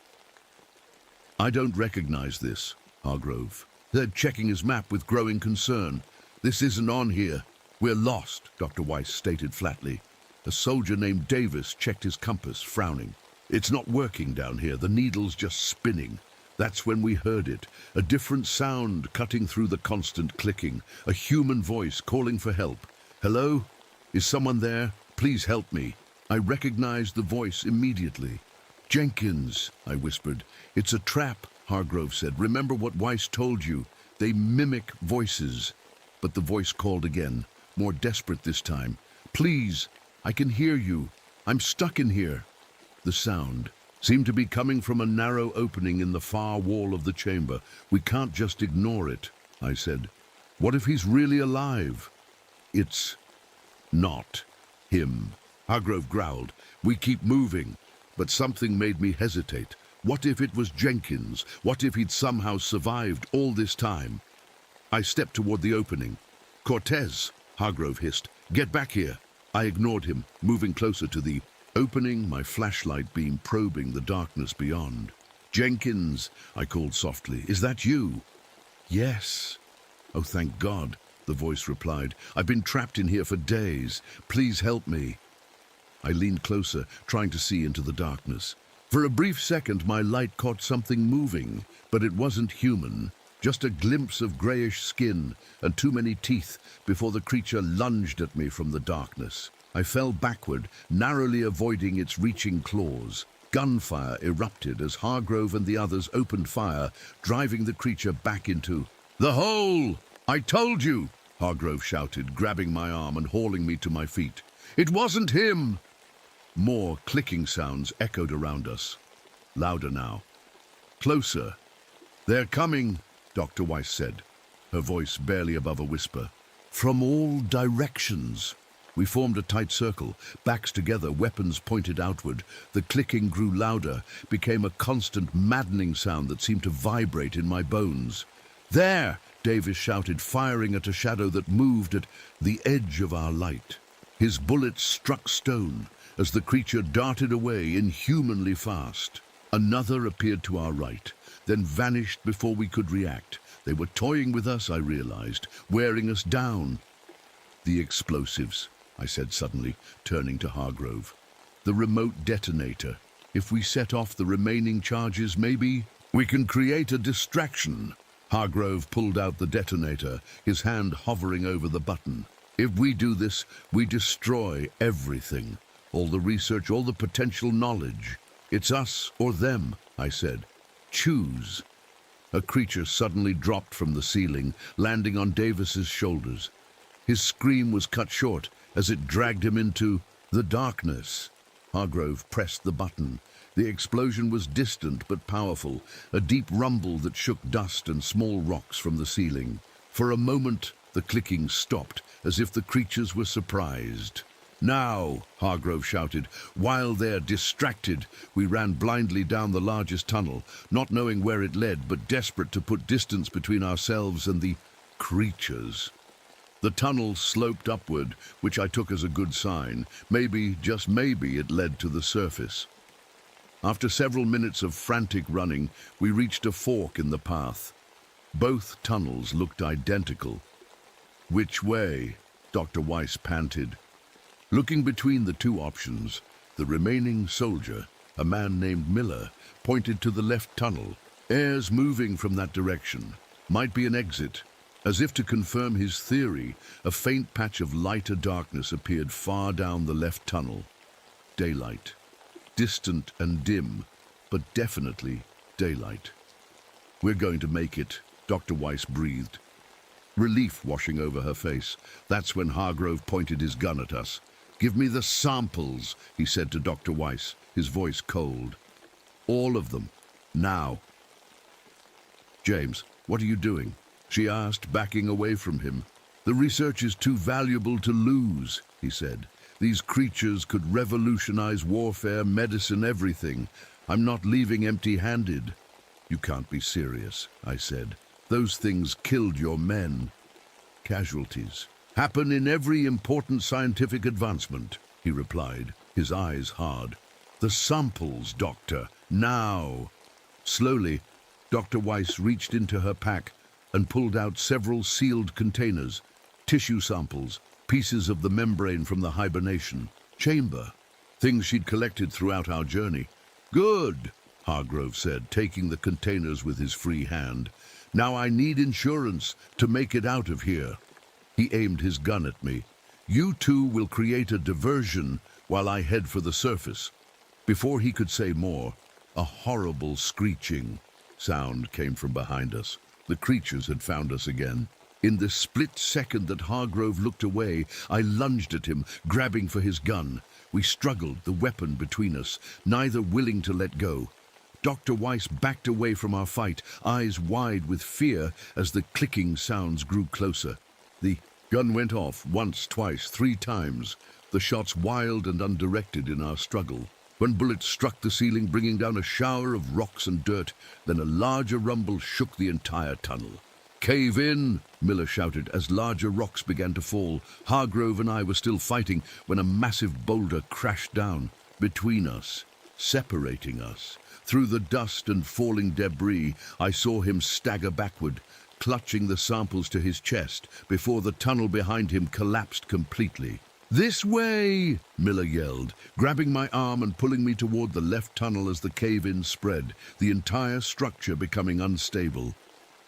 "I don't recognize this," Hargrove said, checking his map with growing concern. "This isn't on here. We're lost," Dr. Weiss stated flatly. A soldier named Davis checked his compass, frowning. "It's not working down here. The needle's just spinning." That's when we heard it, a different sound cutting through the constant clicking, a human voice calling for help. "Hello? Is someone there? Please help me." I recognized the voice immediately. "Jenkins," I whispered. "It's a trap," Hargrove said. "Remember what Weiss told you. They mimic voices." But the voice called again, more desperate this time. "Please, I can hear you. I'm stuck in here." The sound seemed to be coming from a narrow opening in the far wall of the chamber. "We can't just ignore it," I said. "What if he's really alive?" "It's not him," Hargrove growled. "We keep moving, but something made me hesitate. What if it was Jenkins? What if he'd somehow survived all this time?" I stepped toward the opening. "Cortez," Hargrove hissed, "get back here." I ignored him, moving closer to the opening, my flashlight beam probing the darkness beyond. "Jenkins," I called softly, "is that you?" "Yes." "Oh, thank God," the voice replied. "I've been trapped in here for days. Please help me." I leaned closer, trying to see into the darkness. For a brief second, my light caught something moving, but it wasn't human. Just a glimpse of grayish skin and too many teeth before the creature lunged at me from the darkness. I fell backward, narrowly avoiding its reaching claws. Gunfire erupted as Hargrove and the others opened fire, driving the creature back into the hole. "I told you," Hargrove shouted, grabbing my arm and hauling me to my feet. "It wasn't him." More clicking sounds echoed around us. Louder now. Closer. "They're coming," Dr. Weiss said, her voice barely above a whisper. "From all directions." We formed a tight circle, backs together, weapons pointed outward. The clicking grew louder, became a constant, maddening sound that seemed to vibrate in my bones. "There!" Davis shouted, firing at a shadow that moved at the edge of our light. His bullets struck stone, as the creature darted away inhumanly fast. Another appeared to our right, then vanished before we could react. They were toying with us, I realized, wearing us down. The explosives, I said suddenly, turning to Hargrove. The remote detonator. If we set off the remaining charges, maybe we can create a distraction. Hargrove pulled out the detonator, his hand hovering over the button. If we do this, we destroy everything. All the research, all the potential knowledge. It's us or them, I said. Choose. A creature suddenly dropped from the ceiling, landing on Davis's shoulders. His scream was cut short as it dragged him into the darkness. Hargrove pressed the button. The explosion was distant but powerful, a deep rumble that shook dust and small rocks from the ceiling. For a moment, the clicking stopped, as if the creatures were surprised. "Now!" Hargrove shouted. While they're distracted, we ran blindly down the largest tunnel, not knowing where it led, but desperate to put distance between ourselves and the creatures. The tunnel sloped upward, which I took as a good sign. Maybe, just maybe, it led to the surface. After several minutes of frantic running, we reached a fork in the path. Both tunnels looked identical. "Which way?" Dr. Weiss panted. Looking between the two options, the remaining soldier, a man named Miller, pointed to the left tunnel. "Air's moving from that direction. Might be an exit." As if to confirm his theory, a faint patch of lighter darkness appeared far down the left tunnel. Daylight. Distant and dim, but definitely daylight. "We're going to make it," Dr. Weiss breathed, relief washing over her face. That's when Hargrove pointed his gun at us. "Give me the samples," he said to Dr. Weiss, his voice cold. "All of them. Now." "James, what are you doing?" she asked, backing away from him. "The research is too valuable to lose," he said. "These creatures could revolutionize warfare, medicine, everything. I'm not leaving empty-handed." "You can't be serious," I said. "Those things killed your men." "Casualties happen in every important scientific advancement," he replied, his eyes hard. "The samples, Doctor, now." Slowly, Dr. Weiss reached into her pack and pulled out several sealed containers, tissue samples, pieces of the membrane from the hibernation chamber, things she'd collected throughout our journey. "Good," Hargrove said, taking the containers with his free hand. "Now I need insurance to make it out of here." He aimed his gun at me. "You two will create a diversion while I head for the surface." Before he could say more, a horrible screeching sound came from behind us. The creatures had found us again. In the split second that Hargrove looked away, I lunged at him, grabbing for his gun. We struggled, the weapon between us, neither willing to let go. Dr. Weiss backed away from our fight, eyes wide with fear as the clicking sounds grew closer. The gun went off once, twice, 3 times, the shots wild and undirected in our struggle. When bullets struck the ceiling, bringing down a shower of rocks and dirt, then a larger rumble shook the entire tunnel. "Cave in!" Miller shouted as larger rocks began to fall. Hargrove and I were still fighting when a massive boulder crashed down between us, separating us. Through the dust and falling debris, I saw him stagger backward, clutching the samples to his chest before the tunnel behind him collapsed completely. "This way!" Miller yelled, grabbing my arm and pulling me toward the left tunnel as the cave-in spread, the entire structure becoming unstable.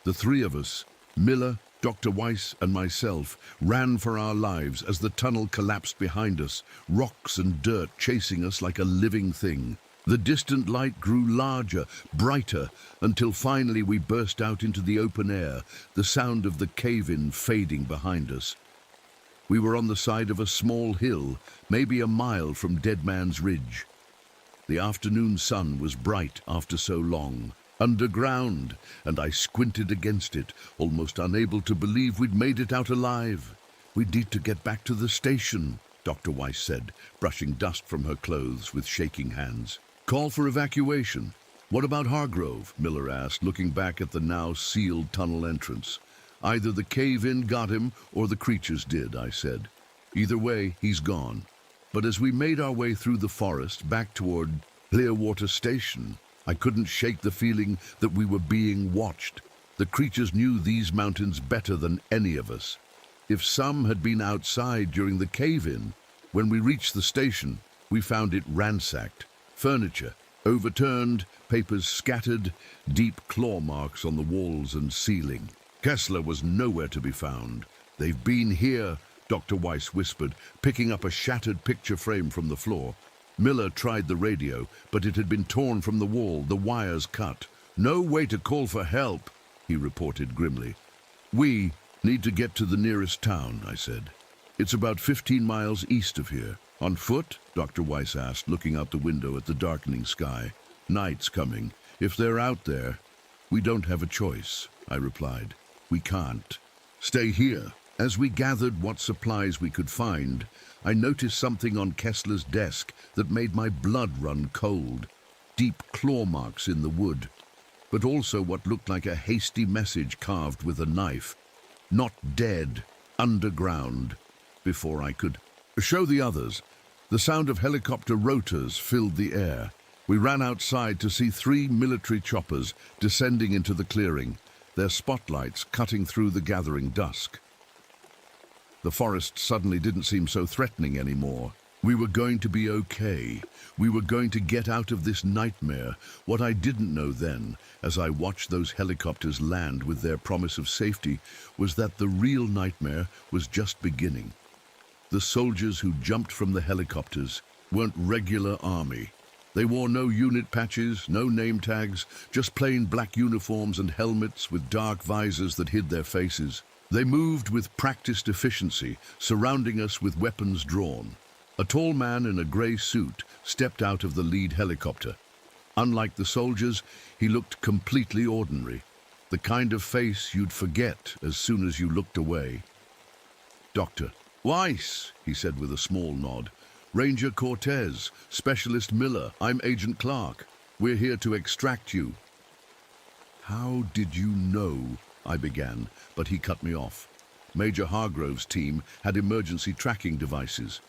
The 3 of us, Miller, Dr. Weiss, and myself, ran for our lives as the tunnel collapsed behind us, rocks and dirt chasing us like a living thing. The distant light grew larger, brighter, until finally we burst out into the open air, the sound of the cave-in fading behind us. We were on the side of a small hill, maybe a mile from Dead Man's Ridge. The afternoon sun was bright after so long, underground, and I squinted against it, almost unable to believe we'd made it out alive. "We'd need to get back to the station," Dr. Weiss said, brushing dust from her clothes with shaking hands. "Call for evacuation." "What about Hargrove?" Miller asked, looking back at the now sealed tunnel entrance. "Either the cave-in got him or the creatures did," I said. "Either way, he's gone. But as we made our way through the forest back toward Clearwater Station, I couldn't shake the feeling that we were being watched. The creatures knew these mountains better than any of us. If some had been outside during the cave-in, when we reached the station, we found it ransacked. Furniture overturned, papers scattered, deep claw marks on the walls and ceiling. Kessler was nowhere to be found. "They've been here," Dr. Weiss whispered, picking up a shattered picture frame from the floor. Miller tried the radio, but it had been torn from the wall, the wires cut. "No way to call for help," he reported grimly. "We need to get to the nearest town," I said. "It's about 15 miles east of here." "On foot?" Dr. Weiss asked, looking out the window at the darkening sky. "Night's coming. If they're out there, we don't have a choice," I replied. "We can't. Stay here." As we gathered what supplies we could find, I noticed something on Kessler's desk that made my blood run cold. Deep claw marks in the wood, but also what looked like a hasty message carved with a knife. "Not dead, underground." Before I could show the others, the sound of helicopter rotors filled the air. We ran outside to see 3 military choppers descending into the clearing, their spotlights cutting through the gathering dusk. The forest suddenly didn't seem so threatening anymore. We were going to be okay. We were going to get out of this nightmare. What I didn't know then, as I watched those helicopters land with their promise of safety, was that the real nightmare was just beginning. The soldiers who jumped from the helicopters weren't regular army. They wore no unit patches, no name tags, just plain black uniforms and helmets with dark visors that hid their faces. They moved with practiced efficiency, surrounding us with weapons drawn. A tall man in a grey suit stepped out of the lead helicopter. Unlike the soldiers, he looked completely ordinary, the kind of face you'd forget as soon as you looked away. "Dr. Weiss," he said with a small nod. "Ranger Cortez, Specialist Miller, I'm Agent Clark. We're here to extract you." "How did you know?" I began, but he cut me off. Major Hargrove's team had emergency tracking devices.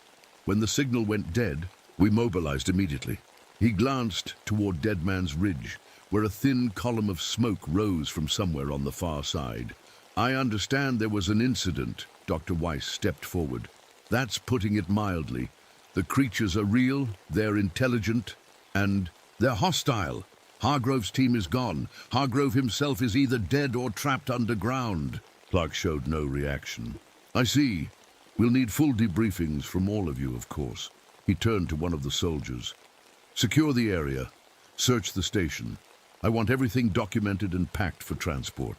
When the signal went dead, we mobilized immediately. He glanced toward Dead Man's Ridge, where a thin column of smoke rose from somewhere on the far side. "I understand there was an incident." Dr. Weiss stepped forward. "That's putting it mildly. The creatures are real, they're intelligent, and they're hostile. Hargrove's team is gone. Hargrove himself is either dead or trapped underground." Clark showed no reaction. "I see. We'll need full debriefings from all of you, of course." He turned to one of the soldiers. "Secure the area. Search the station. I want everything documented and packed for transport."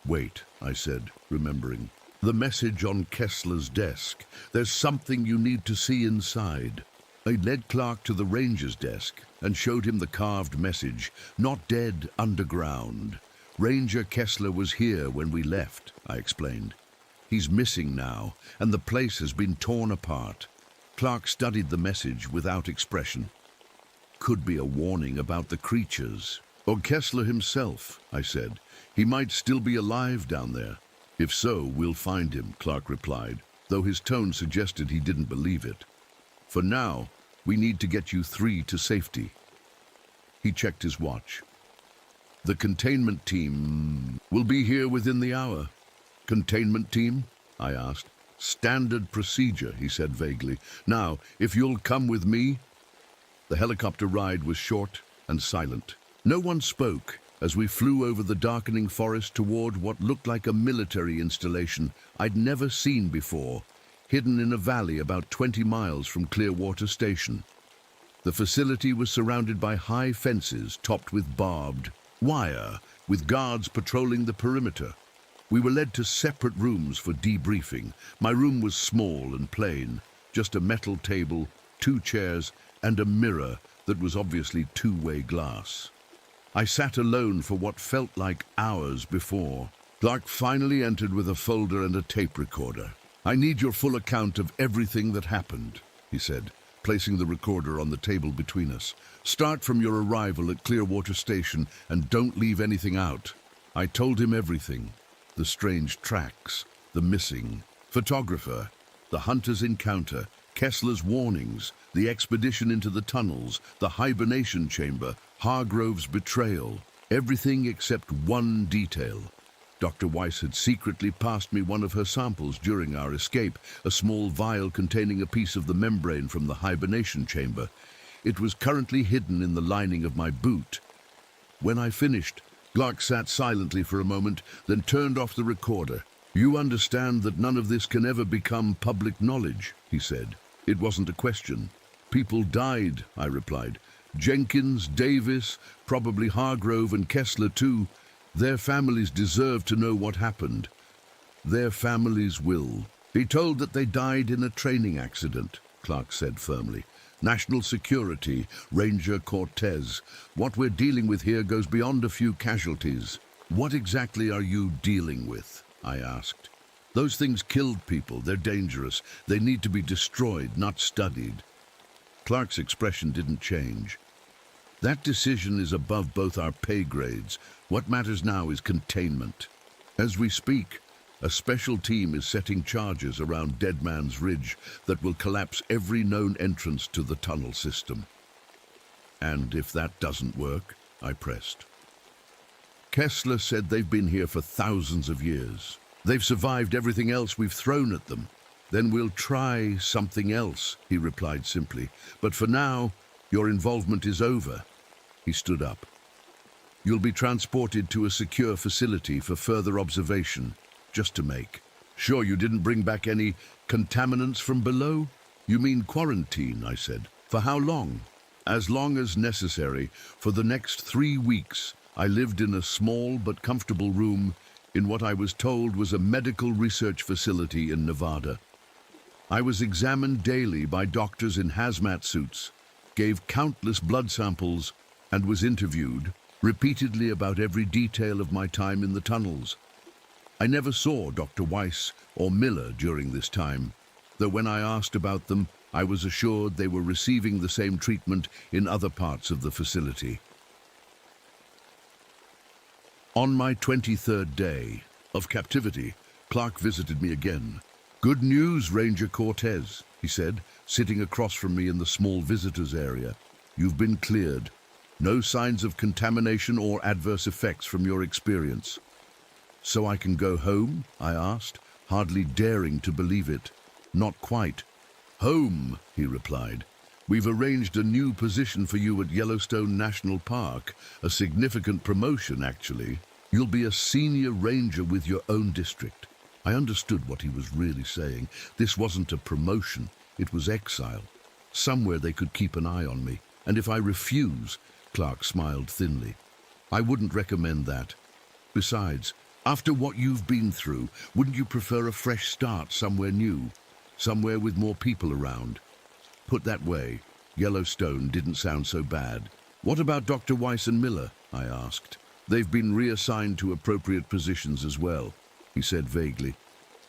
"Wait," I said, remembering. "The message on Kessler's desk. There's something you need to see inside." I led Clark to the ranger's desk and showed him the carved message, "Not dead, underground." "Ranger Kessler was here when we left," I explained. "He's missing now, and the place has been torn apart." Clark studied the message without expression. "Could be a warning about the creatures. Or Kessler himself," I said. "He might still be alive down there." "If so, we'll find him," Clark replied, though his tone suggested he didn't believe it. "For now, we need to get you 3 to safety." He checked his watch. "The containment team will be here within the hour." "Containment team?" I asked. "Standard procedure," he said vaguely. "Now, if you'll come with me." The helicopter ride was short and silent. No one spoke as we flew over the darkening forest toward what looked like a military installation I'd never seen before, hidden in a valley about 20 miles from Clearwater Station. The facility was surrounded by high fences topped with barbed wire, with guards patrolling the perimeter. We were led to separate rooms for debriefing. My room was small and plain, just a metal table, 2 chairs, and a mirror that was obviously two-way glass. I sat alone for what felt like hours before. Clark finally entered with a folder and a tape recorder. "I need your full account of everything that happened," he said, placing the recorder on the table between us. "Start from your arrival at Clearwater Station and don't leave anything out." I told him everything. The strange tracks, the missing photographer, the hunter's encounter, Kessler's warnings, the expedition into the tunnels, the hibernation chamber, Hargrove's betrayal, everything except one detail. Dr. Weiss had secretly passed me one of her samples during our escape, a small vial containing a piece of the membrane from the hibernation chamber. It was currently hidden in the lining of my boot. When I finished, Clark sat silently for a moment, then turned off the recorder. "You understand that none of this can ever become public knowledge," he said. It wasn't a question. "People died," I replied. "Jenkins, Davis, probably Hargrove and Kessler too. Their families deserve to know what happened. Their families will." "Be told that they died in a training accident," Clark said firmly. "National security, Ranger Cortez. What we're dealing with here goes beyond a few casualties." "What exactly are you dealing with?" I asked. "Those things killed people. They're dangerous. They need to be destroyed, not studied." Clark's expression didn't change. "That decision is above both our pay grades. What matters now is containment. As we speak, a special team is setting charges around Dead Man's Ridge that will collapse every known entrance to the tunnel system." "And if that doesn't work?" I pressed. "Kessler said they've been here for thousands of years. They've survived everything else we've thrown at them. Then we'll try something else," he replied simply. "But for now, your involvement is over." He stood up. "You'll be transported to a secure facility for further observation, just to make sure you didn't bring back any contaminants from below." "You mean quarantine," I said. "For how long?" "As long as necessary. For the next 3 weeks, I lived in a small but comfortable room in what I was told was a medical research facility in Nevada. I was examined daily by doctors in hazmat suits, gave countless blood samples, and was interviewed repeatedly about every detail of my time in the tunnels. I never saw Dr. Weiss or Miller during this time, though when I asked about them, I was assured they were receiving the same treatment in other parts of the facility." On my 23rd day of captivity, Clark visited me again. "Good news, Ranger Cortez," he said, sitting across from me in the small visitors area. "You've been cleared. No signs of contamination or adverse effects from your experience." "So I can go home?" I asked, hardly daring to believe it. "Not quite." "Home," he replied. "We've arranged a new position for you at Yellowstone National Park, a significant promotion, actually. You'll be a senior ranger with your own district." I understood what he was really saying. This wasn't a promotion, it was exile. Somewhere they could keep an eye on me. "And if I refuse," Clark smiled thinly, "I wouldn't recommend that. Besides, after what you've been through, wouldn't you prefer a fresh start somewhere new? Somewhere with more people around?" Put that way, Yellowstone didn't sound so bad. "What about Dr. Weiss and Miller?" I asked. "They've been reassigned to appropriate positions as well," he said vaguely.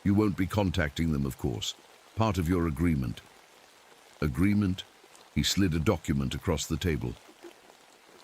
"You won't be contacting them, of course. Part of your agreement." "Agreement?" He slid a document across the table.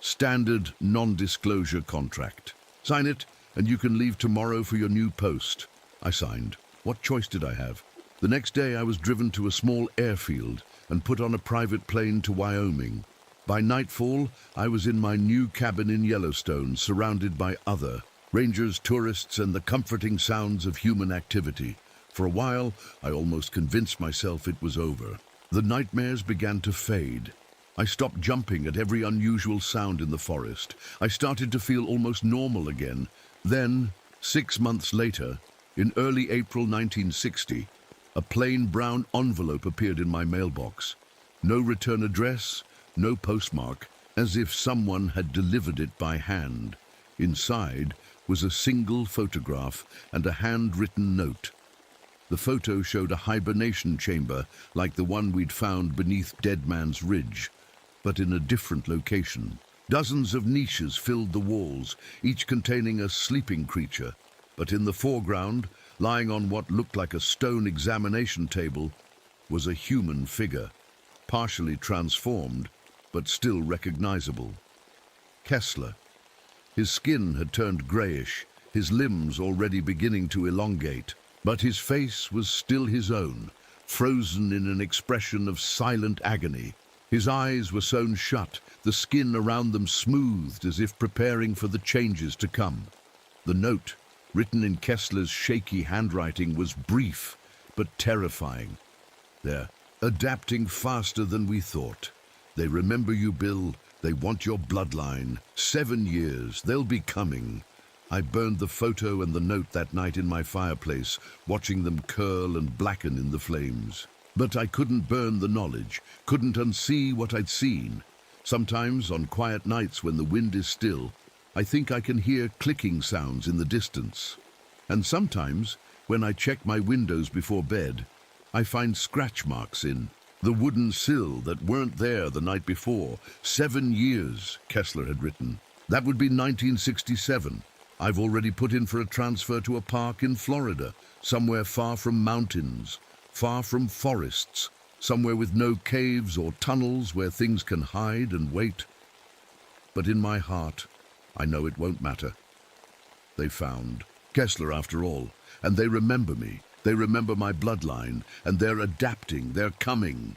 "Standard non-disclosure contract. Sign it, and you can leave tomorrow for your new post." I signed. What choice did I have? The next day I was driven to a small airfield and put on a private plane to Wyoming. By nightfall, I was in my new cabin in Yellowstone, surrounded by other rangers, tourists, and the comforting sounds of human activity. For a while, I almost convinced myself it was over. The nightmares began to fade. I stopped jumping at every unusual sound in the forest. I started to feel almost normal again. Then, 6 months later, in early April 1960, a plain brown envelope appeared in my mailbox. No return address, no postmark, as if someone had delivered it by hand. Inside was a single photograph and a handwritten note. The photo showed a hibernation chamber like the one we'd found beneath Dead Man's Ridge, but in a different location. Dozens of niches filled the walls, each containing a sleeping creature, but in the foreground, lying on what looked like a stone examination table, was a human figure, partially transformed, but still recognizable. Kessler. His skin had turned grayish, his limbs already beginning to elongate, but his face was still his own, frozen in an expression of silent agony. His eyes were sewn shut, the skin around them smoothed as if preparing for the changes to come. The note, written in Kessler's shaky handwriting, was brief but terrifying. "They're adapting faster than we thought. They remember you, Bill. They want your bloodline. 7 years. They'll be coming." I burned the photo and the note that night in my fireplace, watching them curl and blacken in the flames. But I couldn't burn the knowledge, couldn't unsee what I'd seen. Sometimes, on quiet nights when the wind is still, I think I can hear clicking sounds in the distance. And sometimes, when I check my windows before bed, I find scratch marks in the wooden sill that weren't there the night before. 7 years, Kessler had written. That would be 1967. I've already put in for a transfer to a park in Florida, somewhere far from mountains, far from forests, somewhere with no caves or tunnels where things can hide and wait. But in my heart, I know it won't matter. They found Kessler after all, and they remember me. They remember my bloodline, and they're adapting, they're coming.